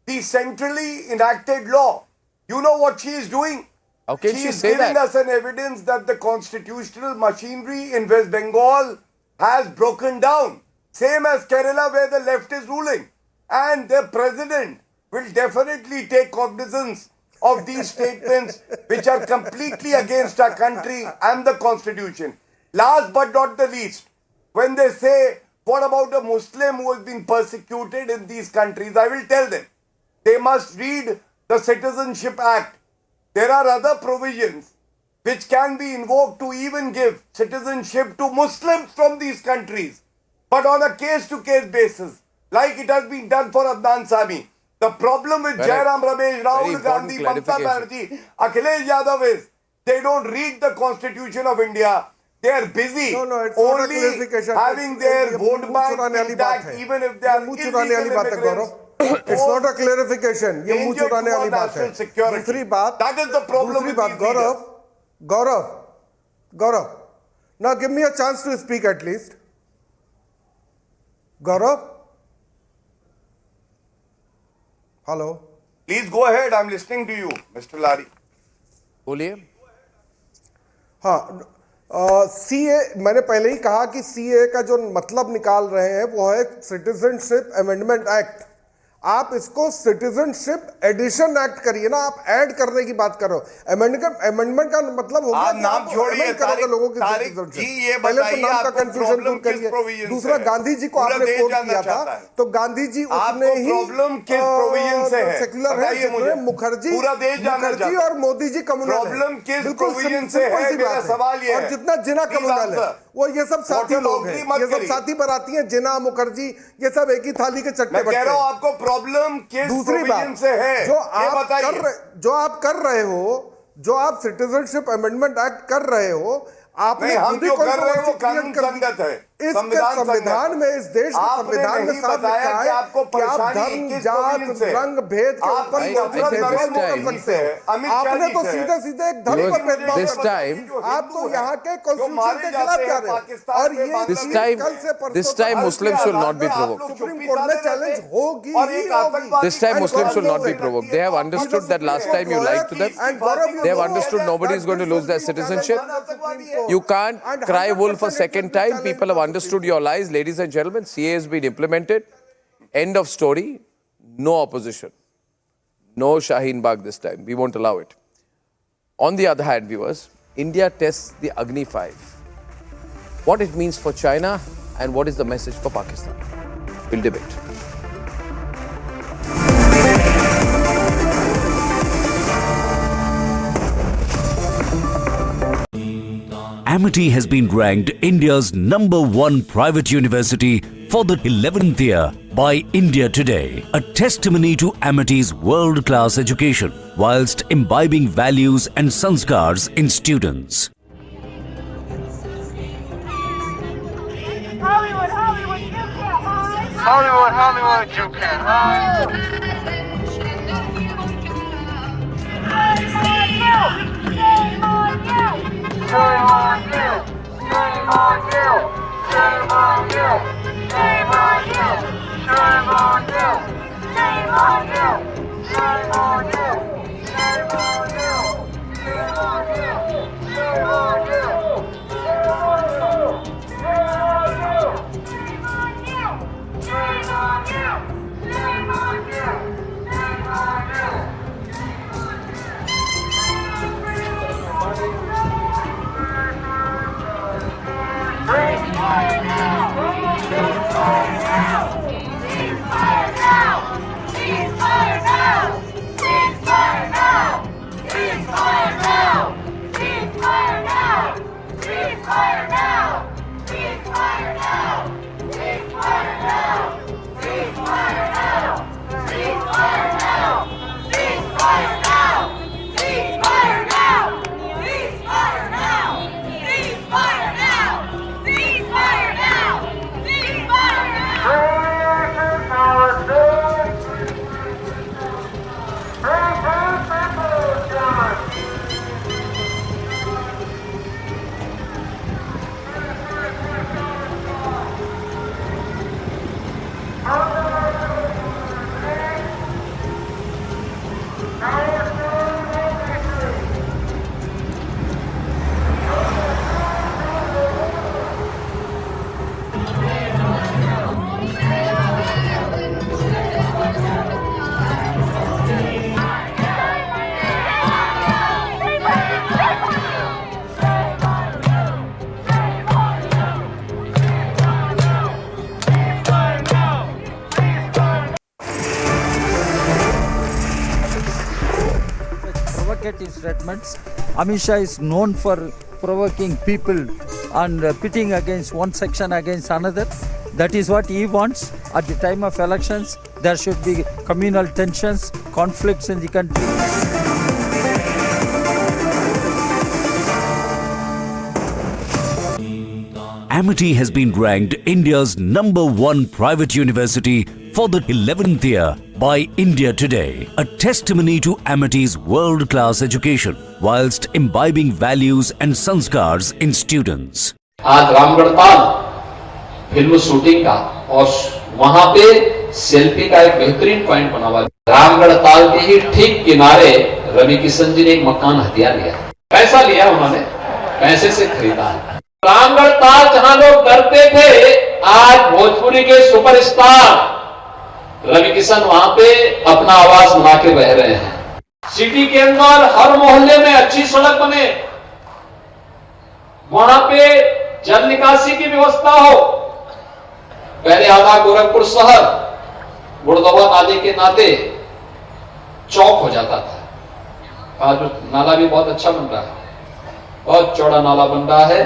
the centrally enacted law? You know what she is doing? How can she she is say giving that? us an evidence that the constitutional machinery in West Bengal has broken down. Same as Kerala where the left is ruling. And the president will definitely take cognizance of these statements which are completely against our country and the constitution. Last but not the least, when they say, what about a Muslim who has been persecuted in these countries? I will tell them, they must read the Citizenship Act. There are other provisions which can be invoked to even give citizenship to Muslims from these countries, but on a case-to-case basis, like it has been done for Adnan Sami. The problem with Jairam Ramesh, Rahul Gandhi, Mamata Banerjee, Akhilesh Yadav is they don't read the Constitution of India. They are busy only having their vote bank intact, even if they are illegal immigrants. It's not a clarification. ये मुंह चुराने वाली बात है. दूसरी बात. That is the problem. दूसरी बात. Gaurav. Now give me a chance to speak at least. Gaurav. Hello. Please go ahead. I'm listening to you, Mr. Lari. बोलिए. हाँ. CA मैंने पहले ही कहा कि CA का जो मतलब निकाल रहे हैं वो है सिटीजनशिप अमेंडमेंट एक्ट. आप इसको सिटीजनशिप एडिशन एक्ट करिए ना. आप ऐड करने की बात कर रहे हो. अमेंडमेंट का मतलब होगा आप नाम छोड़िए करोगे लोगों की सिटीजनशिप. पहले तो नाम का कंफ्यूजन दूर करिए. दूसरा, गांधी जी को आपने कोट किया था तो गांधी जी उतने ही सेक्युलर है. मुखर्जी और मोदी जी कम्युनल है. बिल्कुल सिंपल सी बात है. और जितना जिना कम्युनल है वो ये सब साथी लोग हैं. ये सब साथी बराती हैं. जिना, मुखर्जी, ये सब एक ही थाली के चट्टे बट्टे. आपको प्रॉब्लम किस प्रोविजन से है जो आप कर रहे हो, जो आप सिटीजनशिप अमेंडमेंट एक्ट कर रहे हो, आपने हम जो कर रहे हैं वो कानून संगत है. इस संविधान में, इस देश के संविधान में साफ लिखा है कि आप धर्म, जात, रंग, भेद के ऊपर सकते हैं. आपने तो सीधे एक धर्म पर भेदभाव कर. आप तो यहाँ के कॉन्स्टिट्यूशन के खिलाफ जा रहे हैं. और ये this time Muslims should not be provoked. Supreme court में चैलेंज होगी. This time Muslims should not be provoked. They have understood that last time you lied to them. They have understood nobody is going to lose their citizenship. You can't cry wolf a second time. People have understood your lies, ladies and gentlemen. CAA has been implemented. End of story. No opposition. No Shaheen Bagh this time. We won't allow it. On the other hand, viewers, India tests the Agni 5. What it means for China and what is the message for Pakistan? We'll debate. Amity has been ranked India's #1 private university for the 11th year by India Today, a testimony to Amity's world-class education whilst imbibing values and sanskars in students. Hollywood, you can't hide. Shame on you! Shame on you! Shame on you! Shame on you! Shame on you! Shame on you! Shame on you! Shame on you! Shame on you! Shame on you! Shame on you! Shame on you! Shame on you! Shame on you! Shame on you! Shame on you! Shame on you! Break fire now! provocative statements. Amit Shah is known for provoking people and pitting against one section against another. That is what he wants. At the time of elections, there should be communal tensions, conflicts in the country. Amity has been ranked India's #1 private university for the 11th year by India Today, a testimony to Amity's world-class education whilst imbibing values and sanskars in students. आज Ramgarh Tal film shooting का और वहां पे selfie का एक बेहतरीन point बना हुआ है। रामगढ़ ताल के ही ठीक किनारे रवि किशन जी ने एक मकान हथिया लिया। पैसा लिया उन्होंने, पैसे से खरीदा है। रामगढ़ ताल जहां लोग डरते थे, आज भोजपुरी के सुपरस्टार रवि किशन वहां पे अपना आवाज बना के बह रहे हैं। सिटी के अंदर हर मोहल्ले में अच्छी सड़क बने, वहां पे जल निकासी की व्यवस्था हो। पहले आधा गोरखपुर शहर गुड़दौबा नाले के नाते चौक हो जाता था। आज नाला भी बहुत अच्छा बन रहा है, बहुत चौड़ा नाला बन रहा है।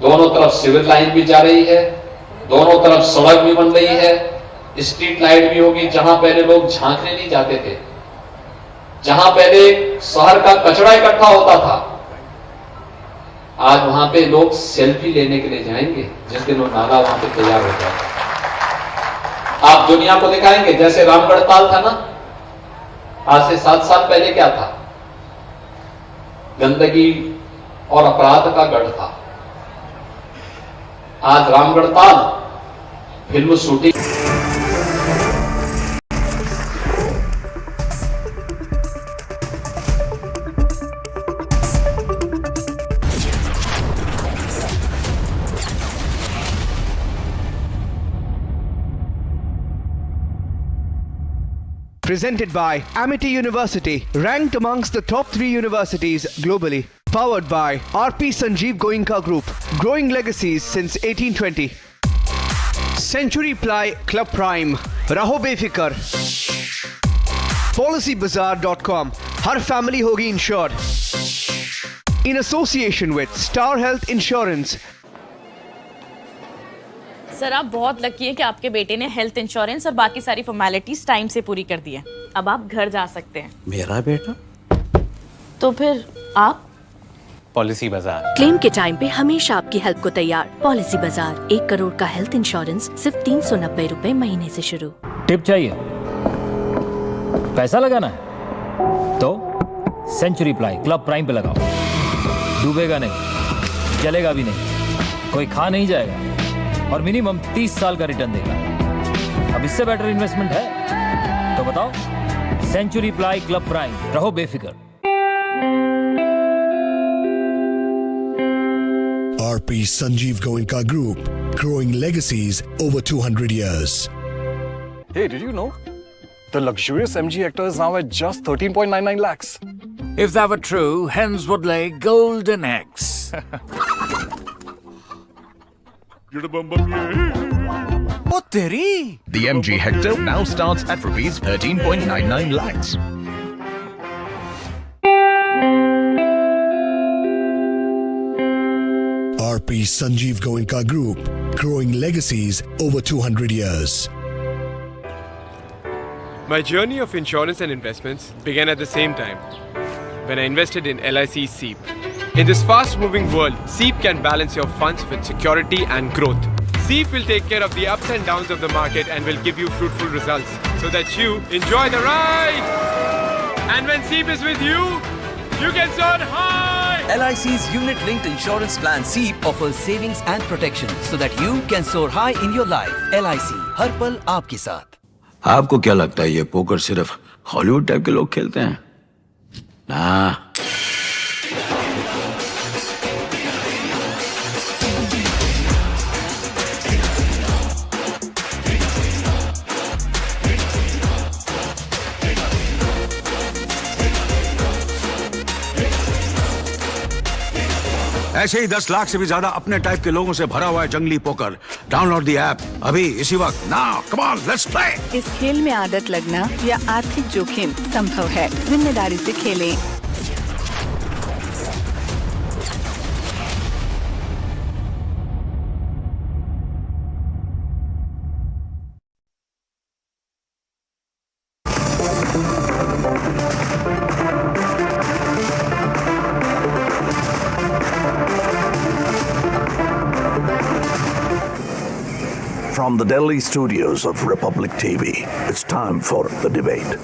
दोनों तरफ सिविल लाइन भी जा रही है, दोनों तरफ सड़क भी बन रही है, स्ट्रीट लाइट भी होगी। जहां पहले लोग झांकने नहीं जाते थे, जहां पहले शहर का कचरा इकट्ठा होता था, आज वहां पे लोग सेल्फी लेने के लिए जाएंगे जिस दिन वो नाला वहां पे तैयार हो जाएगा। आप दुनिया को दिखाएंगे जैसे रामगढ़ ताल था ना, आज से 7 साल पहले क्या था? गंदगी और अपराध का गढ़ था। आज Ramgarh Tal film shooting. Presented by Amity University, ranked amongst the top 3 universities globally. Powered by RP Sanjeev Goenka Group, growing legacies since 1820. Century Ply Club Prime, Raho Befikar. PolicyBazaar.com, her family होगी insured. In association with Star Health Insurance. Sir आप बहुत lucky हैं कि आपके बेटे ने health insurance और बाकी सारी फॉर्मेलिटीज टाइम से पूरी कर दी है। अब आप घर जा सकते हैं। मेरा बेटा? तो फिर आप? पॉलिसी बाजार। क्लेम के टाइम पे हमेशा आपकी हेल्प को तैयार। पॉलिसी बाजार, 1 करोड़ का हेल्थ इंश्योरेंस सिर्फ 390 रुपए महीने से शुरू। टिप चाहिए? पैसा लगाना है तो सेंचुरी प्लाई क्लब प्राइम पे लगाओ। डूबेगा नहीं, जलेगा भी नहीं, कोई खा नहीं जाएगा और मिनिमम 30 साल का रिटर्न देगा। अब इससे बेटर इन्वेस्टमेंट है तो बताओ। सेंचुरी प्लाई क्लब प्राइम, रहो बेफिक्र। RP Sanjeev Goenka Group, growing legacies over 200 years. Hey, did you know the luxurious MG Hector is now at just 13.99 lakhs? If that were true, hens would lay golden eggs. Oh, teri! The MG Hector now starts at rupees 13.99 lakhs. RP Sanjeev Goenka Group, growing legacies over 200 years. My journey of insurance and investments began at the same time when I invested in LIC SEEP. In this fast-moving world, SEEP can balance your funds with security and growth. SEEP will take care of the ups and downs of the market and will give you fruitful results so that you enjoy the ride. And when SEEP is with you, you can soar high. LIC's unit-linked insurance plan SEEP offers savings and protection so that you can soar high in your life. LIC, हर पल आपके साथ। आपको क्या लगता है ये poker सिर्फ Hollywood type के लोग खेलते हैं? ना। ऐसे ही 10 लाख से भी ज्यादा अपने टाइप के लोगों से भरा हुआ है जंगली पोकर। डाउनलोड द ऐप अभी इसी वक्त। Now come on let's play. इस खेल में आदत लगना या आर्थिक जोखिम संभव है। जिम्मेदारी से खेलें। From the Delhi studios of Republic TV, it's time for the debate.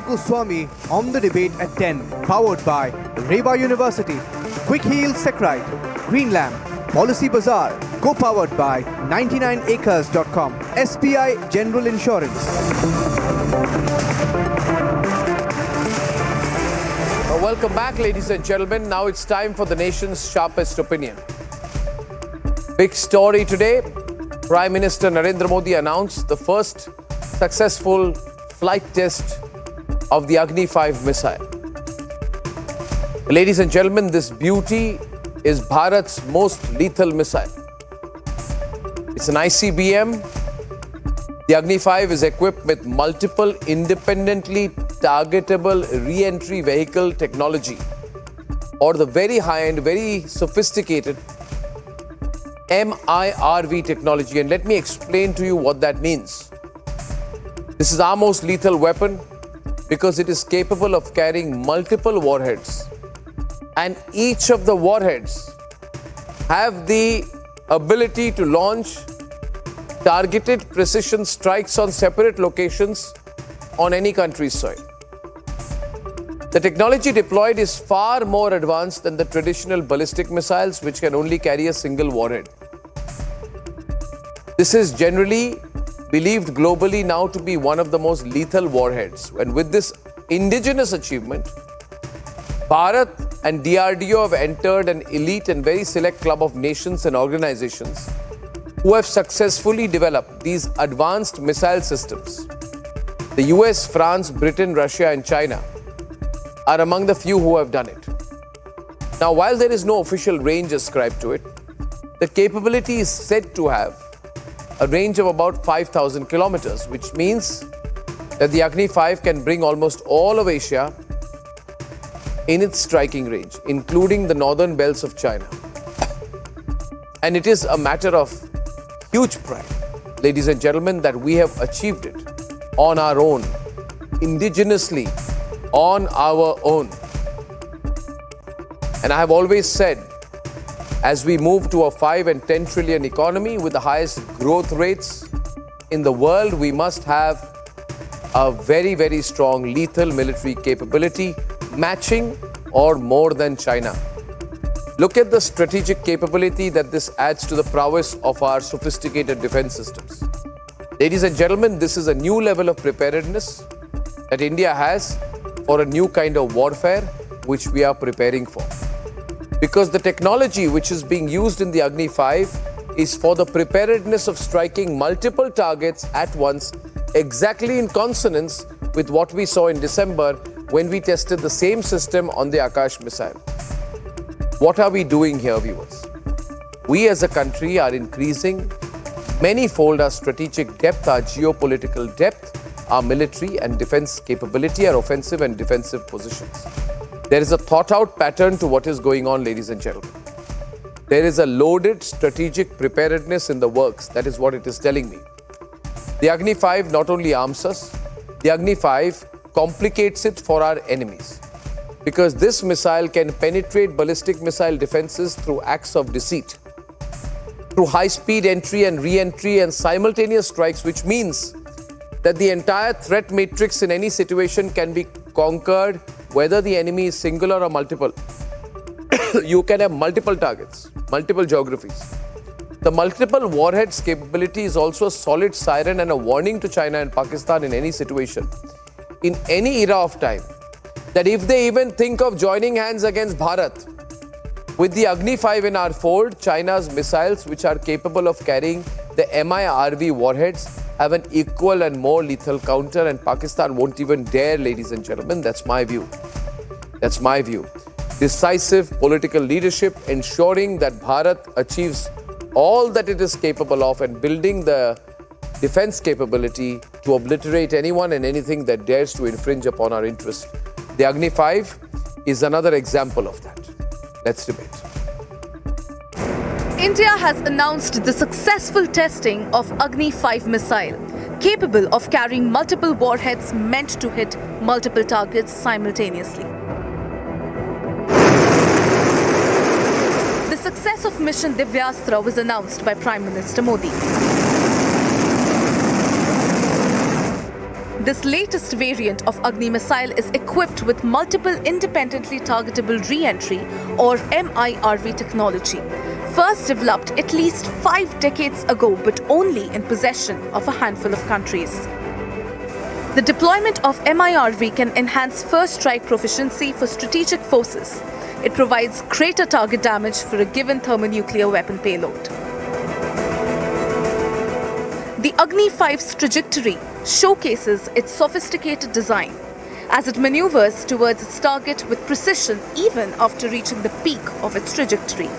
Goswami on the debate at 10, powered by Reva University, Quick Heal Secrite, Green Lamp, Policy Bazaar, co-powered by 99acres.com, SBI General Insurance. Welcome back, ladies and gentlemen. Now it's time for the nation's sharpest opinion. Big story today. Prime Minister Narendra Modi announced the first successful flight test of the Agni 5 missile. Ladies and gentlemen, this beauty is Bharat's most lethal missile. It's an ICBM. The Agni 5 is equipped with multiple independently targetable re-entry vehicle technology, or the very high-end, very sophisticated MIRV technology. And let me explain to you what that means. This is our most lethal weapon because it is capable of carrying multiple warheads, and each of the warheads have the ability to launch targeted precision strikes on separate locations on any country's soil. The technology deployed is far more advanced than the traditional ballistic missiles, which can only carry a single warhead. This is generally believed globally now to be one of the most lethal warheads. And with this indigenous achievement, Bharat and DRDO have entered an elite and very select club of nations and organizations who have successfully developed these advanced missile systems. The US, France, Britain, Russia and China are among the few who have done it. Now, while there is no official range ascribed to it, the capability is said to have a range of about 5,000 kilometers, which means that the Agni 5 can bring almost all of Asia in its striking range, including the northern belts of China. And it is a matter of huge pride, ladies and gentlemen, that we have achieved it on our own, indigenously, on our own. And I have always said, as we move to a 5 and 10 trillion economy with the highest growth rates in the world, we must have a very, very strong lethal military capability, matching or more than China. Look at the strategic capability that this adds to the prowess of our sophisticated defense systems. Ladies and gentlemen, this is a new level of preparedness that India has for a new kind of warfare which we are preparing for. Because the technology which is being used in the Agni 5 is for the preparedness of striking multiple targets at once, exactly in consonance with what we saw in December when we tested the same system on the Akash missile. What are we doing here, viewers? We as a country are increasing many-fold our strategic depth, our geopolitical depth, our military and defense capability, our offensive and defensive positions. There is a thought-out pattern to what is going on, ladies and gentlemen. There is a loaded strategic preparedness in the works. That is what it is telling me. The Agni 5 not only arms us, the Agni 5 complicates it for our enemies. Because this missile can penetrate ballistic missile defenses through acts of deceit, through high-speed entry and re-entry and simultaneous strikes, which means that the entire threat matrix in any situation can be conquered, whether the enemy is singular or multiple. You can have multiple targets, multiple geographies. The multiple warheads capability is also a solid siren and a warning to China and Pakistan in any situation, in any era of time, that if they even think of joining hands against Bharat, with the Agni 5 in our fold, China's missiles, which are capable of carrying the MIRV warheads, have an equal and more lethal counter, and Pakistan won't even dare, ladies and gentlemen. That's my view. That's my view. Decisive political leadership, ensuring that Bharat achieves all that it is capable of, and building the defense capability to obliterate anyone and anything that dares to infringe upon our interests. The Agni 5 is another example of that. Let's debate. India has announced the successful testing of Agni 5 missile, capable of carrying multiple warheads meant to hit multiple targets simultaneously. The success of Mission Divyastra was announced by Prime Minister Modi. This latest variant of Agni missile is equipped with multiple independently targetable re-entry or MIRV technology, first developed at least 5 decades ago but only in possession of a handful of countries. The deployment of MIRV can enhance first strike proficiency for strategic forces. It provides greater target damage for a given thermonuclear weapon payload. The Agni 5's trajectory showcases its sophisticated design as it maneuvers towards its target with precision even after reaching the peak of its trajectory.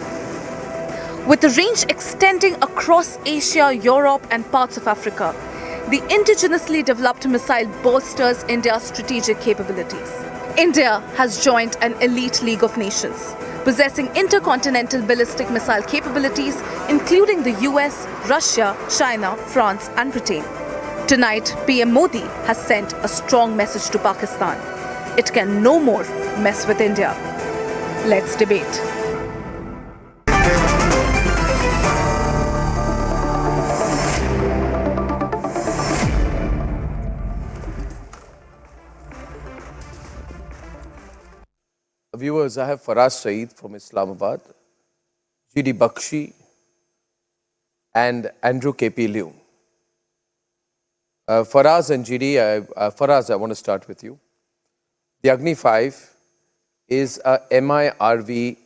With the range extending across Asia, Europe and parts of Africa, the indigenously developed missile bolsters India's strategic capabilities. India has joined an elite league of nations, possessing intercontinental ballistic missile capabilities, including the US, Russia, China, France and Britain. Tonight, PM Modi has sent a strong message to Pakistan. It can no more mess with India. Let's debate. Viewers, I have Faraz Saeed from Islamabad, G.D. Bakshi and Andrew K.P. Liu. Faraz and GD, Faraz, I want to start with you. The Agni 5 is a MIRV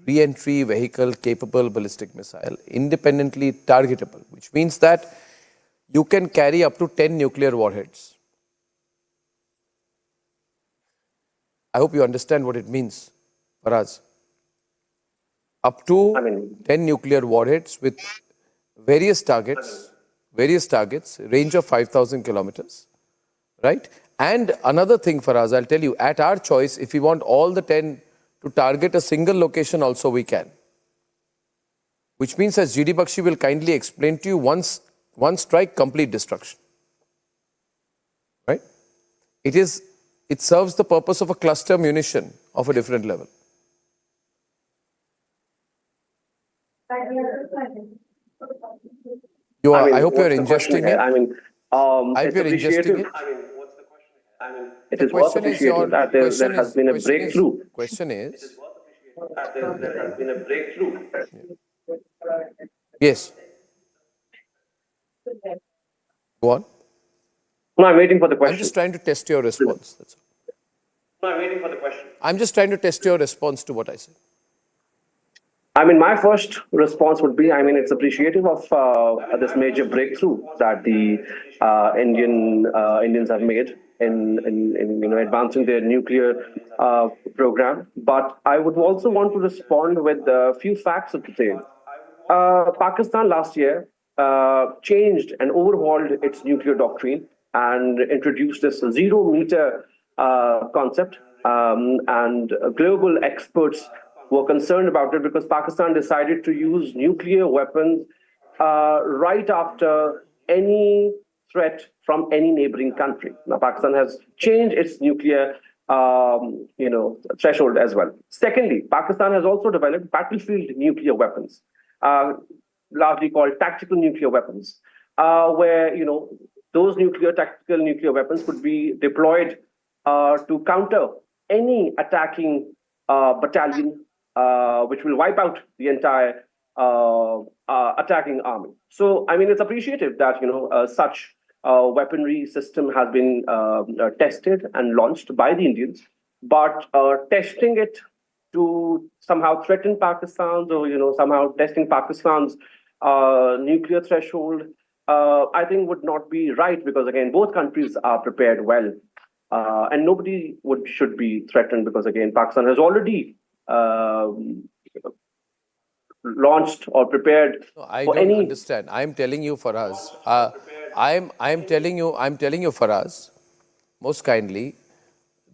re-entry vehicle capable ballistic missile, independently targetable, which means that you can carry up to 10 nuclear warheads. I hope you understand what it means, Faraz. Up to 10 nuclear warheads with various targets, range of 5,000 kilometers, right? And another thing, Faraz, I'll tell you, at our choice, if we want all the 10 to target a single location also, we can. Which means, as GD Bakshi will kindly explain to you, one strike, complete destruction. Right? It serves the purpose of a cluster munition of a different level. You are, I hope you are ingesting it. I hope you are ingesting it. What's the question? It is worth appreciating that there has been a breakthrough. Question is. There has been a breakthrough. Yes. Go on. No, I'm waiting for the question. I'm just trying to test your response. That's all. No, I'm waiting for the question. I'm just trying to test your response to what I said. My first response would be, it's appreciative of this major breakthrough that the Indians have made in advancing their nuclear program. But I would also want to respond with a few facts of the day. Pakistan last year changed and overhauled its nuclear doctrine and introduced this 0-meter concept, and global experts were concerned about it because Pakistan decided to use nuclear weapons right after any threat from any neighboring country. Now, Pakistan has changed its nuclear threshold as well. Secondly, Pakistan has also developed battlefield nuclear weapons, largely called tactical nuclear weapons, where those tactical nuclear weapons could be deployed to counter any attacking battalion, which will wipe out the entire attacking army. So, it's appreciative that such weaponry system has been tested and launched by the Indians, but testing it to somehow threaten Pakistan's or somehow testing Pakistan's nuclear threshold I think would not be right, because again, both countries are prepared well, and nobody should be threatened, because again, Pakistan has already launched or prepared I for don't any. understand. I'm telling you for us. I'm telling you for us, most kindly,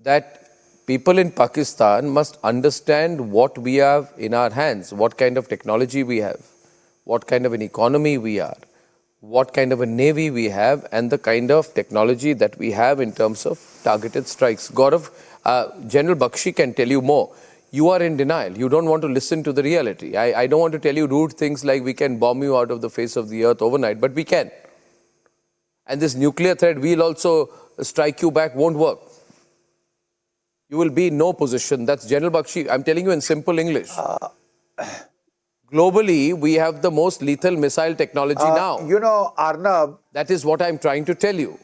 that people in Pakistan must understand what we have in our hands, what kind of technology we have, what kind of an economy we are, what kind of a navy we have, and the kind of technology that we have in terms of targeted strikes. Gaurav, General Bakshi can tell you more. You are in denial. You don't want to listen to the reality. I don't want to tell you rude things like we can bomb you out of the face of the earth overnight, but we can. And this nuclear threat, we'll also strike you back, won't work. You will be in no position. That's General Bakshi. I'm telling you in simple English. Globally, we have the most lethal missile technology now. You know, Arnab. That is what I'm trying to tell you.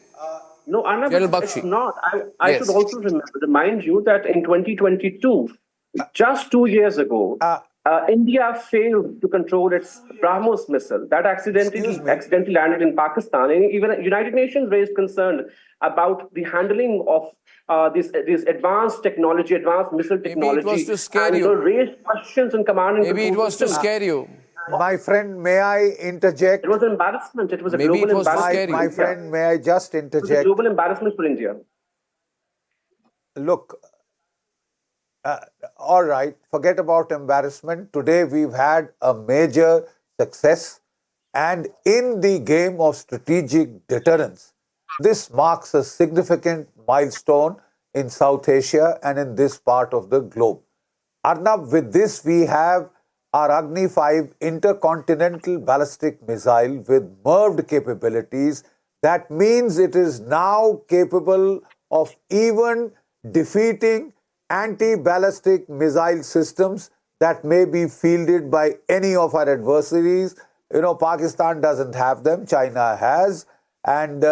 No, Arnab, General it's Bakshi. not. I Yes. should also remind you that in 2022, just 2 years ago, India failed to control its BrahMos missile that accidentally landed in Pakistan. And even United Nations raised concern about the handling of this advanced technology, advanced missile technology. Maybe it was to scare and you. Raised questions in command and Maybe it control was to systems. scare you. My friend, may I interject? It was an embarrassment. It was a Maybe global it was to embarrassment. scare you. My friend, may I just It was a interject? global embarrassment for India. Look, all right, forget about embarrassment. Today we've had a major success, and in the game of strategic deterrence, this marks a significant milestone in South Asia and in this part of the globe. Arnab, with this we have our Agni 5 intercontinental ballistic missile with MIRVed capabilities. That means it is now capable of even defeating anti-ballistic missile systems that may be fielded by any of our adversaries. You know, Pakistan doesn't have them, China has. And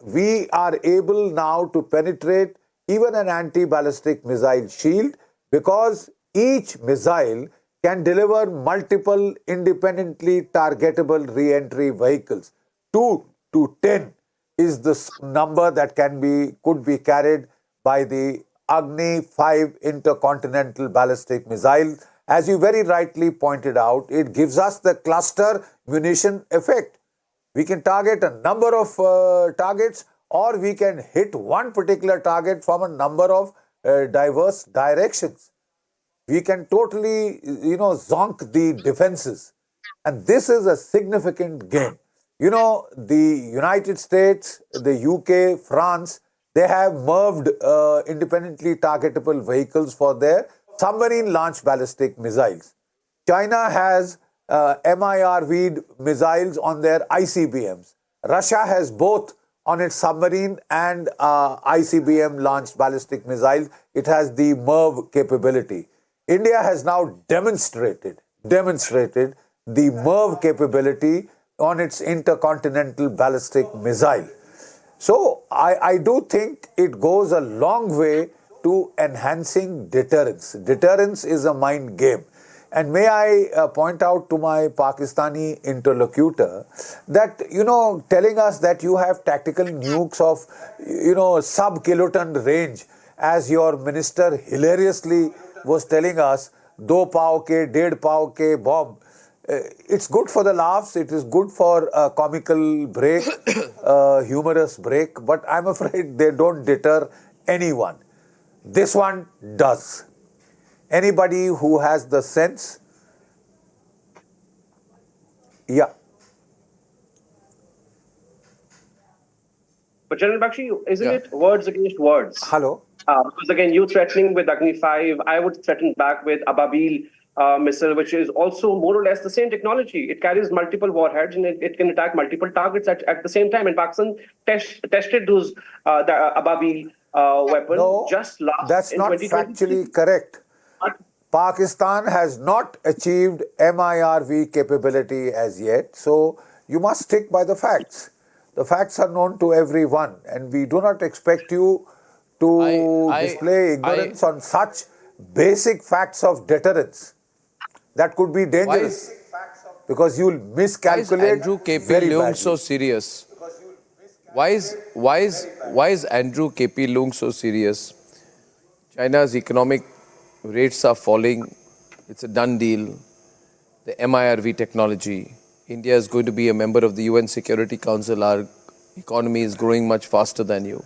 we are able now to penetrate even an anti-ballistic missile shield, because each missile can deliver multiple independently targetable re-entry vehicles. 2 to 10 is the number that could be carried by the Agni 5 intercontinental ballistic missile. As you very rightly pointed out, it gives us the cluster munition effect. We can target a number of targets, or we can hit one particular target from a number of diverse directions. We can totally, zonk the defenses. And this is a significant game. You know, the United States, the UK, France, they have MIRVed independently targetable vehicles for their submarine-launched ballistic missiles. China has MIRV'd missiles on their ICBMs. Russia has both on its submarine and ICBM-launched ballistic missiles. It has the MIRV capability. India has now demonstrated the MIRV capability on its intercontinental ballistic missile. So I do think it goes a long way to enhancing deterrence. Deterrence is a mind game. And may I point out to my Pakistani interlocutor that, telling us that you have tactical nukes of, sub-kiloton range, as your minister hilariously was telling us, 2 pav ke, 1.5 pav ke bomb. It's good for the laughs, it is good for a comical break, humorous break, but I'm afraid they don't deter anyone. This one does. Anybody who has the sense, yeah. But General Bakshi, isn't it words against words? Hello. Because again, you threatening with Agni 5, I would threaten back with Ababil missile, which is also more or less the same technology. It carries multiple warheads and it can attack multiple targets at the same time. And Pakistan tested those the Ababil weapon just last. That's not factually correct. Pakistan has not achieved MIRV capability as yet, so you must stick by the facts. The facts are known to everyone, and we do not expect you to display ignorance on such basic facts of deterrence. That could be dangerous. because you'll miscalculate. Why is Andrew KP very Leung badly. so serious? Why is Andrew KP Leung so serious? China's economic rates are falling. It's a done deal. The MIRV technology. India is going to be a member of the UN Security Council. Our economy is growing much faster than you.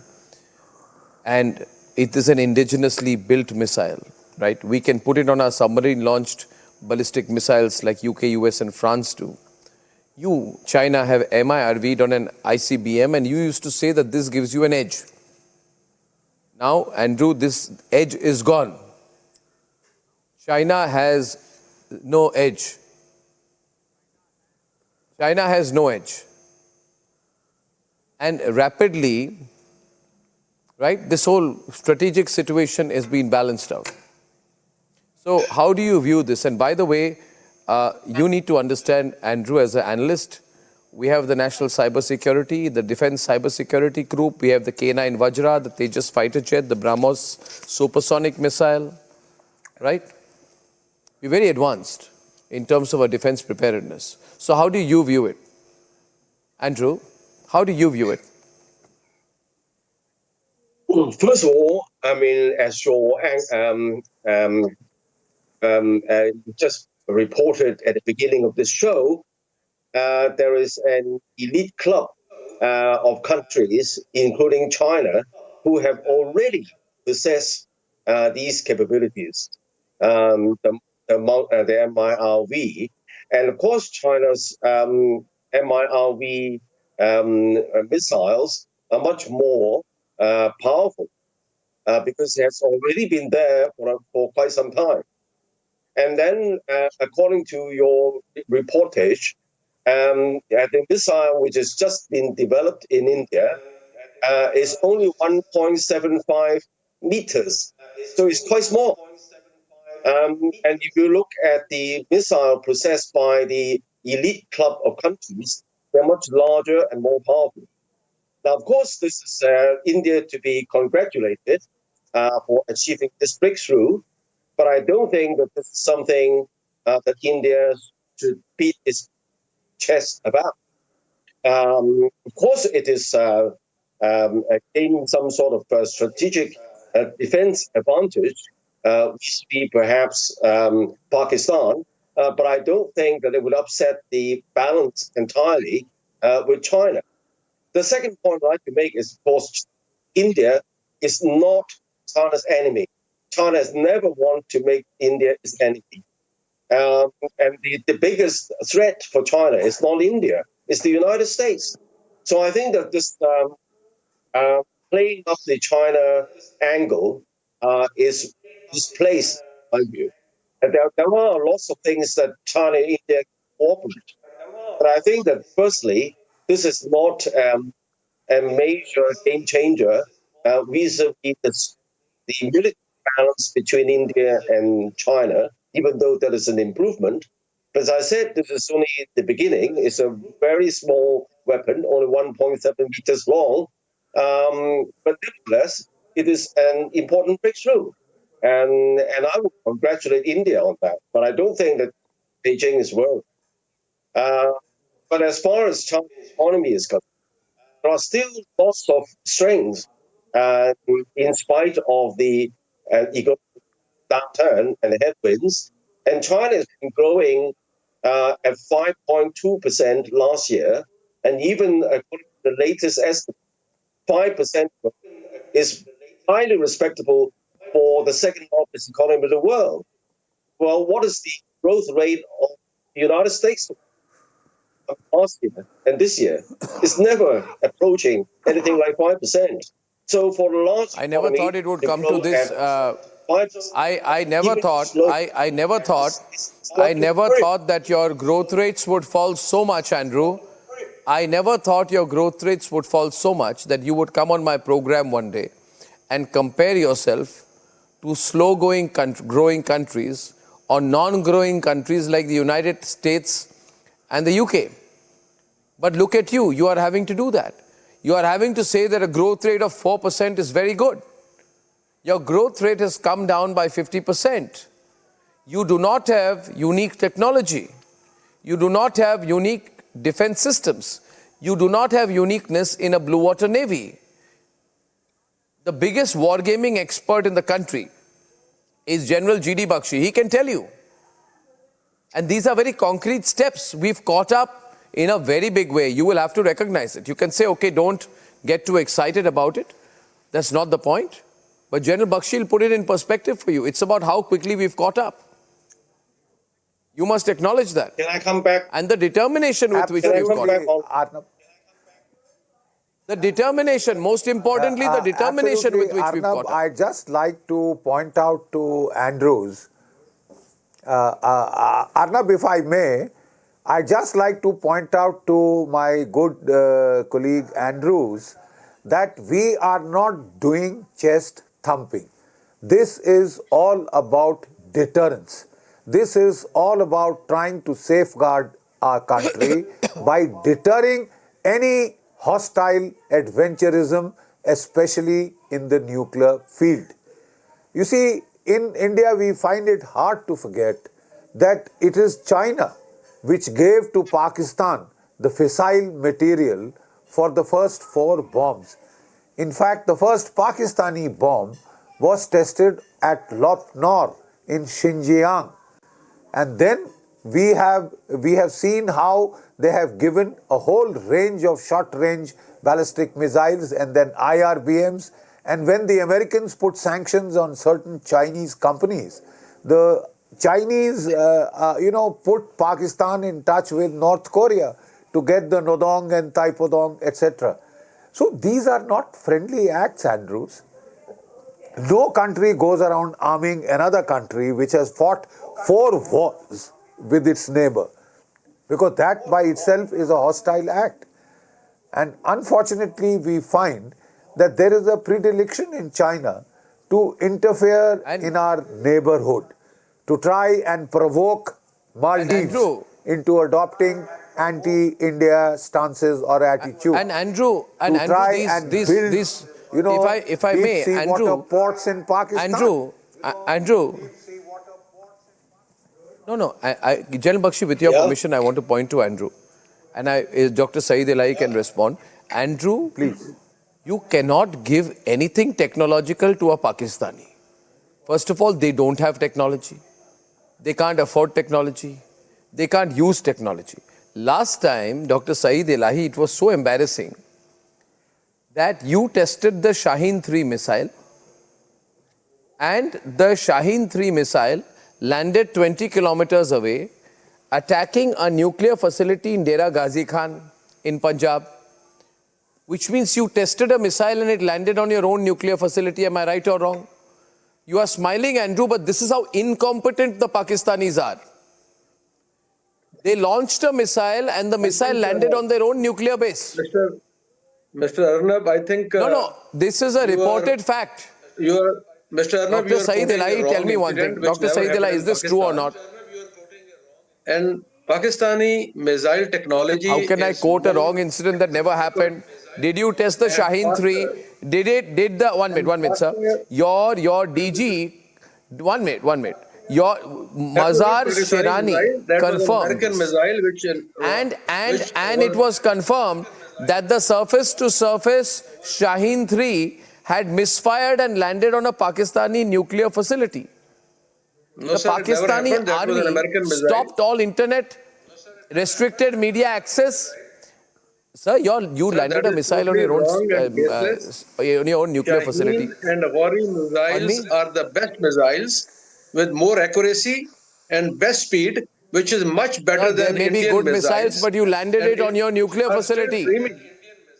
And it is an indigenously built missile, right? We can put it on our submarine-launched ballistic missiles like UK, US and France do. You, China, have MIRV'd on an ICBM and you used to say that this gives you an edge. Now, Andrew, this edge is gone. China has no edge. China has no edge. And rapidly, right, this whole strategic situation is being balanced out. So how do you view this? And by the way, you need to understand, Andrew, as an analyst, we have the National Cybersecurity, the Defense Cybersecurity Group, we have the K9 Vajra, the Tejas fighter jet, the BrahMos supersonic missile, right? We're very advanced in terms of our defense preparedness. So how do you view it? Andrew, how do you view it? First of all, I mean, as your just reported at the beginning of this show, there is an elite club of countries, including China, who have already possessed these capabilities, the MIRV. And of course, China's MIRV missiles are much more powerful because it has already been there for quite some time. And then, according to your reportage, the missile which has just been developed in India is only 1.75 meters, so it's quite small. And if you look at the missile possessed by the elite club of countries, they're much larger and more powerful. Now, of course, this is India to be congratulated for achieving this breakthrough, but I don't think that this is something that India should beat its chest about. Of course, it is gaining some sort of strategic defense advantage, which would be perhaps Pakistan, but I don't think that it would upset the balance entirely with China. The second point I'd like to make is, of course, India is not China's enemy. China has never wanted to make India its enemy. And the biggest threat for China is not India, it's the United States. So I think that this playing up the China angle is misplaced, in my view. And there are lots of things that China and India cooperate. But I think that firstly, this is not a major game changer vis-a-vis the military balance between India and China, even though that is an improvement. But as I said, this is only the beginning. It's a very small weapon, only 1.7 meters long. But nevertheless, it is an important breakthrough. And I would congratulate India on that. But I don't think that Beijing is worried. But as far as China's economy is concerned, there are still lots of strengths in spite of the economic downturn and the headwinds. And China has been growing at 5.2% last year. And even according to the latest estimate, 5% is highly respectable for the second largest economy in the world. Well, what is the growth rate of the United States last year and this year? It's never approaching anything like 5%. So for the large I never thought it would come to this. I never thought that your growth rates would fall so much, Andrew. I never thought your growth rates would fall so much that you would come on my program one day and compare yourself to slow-growing countries or non-growing countries like the United States and the UK. But look at you, you are having to do that. You are having to say that a growth rate of 4% is very good. Your growth rate has come down by 50%. You do not have unique technology. You do not have unique defense systems. You do not have uniqueness in a blue water navy. The biggest wargaming expert in the country is General G.D. Bakshi. He can tell you. And these are very concrete steps. We've caught up in a very big way. You will have to recognize it. You can say, okay, don't get too excited about it. That's not the point. But General Bakshi will put it in perspective for you. It's about how quickly we've caught up. You must acknowledge that. Can I come back? And the determination with which we've caught up. The determination, most importantly, the determination with which we've caught up. I'd just like to point out to Andrews, Arnab, if I may, I'd just like to point out to my good colleague Andrews that we are not doing chest thumping. This is all about deterrence. This is all about trying to safeguard our country by deterring any hostile adventurism, especially in the nuclear field. You see, in India, we find it hard to forget that it is China which gave to Pakistan the fissile material for the first 4 bombs. In fact, the first Pakistani bomb was tested at Lop Nor in Xinjiang. And then we have seen how they have given a whole range of short-range ballistic missiles and then IRBMs. And when the Americans put sanctions on certain Chinese companies, the Chinese, put Pakistan in touch with North Korea to get the Nodong and Taipodong, etc. So these are not friendly acts, Andrews. No country goes around arming another country which has fought 4 wars with its neighbor, because that by itself is a hostile act. And unfortunately, we find that there is a predilection in China to interfere in our neighborhood, to try and provoke Maldives into adopting anti-India stances or attitudes. And Andrew, if I may, Andrew, ports in Pakistan. Andrew. No. General Bakshi, with your permission, I want to point to Andrew. And Dr. Saeed Elahi can respond. Andrew, please. You cannot give anything technological to a Pakistani. First of all, they don't have technology. They can't afford technology. They can't use technology. Last time, Dr. Saeed Elahi, it was so embarrassing that you tested the Shaheen 3 missile, and the Shaheen 3 missile landed 20 kilometers away, attacking a nuclear facility in Dera Ghazi Khan in Punjab, which means you tested a missile and it landed on your own nuclear facility. Am I right or wrong? You are smiling, Andrew, but this is how incompetent the Pakistanis are. They launched a missile and the missile landed on their own nuclear base. Mr. Arnab, I think... No, this is a reported fact. Mr. Arnab, Dr. Saeed Elahi, tell me one thing. Dr. Saeed Elahi, is this true or not? And Pakistani missile technology... How can I quote a wrong incident that never happened? Did you test the Shaheen 3? Did the... One minute, sir. Your DG... One minute. Your Mazar Shirani confirmed. And it was confirmed that the surface-to-surface Shaheen 3 had misfired and landed on a Pakistani nuclear facility. No, the sir, Pakistani army stopped all internet, restricted media access. Sir, you landed a missile on your own nuclear facility. And Awari missiles are the best missiles with more accuracy and best speed, which is much better than Indian missiles. There may be good missiles, but you landed it on your nuclear facility.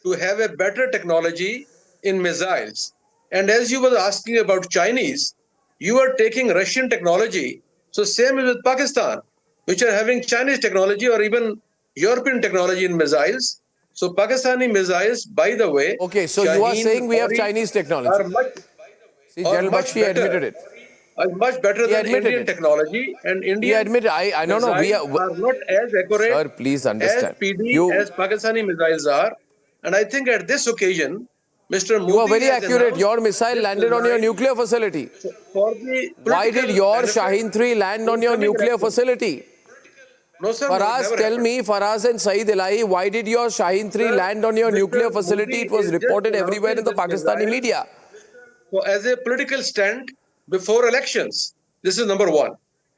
To have a better technology in missiles. And as you were asking about Chinese, you are taking Russian technology. So same is with Pakistan, which are having Chinese technology or even European technology in missiles. So Pakistani missiles, by the way... Okay, so you are saying we have Chinese technology. See, General Bakshi admitted it. Are much better than Indian technology, and Indian missiles are not as accurate, sir, please understand. as speedy as Pakistani missiles are. And I think at this occasion, Mr. Modi... You are very accurate. Your missile landed on your nuclear facility. Why did your Shaheen 3 land on your nuclear facility? No, sir. Faraz, tell me, Faraz and Saeed Elahi, why did your Shaheen 3 land on your nuclear facility? It was reported everywhere in the Pakistani media. So as a political stand before elections, this is number one.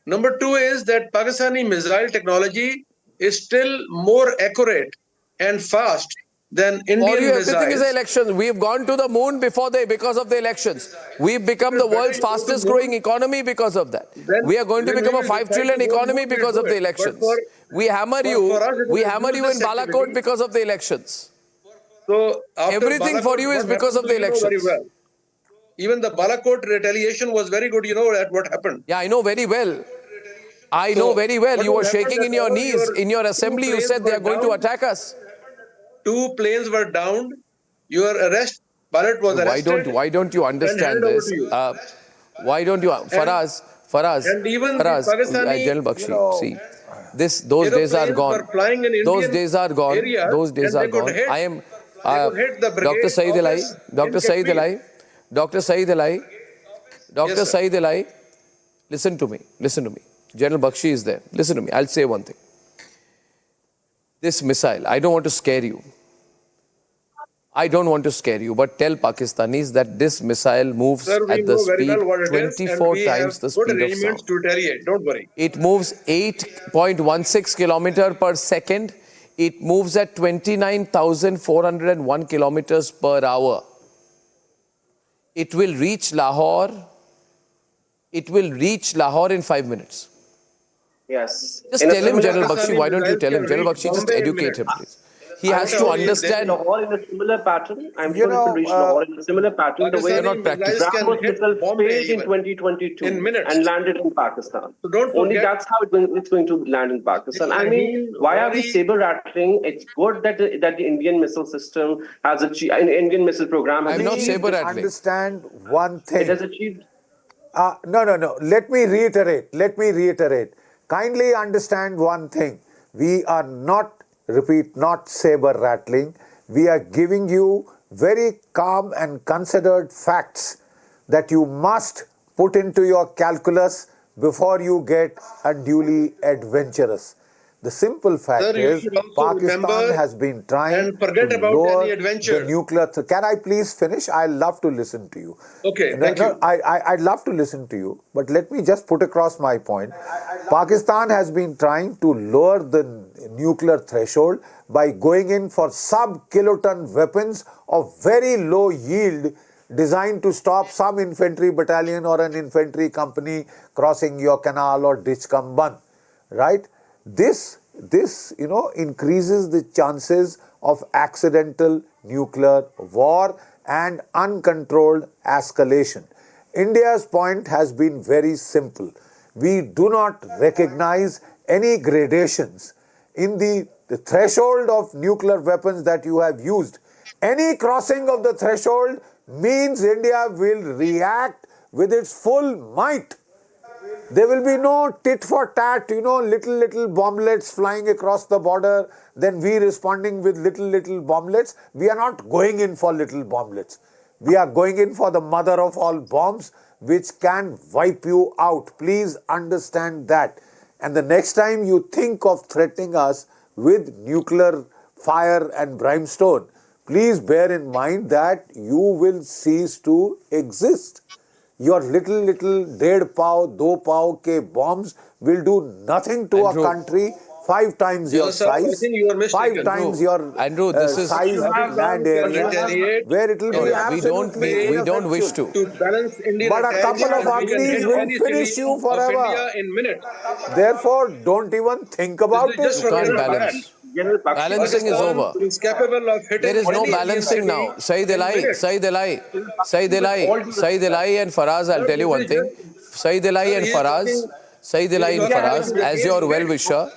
Number two is that Pakistani missile technology is still more accurate and fast than Indian For you, missiles. everything is the elections. We've gone to the moon because of the elections. We've become the world's fastest growing economy because of that. We are going to become a 5 trillion economy because of the elections. We hammer you in Balakot because of the elections. So everything for you is because of the elections. Well. Even the Balakot retaliation was very good. You know what happened? Yeah, I know very well. I know very well. You were shaking in your knees. In your assembly, you said they are going to attack us. 2 planes were downed. Your ballot was arrested. Why don't you understand this? Why don't you, Faraz, and even Pakistani, General Bakshi, see, those days are gone. Those days are gone. Those days are gone. I am Dr. Saeed Elahi, Dr. Saeed Elahi, Dr. Saeed Elahi, Dr. Saeed Elahi, listen to me. General Bakshi is there. Listen to me. I'll say one thing. This missile, I don't want to scare you. But tell Pakistanis that this missile moves at the speed 24 times the speed of sound. To retaliate. Don't worry. It moves 8.16 kilometers per second. It moves at 29,401 kilometers per hour. It will reach Lahore. It will reach Lahore in 5 minutes. Yes. Just tell him, General Bakshi. Why don't you tell him? General Bakshi, just educate him, please. He has to understand. Lahore in a similar pattern. I'm sure it will reach Lahore in a similar pattern. The way you're not practicing. BrahMos missile failed in 2022 and landed in Pakistan. So don't Only that's how it's going to land in Pakistan. I mean, why are we saber rattling? It's good that the Indian missile system has achieved, Indian missile program has I'm not achieved. saber rattling. Understand one thing. It has achieved. No. Let me reiterate. Kindly understand one thing. We are not saber rattling. We are giving you very calm and considered facts that you must put into your calculus before you get unduly adventurous. The simple fact is Pakistan has been trying to lower the nuclear threat. Can I please finish? I love to listen to you. Okay, thank you. I'd love to listen to you, but let me just put across my point. Pakistan has been trying to lower the nuclear threshold by going in for sub-kiloton weapons of very low yield designed to stop some infantry battalion or an infantry company crossing your canal or ditch cum ban, right? This increases the chances of accidental nuclear war and uncontrolled escalation. India's point has been very simple. We do not recognize any gradations in the threshold of nuclear weapons that you have used. Any crossing of the threshold means India will react with its full might. There will be no tit for tat, little bomblets flying across the border, then we responding with little bomblets. We are not going in for little bomblets. We are going in for the mother of all bombs, which can wipe you out. Please understand that. And the next time you think of threatening us with nuclear fire and brimstone, please bear in mind that you will cease to exist. Your little dead pav, do pav ke bombs will do nothing to a country 5 times your size, 5 times your size land area, where it will be absolutely we don't wish to. balance Indian but a couple of Agnis will finish you forever. in minutes. Therefore, don't even think about it. You can't balance. Balancing is over. Is capable of hitting There is no balancing now. Saeed Elahi and Faraz, I'll tell you one thing. Saeed Elahi and Faraz, as your well-wisher,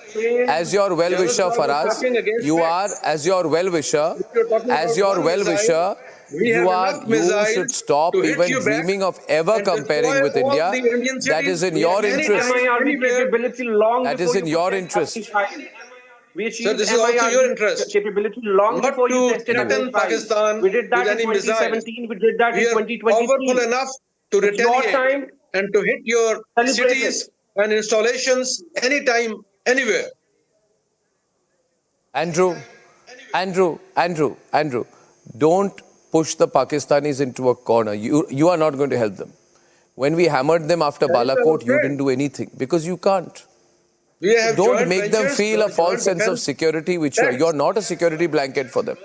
Faraz, you are, as your well-wisher, you should stop even dreaming of ever comparing with India. That is in your interest. That is in your interest. So this is also your interest. Capability long Not before you to tested threaten Pakistan We did that with in any missiles. 2017. We did that We in are 2023. powerful enough to It's your retaliate time. and to hit your Celebrate cities and installations anytime, anywhere. Andrew, don't push the Pakistanis into a corner. You are not going to help them. When we hammered them after Balakot, you didn't do anything because you can't. So don't make them feel a false sense of security, which you are not a security blanket for them.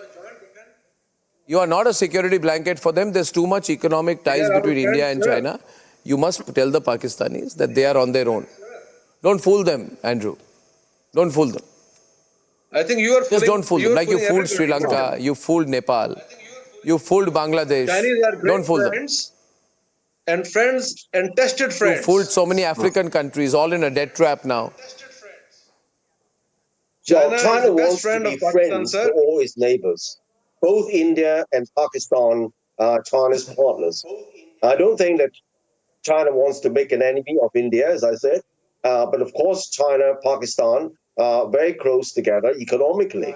You are not a security blanket for them. There's too much economic ties between India and China. You must tell the Pakistanis that they are on their own. Don't fool them, Andrew. Don't fool them. I think you are just don't fool them. Like you fooled Sri Lanka, you fooled Nepal, you fooled Bangladesh. Chinese are don't fool them. Friends and tested friends. You fooled so many African countries, all in a debt trap now. China wants to be friends to all its neighbors. Both India and Pakistan are China's partners. I don't think that China wants to make an enemy of India, as I said. But of course, China, Pakistan are very close together economically.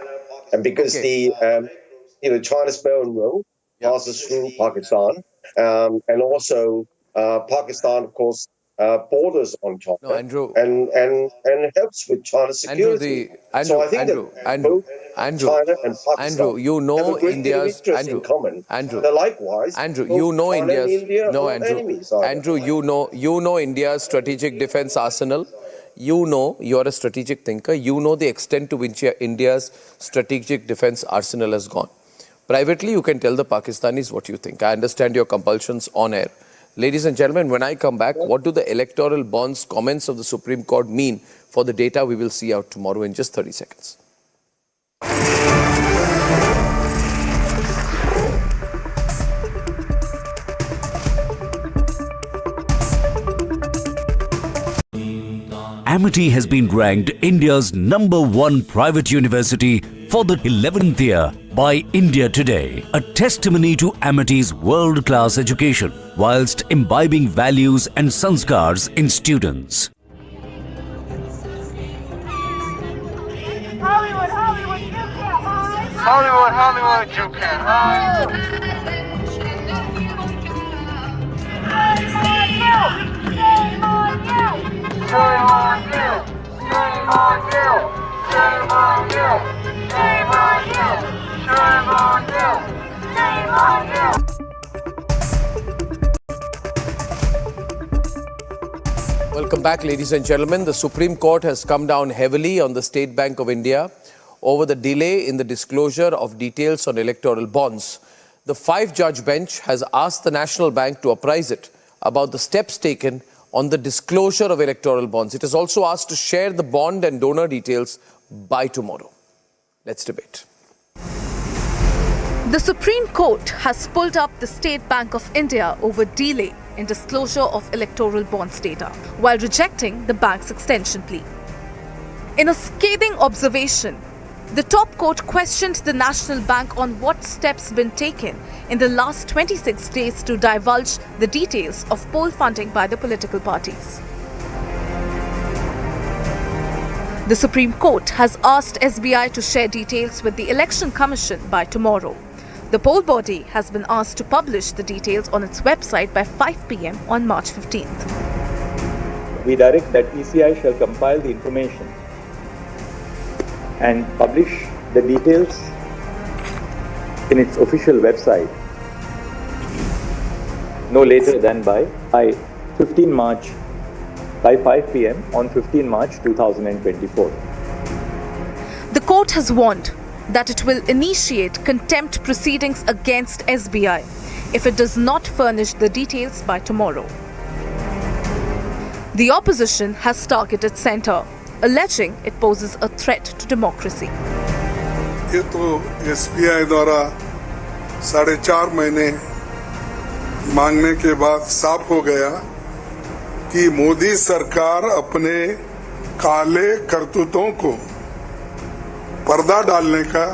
And because China's Belt and Road passes through Pakistan, and also Pakistan, of course, borders on China, no, Andrew. and helps with China's security. So I think both China and Pakistan you know have a great India's interest in common. Likewise, you know China India's and India no, are enemies. Andrew, you know India's strategic defense arsenal. You know, you're a strategic thinker. You know the extent to which India's strategic defense arsenal has gone. Privately, you can tell the Pakistanis what you think. I understand your compulsions on air. Ladies and gentlemen, when I come back, what do the electoral bonds comments of the Supreme Court mean for the data we will see out tomorrow in just 30 seconds? Amity has been ranked India's #1 private university for the 11th year by India Today, a testimony to Amity's world-class education whilst imbibing values and sanskars in students. Hollywood, you can't hide. Hollywood, you can't hide. Shame on you! Shame on you! Shame on you! Shame on you! Shame on you! Shame on you! Shame on you! Welcome back, ladies and gentlemen. The Supreme Court has come down heavily on the State Bank of India over the delay in the disclosure of details on electoral bonds. The 5-judge bench has asked the National Bank to apprise it about the steps taken on the disclosure of electoral bonds. It has also asked to share the bond and donor details by tomorrow. Let's debate. The Supreme Court has pulled up the State Bank of India over delay in disclosure of electoral bonds data, while rejecting the bank's extension plea. In a scathing observation, the top court questioned the National Bank on what steps been taken in the last 26 days to divulge the details of poll funding by the political parties. The Supreme Court has asked SBI to share details with the Election Commission by tomorrow. The poll body has been asked to publish the details on its website by 5 p.m. on March 15th. We direct that ECI shall compile the information and publish the details in its official website no later than by 15 March, by 5 p.m. on 15 March 2024. The court has warned that it will initiate contempt proceedings against SBI if it does not furnish the details by tomorrow. The opposition has targeted Centre, alleging it poses a threat to democracy. ये तो SBI द्वारा 4.5 महीने मांगने के बाद साफ हो गया कि मोदी सरकार अपने काले करतूतों को पर्दा डालने का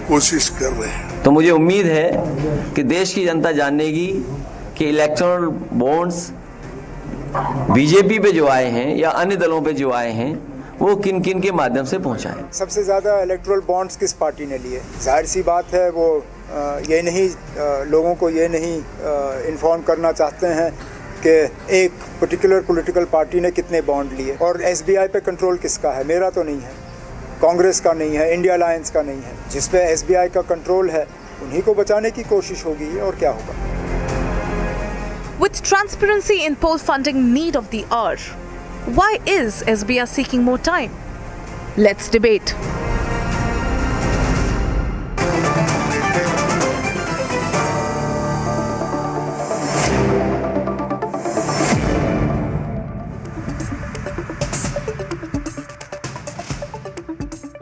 कोशिश कर रहे हैं। तो मुझे उम्मीद है कि देश की जनता जानेगी कि इलेक्टोरल बॉन्ड्स बीजेपी पे जो आए हैं या अन्य दलों पे जो आए हैं वो किन किन के माध्यम से पहुंचाए। सबसे ज्यादा इलेक्टोरल बॉन्ड्स किस पार्टी ने लिए? जाहिर सी बात है वो ये नहीं लोगों को ये नहीं इन्फॉर्म करना चाहते हैं कि एक पर्टिकुलर पॉलिटिकल पार्टी ने कितने बॉन्ड लिए और एसबीआई पे कंट्रोल किसका है। मेरा तो नहीं है, कांग्रेस का नहीं है, इंडिया अलायंस का नहीं है। जिस पे एसबीआई का कंट्रोल है उन्हीं को बचाने की कोशिश होगी और क्या होगा। With transparency in poll funding need of the hour, why is SBI seeking more time? Let's debate.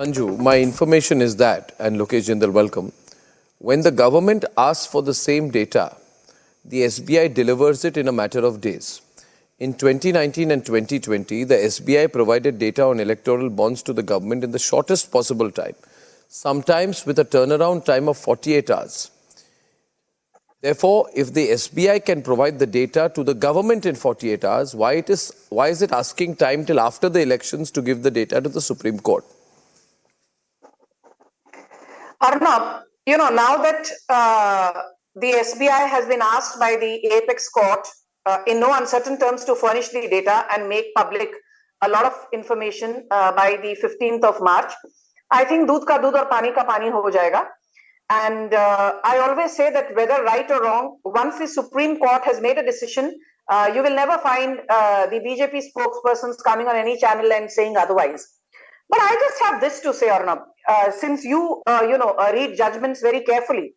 Sanju, my information is that, and Lokesh Jindal, welcome. When the government asks for the same data, the SBI delivers it in a matter of days. In 2019 and 2020, the SBI provided data on electoral bonds to the government in the shortest possible time, sometimes with a turnaround time of 48 hours. Therefore, if the SBI can provide the data to the government in 48 hours, why is it asking time till after the elections to give the data to the Supreme Court? Arnab, now that the SBI has been asked by the apex court in no uncertain terms to furnish the data and make public a lot of information by the 15th of March, I think दूध का दूध और पानी का पानी हो जाएगा. And I always say that whether right or wrong, once the Supreme Court has made a decision, you will never find the BJP spokespersons coming on any channel and saying otherwise. But I just have this to say, Arnab, since you read judgments very carefully.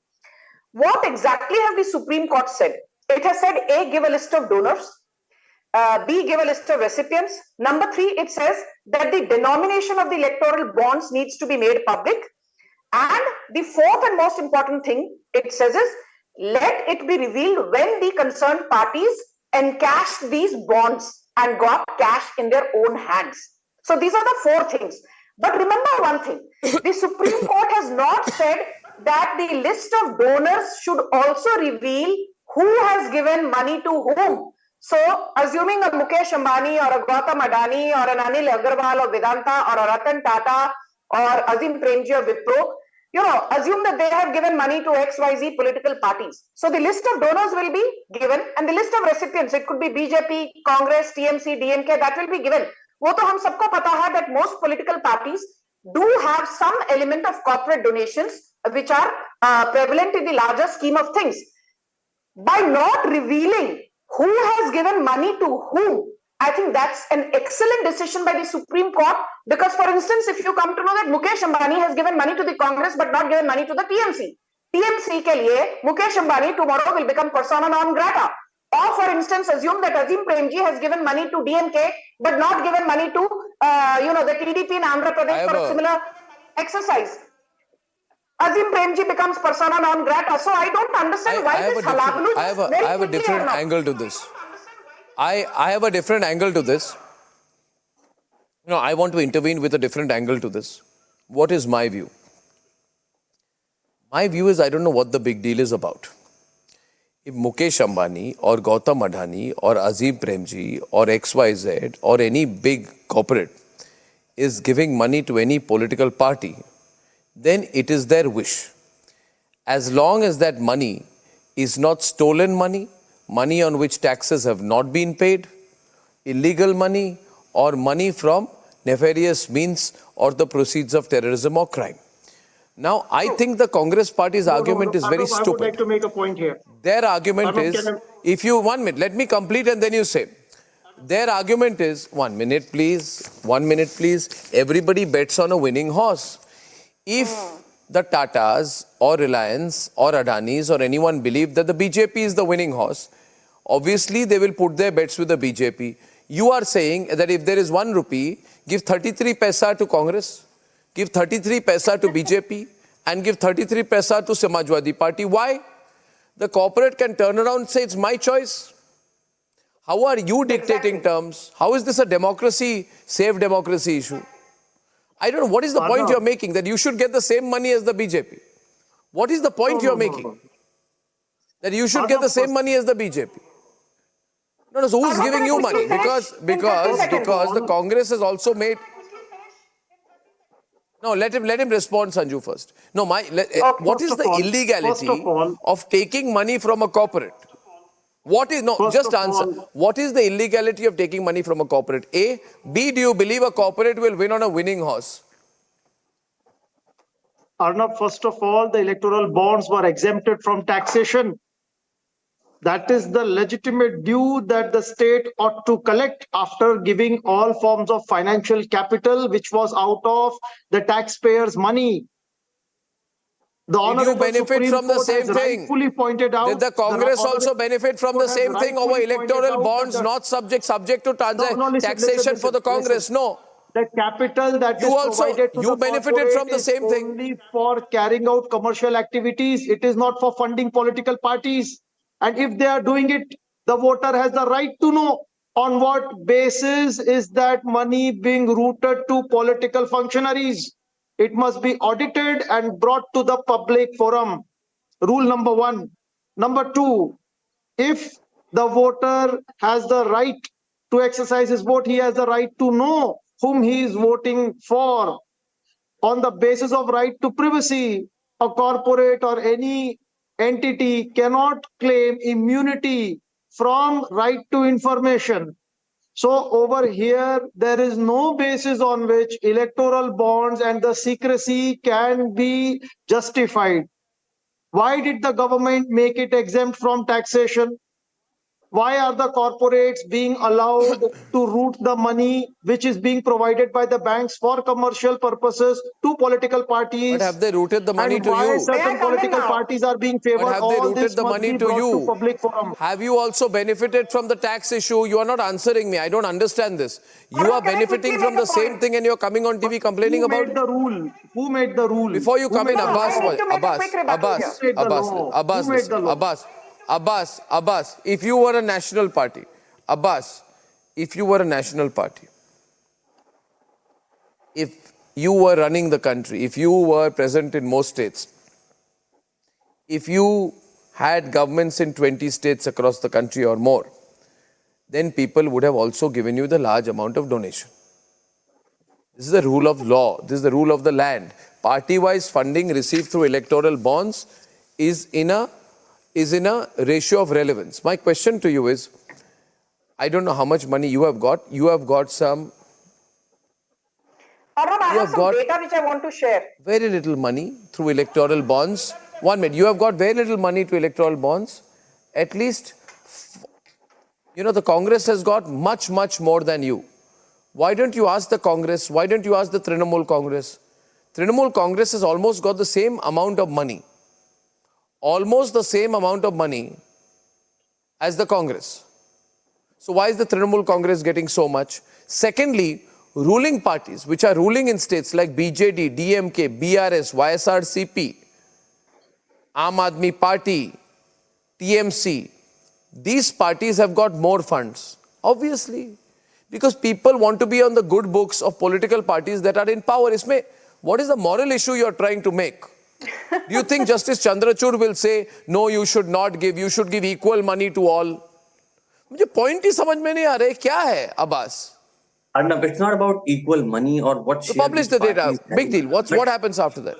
What exactly has the Supreme Court said? It has said, A, give a list of donors. B, give a list of recipients. Number 3, it says that the denomination of the electoral bonds needs to be made public. And the fourth and most important thing it says is, let it be revealed when the concerned parties encashed these bonds and got cash in their own hands. So these are the 4 things. But remember one thing, the Supreme Court has not said that the list of donors should also reveal who has given money to whom. So assuming a Mukesh Ambani or a Gautam Adani or an Anil Agarwal or Vedanta or a Ratan Tata or Azim Premji or Wipro, assume that they have given money to XYZ political parties. So the list of donors will be given and the list of recipients, it could be BJP, Congress, TMC, DMK, that will be given. वो तो हम सबको पता है that most political parties do have some element of corporate donations which are prevalent in the larger scheme of things. By not revealing who has given money to whom, I think that's an excellent decision by the Supreme Court, because for instance, if you come to know that Mukesh Ambani has given money to the Congress but not given money to the TMC, TMC ke liye Mukesh Ambani tomorrow will become persona non grata. Or for instance, assume that Azim Premji has given money to DMK but not given money to the TDP in Andhra Pradesh for a similar exercise. Azim Premji becomes persona non grata. So I don't understand why this halablu. I have a different angle to this. I have a different angle to this. I want to intervene with a different angle to this. What is my view? My view is I don't know what the big deal is about. If Mukesh Ambani or Gautam Adani or Azim Premji or XYZ or any big corporate is giving money to any political party, then it is their wish. As long as that money is not stolen money, money on which taxes have not been paid, illegal money, or money from nefarious means or the proceeds of terrorism or crime. Now, I think the Congress party's argument is very stupid. I would like to make a point here. Their argument is, if you, 1 minute, let me complete and then you say. Their argument is, 1 minute please, everybody bets on a winning horse. If the Tatas or Reliance or Adanis or anyone believe that the BJP is the winning horse, obviously they will put their bets with the BJP. You are saying that if there is 1 rupee, give 33 paisa to Congress, give 33 paisa to BJP and give 33 paisa to Samajwadi Party. Why? The corporate can turn around and say, it's my choice. How are you dictating terms? How is this a democracy, safe democracy issue? I don't know. What is the point you're making? That you should get the same money as the BJP? What is the point you're making? That you should get the same money as the BJP? No, so who's giving you money? Because the Congress has also made... No, let him respond, Sanju, first. No, what is the illegality of taking money from a corporate? What is, no, just answer. What is the illegality of taking money from a corporate? A. B, do you believe a corporate will win on a winning horse? Arnab, first of all, the electoral bonds were exempted from taxation. That is the legitimate due that the state ought to collect after giving all forms of financial capital, which was out of the taxpayers' money. The Did you Honorable benefit Supreme from the Court same has thing? rightfully pointed out. Did the Congress also Honorable benefit from the Court has same thing over rightfully pointed electoral out bonds, that not subject to listen, taxation for the Congress? listen. No. The capital that You is also provided to the benefited corporate from the is same thing. only for carrying out commercial activities. It is not for funding political parties. And if they are doing it, the voter has the right to know on what basis is that money being routed to political functionaries. It must be audited and brought to the public forum. Rule number one. Number two, if the voter has the right to exercise his vote, he has the right to know whom he is voting for. On the basis of right to privacy, a corporate or any entity cannot claim immunity from right to information. So over here, there is no basis on which electoral bonds and the secrecy can be justified. Why did the government make it exempt from taxation? Why are the corporates being allowed to route the money which is being provided by the banks for commercial purposes to political parties? But have they routed the money and to why you? certain political parties are being favored? But have they All routed this the must money be to brought you? to public forum. Have you also benefited from the tax issue? You are not answering me. I don't understand this. You are benefiting from the same thing and you're coming on TV complaining Who about made it? the rule? Who made the rule? Before you Who come in, made the law? Abbas, if you were a national party, Abbas, if you were a national party, if you were running the country, if you were present in most states, if you had governments in 20 states across the country or more, then people would have also given you the large amount of donation. This is the rule of law. This is the rule of the land. Party-wise funding received through electoral bonds is in a ratio of relevance. My question to you is, I don't know how much money you have got. You have got some... Arnab, I have some data which I want to share. Very little money through electoral bonds. 1 minute. You have got very little money to electoral bonds. At least, the Congress has got much, much more than you. Why don't you ask the Congress? Why don't you ask the Trinamool Congress? Trinamool Congress has almost got the same amount of money. Almost the same amount of money as the Congress. So why is the Trinamool Congress getting so much? Secondly, ruling parties which are ruling in states like BJD, DMK, BRS, YSRCP, Aam Aadmi Party, TMC, these parties have got more funds. Obviously, because people want to be on the good books of political parties that are in power. What is the moral issue you are trying to make? Do you think Justice Chandrachud will say, no, you should not give, you should give equal money to all? मुझे point ही समझ में नहीं आ रहा है क्या है Abbas? Arnab, it's not about equal money or what. So publish the data. Big deal. What happens after that?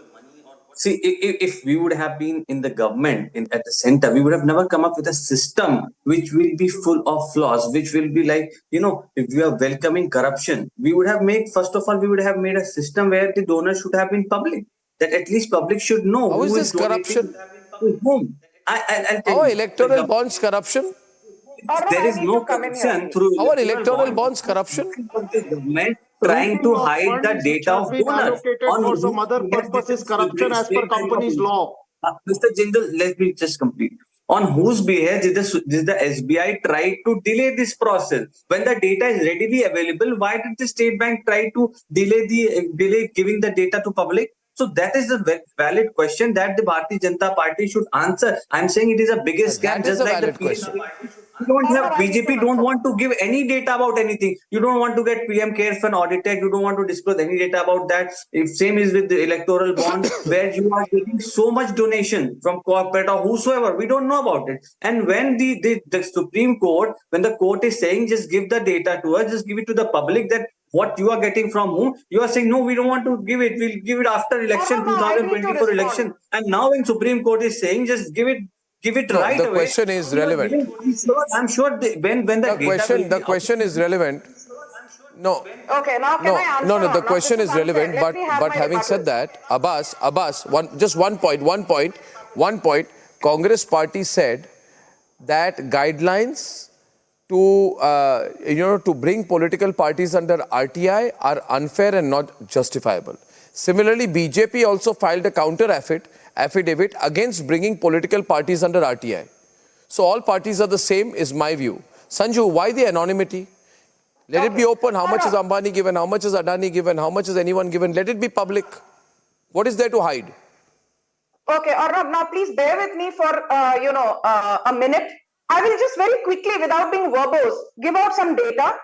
See, if we would have been in the government at the center, we would have never come up with a system which will be full of flaws, which will be like, if we are welcoming corruption, we would have made a system where the donors should have been public. That at least public should know. How is this corruption? To whom? How are electoral bonds corruption? There is no corruption through. How are electoral bonds corruption? The government trying to hide the data of donors. For some other purposes, corruption as per company's law. Mr. Jindal, let me just complete. On whose behalf did the SBI try to delay this process? When the data is readily available, why did the State Bank try to delay giving the data to public? So that is the valid question that the Bharatiya Janata Party should answer. I'm saying it is a biggest scam, just like the question. You don't have BJP don't want to give any data about anything. You don't want to get PM CARES Fund audited. You don't want to disclose any data about that. Same is with the electoral bond, where you are getting so much donation from corporate or whosoever. We don't know about it. And when the Supreme Court, when the court is saying just give the data to us, just give it to the public, that what you are getting from whom, you are saying no, we don't want to give it. We'll give it after election, 2024 election. And now when Supreme Court is saying just give it right away. The question is relevant. I'm sure when the question is relevant. No. Okay, now can I answer? No, the or not? question This is relevant, unfair. Let me have but my having said that, Abbas, just one point. Congress party said that guidelines to bring political parties under RTI are unfair and not justifiable. Similarly, BJP also filed a counter affidavit against bringing political parties under RTI. So all parties are the same, is my view. Sanju, why the anonymity? Let it be open. How much is Ambani given? How much is Adani given? How much is anyone given? Let it be public. What is there to hide? Okay, Arnab, now please bear with me for, a minute. I will just very quickly, without being verbose, give out some data.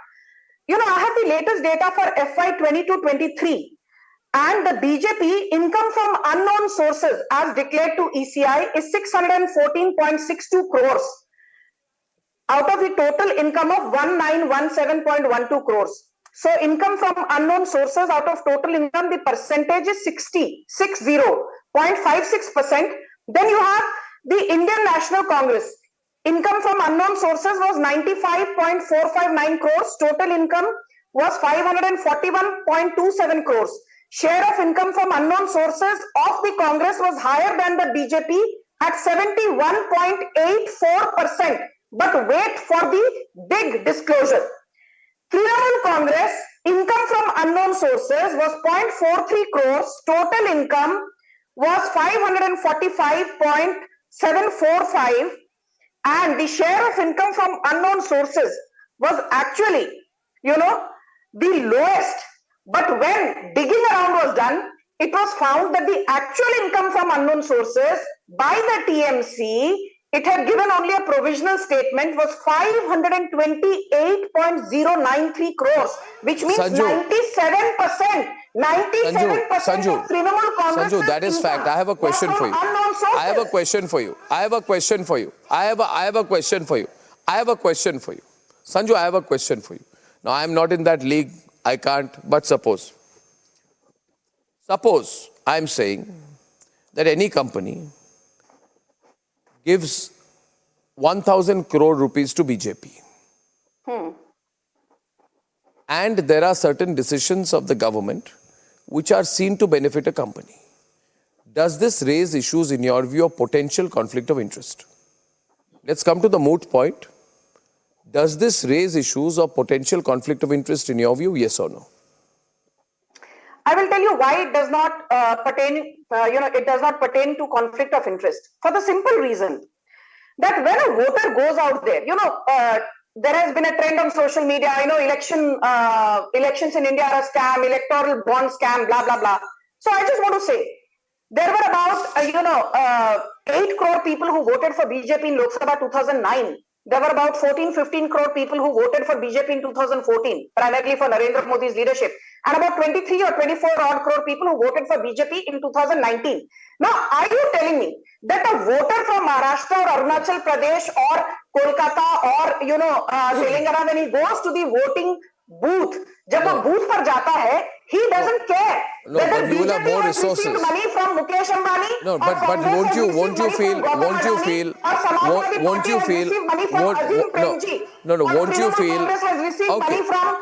I have the latest data for FY 22-23. And the BJP income from unknown sources as declared to ECI is 614.62 crores out of the total income of 1917.12 crores. So income from unknown sources out of total income, the percentage is 60.56%. Then you have the Indian National Congress. Income from unknown sources was 95.459 crores. Total income was 541.27 crores. Share of income from unknown sources of the Congress was higher than the BJP at 71.84%. But wait for the big disclosure. Trinamool Congress income from unknown sources was 0.43 crores. Total income was 545.745, and the share of income from unknown sources was actually, the lowest. But when digging around was done, it was found that the actual income from unknown sources by the TMC, it had given only a provisional statement, was 528.093 crores, which means Sanju, 97%. 97% of Trinamool Congress. Sanju, that is fact. I have a question for you. I have a question for you. Sanju, I have a question for you. Now, I am not in that league. I can't, but suppose I am saying that any company gives 1,000 crore rupees to BJP. And there are certain decisions of the government which are seen to benefit a company. Does this raise issues in your view of potential conflict of interest? Let's come to the moot point. Does this raise issues of potential conflict of interest in your view, yes or no? I will tell you why it does not pertain. It does not pertain to conflict of interest. For the simple reason that when a voter goes out there, there has been a trend on social media. I know elections in India are a scam, electoral bond scam, blah blah blah. So I just want to say there were about 8 crore people who voted for BJP in Lok Sabha 2009. There were about 14-15 crore people who voted for BJP in 2014, primarily for Narendra Modi's leadership, and about 23 or 24 odd crore people who voted for BJP in 2019. Now, are you telling me that a voter from Maharashtra or Arunachal Pradesh or Kolkata or Telangana, when he goes to the voting booth, जब वो booth पर जाता है, he doesn't care whether BJP has received money from Mukesh Ambani. No, but won't you feel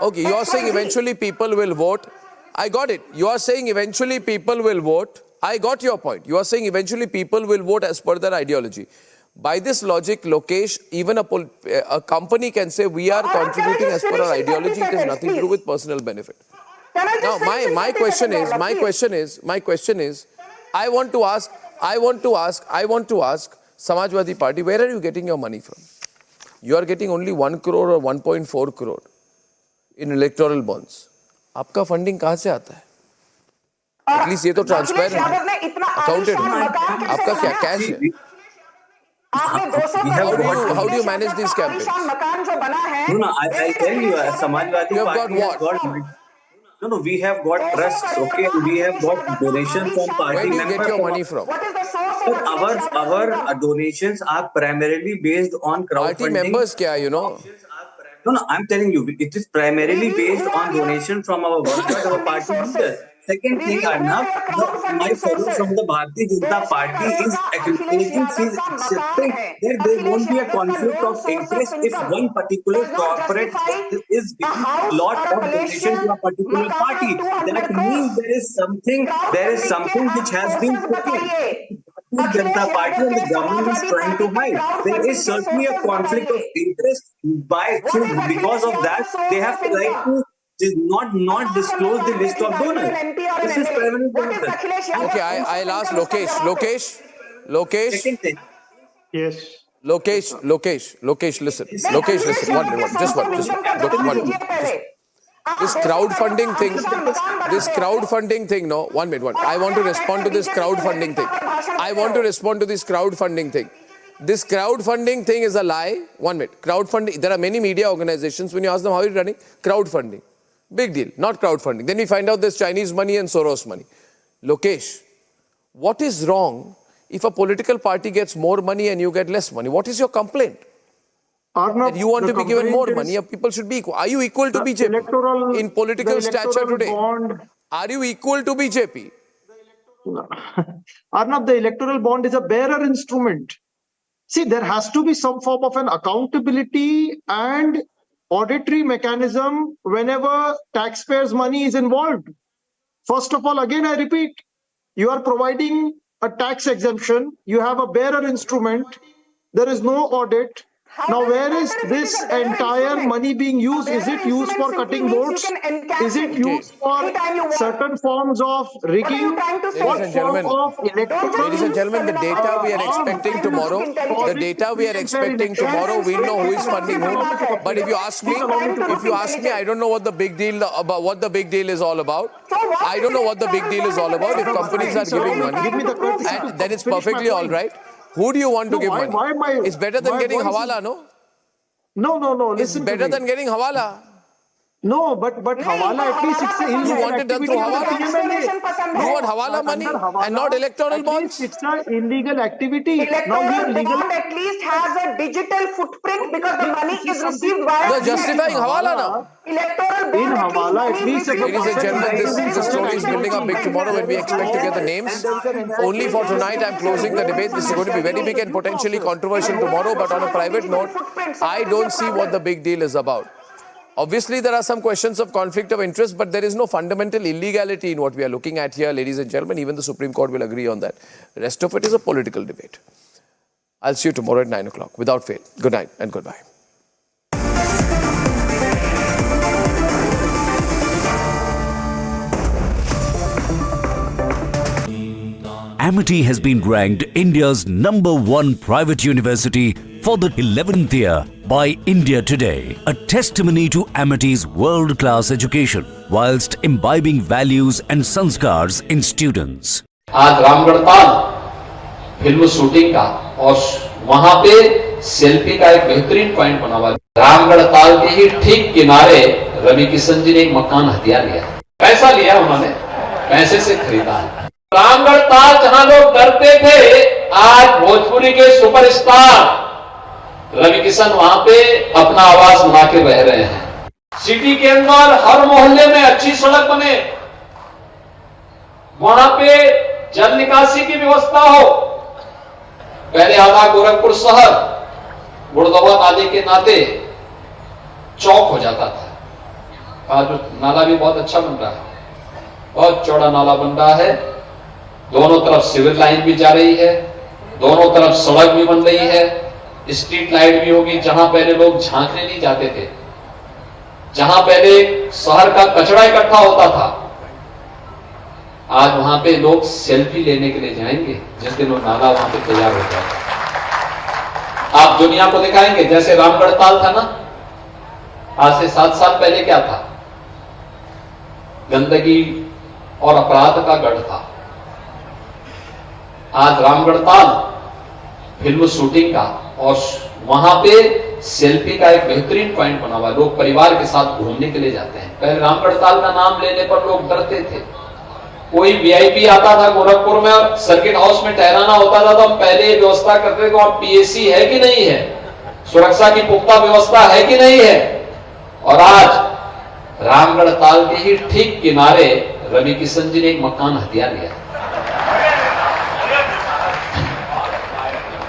okay, you are saying eventually people will vote. I got it. You are saying eventually people will vote. I got your point. You are saying eventually people will vote as per their ideology. By this logic, Lokesh, even a company can say we are contributing as per our ideology. It has nothing to do with personal benefit. Now, my question is, I want to ask Samajwadi Party, where are you getting your money from? You are getting only 1 crore or 1.4 crore in electoral bonds. आपका funding कहाँ से आता है? At least ये तो transparent है, accounted है. आपका क्या cash है? How do you manage these campaigns? No, I tell you, Samajwadi you have Party got what? No, we have got trusts, okay? We have got donations from party members. Where do you get your money from? Our donations are primarily based on crowdfunding. Party members kya, No, I'm telling you, it is primarily based on donation from our workers, our party leaders. Second thing, Arnab, my fellow from the Bharatiya Janata Party is acknowledging, accepting that there won't be a conflict of interest if one particular corporate is giving a lot of donation to a particular party. That means there is something which has been cooking. The Janata Party and the government is trying to hide. There is certainly a conflict of interest because of that. They have the right to not disclose the list of donors. This is permanent. Okay, I'll ask Lokesh. Yes. Lokesh, listen. Lokesh, listen. One minute. Just one. This crowdfunding thing, no, 1 minute. I want to respond to this crowdfunding thing. This crowdfunding thing is a lie. 1 minute. Crowdfunding, there are many media organizations, when you ask them how are you running, crowdfunding. Big deal, not crowdfunding. Then we find out there's Chinese money and Soros money. Lokesh, what is wrong if a political party gets more money and you get less money? What is your complaint? That you want to be given more money, people should be equal. Are you equal to BJP in political stature today? Are you equal to BJP? Arnab, the electoral bond is a bearer instrument. See, there has to be some form of an accountability and auditory mechanism whenever taxpayers' money is involved. First of all, again, I repeat, you are providing a tax exemption. You have a bearer instrument. There is no audit. Now, where is this entire money being used? Is it used for cutting votes? Is it used for certain forms of rigging? Ladies and gentlemen, the data we are expecting tomorrow, we know who is funding whom. But if you ask me, I don't know what the big deal is all about. If companies are giving money, then it's perfectly all right. Who do you want to give money? It's better than getting hawala, no? No. It's better than getting hawala. No, but hawala, at least it's an illegal. You want it done through hawala? You want hawala money and not electoral bonds? It's an illegal activity. Electoral bond at least has a digital footprint because the money is received via. You're justifying hawala now. Electoral bond in hawala, at least. Ladies and gentlemen, this story is building up big tomorrow when we expect to get the names. Only for tonight, I'm closing the debate. This is going to be very big and potentially controversial tomorrow. But on a private note, I don't see what the big deal is about. Obviously, there are some questions of conflict of interest, but there is no fundamental illegality in what we are looking at here, ladies and gentlemen. Even the Supreme Court will agree on that. The rest of it is a political debate. I'll see you tomorrow at 9 o'clock, without fail. Good night and goodbye. Amity has been ranked India's #1 private university for the 11th year by India Today, a testimony to Amity's world-class education whilst imbibing values and sanskars in students. आज Ramgarhtal film shooting का और वहां पे selfie का एक बेहतरीन point बना हुआ है। रामगढ़ताल के ही ठीक किनारे रवि किशन जी ने एक मकान हथिया लिया, पैसा लिया उन्होंने, पैसे से खरीदा है। रामगढ़ताल जहां लोग डरते थे, आज भोजपुरी के सुपरस्टार रवि किशन वहां पे अपना आवाज बना के रह रहे हैं। सिटी के अंदर हर मोहल्ले में अच्छी सड़क बने, वहां पे जल निकासी की व्यवस्था हो। पहले आधा गोरखपुर शहर गुड़दवा नाले के नाते चौक हो जाता था। आज नाला भी बहुत अच्छा बन रहा है, बहुत चौड़ा नाला बन रहा है। दोनों तरफ सिविल लाइन भी जा रही है, दोनों तरफ सड़क भी बन रही है, स्ट्रीट लाइट भी होगी। जहां पहले लोग झांकने नहीं जाते थे, जहां पहले शहर का कचरा इकट्ठा होता था, आज वहां पे लोग सेल्फी लेने के लिए जाएंगे जिस दिन वो नाला वहां पे तैयार हो जाएगा। आप दुनिया को दिखाएंगे जैसे रामगढ़ताल था ना, आज से 7 साल पहले क्या था, गंदगी और अपराध का गढ़ था। आज रामगढ़ताल फिल्म शूटिंग का और वहां पे सेल्फी का एक बेहतरीन पॉइंट बना हुआ है। लोग परिवार के साथ घूमने के लिए जाते हैं। पहले रामगढ़ताल का नाम लेने पर लोग डरते थे। कोई वीआईपी आता था गोरखपुर में और सर्किट हाउस में ठहराना होता था तो हम पहले ये व्यवस्था करते थे वहां पीएसी है कि नहीं है, सुरक्षा की पुख्ता व्यवस्था है कि नहीं है। और आज रामगढ़ताल के ही ठीक किनारे रवि किशन जी ने एक मकान हथियार लिया,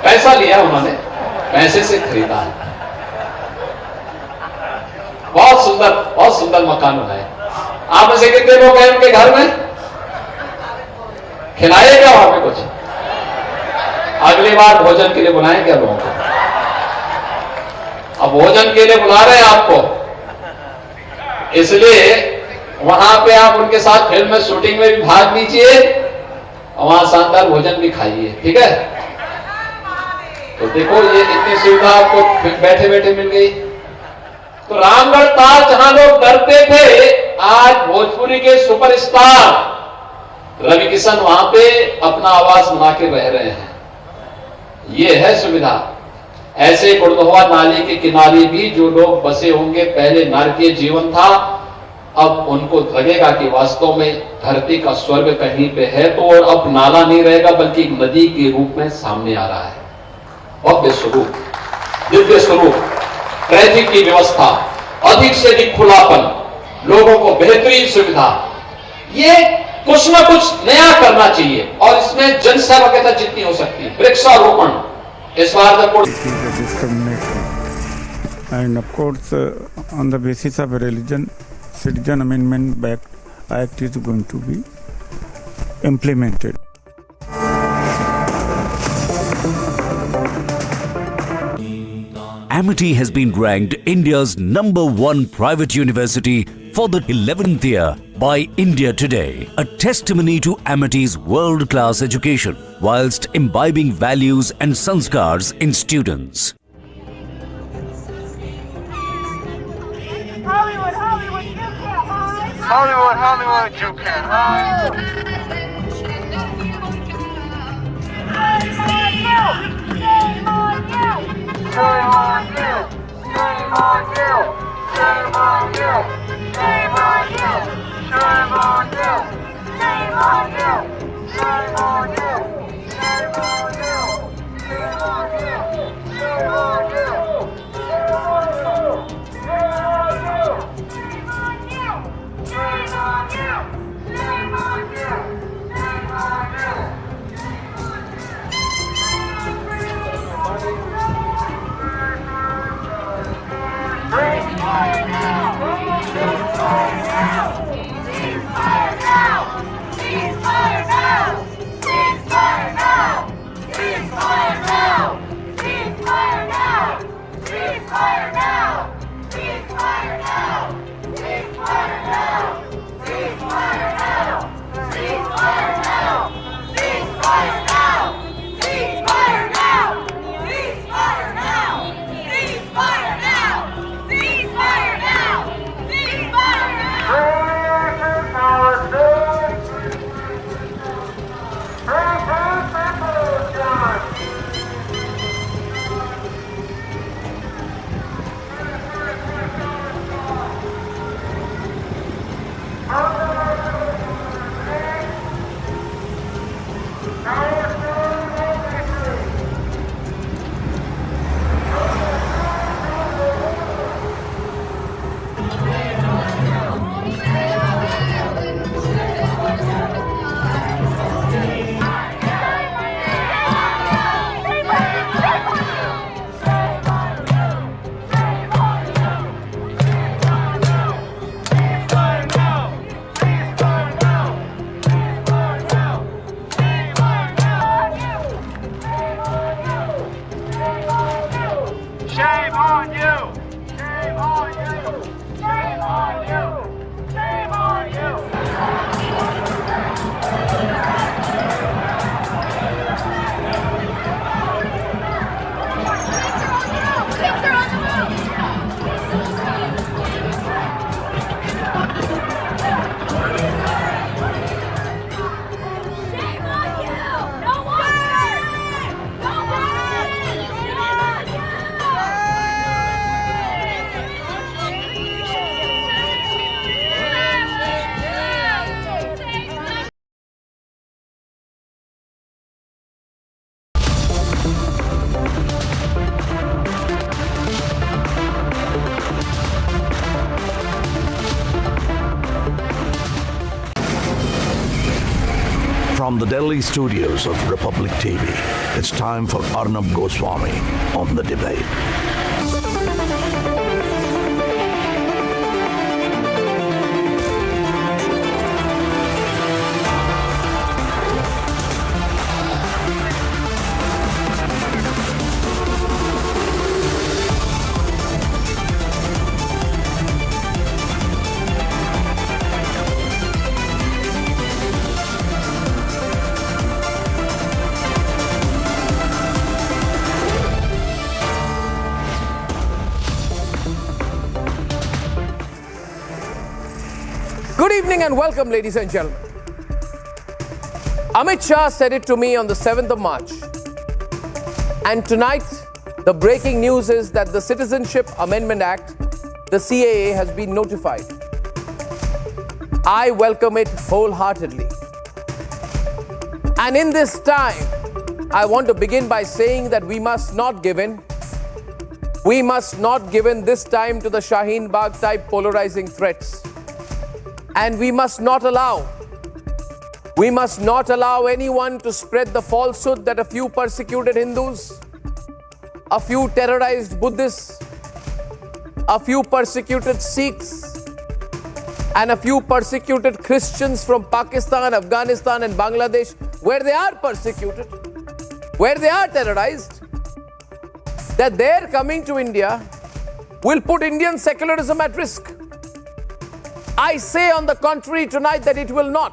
पैसा लिया उन्होंने, पैसे से खरीदा है, बहुत सुंदर मकान बनाए। आप में से कितने लोग हैं उनके घर में? खिलाए क्या वहां पे कुछ? अगली बार भोजन के लिए बुलाएं क्या लोगों को? अब भोजन के लिए बुला रहे हैं आपको, इसलिए वहां पे आप उनके साथ फिल्म में शूटिंग में भी भाग लीजिए और वहां शानदार भोजन भी खाइए, ठीक है? तो देखो ये इतनी सुविधा आपको बैठे बैठे मिल गई। तो रामगढ़ ताल जहां लोग डरते थे, आज भोजपुरी के सुपरस्टार रवि किशन वहां पे अपना आवास बना के रह रहे हैं। ये है सुविधा। ऐसे गुड़दुहवा नाली के किनारे भी जो लोग बसे होंगे, पहले नारकीय जीवन था, अब उनको लगेगा कि वास्तव में धरती का स्वर्ग कहीं पे है, तो अब नाला नहीं रहेगा बल्कि एक नदी के रूप में सामने आ रहा है। भव्य स्वरूप, दिव्य स्वरूप, ट्रैफिक की व्यवस्था, अधिक से अधिक खुलापन, लोगों को बेहतरीन सुविधा, ये कुछ ना कुछ नया करना चाहिए और इसमें जनसहभागिता जितनी हो सकती है, वृक्षारोपण इस बार and of course on the basis of religion, Citizen Amendment Act is going to be implemented. Amity has been ranked India's #1 private university for the 11th year by India Today, a testimony to Amity's world-class education whilst imbibing values and sanskars in students. Hollywood, you can't hide. Shame on you! Shame on you! Shame on you! Shame on you! Shame on you! Shame on you! Shame on you! Shame on you! Shame on you! Shame on you! Shame on you! Shame on you! Shame on you! Shame on you! Shame on you! Shame on you! Shame on you! Ceasefire now! Ceasefire now! Ceasefire now! Ceasefire now! Ceasefire now! Ceasefire now! Ceasefire now! Ceasefire now! Ceasefire now! Ceasefire now! Ceasefire now! Ceasefire now! Ceasefire now! Ceasefire now! Ceasefire now! Ceasefire now! Ceasefire now! Ceasefire now! Shame on you! Shame on you! Shame on you! Shame on you! From the Delhi studios of Republic TV, it's time for Arnab Goswami on the debate. Good evening and welcome, ladies and gentlemen. Amit Shah said it to me on the 7th of March. And tonight, the breaking news is that the Citizenship Amendment Act, the CAA, has been notified. I welcome it wholeheartedly. And in this time, I want to begin by saying that we must not give in. We must not give in this time to the Shaheen Bagh type polarizing threats. And we must not allow anyone to spread the falsehood that a few persecuted Hindus, a few terrorized Buddhists, a few persecuted Sikhs, and a few persecuted Christians from Pakistan, Afghanistan, and Bangladesh, where they are persecuted, where they are terrorized, that their coming to India will put Indian secularism at risk. I say on the contrary tonight that it will not.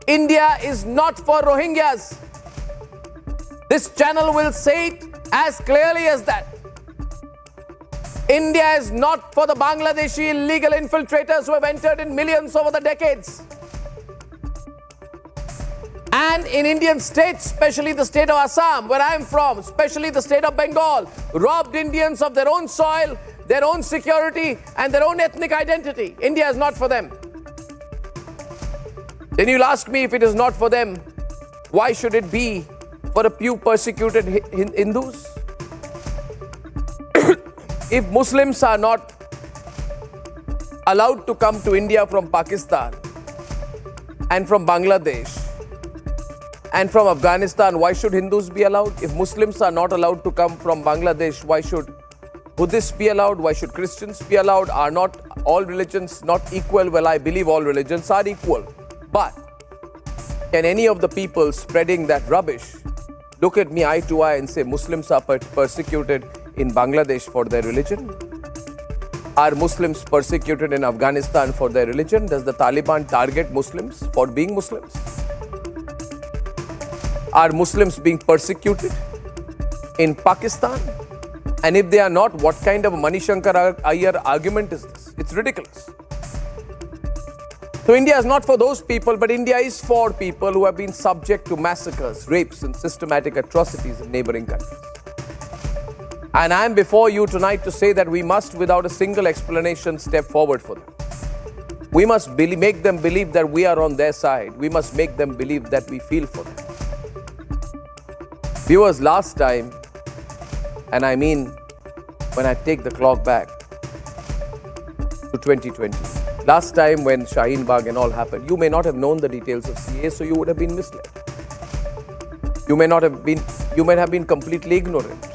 India is not for Rohingyas. This channel will say it as clearly as that. India is not for the Bangladeshi illegal infiltrators who have entered in millions over the decades. And in Indian states, especially the state of Assam, where I am from, especially the state of Bengal, robbed Indians of their own soil, their own security, and their own ethnic identity. India is not for them. Then you'll ask me, if it is not for them, why should it be for a few persecuted Hindus? If Muslims are not allowed to come to India from Pakistan and from Bangladesh and from Afghanistan, why should Hindus be allowed? If Muslims are not allowed to come from Bangladesh, why should Buddhists be allowed? Why should Christians be allowed? Are not all religions not equal? Well, I believe all religions are equal. But can any of the people spreading that rubbish look at me eye to eye and say Muslims are persecuted in Bangladesh for their religion? Are Muslims persecuted in Afghanistan for their religion? Does the Taliban target Muslims for being Muslims? Are Muslims being persecuted in Pakistan? And if they are not, what kind of a Mani Shankar Iyer argument is this? It's ridiculous. So India is not for those people, but India is for people who have been subject to massacres, rapes, and systematic atrocities in neighboring countries. And I am before you tonight to say that we must, without a single explanation, step forward for them. We must make them believe that we are on their side. We must make them believe that we feel for them. Viewers, last time, and I mean when I take the clock back to 2020, last time when Shaheen Bagh and all happened, you may not have known the details of CAA, so you would have been misled. You may have been completely ignorant.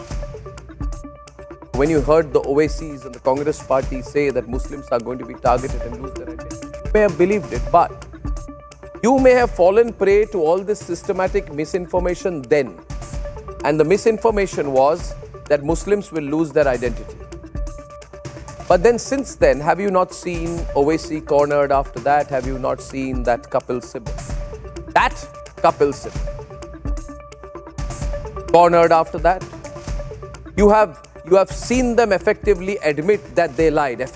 When you heard the OACs and the Congress party say that Muslims are going to be targeted and lose their identity, you may have believed it, but you may have fallen prey to all this systematic misinformation then. And the misinformation was that Muslims will lose their identity. But then since then, have you not seen OAC cornered after that? Have you not seen that Kapil Sibal? That Kapil Sibal. Cornered after that? You have seen them effectively admit that they lied,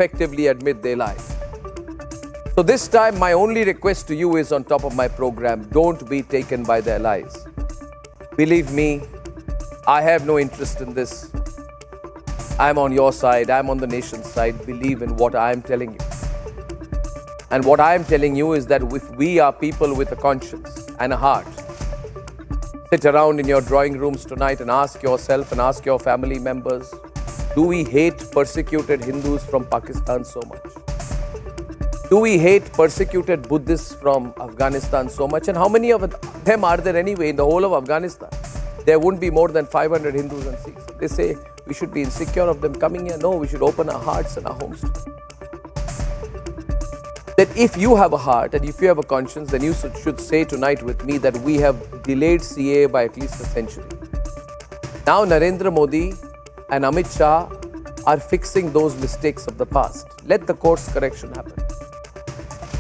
So this time, my only request to you is on top of my program, don't be taken by their lies. Believe me, I have no interest in this. I'm on your side. I'm on the nation's side. Believe in what I'm telling you. And what I'm telling you is that if we are people with a conscience and a heart, sit around in your drawing rooms tonight and ask yourself and ask your family members, do we hate persecuted Hindus from Pakistan so much? Do we hate persecuted Buddhists from Afghanistan so much? And how many of them are there anyway in the whole of Afghanistan? There wouldn't be more than 500 Hindus and Sikhs. They say we should be insecure of them coming here. No, we should open our hearts and our homes to them. That if you have a heart and if you have a conscience, then you should say tonight with me that we have delayed CAA by at least a century. Now Narendra Modi and Amit Shah are fixing those mistakes of the past. Let the course correction happen.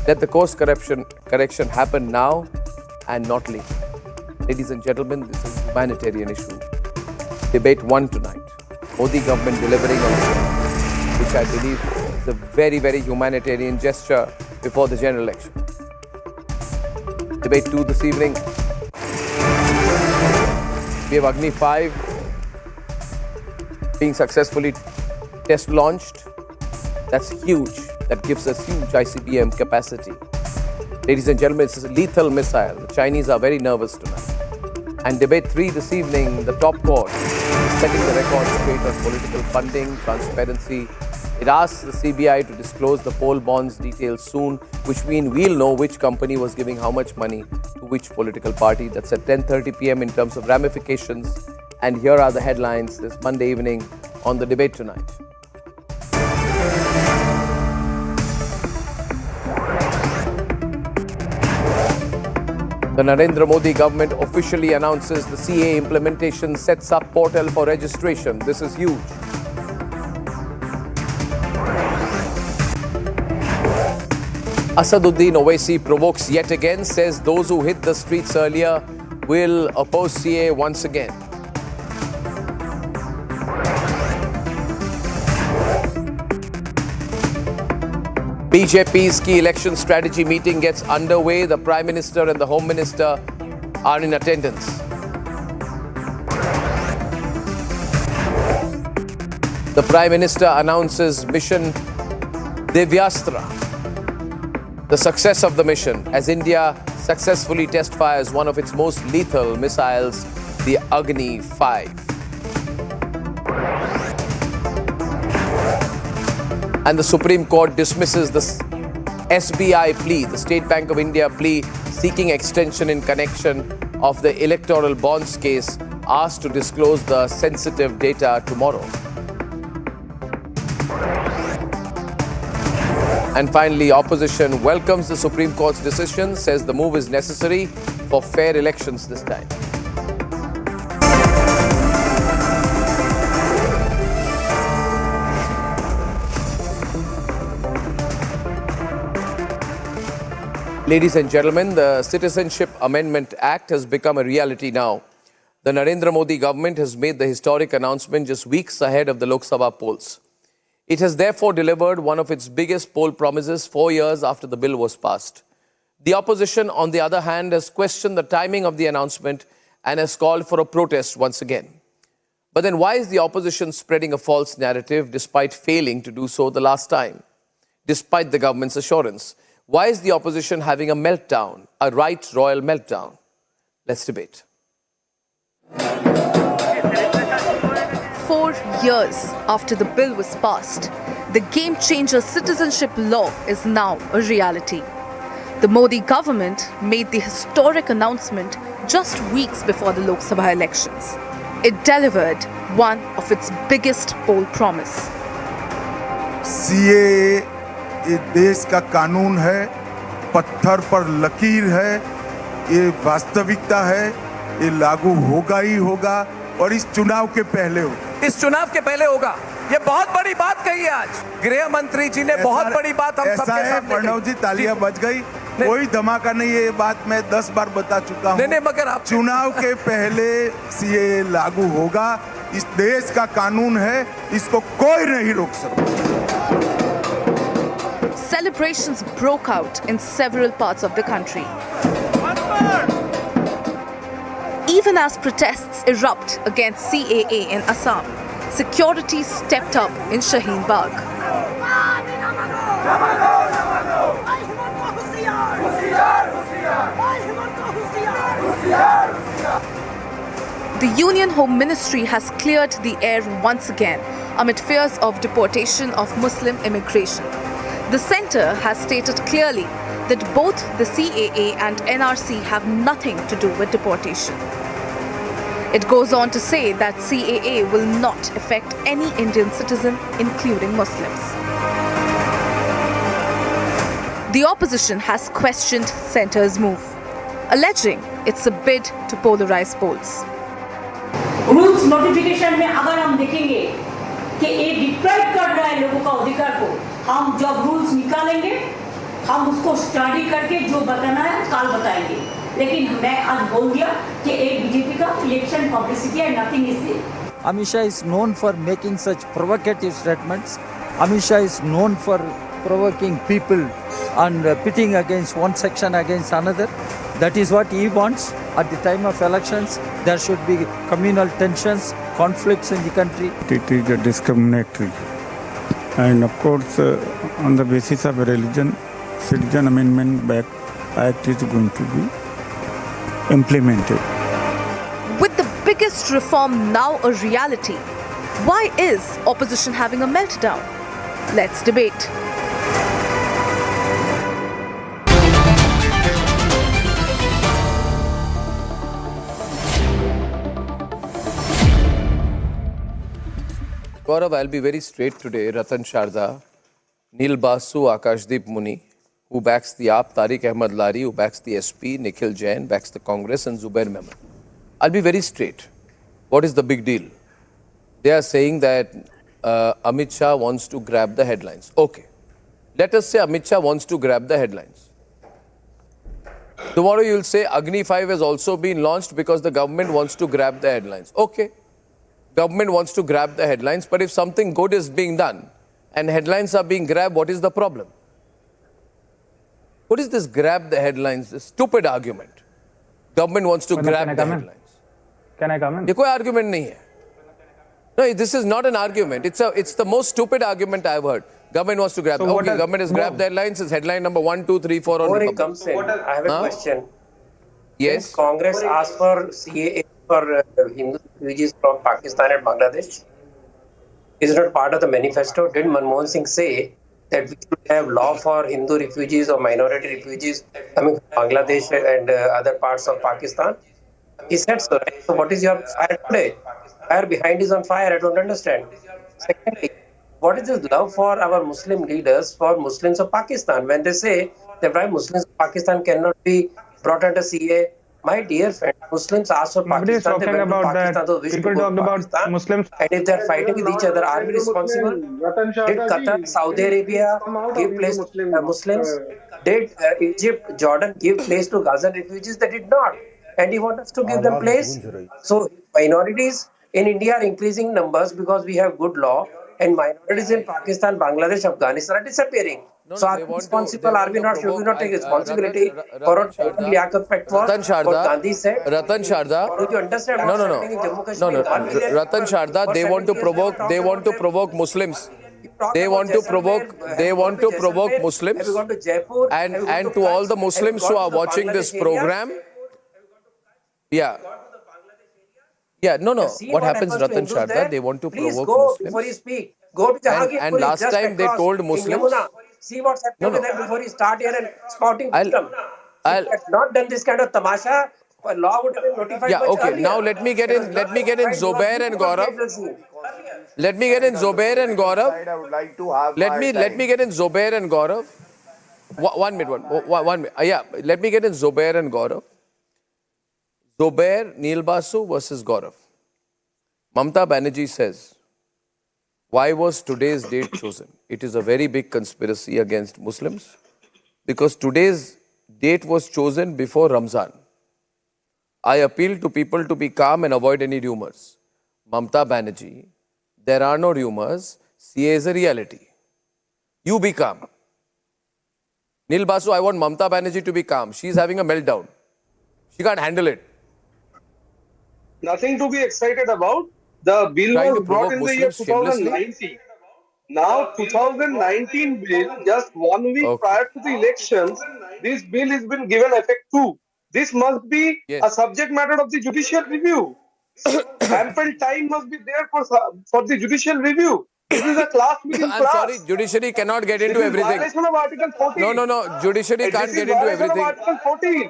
Let the course correction happen now and not later. Ladies and gentlemen, this is a humanitarian issue. Debate 1 tonight. Modi government delivering on which I believe is a very, very humanitarian gesture before the general election. Debate 2 this evening. We have Agni 5 being successfully test launched. That's huge. That gives us huge ICBM capacity. Ladies and gentlemen, it's a lethal missile. The Chinese are very nervous tonight. And debate 3 this evening, the top court is setting the record straight on political funding, transparency. It asks the CBI to disclose the poll bonds details soon, which means we'll know which company was giving how much money to which political party. That's at 10:30 p.m. in terms of ramifications. And here are the headlines this Monday evening on the debate tonight. The Narendra Modi government officially announces the CAA implementation sets up portal for registration. This is huge. Asaduddin Owaisi provokes yet again, says those who hit the streets earlier will oppose CAA once again. BJP's key election strategy meeting gets underway. The Prime Minister and the Home Minister are in attendance. The Prime Minister announces mission Divyastra, the success of the mission as India successfully test fires one of its most lethal missiles, the Agni 5. And the Supreme Court dismisses the SBI plea, the State Bank of India plea seeking extension in connection of the electoral bonds case, asked to disclose the sensitive data tomorrow. And finally, opposition welcomes the Supreme Court's decision, says the move is necessary for fair elections this time. Ladies and gentlemen, the Citizenship Amendment Act has become a reality now. The Narendra Modi government has made the historic announcement just weeks ahead of the Lok Sabha polls. It has therefore delivered one of its biggest poll promises 4 years after the bill was passed. The opposition, on the other hand, has questioned the timing of the announcement and has called for a protest once again. But then why is the opposition spreading a false narrative despite failing to do so the last time, despite the government's assurance? Why is the opposition having a meltdown, a right royal meltdown? Let's debate. 4 years after the bill was passed, the game-changer citizenship law is now a reality. The Modi government made the historic announcement just weeks before the Lok Sabha elections. It delivered one of its biggest poll promise. CAA ये देश का कानून है, पत्थर पर लकीर है, ये वास्तविकता है, ये लागू होगा ही होगा और इस चुनाव के पहले होगा। इस चुनाव के पहले होगा। ये बहुत बड़ी बात कही है आज गृह मंत्री जी ने, बहुत बड़ी बात हम सबके सामने। प्रणव जी, तालियां बज गई, कोई धमाका नहीं है, ये बात मैं 10 बार बता चुका हूँ। नहीं, मगर आप चुनाव के पहले CAA लागू होगा, इस देश का कानून है, इसको कोई नहीं रोक सकता। Celebrations broke out in several parts of the country. Even as protests erupt against CAA in Assam, security stepped up in Shaheen Bagh. The Union Home Ministry has cleared the air once again amid fears of deportation of Muslim immigration. The centre has stated clearly that both the CAA and NRC have nothing to do with deportation. It goes on to say that CAA will not affect any Indian citizen, including Muslims. The opposition has questioned centre's move, alleging it's a bid to polarize polls. Rules notification में अगर हम देखेंगे कि ये deprive कर रहा है लोगों का अधिकार को, हम जब रूल्स निकालेंगे हम उसको स्टडी करके जो बताना है कल बताएंगे. लेकिन मैं आज बोल दिया कि एक बीजेपी का इलेक्शन पब्लिसिटी है, nothing is this. Amit Shah is known for making such provocative statements. Amit Shah is known for provoking people and pitting against one section against another. That is what he wants. At the time of elections, there should be communal tensions, conflicts in the country. It is discriminatory. And of course, on the basis of religion, Citizen Amendment Act is going to be implemented. With the biggest reform now a reality, why is opposition having a meltdown? Let's debate. Gaurav, I'll be very straight today. Ratan Sharda, Neil Basu, Akashdeep Muni, who backs the AAP, Tariq Ahmed Lari, who backs the SP, Nikhil Jain, backs the Congress, and Zubair Mehman. I'll be very straight. What is the big deal? They are saying that Amit Shah wants to grab the headlines. Okay. Let us say Amit Shah wants to grab the headlines. Tomorrow you'll say Agni 5 has also been launched because the government wants to grab the headlines. Okay. Government wants to grab the headlines, but if something good is being done and headlines are being grabbed, what is the problem? What is this grab the headlines, this stupid argument? Government wants to grab the headlines. Can I come in? ये कोई argument नहीं है. No, this is not an argument. It's the most stupid argument I've heard. Government wants to grab. So Okay, government has grabbed the headlines. It's headline number 1, 2, 3, 4 on Before it Republic. comes in, I have a question. Yes. Since Congress asked for CAA for Hindu refugees from Pakistan and Bangladesh, is it not part of the manifesto? Did Manmohan Singh say that we should have law for Hindu refugees or minority refugees coming from Bangladesh and other parts of Pakistan? He said so, right? So what is your fire today? Fire behind is on fire. I don't understand. Secondly, what is this love for our Muslim leaders for Muslims of Pakistan when they say that why Muslims of Pakistan cannot be brought under CAA? My dear friend, Muslims asked for Nobody is Pakistan. They talking went to about Pakistan. that. Those wish People to go talked to about Pakistan. Muslims. And if they're fighting with each other, are we responsible? Did Qatar, Saudi Arabia give place to Muslims? Did Egypt, Jordan give place to Gazan refugees? They did not. And he wants us to give them place. So minorities in India are increasing numbers because we have good law, and minorities in Pakistan, Bangladesh, Afghanistan are disappearing. So are we responsible? Are we not? Should we not take responsibility for what Liaquat Pact was? What Gandhi said? Ratan Sharda. Do you understand what's happening in Jammu Kashmir? No. Ratan Sharda, they want to provoke Muslims. They want to provoke Muslims. And to all the Muslims who are watching this program. Yeah. No. What happens, Ratan Sharda? They want to provoke Muslims. Muslims. Before you speak. Go to Jahangir. And last time they told Muslims. See what's happening with them before you start here and spouting wisdom. If you had not done this kind of tamasha, law would have been notified. Yeah, okay. Earlier. Now let me get in Zubair and Gaurav. Let me get in Zubair and Gaurav. Let me get in Zubair and Gaurav. 1 minute. Yeah, let me get in Zubair and Gaurav. Zubair, Neil Basu versus Gaurav. Mamta Banerjee says, why was today's date chosen? It is a very big conspiracy against Muslims because today's date was chosen before Ramzan. I appeal to people to be calm and avoid any rumors. Mamta Banerjee, there are no rumors. CAA is a reality. You be calm. Neil Basu, I want Mamta Banerjee to be calm. She is having a meltdown. She can't handle it. Nothing to be excited about. The bill was brought in the year 2019. Now, 2019 bill, just 1 week prior to the elections, this bill has been given effect to. This must be a subject matter of the judicial review. Ample time must be there for the judicial review. This is a class within I'm class. sorry, judiciary cannot get into This is everything. violation of Article 14. No. Judiciary can't This is get into violation of everything. Article 14.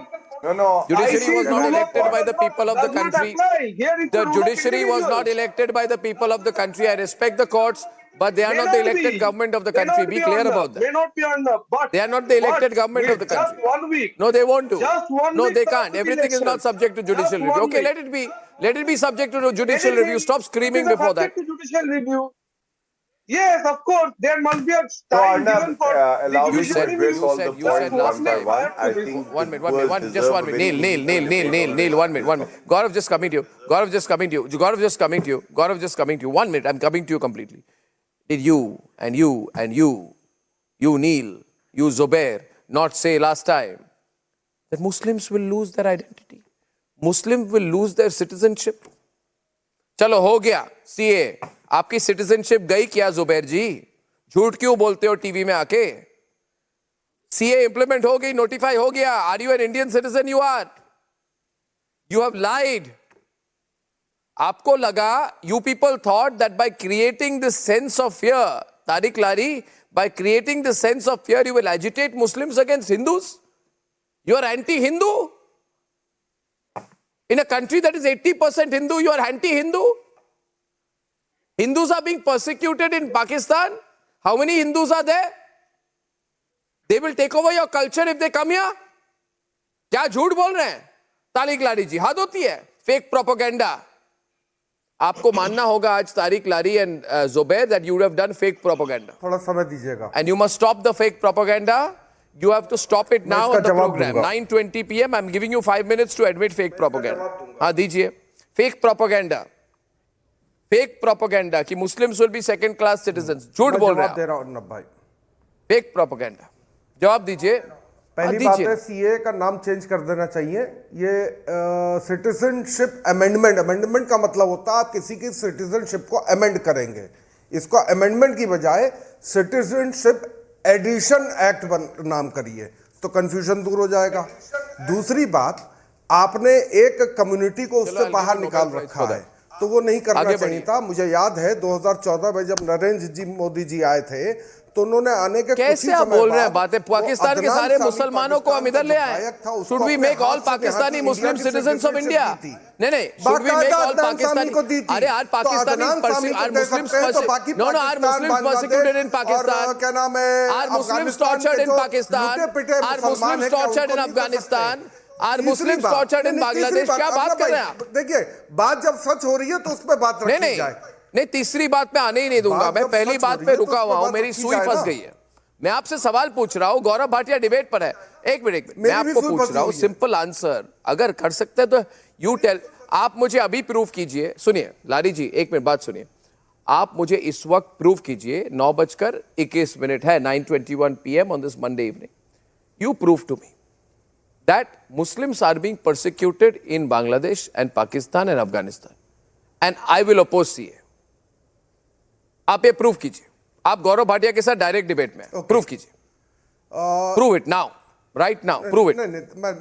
No. Judiciary was not rule of elected by law the people of the does not country. apply. Here it's The the rule of judiciary was not individuals. elected by the people of the country. I respect the courts, but they are May not the not elected be. government of the May country. not Be be clear on the- about May that. not be on the, but They are not the elected government of the just country. 1 week. No, they won't do. Just 1 No, week they prior can't. to the Everything is not election. subject to judicial Just review. 1 Okay, week. let it be subject to judicial Anything, review. Stop screaming it is before that. subject to judicial review. Yes, of course. There must be a So, time Arnab, given for allow the me judicial to address review. all the points one by one. I think One minute. one, One, just 1 minute. Neil, 1 minute. Gaurav just coming to you. Gaurav just coming to you. 1 minute. I'm coming to you completely. Did you, Neil, you, Zubair, not say last time that Muslims will lose their identity? Muslims will lose their citizenship? चलो हो गया CA, आपकी citizenship गई क्या जुबैर जी? झूठ क्यों बोलते हो टीवी में आके? CA इंप्लीमेंट हो गई, नोटिफाई हो गया. Are you an Indian citizen? You are. You have lied. आपको लगा, you people thought that by creating this sense of fear, Tariq Lari, by creating this sense of fear, you will agitate Muslims against Hindus? You are anti-Hindu? In a country that is 80% Hindu, you are anti-Hindu? Hindus are being persecuted in Pakistan. How many Hindus are there? They will take over your culture if they come here. क्या झूठ बोल रहे हैं तारिक लारी जी? हद होती है. Fake propaganda. आपको मानना होगा आज तारिक लारी and Zubair that you would have done fake propaganda. थोड़ा समय दीजिएगा. And you must stop the fake propaganda. You have to stop it now on the program. 9:20 p.m. I'm giving you 5 minutes to admit fake propaganda. हाँ दीजिए. Fake propaganda. Fake propaganda कि Muslims will be second class citizens. झूठ बोल रहे हैं. जवाब दे रहा हूं अन्नब भाई. Fake propaganda. जवाब दीजिए. पहली बात है CAA का नाम चेंज कर देना चाहिए. ये सिटीजनशिप अमेंडमेंट का मतलब होता है आप किसी की सिटीजनशिप को अमेंड करेंगे. इसको अमेंडमेंट की बजाय सिटीजनशिप एडिशन एक्ट नाम करिए तो कंफ्यूजन दूर हो जाएगा. दूसरी बात, आपने एक कम्युनिटी को उससे बाहर निकाल रखा है तो वो नहीं करना चाहिए था. मुझे याद है 2014 में जब नरेंद्र जी मोदी जी आए थे तो उन्होंने आने के कैसे आप बोल रहे हैं बातें? पाकिस्तान के सारे मुसलमानों को हम इधर ले आए. Should we make all Pakistani Muslim citizens of India? नहीं, should we make all Pakistani? अरे आज Pakistani are Muslims persecuted in Pakistan? क्या नाम है? Are Muslims tortured in Pakistan? Are Muslims tortured in Afghanistan? Are Muslims tortured in Bangladesh? क्या बात कर रहे हैं आप? देखिए, बात जब सच हो रही है तो उस पर बात रखी जाए. नहीं, तीसरी बात में आने ही नहीं दूंगा. मैं पहली बात पे रुका हुआ हूं. मेरी सुई फंस गई है. मैं आपसे सवाल पूछ रहा हूं. गौरव भाटिया डिबेट पर है. एक मिनट, मैं आपको पूछ रहा हूं सिंपल आंसर. अगर कर सकते हैं तो यू टेल. आप मुझे अभी प्रूफ कीजिए. सुनिए लारी जी, एक मिनट बात सुनिए. आप मुझे इस वक्त प्रूफ कीजिए. 9:21 है, 9:21 PM on this Monday evening. You proof to me that Muslims are being persecuted in Bangladesh and Pakistan and Afghanistan, and I will oppose CAA. आप ये प्रूफ कीजिए. आप गौरव भाटिया के साथ डायरेक्ट डिबेट में प्रूफ कीजिए. Prove it now, right now, prove it. नहीं,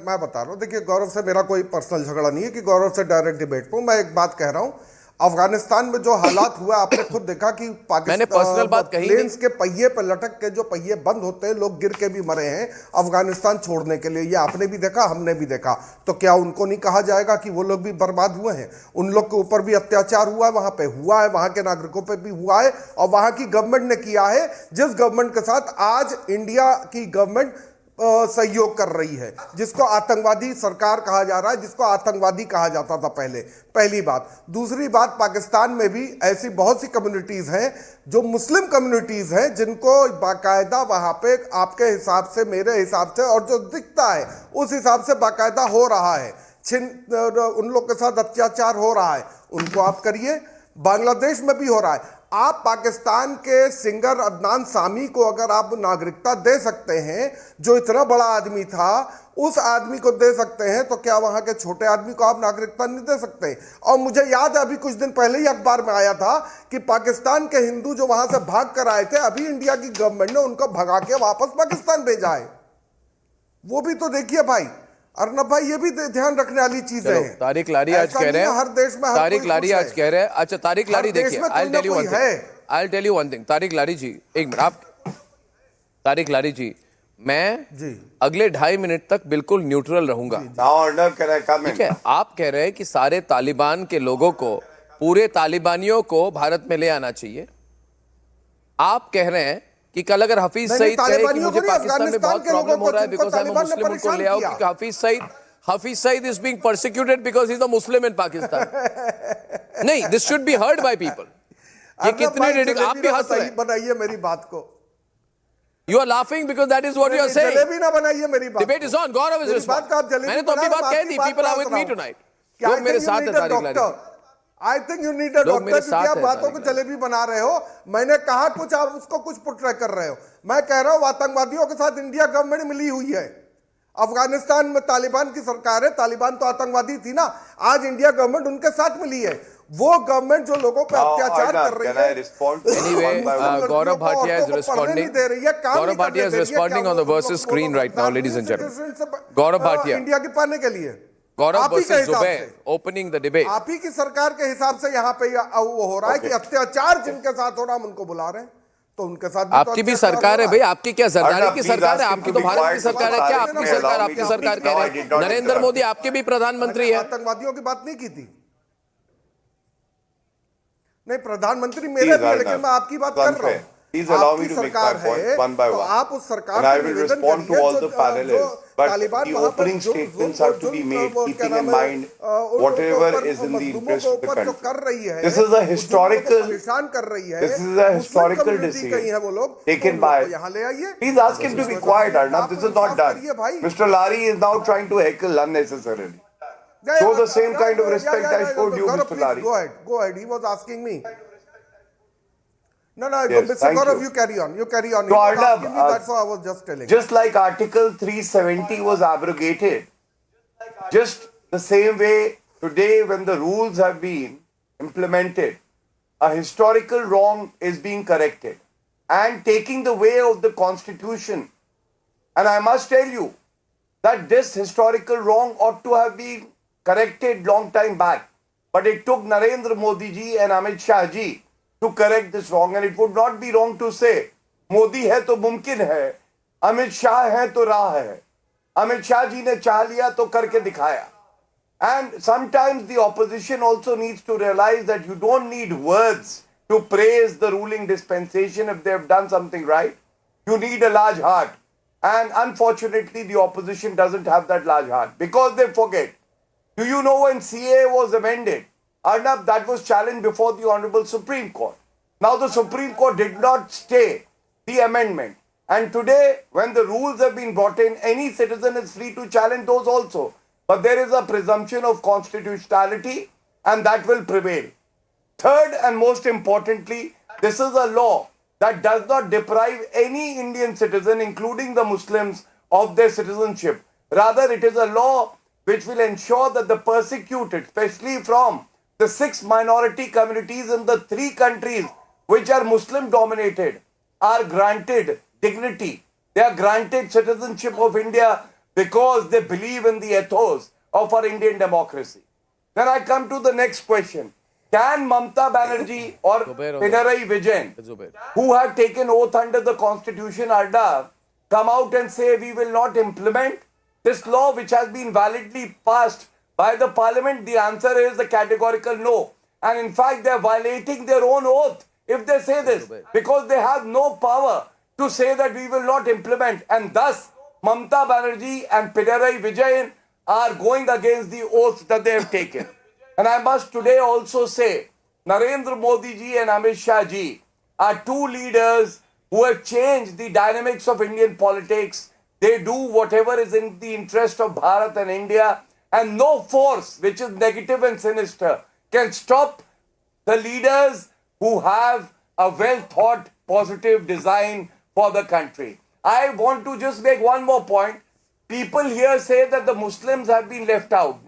मैं बता रहा हूँ. देखिए, गौरव से मेरा कोई पर्सनल झगड़ा नहीं है कि गौरव से डायरेक्ट डिबेट पर. मैं एक बात कह रहा हूँ, अफगानिस्तान में जो हालात हुआ आपने खुद देखा कि पाकिस्तान प्लेन्स के पहिए पर लटक के जो पहिए बंद होते हैं लोग गिर के भी मरे हैं अफगानिस्तान छोड़ने के लिए. ये आपने भी देखा, हमने भी देखा. तो क्या उनको नहीं कहा जाएगा कि वो लोग भी बर्बाद हुए हैं? उन लोग के ऊपर भी अत्याचार हुआ है, वहां पे हुआ है, वहां के नागरिकों पे भी हुआ है और वहां की गवर्नमेंट ने किया है, जिस गवर्नमेंट के साथ आज इंडिया की गवर्नमेंट सहयोग कर रही है, जिसको आतंकवादी सरकार कहा जा रहा है, जिसको आतंकवादी कहा जाता था पहले. पहली बात. दूसरी बात, पाकिस्तान में भी ऐसी बहुत सी कम्युनिटीज हैं जो मुस्लिम कम्युनिटीज हैं जिनको बाकायदा वहां पे आपके हिसाब से, मेरे हिसाब से और जो दिखता है उस हिसाब से बाकायदा हो रहा है. उन लोग के साथ अत्याचार हो रहा है, उनको आप करिए. बांग्लादेश में भी हो रहा है. आप पाकिस्तान के सिंगर अदनान सामी को अगर आप नागरिकता दे सकते हैं, जो इतना बड़ा आदमी था, उस आदमी को दे सकते हैं, तो क्या वहां के छोटे आदमी को आप नागरिकता नहीं दे सकते? और मुझे याद है अभी कुछ दिन पहले ही अखबार में आया था कि पाकिस्तान के हिंदू जो वहां से भाग कर आए थे, अभी इंडिया की गवर्नमेंट ने उनको भगा के वापस पाकिस्तान भेजा है. वो भी तो देखिए भाई. अर्नब भाई, ये भी ध्यान रखने वाली चीज है. तारिक लारी आज कह रहे हैं हर देश में तारिक लारी आज कह रहे हैं. अच्छा तारिक लारी देखिए, I tell you one thing. I'll tell you one thing. Tariq Lari ji, एक मिनट आप, तारिक लारी जी, मैं अगले 2.5 मिनट तक बिल्कुल न्यूट्रल रहूंगा। ठीक है, आप कह रहे हैं कि सारे तालिबान के लोगों को, पूरे तालिबानियों को भारत में ले आना चाहिए। आप कह रहे हैं कि कल अगर हफीज सईद कहे कि मुझे पाकिस्तान में बहुत प्रॉब्लम हो रहा है बिकॉज आई एम मुस्लिम, उनको ले आओ, क्योंकि Hafiz Saeed is being persecuted because he is a Muslim in Pakistan. नहीं, this should be heard by people. ये कितने आप भी हंस रहे हैं। बनाइए मेरी बात को। You are laughing because that is what you are saying. Jalebi ना बनाइए मेरी बात। Debate is on. Gaurav is responding. मैंने तो अपनी बात कह दी। People are with me tonight. लोग मेरे साथ हैं तारिक लारी। I think you need a doctor क्योंकि आप बातों को जलेबी बना रहे हो। मैंने कहा कुछ, आप उसको कुछ पुट्रा कर रहे हो। मैं कह रहा हूँ आतंकवादियों के साथ इंडिया गवर्नमेंट मिली हुई है। अफगानिस्तान में तालिबान की सरकार है, तालिबान तो आतंकवादी थी ना, आज इंडिया गवर्नमेंट उनके साथ मिली है। वो गवर्नमेंट जो लोगों पर अत्याचार कर रही है। Anyway, Gaurav Bhatia is responding. Gaurav Bhatia is responding on the versus screen right now, ladies and gentlemen. Gaurav Bhatia. India के पाने के लिए। Gaurav versus Zubair, opening the debate. आप ही की सरकार के हिसाब से यहाँ पे वो हो रहा है कि अत्याचार जिनके साथ हो रहा है हम उनको बुला रहे हैं, तो उनके साथ आपकी भी सरकार है भाई। आपकी क्या जरदारी की सरकार है? आपकी तो भारत की सरकार है। क्या आपकी सरकार? आपकी सरकार कह रहे हैं नरेंद्र मोदी आपके भी प्रधानमंत्री है। आतंकवादियों की बात नहीं की थी। नहीं, प्रधानमंत्री मेरे भी, लेकिन मैं आपकी बात कर रहा हूँ। Please allow me to make my point one by one. And I will respond to all the parallels. But the opening statements have to be made keeping in mind whatever is in the interest of the country. This is a historical decision taken by. Please ask him to be quiet, Arnab. This is not done. Mr. Lari is now trying to heckle unnecessarily. Show the same kind of respect I showed you, Mr. Lari. Go ahead. He was asking me. No, Yes, Mr. Gaurav, you carry on. You carry on. So, Arnab, That's what I was just telling. Just like Article 370 was abrogated, just the same way today when the rules have been implemented, a historical wrong is being corrected and taking the way of the Constitution. And I must tell you that this historical wrong ought to have been corrected long time back. But it took Narendra Modi ji and Amit Shah ji to correct this wrong, and it would not be wrong to say Modi है तो मुमकिन है, अमित शाह है तो राह है। अमित शाह जी ने चाह लिया तो करके दिखाया। And sometimes the opposition also needs to realize that you don't need words to praise the ruling dispensation if they have done something right. You need a large heart, and unfortunately the opposition doesn't have that large heart because they forget. Do you know when CAA was amended? Arnab, that was challenged before the Honorable Supreme Court. Now the Supreme Court did not stay the amendment. And today, when the rules have been brought in, any citizen is free to challenge those also. But there is a presumption of constitutionality, and that will prevail. Third and most importantly, this is a law that does not deprive any Indian citizen, including the Muslims, of their citizenship. Rather, it is a law which will ensure that the persecuted, especially from the 6 minority communities in the 3 countries which are Muslim dominated, are granted dignity. They are granted citizenship of India because they believe in the ethos of our Indian democracy. Then I come to the next question. Can Mamata Banerjee or Pinarayi Vijayan, who have taken oath under the Constitution, Arda, come out and say we will not implement this law which has been validly passed by the parliament? The answer is a categorical no. And in fact, they are violating their own oath if they say this, because they have no power to say that we will not implement. And thus, Mamata Banerjee and Pinarayi Vijayan are going against the oath that they have taken. And I must today also say, Narendra Modi ji and Amit Shah ji are 2 leaders who have changed the dynamics of Indian politics. They do whatever is in the interest of Bharat and India, and no force which is negative and sinister can stop the leaders who have a well-thought, positive design for the country. I want to just make one more point. People here say that the Muslims have been left out.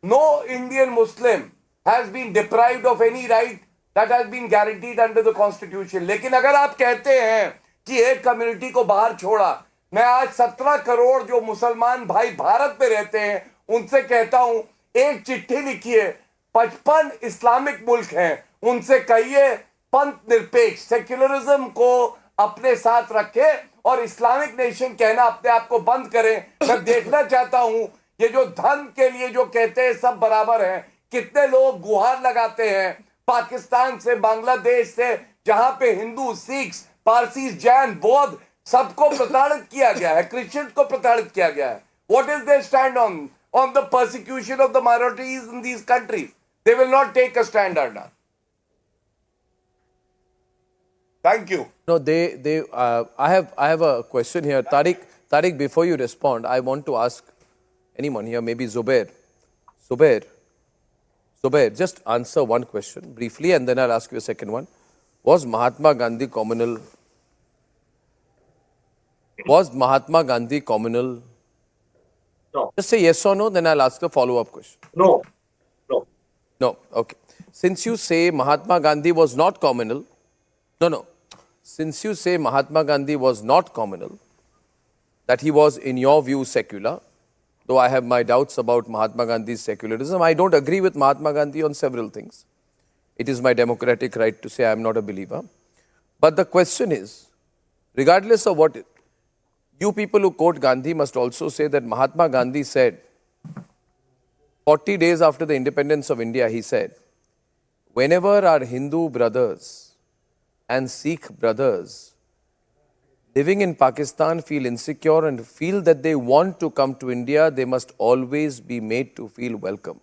No Indian Muslim has been deprived of any right that has been guaranteed under the Constitution. लेकिन अगर आप कहते हैं कि एक community को बाहर छोड़ा, मैं आज 17 करोड़ जो मुसलमान भाई भारत में रहते हैं उनसे कहता हूं, एक चिट्ठी लिखिए, 55 इस्लामिक मुल्क हैं, उनसे कहिए पंथ निरपेक्ष सेक्युलरिज्म को अपने साथ रखे और इस्लामिक नेशन कहना अपने आप को बंद करें। मैं देखना चाहता हूं ये जो धन के लिए जो कहते हैं सब बराबर है, कितने लोग गुहार लगाते हैं पाकिस्तान से, बांग्लादेश से, जहां पे हिंदू, सिख, पारसी, जैन, बौद्ध सबको प्रताड़ित किया गया है, क्रिश्चियन को प्रताड़ित किया गया है। What is their stand on the persecution of the minorities in these countries? They will not take a stand on that. Thank you. No, I have a question here. Tariq, before you respond, I want to ask anyone here, maybe Zubair, just answer one question briefly and then I'll ask you a second one. Was Mahatma Gandhi communal? No. Just say yes or no, then I'll ask a follow-up question. No. No, okay. Since you say Mahatma Gandhi was not communal, Since you say Mahatma Gandhi was not communal, that he was, in your view, secular, though I have my doubts about Mahatma Gandhi's secularism, I don't agree with Mahatma Gandhi on several things. It is my democratic right to say I am not a believer. But the question is, regardless of what, you people who quote Gandhi must also say that Mahatma Gandhi said, 40 days after the independence of India, he said, whenever our Hindu brothers and Sikh brothers living in Pakistan feel insecure and feel that they want to come to India, they must always be made to feel welcome.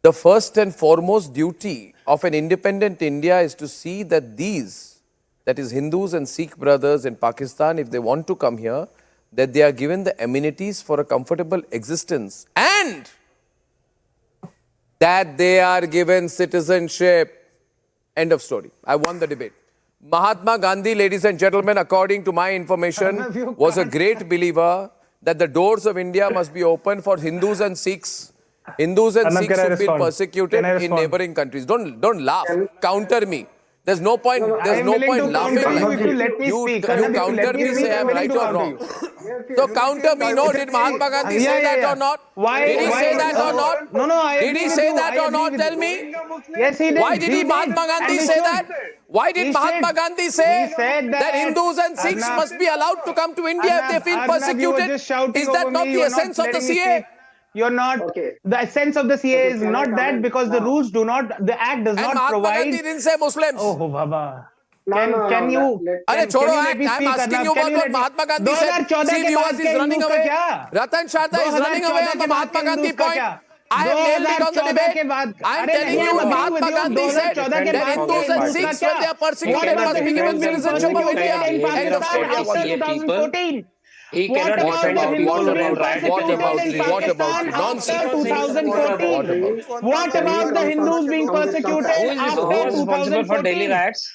The first and foremost duty of an independent India is to see that these, that is Hindus and Sikh brothers in Pakistan, if they want to come here, that they are given the amenities for a comfortable existence and that they are given citizenship. End of story. I won the debate. Mahatma Gandhi, ladies and gentlemen, according to my information, was a great believer that the doors of India must be open for Hindus and Sikhs. Hindus and Sikhs who feel persecuted in neighboring countries. Don't laugh. Counter me. There's no point. There's no point laughing. You counter me, say I'm right or wrong. So counter me. No, did Mahatma Gandhi say that or not? Did he say that or not? No. Did he say that or not? Tell me. Yes, he did. Why did Mahatma Gandhi say that? Why did Mahatma Gandhi say that Hindus and Sikhs must be allowed to come to India if they feel persecuted? Is that not the essence of the CAA? You're not. Okay. The essence of the CAA is not that because the rules do not, the act does not provide. Mahatma Gandhi didn't say Muslims. Oh, Baba. Can you? Chodo act. I'm asking you about what Mahatma Gandhi said. See, viewers is running away. Ratan Shata is running away on the Mahatma Gandhi point. I have nailed it on the debate. I'm telling you, Mahatma Gandhi said that Hindus and Sikhs, when they are persecuted, must be given citizenship of India. End of story. 2014. He cannot defend the people who ran riot. What about nonsense? 2014. What about the Hindus being persecuted after 2014? Who is responsible for daily riots?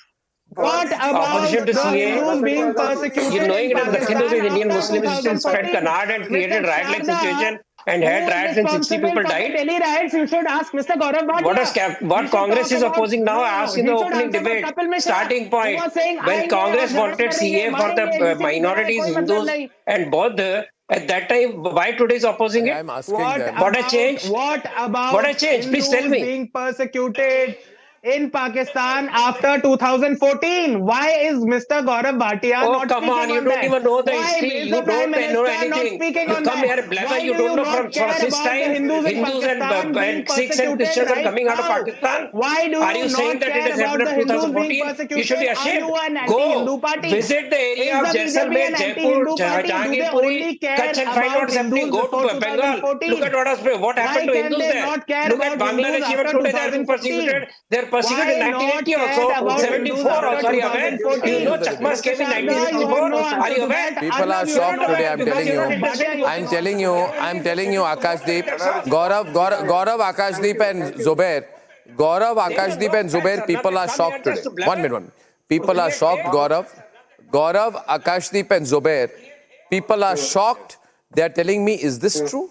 What about the Hindus being persecuted? You knowing that the Hindus and Indian Muslims still spread canard and created riot-like situation and had riots and 60 people died? Daily riots, you should ask Mr. Gaurav Bhatia. What Congress is opposing now, I asked in the opening debate, starting point, when Congress wanted CAA for the minorities, Hindus and Bauddha, at that time, why today is opposing it? What a change? What about Please tell me. Being persecuted in Pakistan after 2014? Why is Mr. Gaurav Bhatia not come on, you don't even know the history. You don't know anything. You come here, blabber, you don't know from this time. Hindus and Sikhs and Christians are coming out of Pakistan. Why do are you saying that it has happened in 2014? You should be ashamed. Go visit the area of Jaisalmer, Jaipur, Jahangirpuri, Kutch and find what's happening. Go to Bengal. Look at what happened to Hindus there. Look at Bangladesh, even today they are being persecuted. They are persecuted in 1980 also, 74 also. Are you aware? You know Chakmas came in 1964. Are you aware? People are shocked today, I'm telling you. I'm telling you, Akashdeep, Gaurav, Akashdeep and Zubair. Gaurav, Akashdeep and Zubair, people are shocked today. 1 minute. People are shocked, Gaurav, Akashdeep and Zubair. People are shocked. They are telling me, is this true?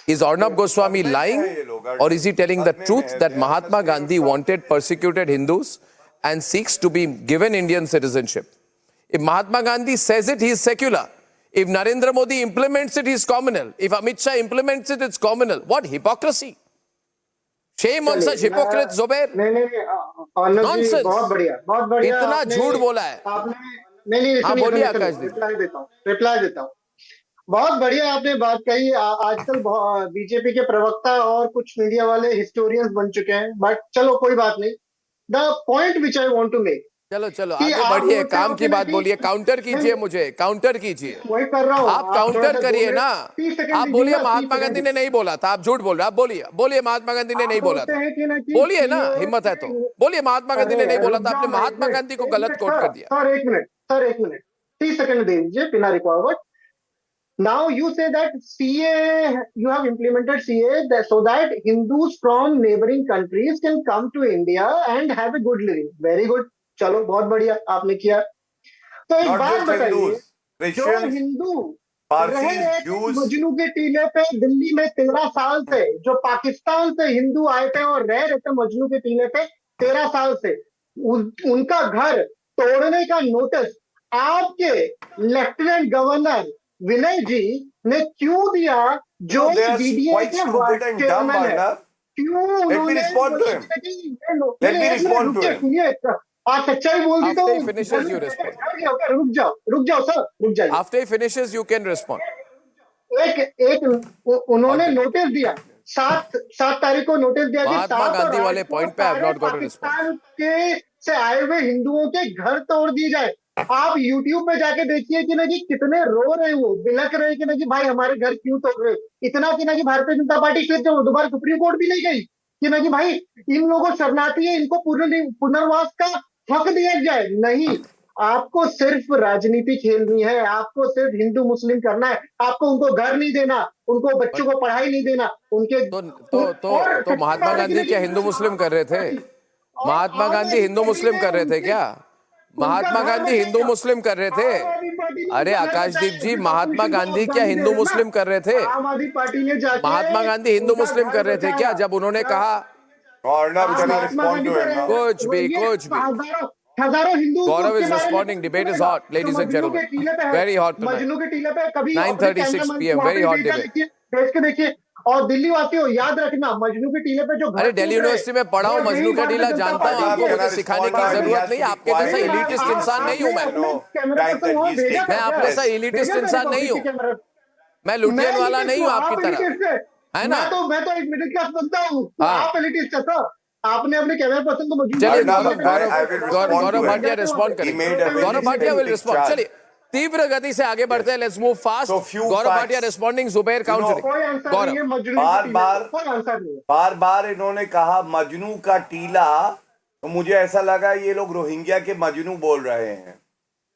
Is Arnab Goswami lying, or is he telling the truth that Mahatma Gandhi wanted persecuted Hindus and Sikhs to be given Indian citizenship? If Mahatma Gandhi says it, he is secular. If Narendra Modi implements it, he is communal. If Amit Shah implements it, it's communal. What hypocrisy! Shame on such hypocrites, Zubair. नहीं अर्नब जी Nonsense. बहुत बढ़िया इतना आपने झूठ बोला है। आपने नहीं हाँ, बोलिए आकाश जी। रिप्लाई देता हूँ बहुत बढ़िया आपने बात कही आजकल बीजेपी के प्रवक्ता और कुछ मीडिया वाले हिस्टोरियंस बन चुके हैं बट चलो कोई बात नहीं the point which I want to make चलो आगे बढ़िए, काम की बात बोलिए, काउंटर कीजिए, मुझे काउंटर कीजिए। वही कर रहा हूँ आप काउंटर करिए ना। आप बोलिए महात्मा गांधी ने नहीं बोला था, आप झूठ बोल रहे, आप बोलिए महात्मा गांधी ने नहीं बोला था, बोलिए ना, हिम्मत है तो बोलिए महात्मा गांधी ने नहीं बोला था, आपने महात्मा गांधी को गलत कोट कर दिया। सर एक मिनट 30 सेकंड दे दीजिए बिना record. Now you say that CAA, you have implemented CAA so that Hindus from neighboring countries can come to India and have a good living. Very good. चलो बहुत बढ़िया आपने किया। तो एक बात बताइए, जो हिंदू रहे मजनू के टीले पे दिल्ली में 13 साल से, जो पाकिस्तान से हिंदू आए थे और रह रहे थे मजनू के टीले पे 13 साल से, उनका घर तोड़ने का नोटिस आपके लेफ्टिनेंट गवर्नर विनय जी ने क्यों दिया, जो बीडीए के चेयरमैन है? क्यों उन्होंने आप सच्चाई बोल दी तो रुक जाओ सर, रुक जाइए। After he finishes, you can respond. एक उन्होंने नोटिस दिया 7 तारीख को नोटिस दिया कि महात्मा गांधी वाले पॉइंट पे आई नॉट गॉट अ रिस्पॉन्स के से आए हुए हिंदुओं के घर तोड़ दिए जाए। आप YouTube पे जाके देखिए कि ना कि कितने रो रहे वो, बिलक रहे कि ना कि भाई हमारे घर क्यों तोड़ रहे, इतना कि ना कि भारतीय जनता पार्टी फिर दोबारा सुप्रीम कोर्ट भी नहीं गई कि ना कि भाई इन लोगों शरणार्थी है, इनको पुनर्वास का हक दिया जाए। नहीं, आपको सिर्फ राजनीति खेलनी है, आपको सिर्फ हिंदू मुस्लिम करना है, आपको उनको घर नहीं देना, उनको बच्चों को पढ़ाई नहीं देना, उनके तो महात्मा गांधी क्या हिंदू मुस्लिम कर रहे थे? महात्मा गांधी हिंदू मुस्लिम कर रहे थे क्या? महात्मा गांधी हिंदू मुस्लिम कर रहे थे? अरे आकाशदीप जी, महात्मा गांधी क्या हिंदू मुस्लिम कर रहे थे? आम आदमी पार्टी ने जाके महात्मा गांधी हिंदू मुस्लिम कर रहे थे क्या जब उन्होंने कहा कुछ भी हजारों Hindu? Gaurav is responding. Debate is hot, ladies and gentlemen. Very hot tonight. Majnu के टीले पे कभी 9:36 PM. Very hot debate. देख के देखिए, और दिल्ली वासियों याद रखना, मजनू के टीले पे जो अरे दिल्ली यूनिवर्सिटी में पढ़ा हूँ, मजनू का टीला जानता हूँ, आपको मुझे सिखाने की जरूरत नहीं। आपके जैसा इलीटिस्ट इंसान नहीं हूँ मैं आप जैसा इलीटिस्ट इंसान नहीं हूँ, मैं लुटियन वाला नहीं हूँ आपकी तरह, है ना? मैं तो एक मिडिल क्लास बनता हूँ, आप एलिटिस्ट है सर। आपने अपने कैमरा पर्सन को मौजूद चलिए गौरव भाटिया रिस्पॉन्ड करेंगे। Gaurav Bhatia will respond. चलिए तीव्र गति से आगे बढ़ते हैं, let's move fast. Gaurav Bhatia responding, Zubair countering. बार बार इन्होंने कहा मजनू का टीला, तो मुझे ऐसा लगा ये लोग रोहिंग्या के मजनू बोल रहे हैं,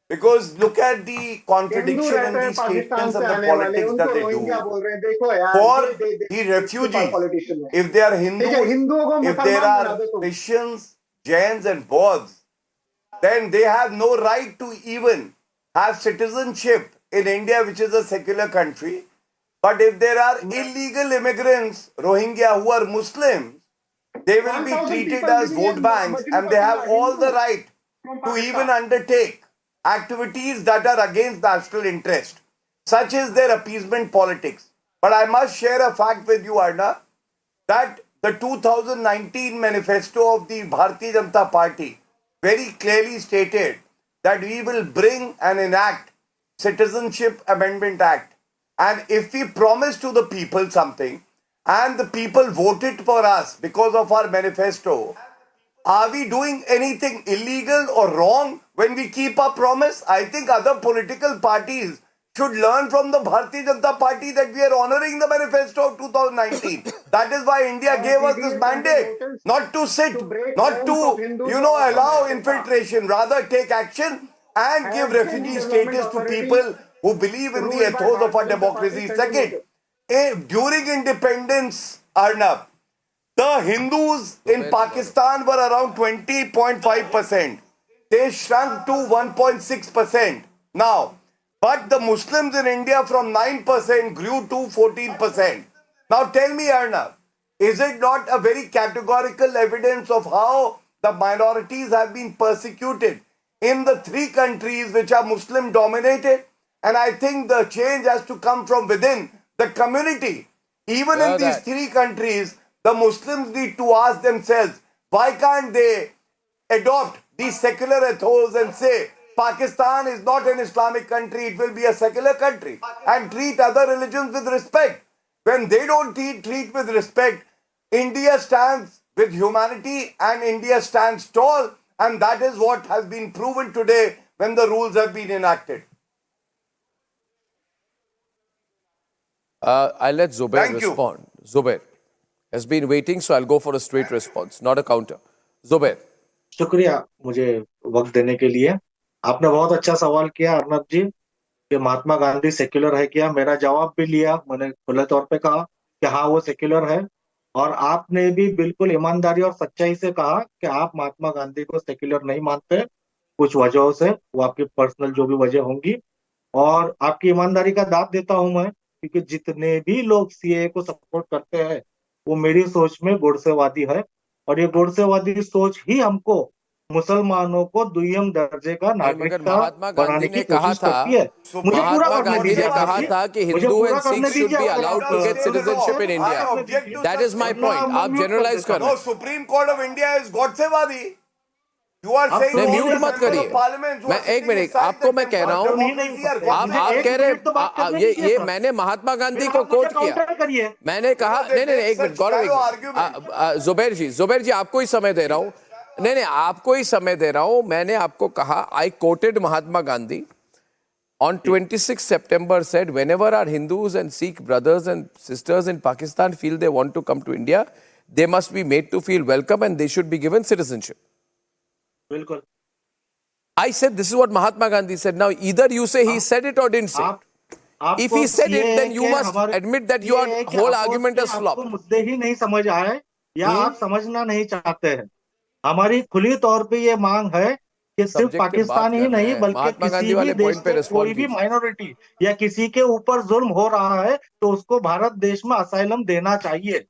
because look at the contradiction in the statements of the politics that they do. For the refugees, if they are Hindus, if there are Christians, Jains and Bauds, then they have no right to even have citizenship in India, which is a secular country. But if there are illegal immigrants, Rohingya, who are Muslims, they will be treated as vote banks, and they have all the right to even undertake activities that are against national interest. Such is their appeasement politics. But I must share a fact with you, Arna, that the 2019 manifesto of the Bharatiya Janata Party very clearly stated that we will bring and enact Citizenship Amendment Act. And if we promise to the people something and the people voted for us because of our manifesto, are we doing anything illegal or wrong when we keep our promise? I think other political parties should learn from the Bharatiya Janata Party that we are honoring the manifesto of 2019. That is why India gave us this mandate, not to sit, not to, allow infiltration, rather take action and give refugee status to people who believe in the ethos of our democracy. Second, during independence, Arnab, the Hindus in Pakistan were around 20.5%. They shrunk to 1.6% now. But the Muslims in India from 9% grew to 14%. Now tell me, Arnab, is it not a very categorical evidence of how the minorities have been persecuted in the 3 countries which are Muslim dominated? And I think the change has to come from within the community. Even in these 3 countries, the Muslims need to ask themselves, why can't they adopt these secular ethos and say, Pakistan is not an Islamic country, it will be a secular country, and treat other religions with respect. When they don't treat with respect, India stands with humanity and India stands tall, and that is what has been proven today when the rules have been enacted. I'll let Zubair respond. Zubair has been waiting, so I'll go for a straight response, not a counter. Zubair. शुक्रिया मुझे वक्त देने के लिए। आपने बहुत अच्छा सवाल किया अर्नब जी कि महात्मा गांधी सेक्युलर है क्या। मेरा जवाब भी लिया, मैंने खुले तौर पे कहा कि हाँ वो सेक्युलर है, और आपने भी बिल्कुल ईमानदारी और सच्चाई से कहा कि आप महात्मा गांधी को सेक्युलर नहीं मानते कुछ वजहों से, वो आपकी पर्सनल जो भी वजह होंगी, और आपकी ईमानदारी का दाद देता हूं मैं, क्योंकि जितने भी लोग सीएए को सपोर्ट करते हैं वो मेरी सोच में गोडसेवादी है, और ये गोडसेवादी सोच ही हमको मुसलमानों को दुय्यम दर्जे का नागरिकता बनाने की कोशिश करती है। मुझे पूरा करने दीजिए। कहा था कि Hindu and Sikh should be allowed to get citizenship in India. That is my point. आप जनरलाइज कर रहे हैं। Supreme court of India is गॉडसेवादी। You are saying म्यूट मत करिए। मैं एक मिनट आपको मैं कह रहा हूँ, आप कह रहे ये मैंने महात्मा गांधी को कोट किया। मैंने कहा नहीं एक मिनट गौरव, जुबैर जी आपको ही समय दे रहा हूँ। नहीं आपको ही समय दे रहा हूँ। मैंने आपको कहा I quoted Mahatma Gandhi on 26 September said whenever our Hindus and Sikh brothers and sisters in Pakistan feel they want to come to India, they must be made to feel welcome and they should be given citizenship. बिल्कुल। I said this is what Mahatma Gandhi said. Now either you say he said it or didn't say it. If he said it, then you must admit that your whole argument is flop. मुद्दे ही नहीं समझ आए या आप समझना नहीं चाहते हैं। हमारी खुली तौर पे ये मांग है कि सिर्फ पाकिस्तान ही नहीं बल्कि किसी भी देश में कोई भी माइनॉरिटी या किसी के ऊपर जुल्म हो रहा है तो उसको भारत देश में असाइलम देना चाहिए।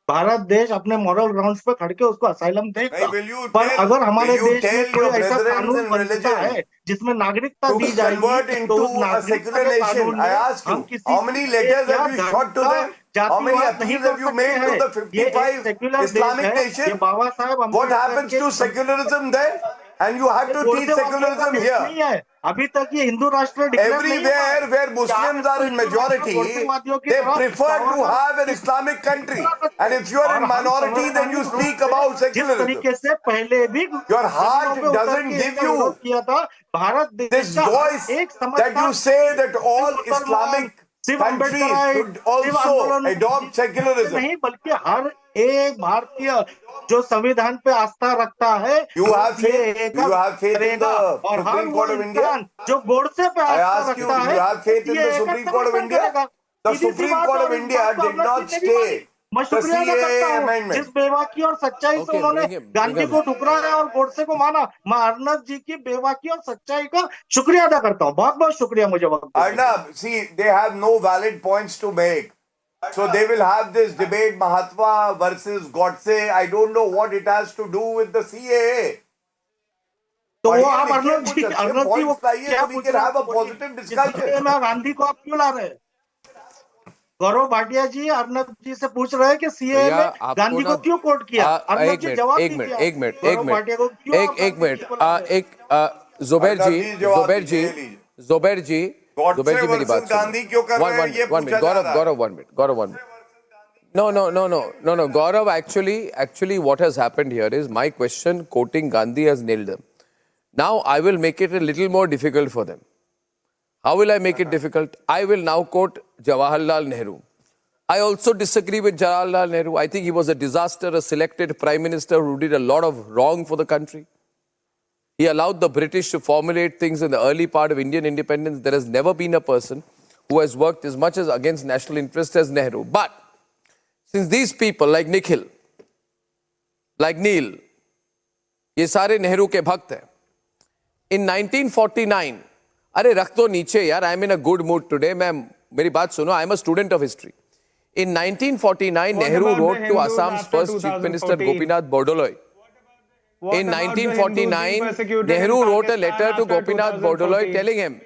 भारत देश अपने मॉरल ग्राउंड्स पे खड़ के उसको असाइलम देगा। पर अगर हमारे देश में कोई ऐसा कानून बनता है जिसमें नागरिकता दी जाएगी तो उस नागरिकता के कानून में हम किसी How many appeals have you made to the 55 Islamic nations? What happens to secularism there? And you have to teach secularism here. अभी तक ये हिंदू राष्ट्र everywhere where Muslims are in majority, they prefer to have an Islamic country. And if you are in minority, then you speak about secularism. Your heart doesn't give you this voice that you say that all Islamic countries should also adopt secularism. नहीं बल्कि हर एक भारतीय जो संविधान पे आस्था रखता है you have faith in the Supreme Court of India. जो गोडसे पे आस्था रखता है you have faith in the Supreme Court of India. The Supreme Court of India did not stay the CAA amendment. जिस बेवाकी और सच्चाई से उन्होंने गांधी को ठुकराया और गोडसे को माना, मैं अर्नब जी की बेवाकी और सच्चाई का शुक्रिया अदा करता हूँ। बहुत बहुत शुक्रिया मुझे वक्त। Arnab, see, they have no valid points to make. So they will have this debate, Mahatma versus Godse. I don't know what it has to do with the CAA. तो वो आप अर्नब जी वो क्या we can have a positive discussion. Gandhi को आप क्यों ला रहे हैं? गौरव भाटिया जी अर्नब जी से पूछ रहे हैं कि सीएए में गांधी को क्यों कोट किया? अर्नब जी जवाब दीजिए। एक मिनट जुबैर जी मेरी बात सुनिए। गौरव No, Gaurav, actually what has happened here is my question quoting Gandhi has nailed them. Now I will make it a little more difficult for them. How will I make it difficult? I will now quote Jawaharlal Nehru. I also disagree with Jawaharlal Nehru. I think he was a disaster, a selected prime minister who did a lot of wrong for the country. He allowed the British to formulate things in the early part of Indian independence. There has never been a person who has worked as much as against national interest as Nehru. But since these people like Nikhil, like Neil, ये सारे नेहरू के भक्त हैं. In 1949, अरे रख तो नीचे यार, I am in a good mood today. मेरी बात सुनो, I am a student of history. In 1949, Nehru wrote to Assam's first Chief Minister Gopinath Bordoloi. In 1949, Nehru wrote a letter to Gopinath Bordoloi telling him,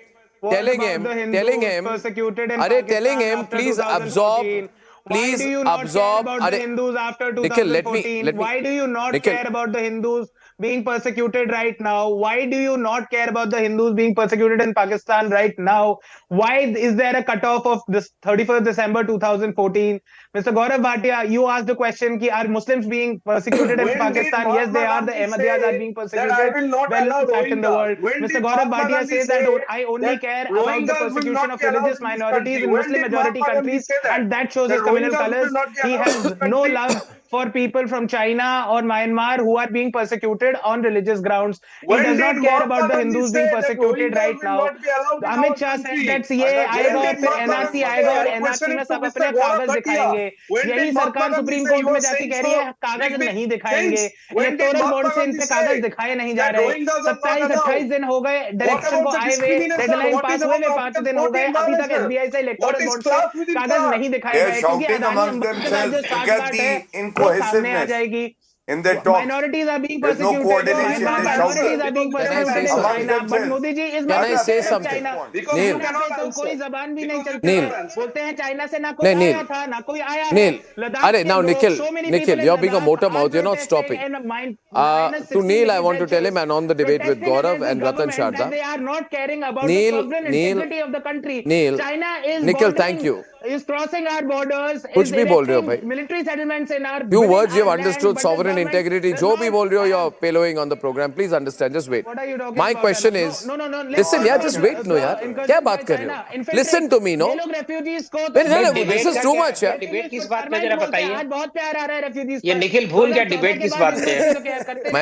please absorb Please why do you not absorb. care about the Hindus after 2014? Nikhil, why do you not Nikhil. care about the Hindus being persecuted right now? Why do you not care about the Hindus being persecuted in Pakistan right now? Why is there a cutoff of this 31st December 2014? Mr. Gaurav Bhatia, you asked the question, ki, are Muslims being persecuted in When did Pakistan? Yes, they are. The Mahatma Ahmadiyas Gandhi are being say that I persecuted. will not Well, allow in fact, in the Rohingyas? world. When Mr. did Gaurav Mahatma Bhatia Gandhi says that say I only that care about the Rohingyas will persecution not of be allowed religious in this minorities country? in When Muslim did majority Mahatma Gandhi countries, say that? and that shows That his communal Rohingyas will colors. not be He allowed in has this no country? love for people from China or Myanmar who are being persecuted on religious grounds. He When does did not care about Mahatma the Gandhi Hindus say being that persecuted right Rohingyas will now. not be allowed in Amit our Shah said country? that CAA When आएगा और did फिर Mahatma NRC Gandhi say? आएगा और I'm NRC में questioning to सब Mr. अपने Gaurav कागज Bhatia. दिखाएंगे. When did यही Mahatma सरकार Gandhi supreme say? Court You में are जाके saying कह so रही है कागज big नहीं दिखाएंगे. things. When did electoral Mahatma bond से इन Gandhi पे कागज say दिखाए नहीं जा that रहे. Rohingyas are not 27-28 allowed? दिन हो गए What डायरेक्शन को about the आए हुए. discrimination? Deadline What pass is हुए about हुए 5 Article दिन हो गए. 14 अभी तक violation? SBI से What इलेक्टोरल is बॉन्ड से class within कागज class? नहीं दिखाए They are गए क्योंकि shouting अदानी amongst अंबानी के साथ जो themselves. Look at साठगांठ है the वो सामने आ incohesiveness जाएगी. in their talks. Minorities are being There's no persecuted. coordination. They're Minorities shouting. are being Can I say persecuted in something? Amongst China. But themselves. Modi ji is Can not I say afraid of something? China. Because Neil. you cannot तो answer. कोई जबान भी नहीं Because you चलती Neil. है. cannot answer. बोलते हैं China से ना कोई नहीं, आया Neil. था ना कोई आया है. Neil. लद्दाख Arey, के now लोग, Nikhil, so many Nikhil, people you're in being a Ladakh motor are mouth. You're not protesting stopping. in To -60 Neil, I degree want to tell him, Celsius, and on the debate with protesting Gaurav against the and Ratan government that Sharda. they are not caring about Neil, the sovereign Neil, integrity of the country. Neil, China is Nikhil, thank bordering, you. is crossing our borders, कुछ is भी बोल रहे हो erecting भाई. military settlements in our Few within words you our have land, understood, but the sovereign government integrity. does जो भी not बोल रहे हो, have. you're pillowing on the program. Please understand. Just wait. What are you talking My about? question No, is, no. listen, yeah, just wait, no, yaar. क्या बात कर रहे हो? Listen to me, no? ये लोग refugees को नहीं, नहीं, this is too much, यार. डिबेट किस बात पे जरा बताइए. आज बहुत प्यार आ रहा है refugees ये पर. निखिल भूल गया 2014 डिबेट के किस बाद बात पे refugees है. को care करते हैं.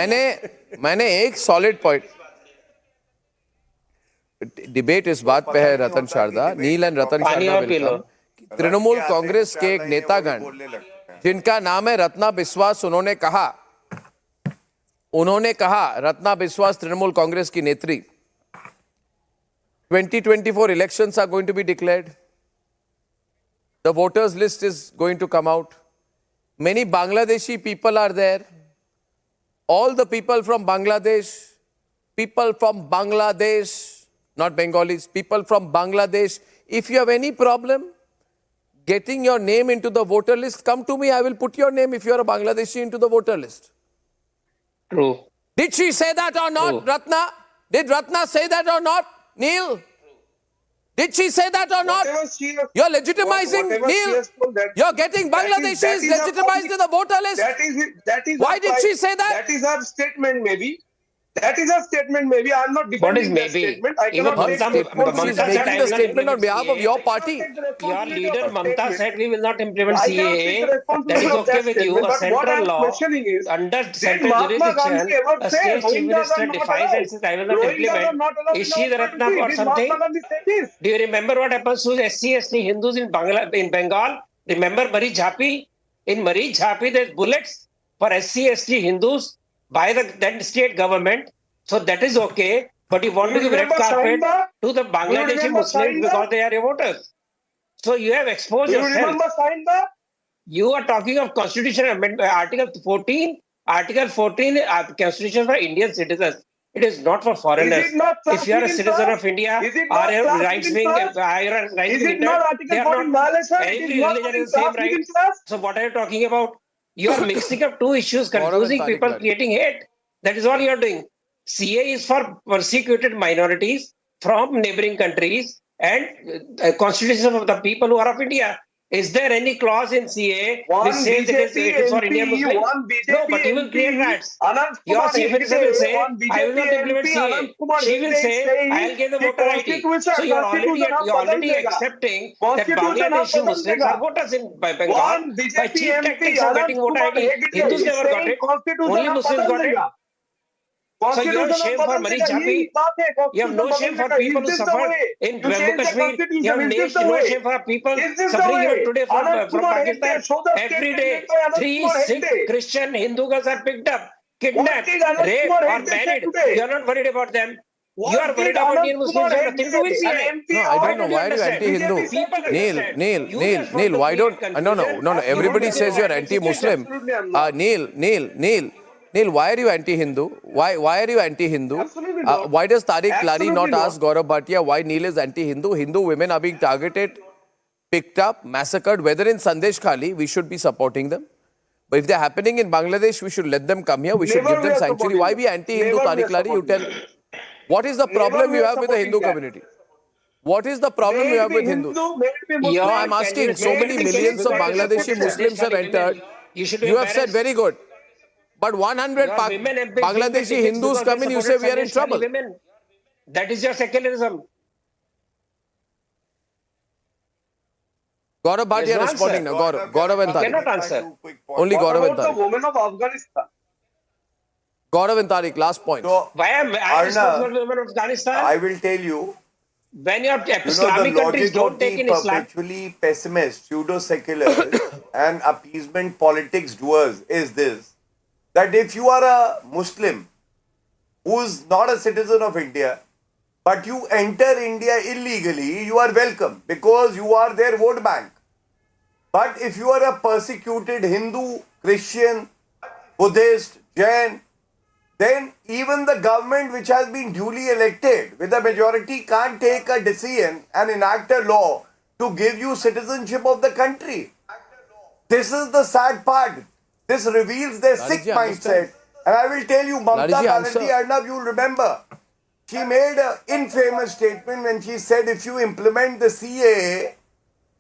मैंने एक सॉलिड पॉइंट. डिबेट इस बात पे है रतन शारदा, नील एंड रतन शारदा वेलकम. तृणमूल कांग्रेस के एक नेतागण जिनका नाम है रत्ना बिस्वास, उन्होंने कहा रत्ना बिस्वास तृणमूल कांग्रेस की नेत्री, 2024 elections are going to be declared. The voters list is going to come out. Many Bangladeshi people are there. All the people from Bangladesh, not Bengalis, people from Bangladesh, if you have any problem getting your name into the voter list, come to me, I will put your name if you are a Bangladeshi into the voter list. True. Did she say that or not, True. Ratna? Did Ratna say that or not, Neil? Did she say that or not? You're legitimizing, Neil. You're getting Bangladeshis legitimized in the voter list. Why did she say that? That is her statement, maybe. That is her statement, maybe. I'm not defending that statement. I cannot Her statement, she's making the statement on behalf of your party. Your leader Mamta said we will not implement CAA. That is okay with you. A central law under central jurisdiction, a state chief minister defies and says I will not implement. Is she the Ratna or something? Do you remember what happens to SC/ST Hindus in Bengal? Remember Mari Jhapi? In Mari Jhapi, there's bullets for SC/ST Hindus by the then state government, so that is okay. But you want to give red carpet to the Bangladeshi Muslims because they are your voters. So you have exposed yourself. You are talking of Constitution Amendment, Article 14. Article 14, Constitution for Indian citizens. It is not for foreigners. If you are a citizen of India, are your rights being hindered? They are not. Every religion has the same rights. So what are you talking about? You are mixing up two issues, confusing people, creating hate. That is all you are doing. CA is for persecuted minorities from neighboring countries and constitution of the people who are of India. Is there any clause in CA which says it is for Indian Muslims? No, but you will create rats. Your chief minister will say, I will not implement CA. She will say, I will give the voter ID. So you are already accepting that Bangladeshi Muslims are voters in Bengal by cheap tactics of getting voter ID. Hindus never got it. Only Muslims got it. So you have shame for Mari Jhapi. You have no shame for people who suffered in Jammu Kashmir. You have no shame for people suffering even today from Pakistan. Every day, 3 sick Christian Hindu girls are picked up, kidnapped, raped or married. You are not worried about them. You are worried about Indian Muslims have nothing to do with CA. No, I don't know. Why are you anti-Hindu? Neil, why don't... No. Everybody says you're anti-Muslim. Neil, why are you anti-Hindu? Why are you anti-Hindu? Why does Tariq Lari not ask Gaurav Bhatia why Neil is anti-Hindu? Hindu women are being targeted. picked up, massacred, whether in Sandesh Khali, we should be supporting them. But if they're happening in Bangladesh, we should let them come here. We should Never give we them are sanctuary. supporting Why them. be anti-Hindu, Never we are Tariq Lari? You supporting tell. them. What is the problem Never we you are have with the supporting Hindu that. community? What is the problem May you it have be with Hindu, Hindus? may it be Muslim, No, I'm asking. So many millions of Bangladeshi Muslims have entered. You have said very good. But 100 Bangladeshi Hindus come in, you say we are in trouble. Women. That is your secularism. Gaurav Bhatia no responding now. Gaurav and You cannot Tariq. answer. Only What Gaurav and about the Tariq. women of Afghanistan? Gaurav and Tariq, last point. So, Why am I responsible for the women of Afghanistan? I will tell you. When your The Islamic countries logic don't of take the in Islam, perpetually pessimist, pseudo-secular and appeasement politics doers is this, that if you are a Muslim who is not a citizen of India, but you enter India illegally, you are welcome because you are their vote bank. But if you are a persecuted Hindu, Christian, Buddhist, Jain, then even the government which has been duly elected with a majority can't take a decision and enact a law to give you citizenship of the country. This is the sad part. This reveals their sick mindset. And I will tell you, Mamata Banerjee, Arnab, you'll remember, she made an infamous statement when she said if you implement the CAA,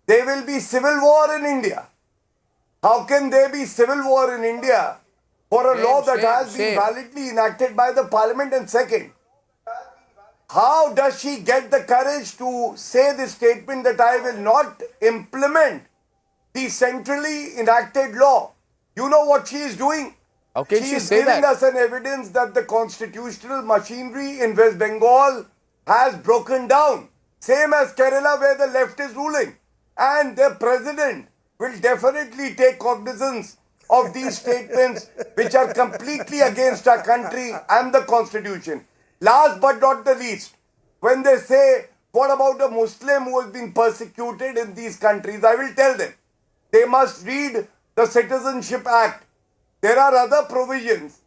there will be civil war in India. How can there be civil war in India for a law that has been validly enacted by the parliament? And second, how does she get the courage to say this statement that I will not implement the centrally enacted law? You know what she is doing? How can She she is say giving that? us an evidence that the constitutional machinery in West Bengal has broken down. Same as Kerala where the left is ruling. And the president will definitely take cognizance of these statements which are completely against our country and the constitution. Last but not the least, when they say, what about a Muslim who has been persecuted in these countries? I will tell them, they must read the Citizenship Act. There are other provisions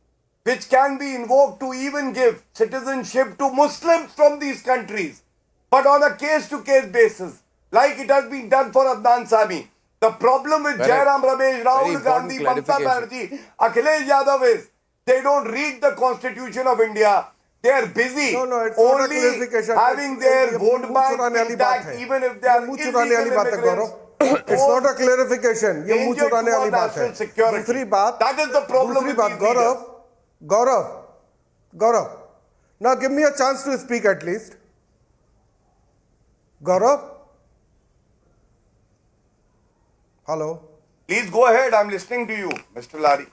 which can be invoked to even give citizenship to Muslims from these countries, but on a case-to-case basis, like it has been done for Adnan Sami. The problem with Jairam Ramesh, Rahul Gandhi, Mamata Banerjee, Akhilesh Yadav is they don't read the Constitution of India. They are busy only having their vote bank intact, even if they are illegal immigrants. It's not a clarification. ये मुंह चुराने वाली बात है. दूसरी बात. That is the problem. दूसरी बात. Gaurav. Now give me a chance to speak at least. Gaurav. Hello. Please go ahead. I'm listening to you, Mr. Lari.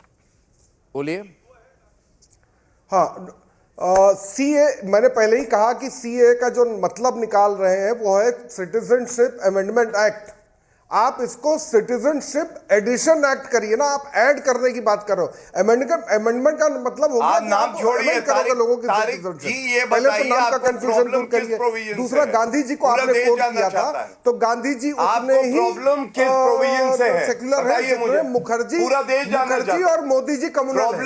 बोलिए. हाँ. CA मैंने पहले ही कहा कि CA का जो मतलब निकाल रहे हैं वो है सिटीजनशिप अमेंडमेंट एक्ट. आप इसको सिटीजनशिप एडिशन एक्ट करिए ना. आप ऐड करने की बात कर रहे हो. अमेंडमेंट का मतलब होगा आप नाम छोड़िए करोगे लोगों की सिटीजनशिप. पहले तो नाम का कंफ्यूजन दूर करिए. दूसरा, गांधी जी को आपने कोट किया था तो गांधी जी उतने ही सेक्युलर है. मुखर्जी और मोदी जी कम्युनल है.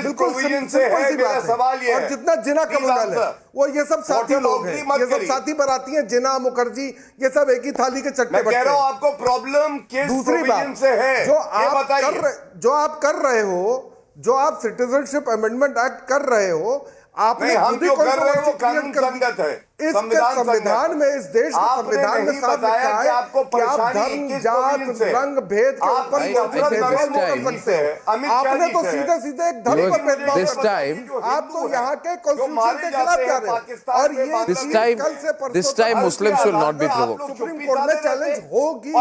बिल्कुल सिंपल सी बात है. और जितना जिना कम्युनल है वो ये सब साथी लोग हैं. ये सब साथी बराती हैं. जिना, मुखर्जी, ये सब एक ही थाली के चट्टे बट्टे. आपको प्रॉब्लम किस प्रोविजन से है जो आप कर रहे हो, जो आप सिटीजनशिप अमेंडमेंट एक्ट कर रहे हो, आपने खुद ही कंट्रोवर्सी क्रिएट कर दी. इस संविधान में, इस देश के संविधान में साफ लिखा है कि आप धर्म, जात, रंग, भेद के ऊपर भेदभाव नहीं कर सकते. आपने तो सीधे एक धर्म पर भेदभाव कर दिया. आप तो यहाँ के कॉन्स्टिट्यूशन के खिलाफ जा रहे हो. और ये this time Muslims will not be provoked. Supreme court में चैलेंज होगी.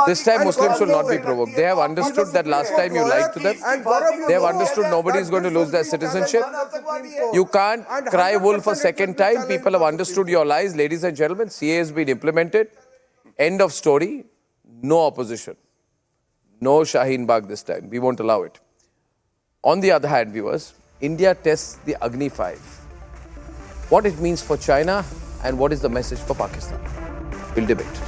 This time Muslims will not be provoked. They have understood that last time you lied to them. They have understood nobody is going to lose their citizenship. You can't cry wolf a second time. People have understood your lies. Ladies and gentlemen, CAA has been implemented. End of story. No opposition. No Shaheen Bagh this time. We won't allow it. On the other hand, viewers, India tests the Agni 5. What it means for China and what is the message for Pakistan? We'll debate.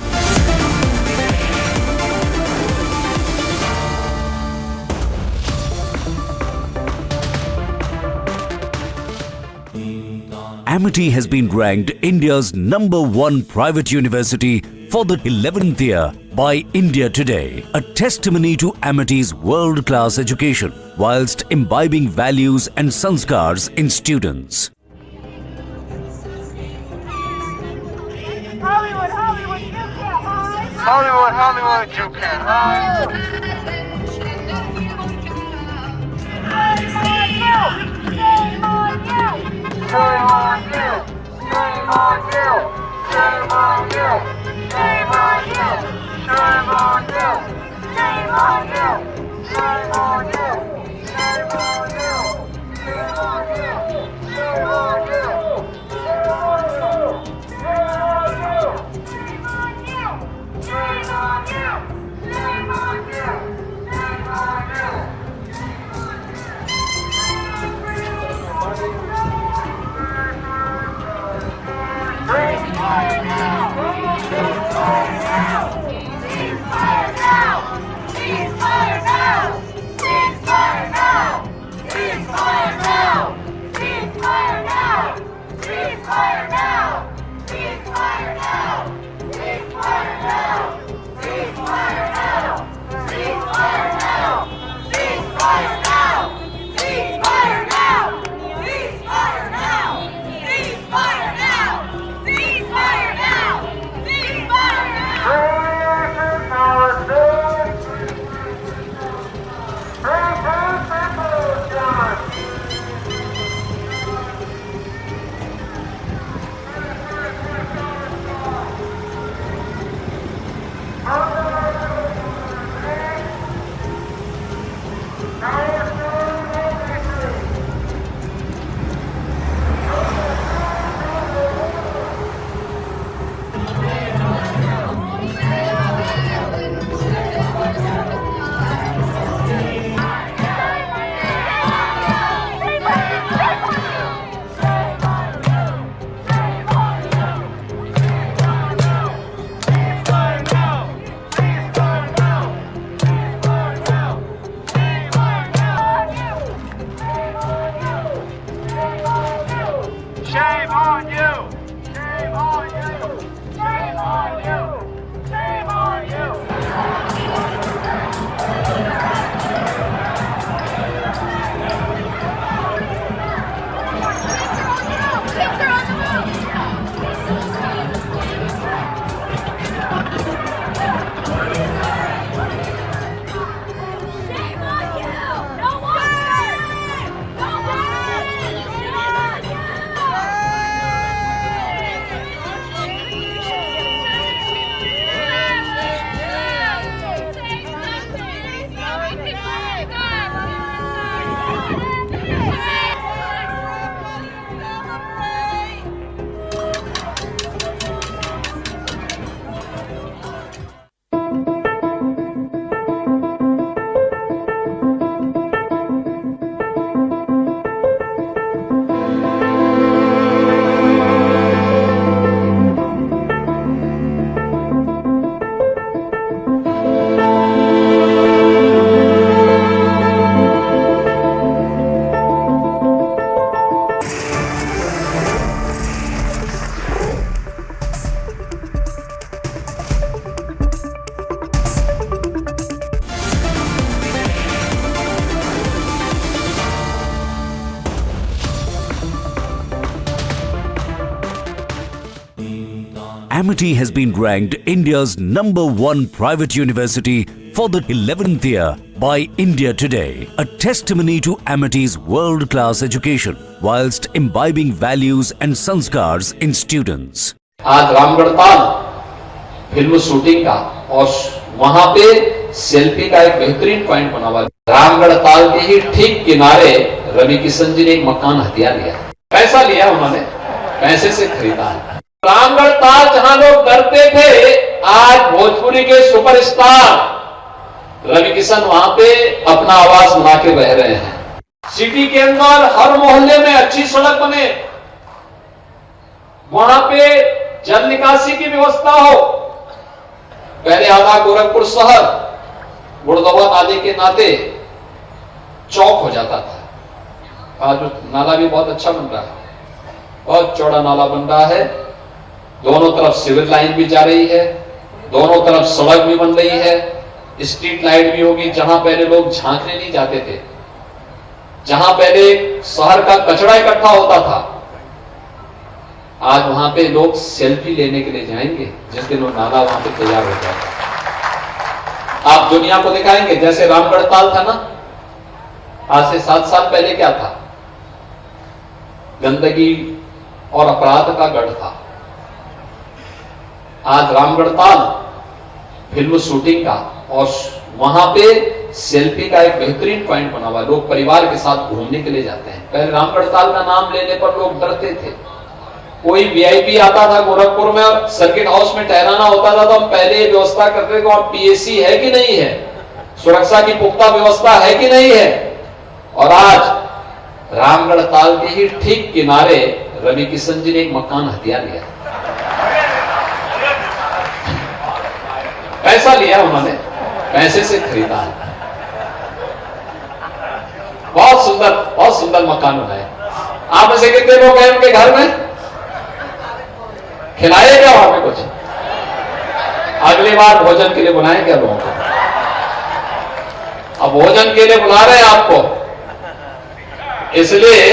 Amity has been ranked India's #1 private university for the 11th year by India Today, a testimony to Amity's world-class education whilst imbibing values and sanskars in students. Hollywood, Hollywood, you can't hide. Hollywood, Hollywood, you can't hide. Shame on you! Shame on you! Shame on you! Shame on you! Shame on you! Shame on you! Shame on you! Shame on you! Shame on you! Shame on you! Shame on you! Amity has been ranked India's #1 private university for the 11th year by India Today, a testimony to Amity's world-class education whilst imbibing values and sanskars in students. आज Ramgarh Tal film shooting का और वहां पे selfie का एक बेहतरीन point बना हुआ है। रामगढ़ ताल के ही ठीक किनारे रवि किशन जी ने एक मकान हथिया लिया, पैसा लिया उन्होंने, पैसे से खरीदा है। रामगढ़ ताल जहां लोग डरते थे, आज भोजपुरी के सुपरस्टार रवि किशन वहां पे अपना आवाज बना के बह रहे हैं। सिटी के अंदर हर मोहल्ले में अच्छी सड़क बने, वहां पे जल निकासी की व्यवस्था हो। पहले आधा गोरखपुर शहर गुड़दवा नाले के नाते चौक हो जाता था। आज नाला भी बहुत अच्छा बन रहा है, बहुत चौड़ा नाला बन रहा है, दोनों तरफ सिविल लाइन भी जा रही है, दोनों तरफ सड़क भी बन रही है, स्ट्रीट लाइट भी होगी। जहां पहले लोग झांकने नहीं जाते थे, जहां पहले शहर का कचरा इकट्ठा होता था, आज वहां पे लोग सेल्फी लेने के लिए जाएंगे जिस दिन वो नाला वहां पे तैयार हो जाएगा। आप दुनिया को दिखाएंगे जैसे रामगढ़ ताल था ना, आज से 7 साल पहले क्या था, गंदगी और अपराध का गढ़ था। आज रामगढ़ ताल फिल्म शूटिंग का और वहां पे सेल्फी का एक बेहतरीन पॉइंट बना हुआ। लोग परिवार के साथ घूमने के लिए जाते हैं। पहले रामगढ़ ताल का नाम लेने पर लोग डरते थे। कोई वीआईपी आता था गोरखपुर में और सर्किट हाउस में ठहराना होता था तो हम पहले ये व्यवस्था करते थे वहां पीएसी है कि नहीं है, सुरक्षा की पुख्ता व्यवस्था है कि नहीं है। और आज रामगढ़ ताल के ही ठीक किनारे रवि किशन जी ने एक मकान हथिया लिया, पैसा लिया उन्होंने, पैसे से खरीदा है। बहुत सुंदर मकान बनाए। आप में से कितने लोग हैं उनके घर में? खिलाए क्या वहां पे कुछ? अगली बार भोजन के लिए बुलाएं क्या लोगों को? अब भोजन के लिए बुला रहे हैं आपको, इसलिए